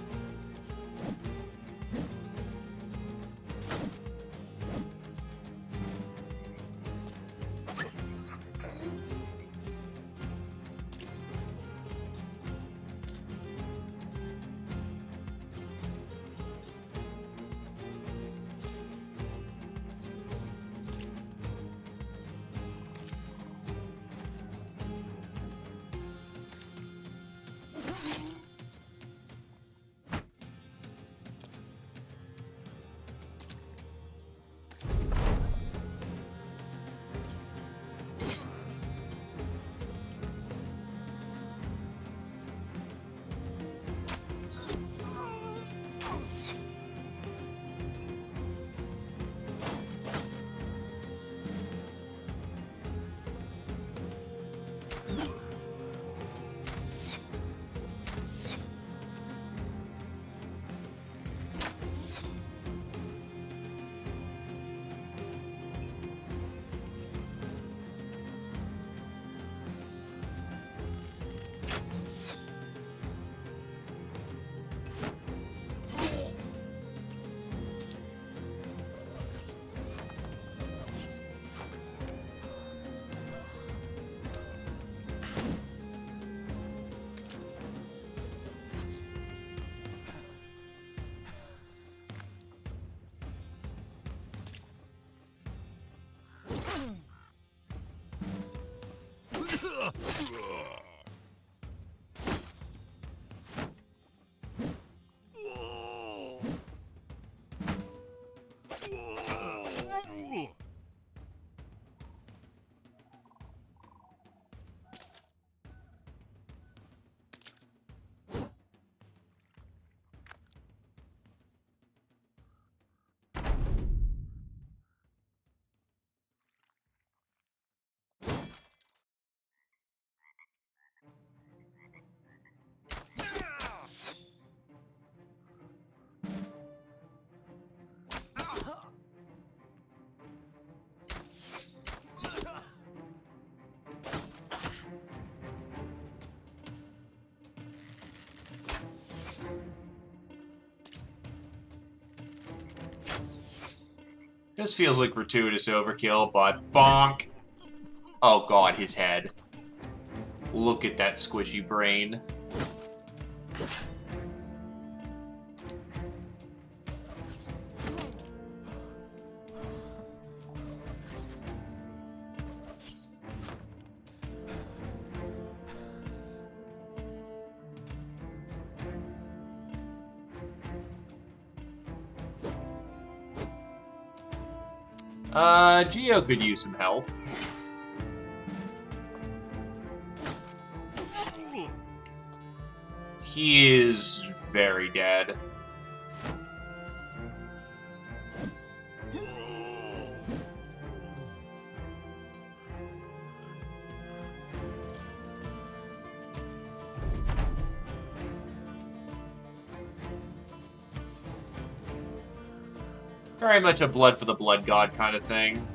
This feels like gratuitous overkill, but bonk! Oh god, his head. Look at that squishy brain. Geo could use some help. He is very dead. Very much a blood for the blood god kind of thing.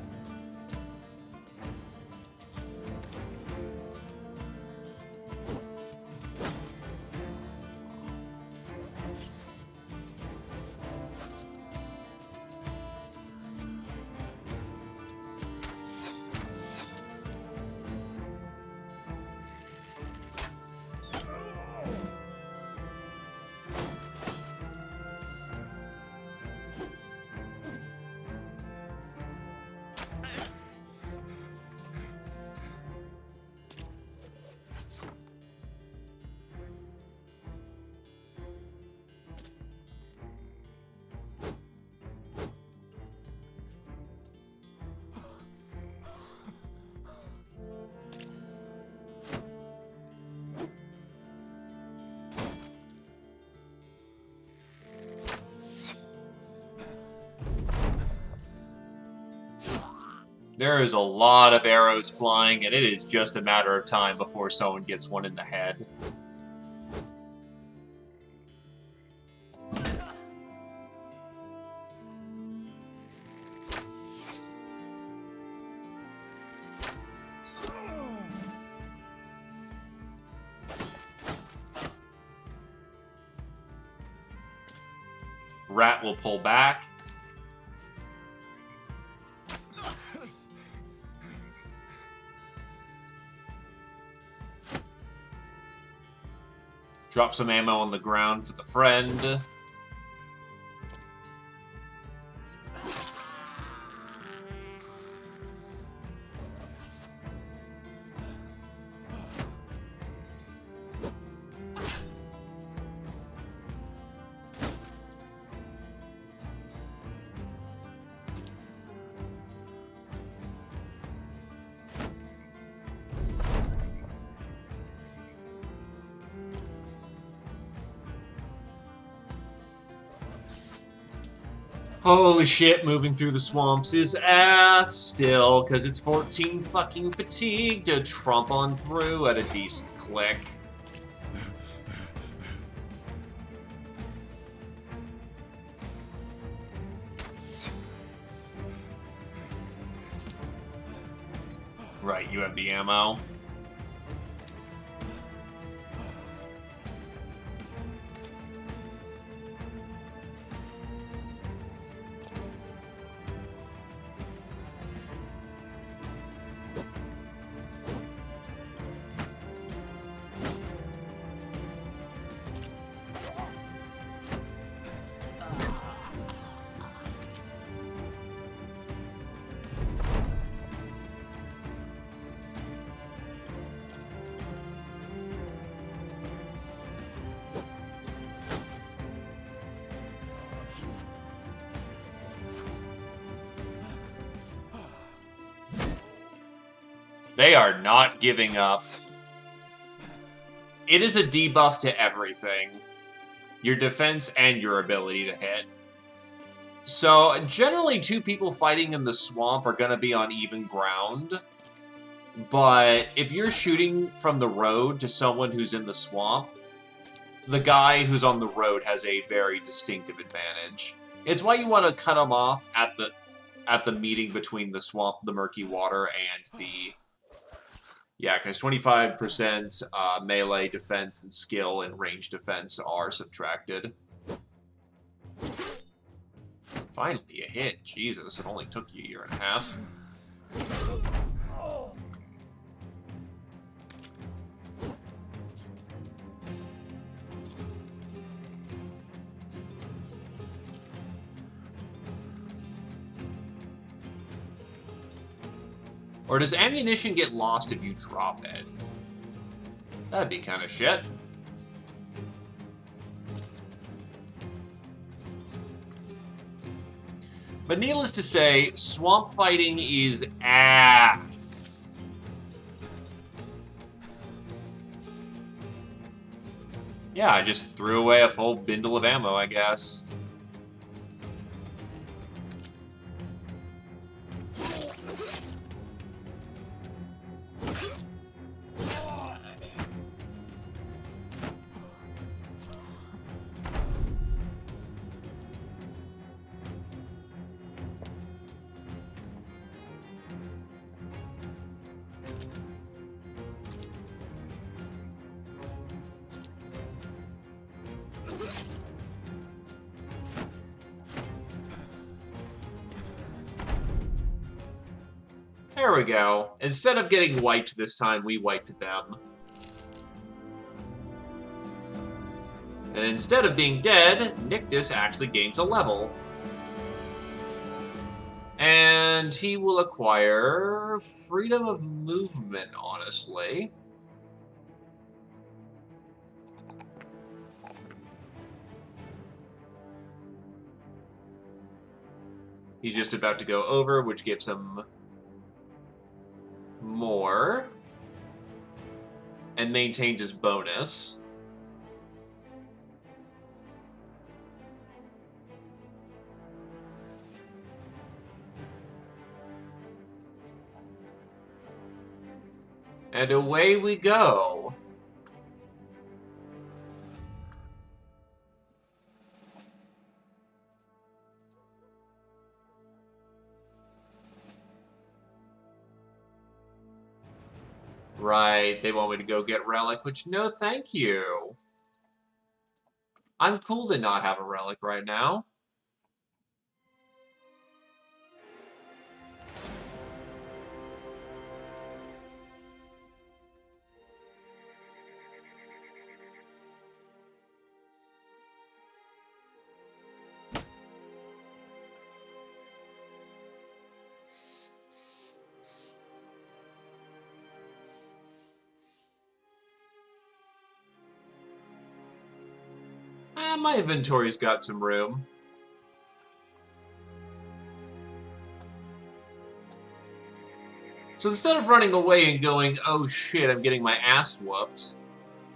There is a lot of arrows flying, and it is just a matter of time before someone gets one in the head. Rat will pull back. Drop some ammo on the ground for the friend. Holy shit, moving through the swamps is ass still, because it's 14 fucking fatigue to tromp on through at a decent click. Right, you have the ammo. They are not giving up. It is a debuff to everything. Your defense and your ability to hit. So, generally, two people fighting in the swamp are going to be on even ground. But if you're shooting from the road to someone who's in the swamp, the guy who's on the road has a very distinctive advantage. It's why you want to cut him off at the meeting between the swamp, the murky water, and the... Yeah, because 25% melee defense and skill and range defense are subtracted. Finally, a hit. Jesus, it only took you a year and a half. Or does ammunition get lost if you drop it? That'd be kind of shit. But needless to say, swamp fighting is ass. Yeah, I just threw away a full bindle of ammo, I guess. There we go. Instead of getting wiped this time, we wiped them. And instead of being dead, Nictus actually gains a level. And he will acquire freedom of movement, honestly. He's just about to go over, which gives him more. And maintains his bonus. And away we go. Right, they want me to go get Relic, which no thank you. I'm cool to not have a Relic right now. My inventory's got some room. So instead of running away and going, oh shit, I'm getting my ass whooped,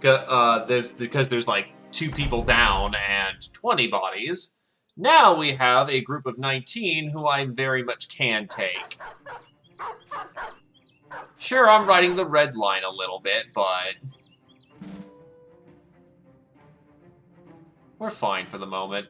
because there's like 2 people down and 20 bodies, now we have a group of 19 who I very much can take. Sure, I'm riding the red line a little bit, but we're fine for the moment.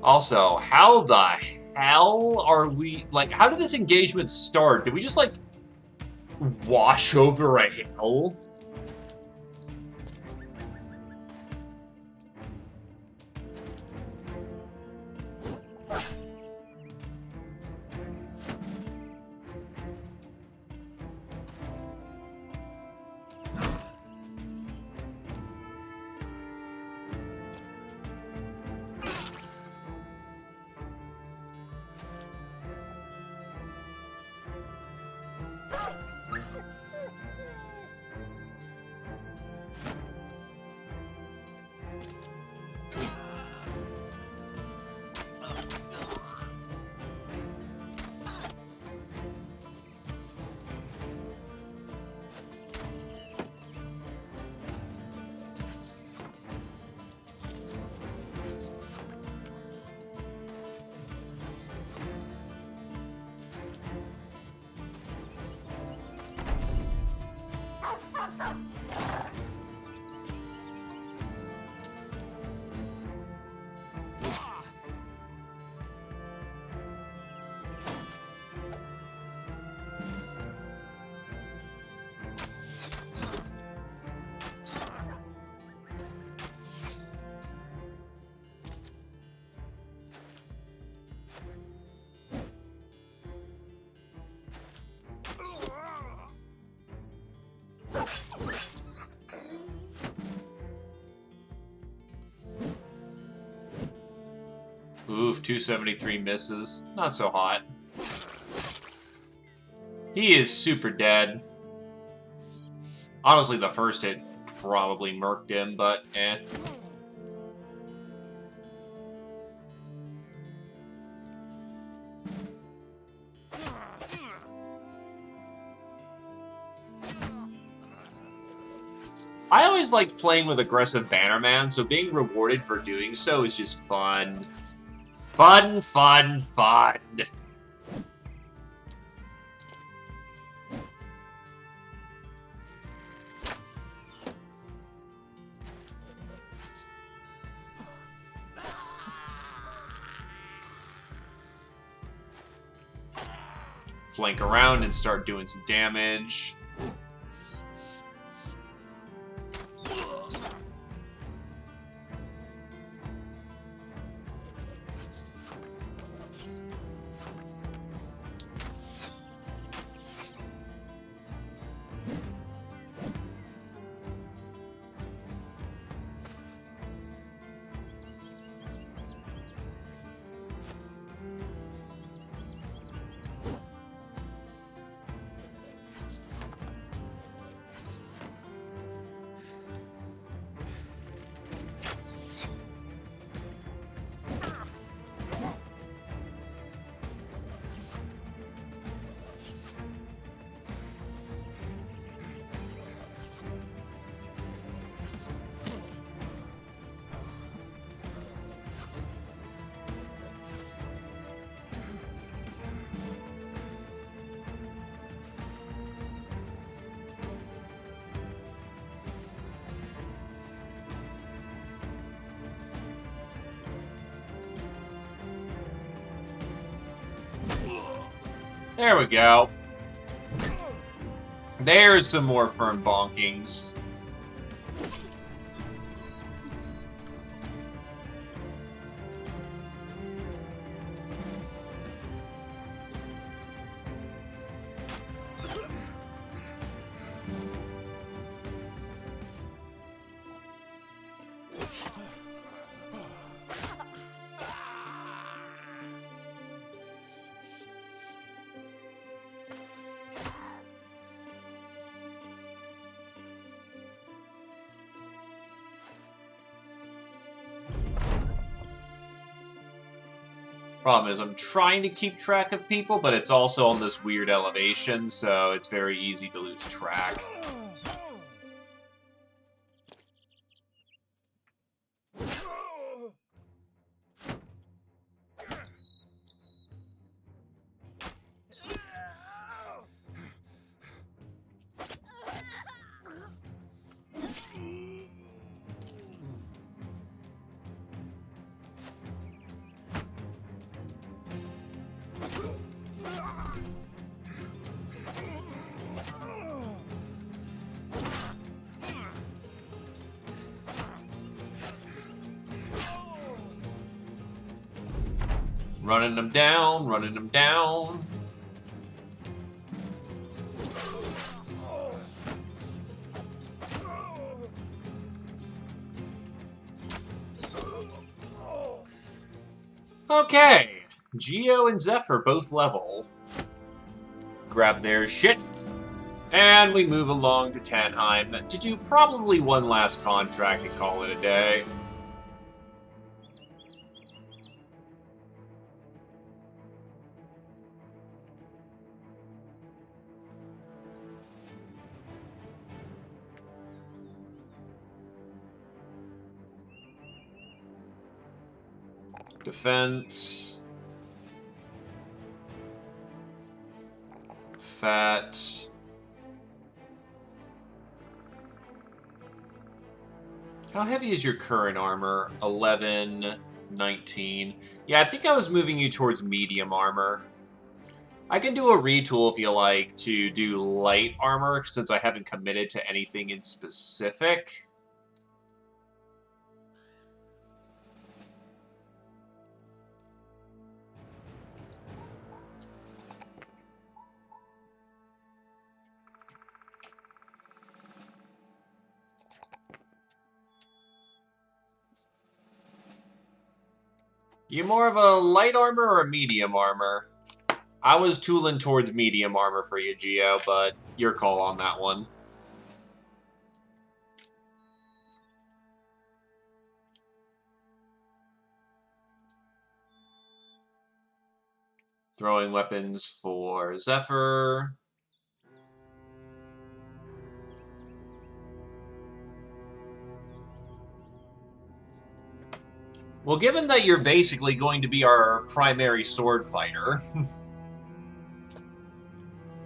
Also, how the hell are we, like, how did this engagement start? Did we just, like, wash over a hill? Oof, 273 misses. Not so hot. He is super dead. Honestly, the first hit probably murked him, but eh. I always liked playing with aggressive Bannerman, so being rewarded for doing so is just fun. Fun, fun, fun. Flank around and start doing some damage. There we go. There's some more firm bonkings. Problem is, I'm trying to keep track of people, but it's also on this weird elevation, so it's very easy to lose track. Running them down, running them down. Okay, Geo and Zephyr both level. Grab their shit. And we move along to Tanheim to do probably one last contract and call it a day. Defense. Fat. How heavy is your current armor? 11, 19. Yeah, I think I was moving you towards medium armor. I can do a retool if you like to do light armor, since I haven't committed to anything in specific. You more of a light armor or a medium armor? I was tooling towards medium armor for you, Geo, but your call on that one. Throwing weapons for Zephyr. Well, given that you're basically going to be our primary sword fighter,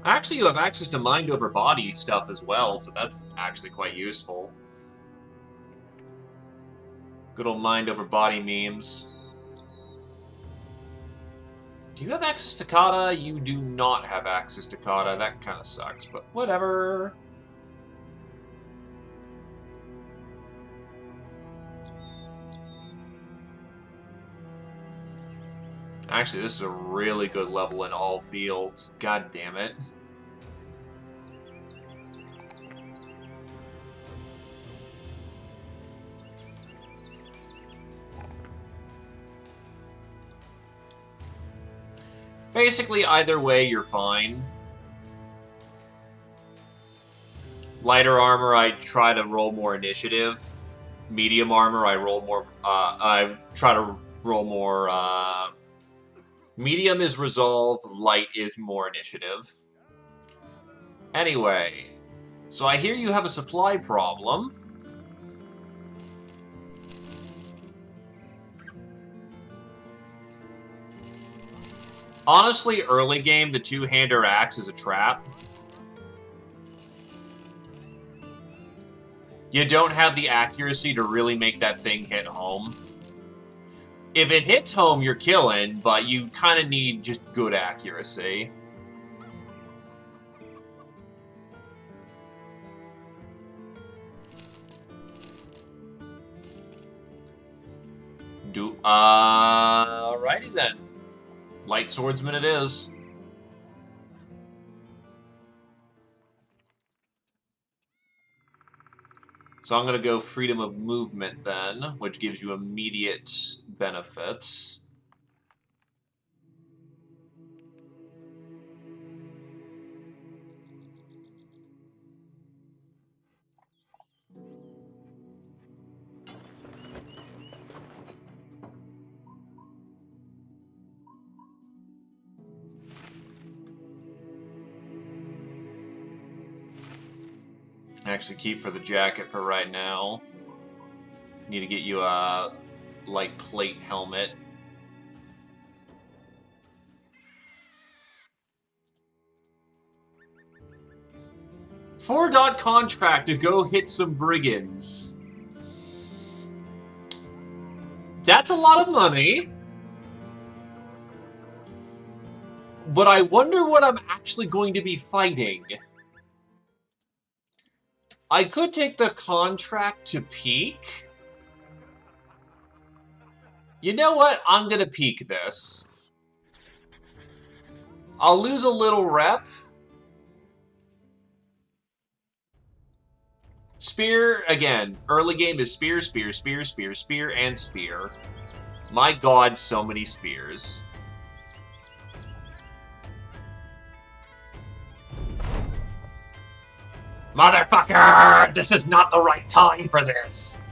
actually you have access to mind over body stuff as well, so that's actually quite useful. Good old mind over body memes. Do you have access to kata? You do not have access to kata. That kind of sucks, but whatever. Actually, this is a really good level in all fields. God damn it. Basically, either way, you're fine. Lighter armor, I try to roll more initiative. Medium armor, I roll more. I try to roll more. Medium is resolve. Light is more initiative. Anyway, so I hear you have a supply problem. Honestly, early game, the two-hander axe is a trap. You don't have the accuracy to really make that thing hit home. If it hits home, you're killing, but you kind of need just good accuracy. Alrighty then. Light swordsman it is. So I'm going to go freedom of movement then, which gives you immediate benefits. Actually, keep for the jacket for right now. Need to get you a light plate helmet. $4 contract to go hit some brigands. That's a lot of money. But I wonder what I'm actually going to be fighting. I could take the contract to peak. You know what? I'm gonna peak this. I'll lose a little rep. Spear, again, early game is spear, spear, spear, spear, spear, and spear. My god, so many spears. Motherfucker! This is not the right time for this!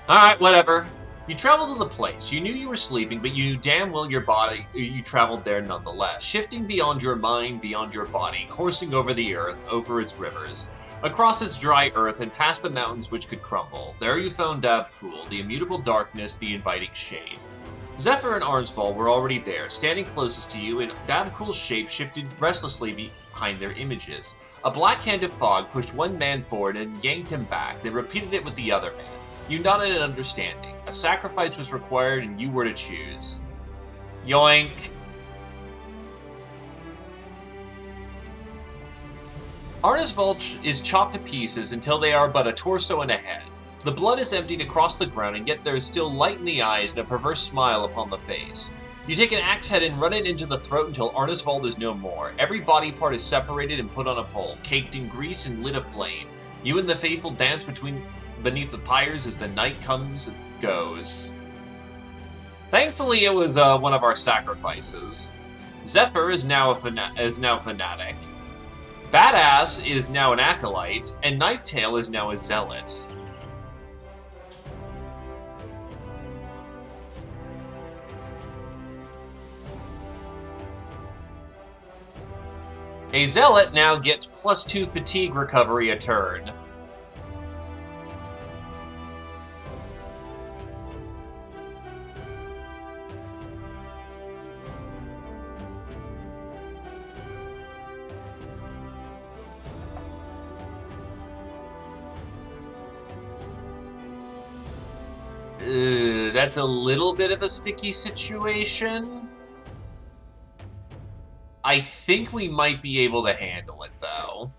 Alright, whatever. You traveled to the place. You knew you were sleeping, but you knew damn well you traveled there nonetheless. Shifting beyond your mind, beyond your body, coursing over the earth, over its rivers, across its dry earth, and past the mountains which could crumble. There you found Davkul, the immutable darkness, the inviting shade. Zephyr and Arnsval were already there, standing closest to you, and Davkul's shape shifted restlessly behind their images. A black hand of fog pushed one man forward and yanked him back, then repeated it with the other man. You nodded in understanding. A sacrifice was required, and you were to choose. Yoink! Arnsval is chopped to pieces until they are but a torso and a head. The blood is emptied across the ground, and yet there is still light in the eyes and a perverse smile upon the face. You take an axe head and run it into the throat until Arnisvald is no more. Every body part is separated and put on a pole, caked in grease and lit aflame. You and the faithful dance beneath the pyres as the night comes and goes. Thankfully, it was one of our sacrifices. Zephyr is now a fanatic. Badass is now an acolyte, and Knifetail is now a zealot. A zealot now gets +2 fatigue recovery a turn. That's a little bit of a sticky situation. I think we might be able to handle it, though.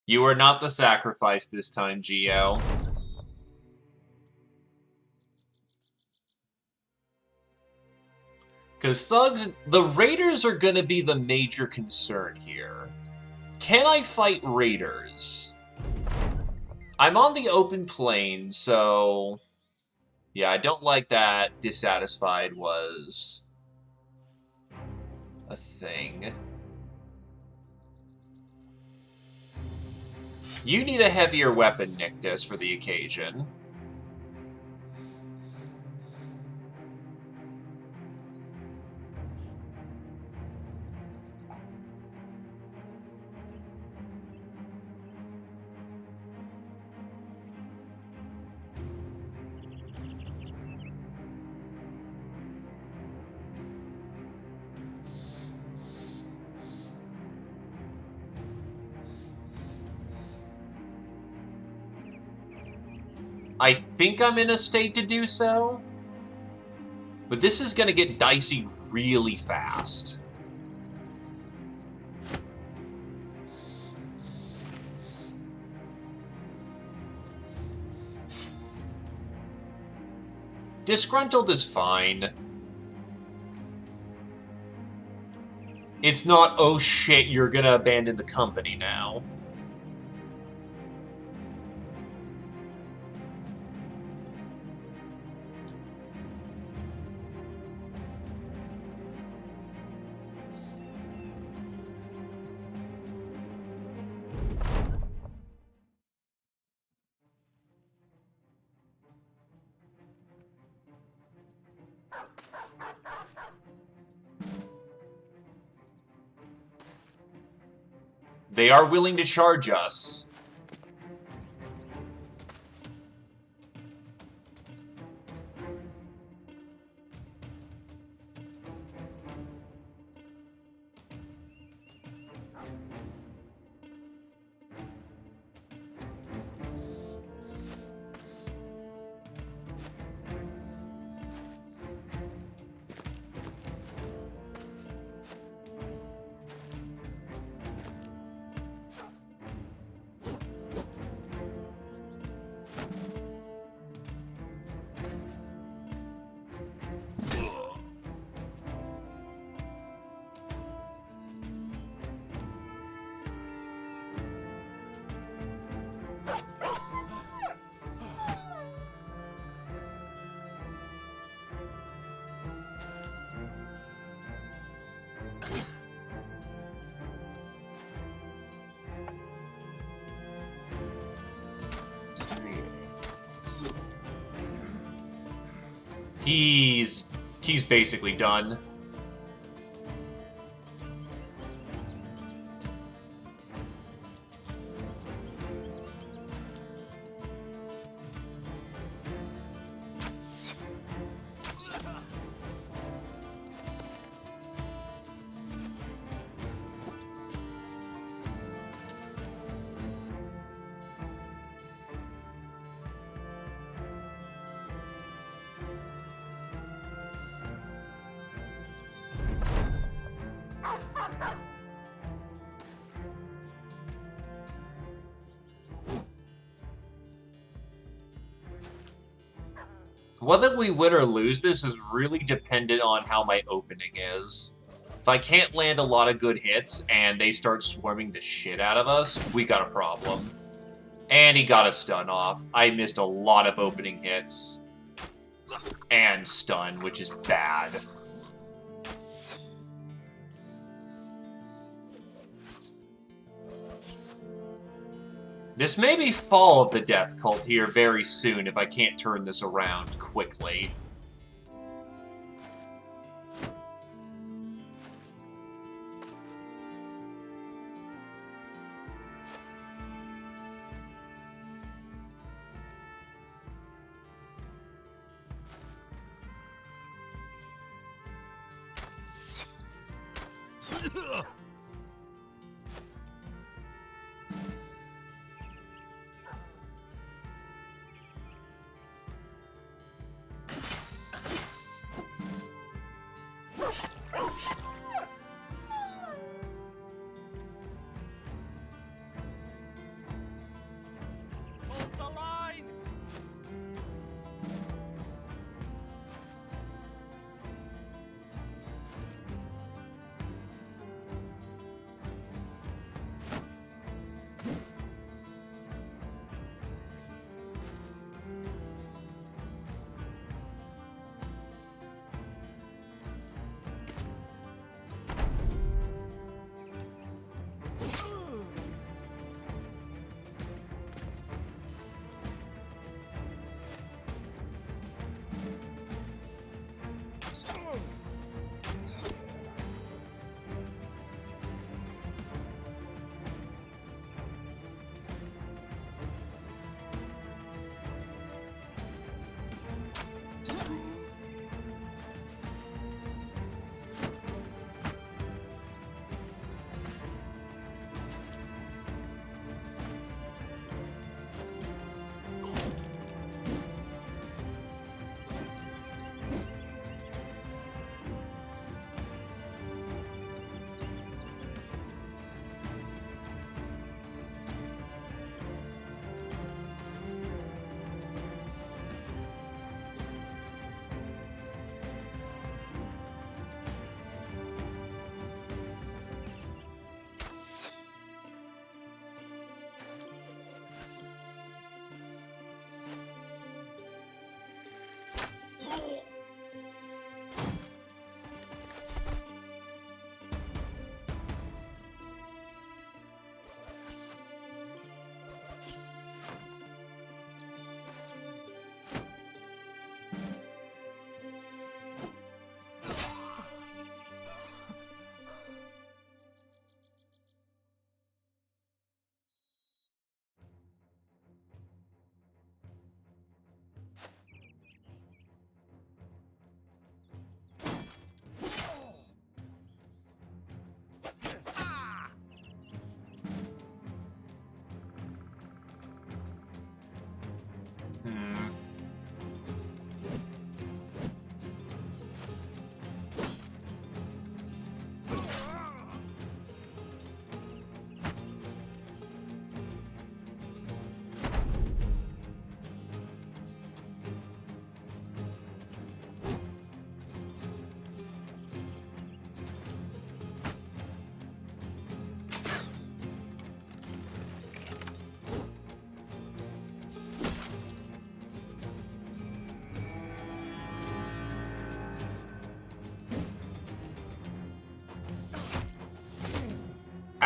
You are not the sacrifice this time, Geo. Because thugs, the raiders are gonna be the major concern here. Can I fight raiders? I'm on the open plain, so... yeah, I don't like that dissatisfied was... a thing. You need a heavier weapon, Nictus, for the occasion. I think I'm in a state to do so, but this is going to get dicey really fast. Disgruntled is fine. It's not, oh shit, you're gonna abandon the company now. They are willing to charge us. He's basically done. Whether we win or lose this is really dependent on how my opening is. If I can't land a lot of good hits and they start swarming the shit out of us, we got a problem. And he got a stun off. I missed a lot of opening hits. And stun, which is bad. This may be Fall of the Death Cult here very soon if I can't turn this around quickly.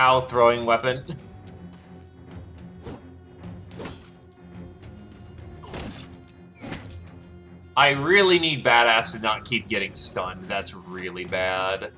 Ow, throwing weapon. I really need Badass to not keep getting stunned. That's really bad.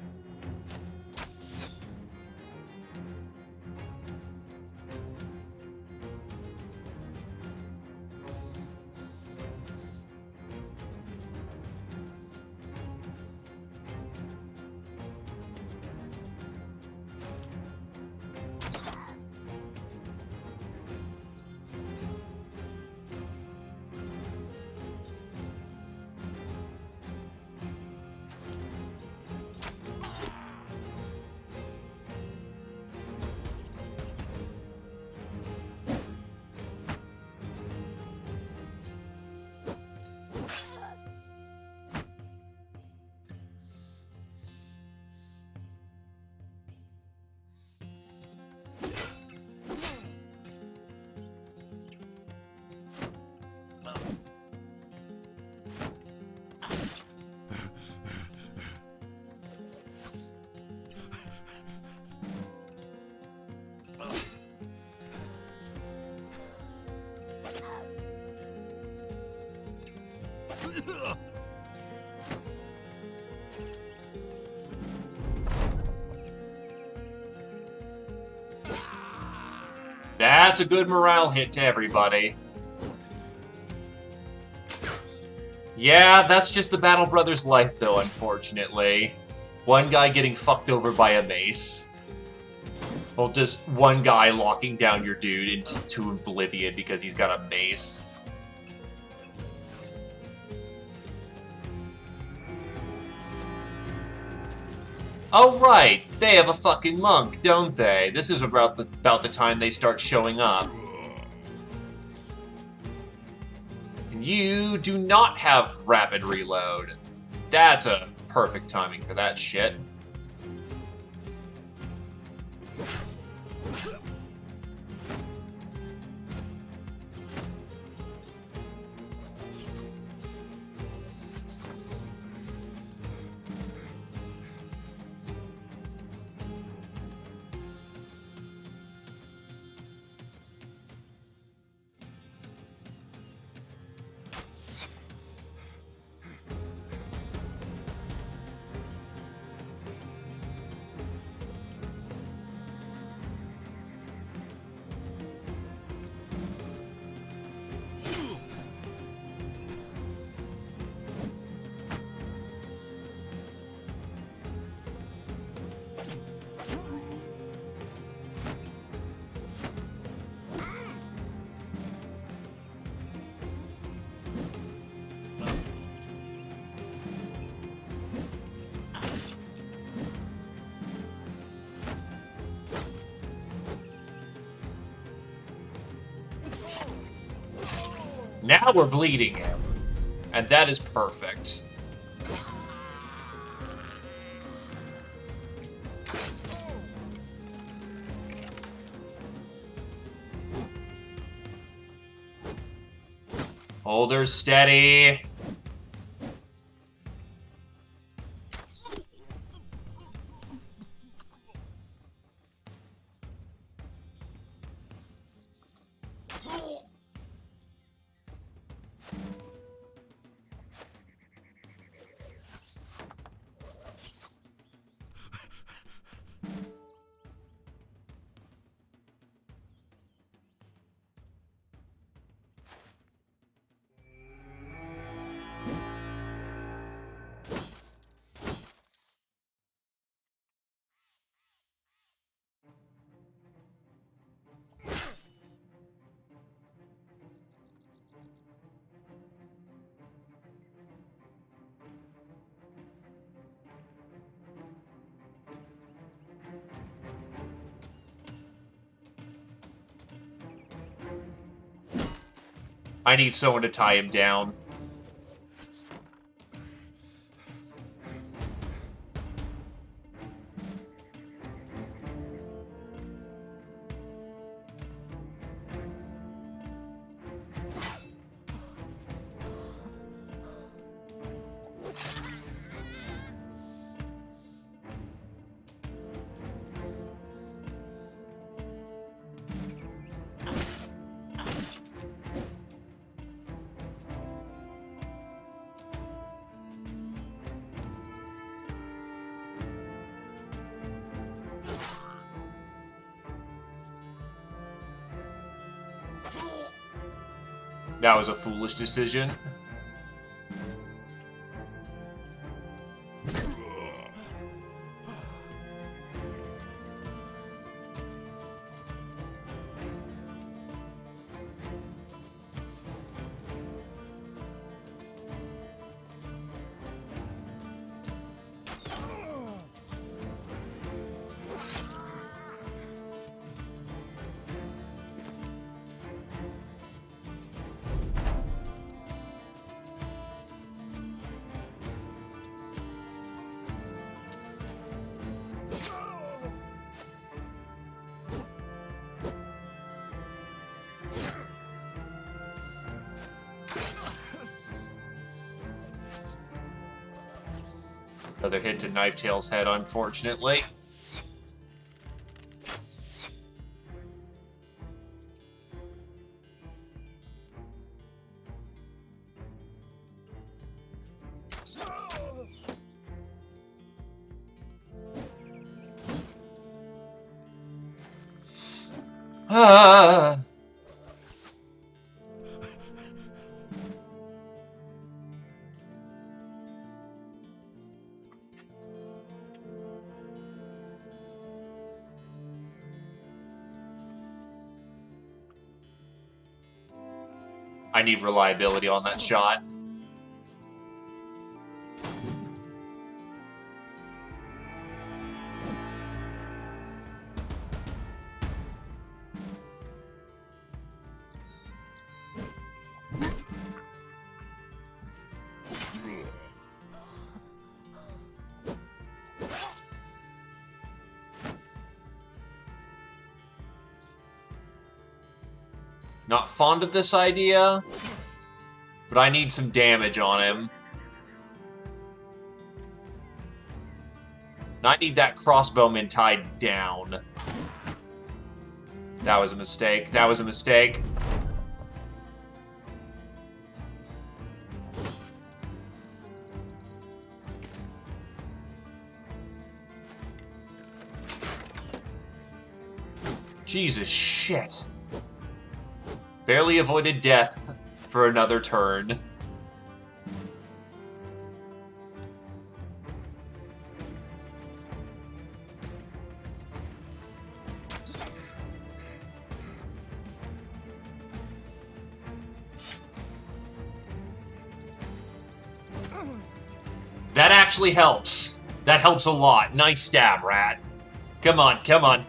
That's a good morale hit to everybody. Yeah, that's just the Battle Brothers' life, though, unfortunately. One guy getting fucked over by a mace. Well, just one guy locking down your dude into oblivion because he's got a mace. Oh, right! They have a fucking monk, don't they? This is about the time they start showing up. And you do not have rapid reload. That's a perfect timing for that shit. Now we're bleeding him. And that is perfect. Hold her steady. I need someone to tie him down. That was a foolish decision. Another hit to Knifetail's head, unfortunately. Ah. I need reliability on that shot. Not fond of this idea, but I need some damage on him. I need that crossbowman tied down. That was a mistake. That was a mistake. Jesus shit. Barely avoided death for another turn. That actually helps. That helps a lot. Nice stab, rat. Come on, come on.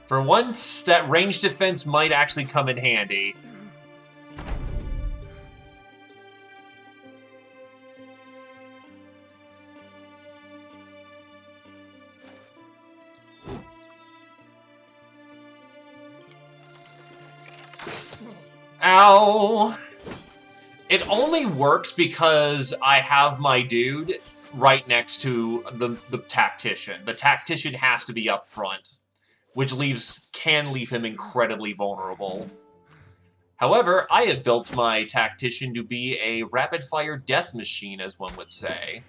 For once, that range defense might actually come in handy. Ow! It only works because I have my dude right next to the tactician. The tactician has to be up front, which can leave him incredibly vulnerable. However, I have built my tactician to be a rapid-fire death machine, as one would say.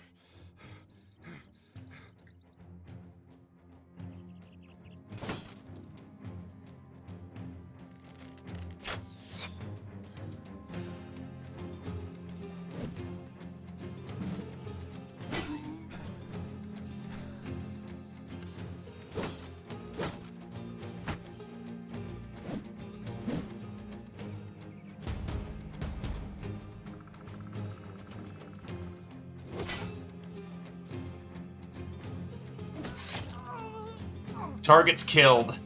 Target's killed.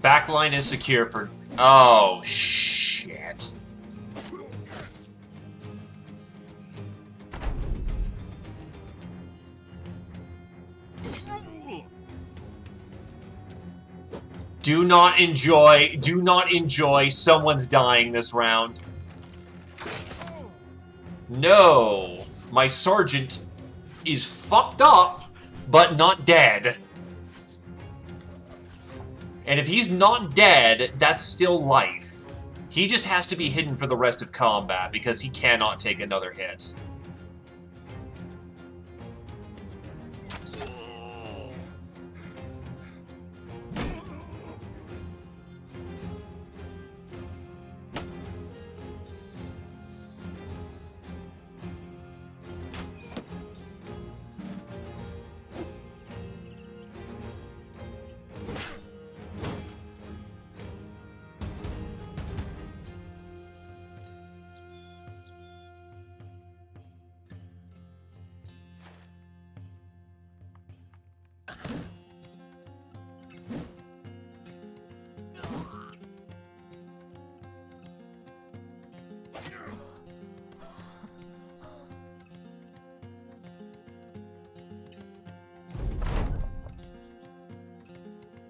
Backline is secure for... Oh, shit. Do not enjoy someone's dying this round. No. My sergeant is fucked up, but not dead. And if he's not dead, that's still life. He just has to be hidden for the rest of combat, because he cannot take another hit.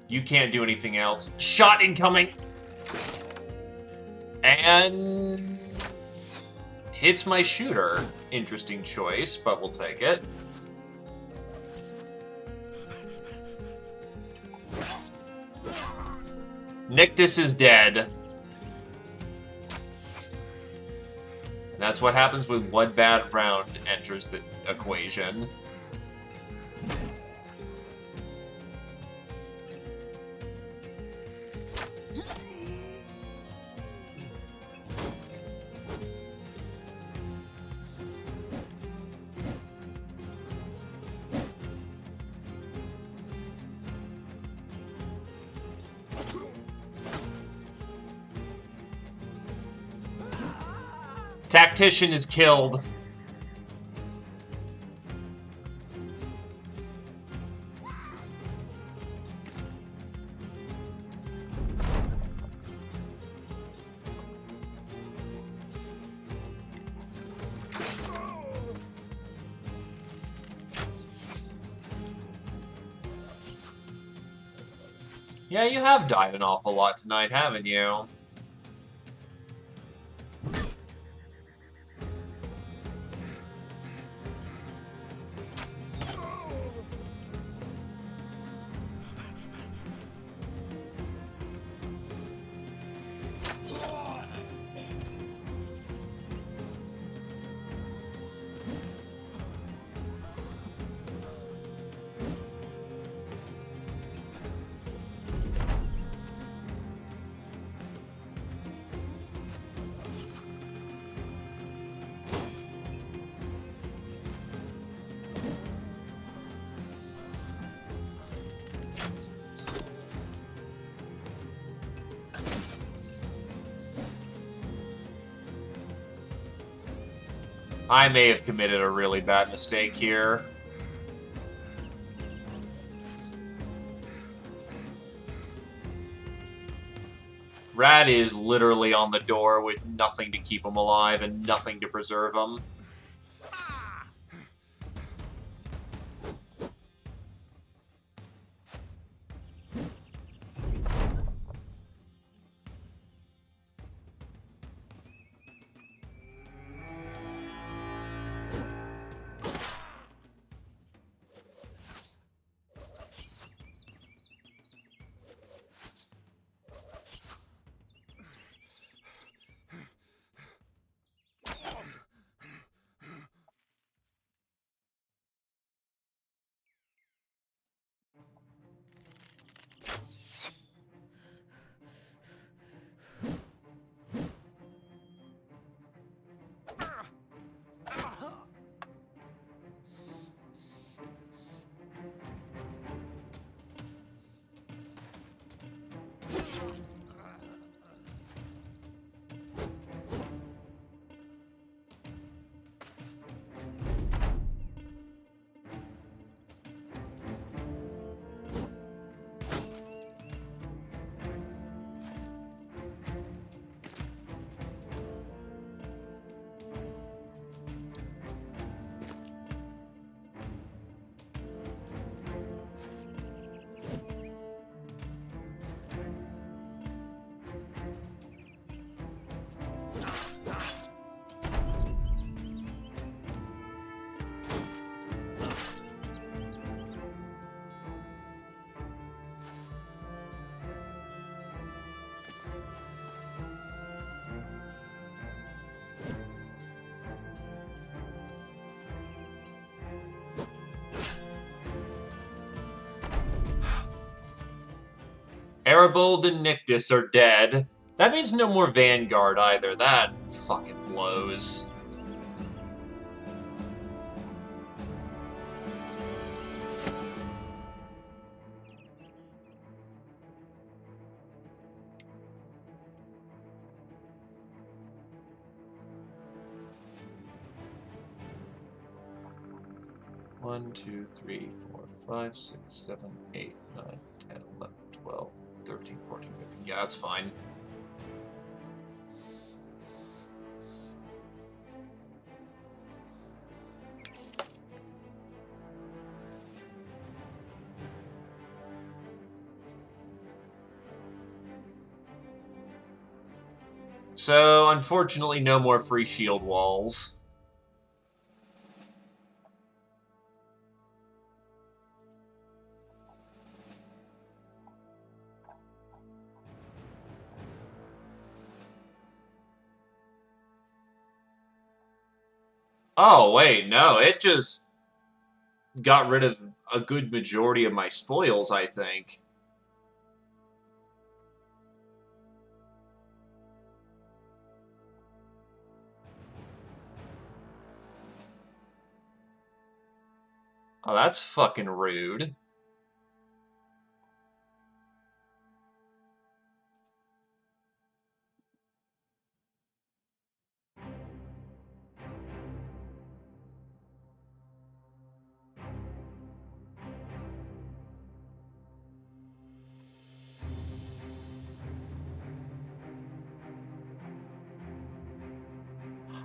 You can't do anything else. Shot incoming! And... hits my shooter. Interesting choice, but we'll take it. Nictus is dead. That's what happens when one bad round enters the equation. Tactician is killed. Yeah, you have died an awful lot tonight, haven't you? I may have committed a really bad mistake here. Rad is literally on the door with nothing to keep him alive and nothing to preserve him. Aribold and Nictus are dead. That means no more Vanguard either. That fucking blows. One, 2, 3, 4, 5, 6, 7, 8, 9, 10, 11, 12, 13, 14, 15. Yeah, that's fine. So, unfortunately, no more free shield walls. Oh, wait, no, it just got rid of a good majority of my spoils, I think. Oh, that's fucking rude.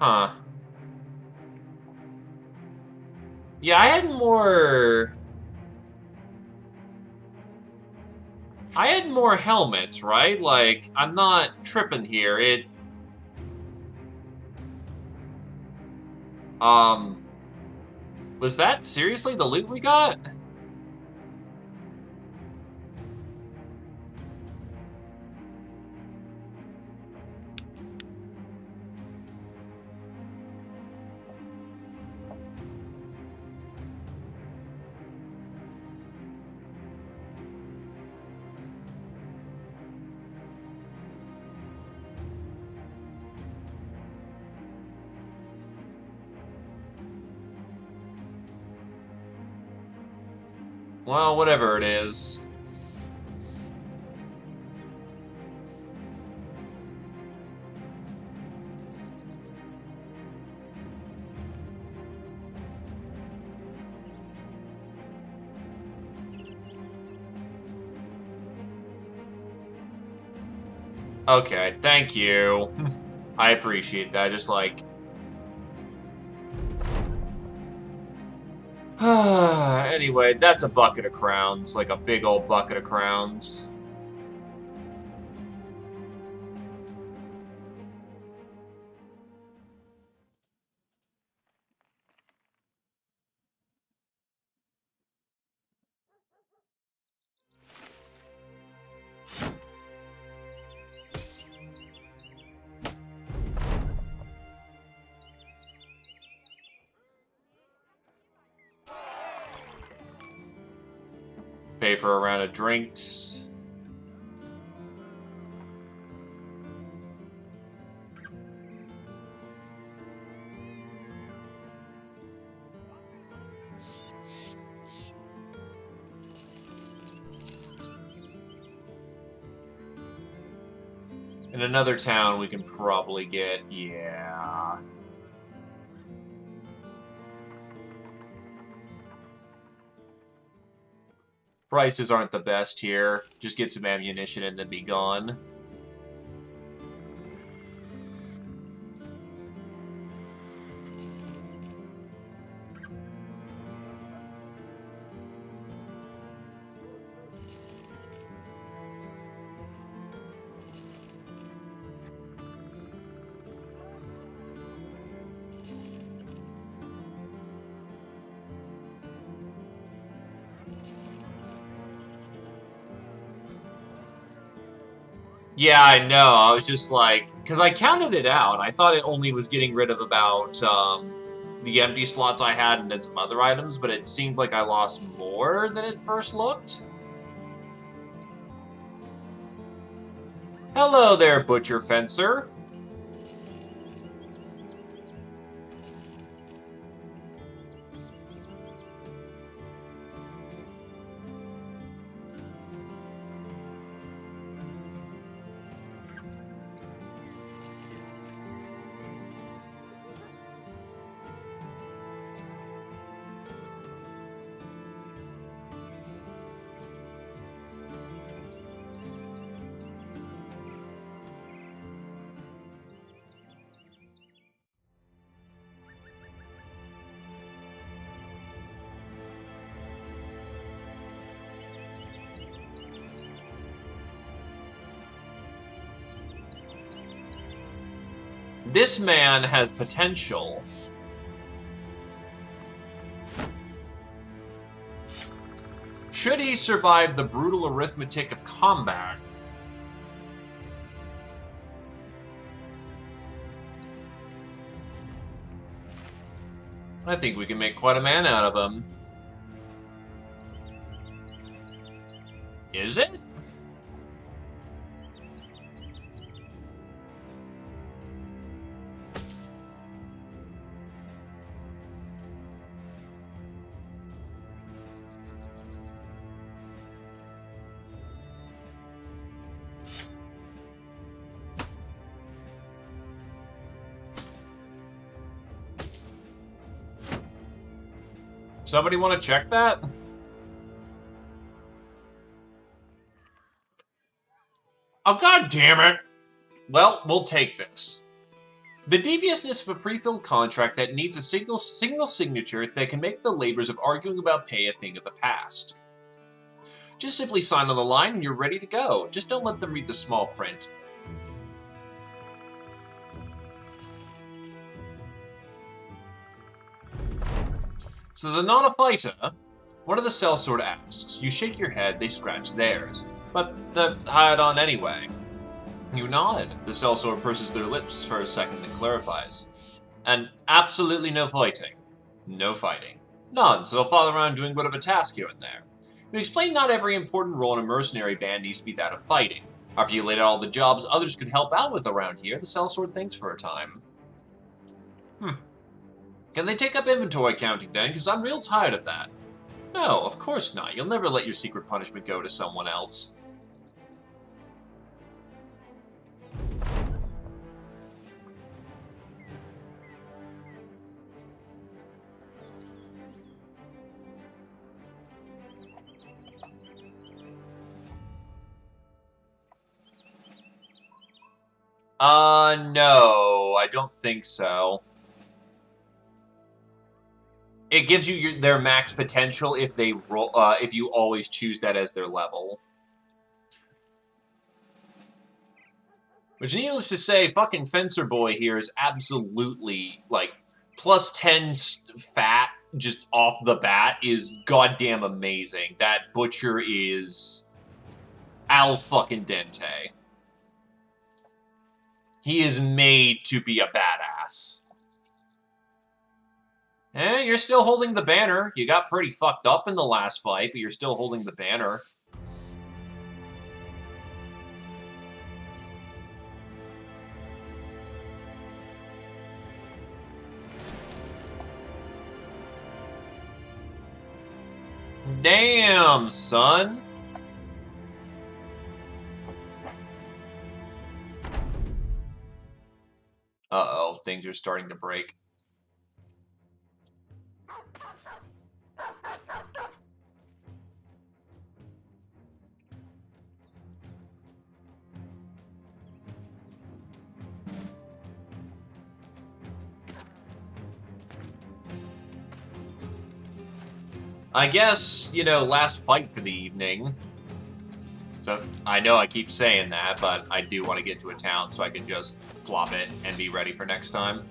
Huh. Yeah, I had more helmets, right? Like, I'm not tripping here. Um, was that seriously the loot we got? Well, whatever it is. Okay, thank you. I appreciate that. Just like... anyway, that's a bucket of crowns. Like a big old bucket of crowns. Pay for a round of drinks. In another town we can probably get... yeah... Prices aren't the best here. Just get some ammunition and then be gone. Yeah, I know. I was just like... because I counted it out. I thought it only was getting rid of about, the empty slots I had and then some other items, but it seemed like I lost more than it first looked. Hello there, Butcher Fencer. This man has potential. Should he survive the brutal arithmetic of combat, I think we can make quite a man out of him. Is it? Somebody want to check that? Oh, god damn it! Well, we'll take this. The deviousness of a pre-filled contract that needs a single signature that can make the labors of arguing about pay a thing of the past. Just simply sign on the line and you're ready to go. Just don't let them read the small print. So the not a fighter, one of the sellsword asks. You shake your head, they scratch theirs. But they're hired on anyway. You nod. The sellsword purses their lips for a second and clarifies. And absolutely no fighting. No fighting. None, so they'll follow around doing a bit of a task here and there. You explain not every important role in a mercenary band needs to be that of fighting. After you laid out all the jobs others could help out with around here, the sellsword thinks for a time. Can they take up inventory counting then? Because I'm real tired of that. No, of course not. You'll never let your secret punishment go to someone else. No, I don't think so. It gives you their max potential if they roll, if you always choose that as their level. Which, needless to say, fucking Fencer Boy here is absolutely, like, plus 10 fat just off the bat is goddamn amazing. That Butcher is al fucking dente. He is made to be a badass. You're still holding the banner. You got pretty fucked up in the last fight, but you're still holding the banner. Damn, son. Uh-oh, things are starting to break. I guess, you know, last fight for the evening. So, I know I keep saying that, but I do want to get to a town so I can just plop it and be ready for next time.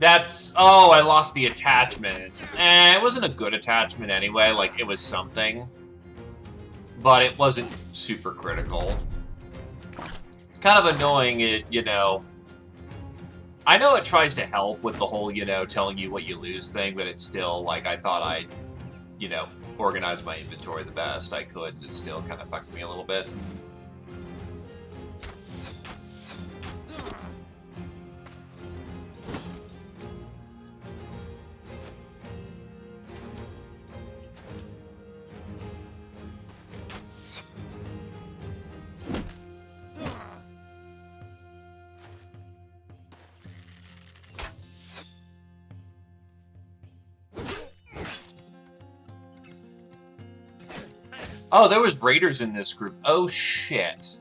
That's... Oh, I lost the attachment. It wasn't a good attachment anyway. Like, it was something. But it wasn't super critical. Kind of annoying, you know... I know it tries to help with the whole, you know, telling you what you lose thing, but it's still, like, I thought I'd, you know, organize my inventory the best I could, and it still kind of fucked me a little bit. Oh, there was raiders in this group. Oh, shit.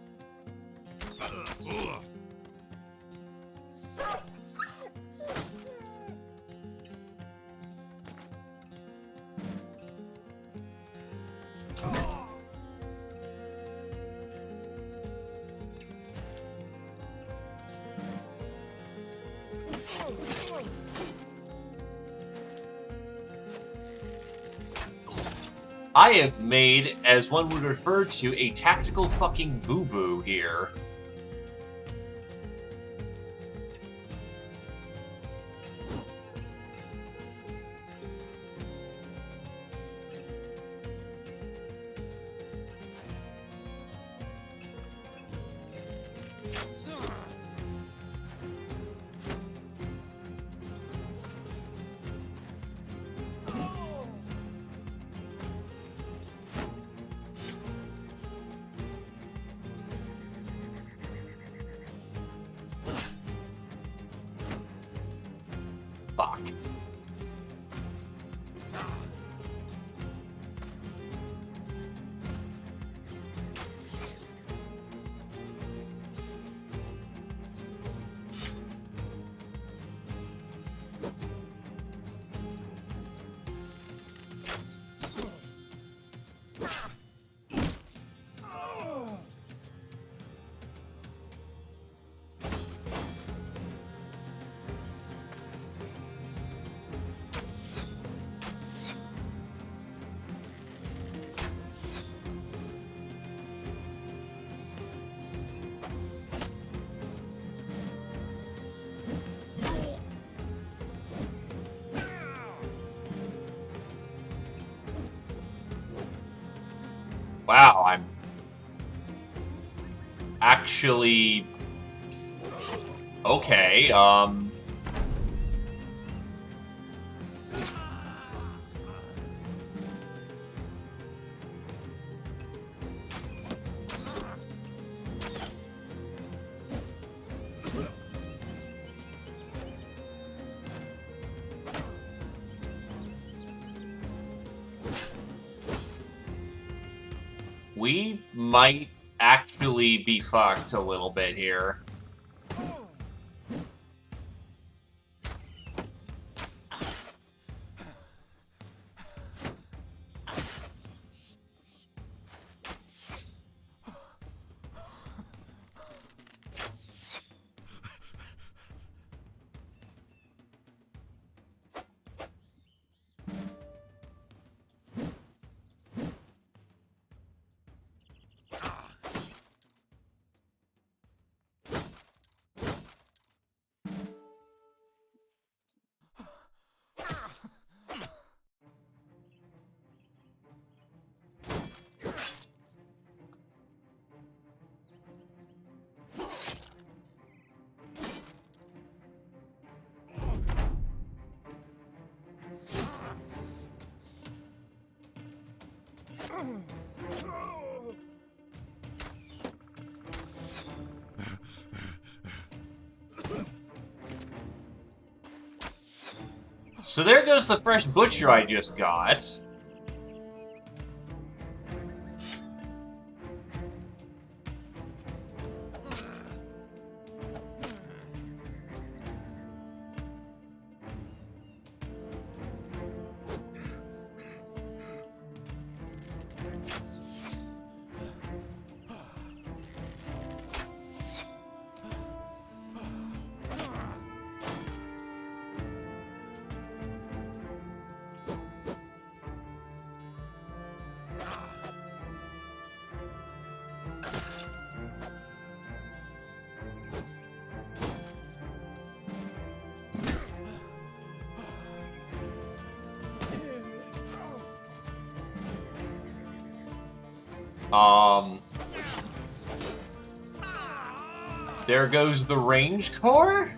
I have made, as one would refer to, a tactical fucking boo-boo here. Fuck. Wow, I'm actually okay. We might actually be fucked a little bit here. So there goes the fresh butcher I just got. There goes the range core?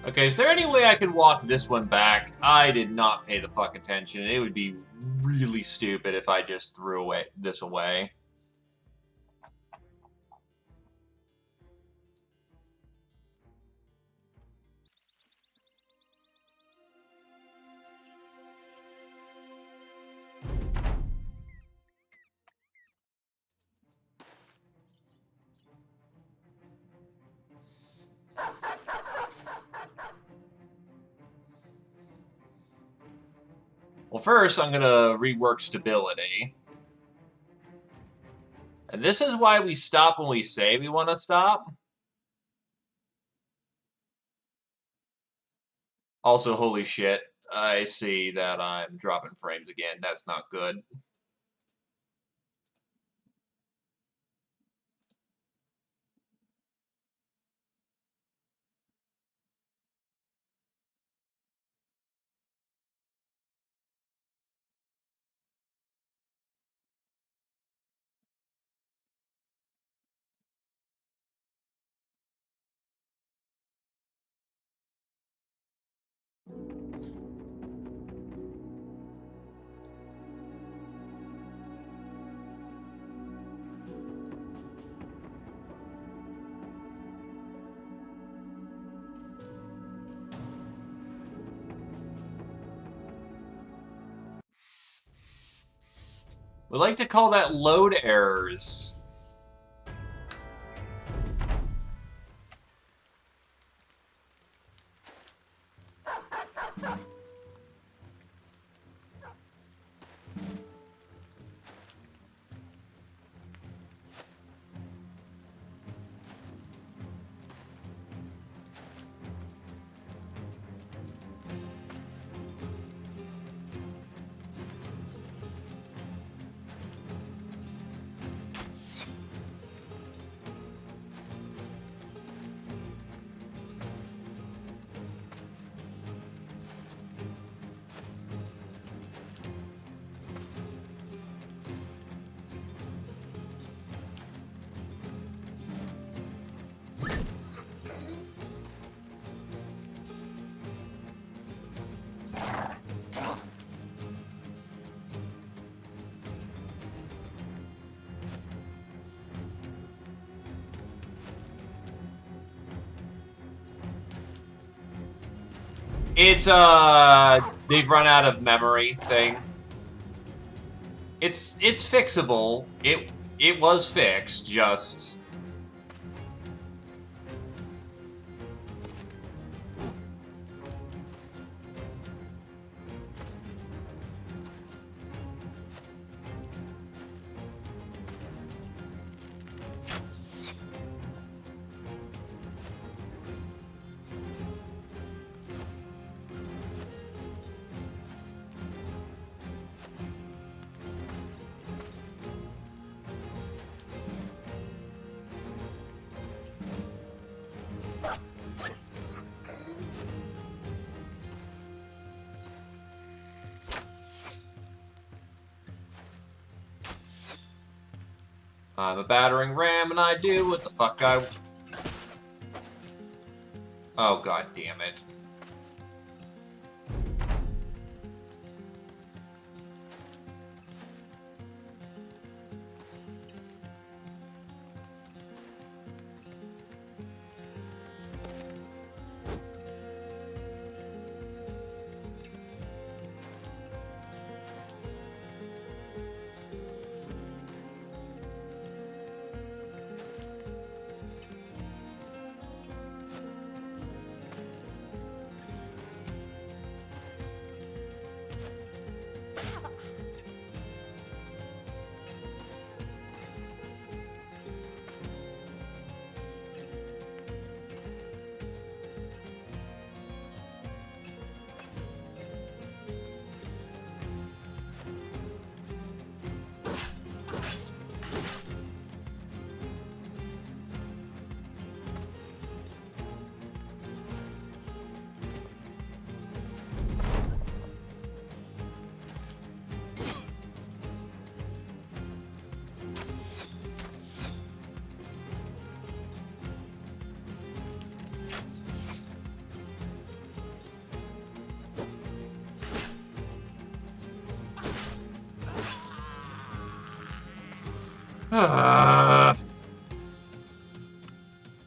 Okay, is there any way I could walk this one back? I did not pay the fuck attention. It would be really stupid if I just threw this away. Well, first, I'm gonna rework stability. And this is why we stop when we say we want to stop. Also, holy shit, I see that I'm dropping frames again. That's not good. We like to call that load errors. It's, they've run out of memory thing. It's fixable. It was fixed, just... I'm a battering ram and I do what the fuck I... Oh, god damn it.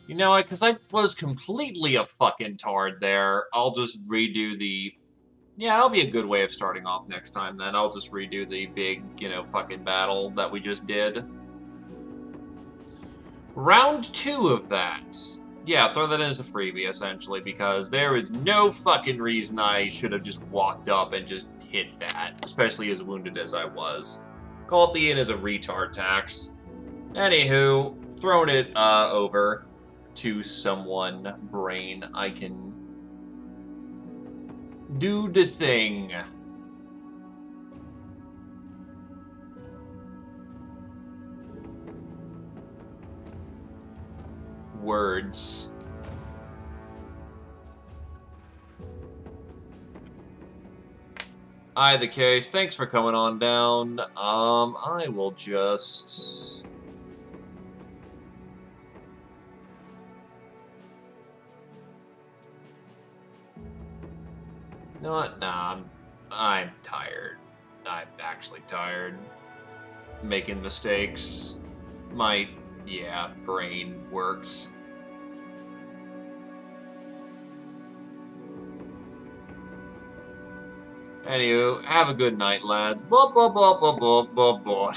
You know what, because I was completely a fucking tard there, I'll just redo the... Yeah, that'll be a good way of starting off next time, then. I'll just redo the big, fucking battle that we just did. Round 2 of that. Yeah, throw that in as a freebie, essentially, because there is no fucking reason I should have just walked up and just hit that, especially as wounded as I was. Call it the in as a retard tax. Anywho, throwing it over to someone, Brain, I can do the thing. Words. Either case, thanks for coming on down. I will just... You know what? Nah, I'm tired. I'm actually tired. Making mistakes. My, brain works. Anywho, have a good night, lads. Blah, blah, blah, blah, blah, blah, blah.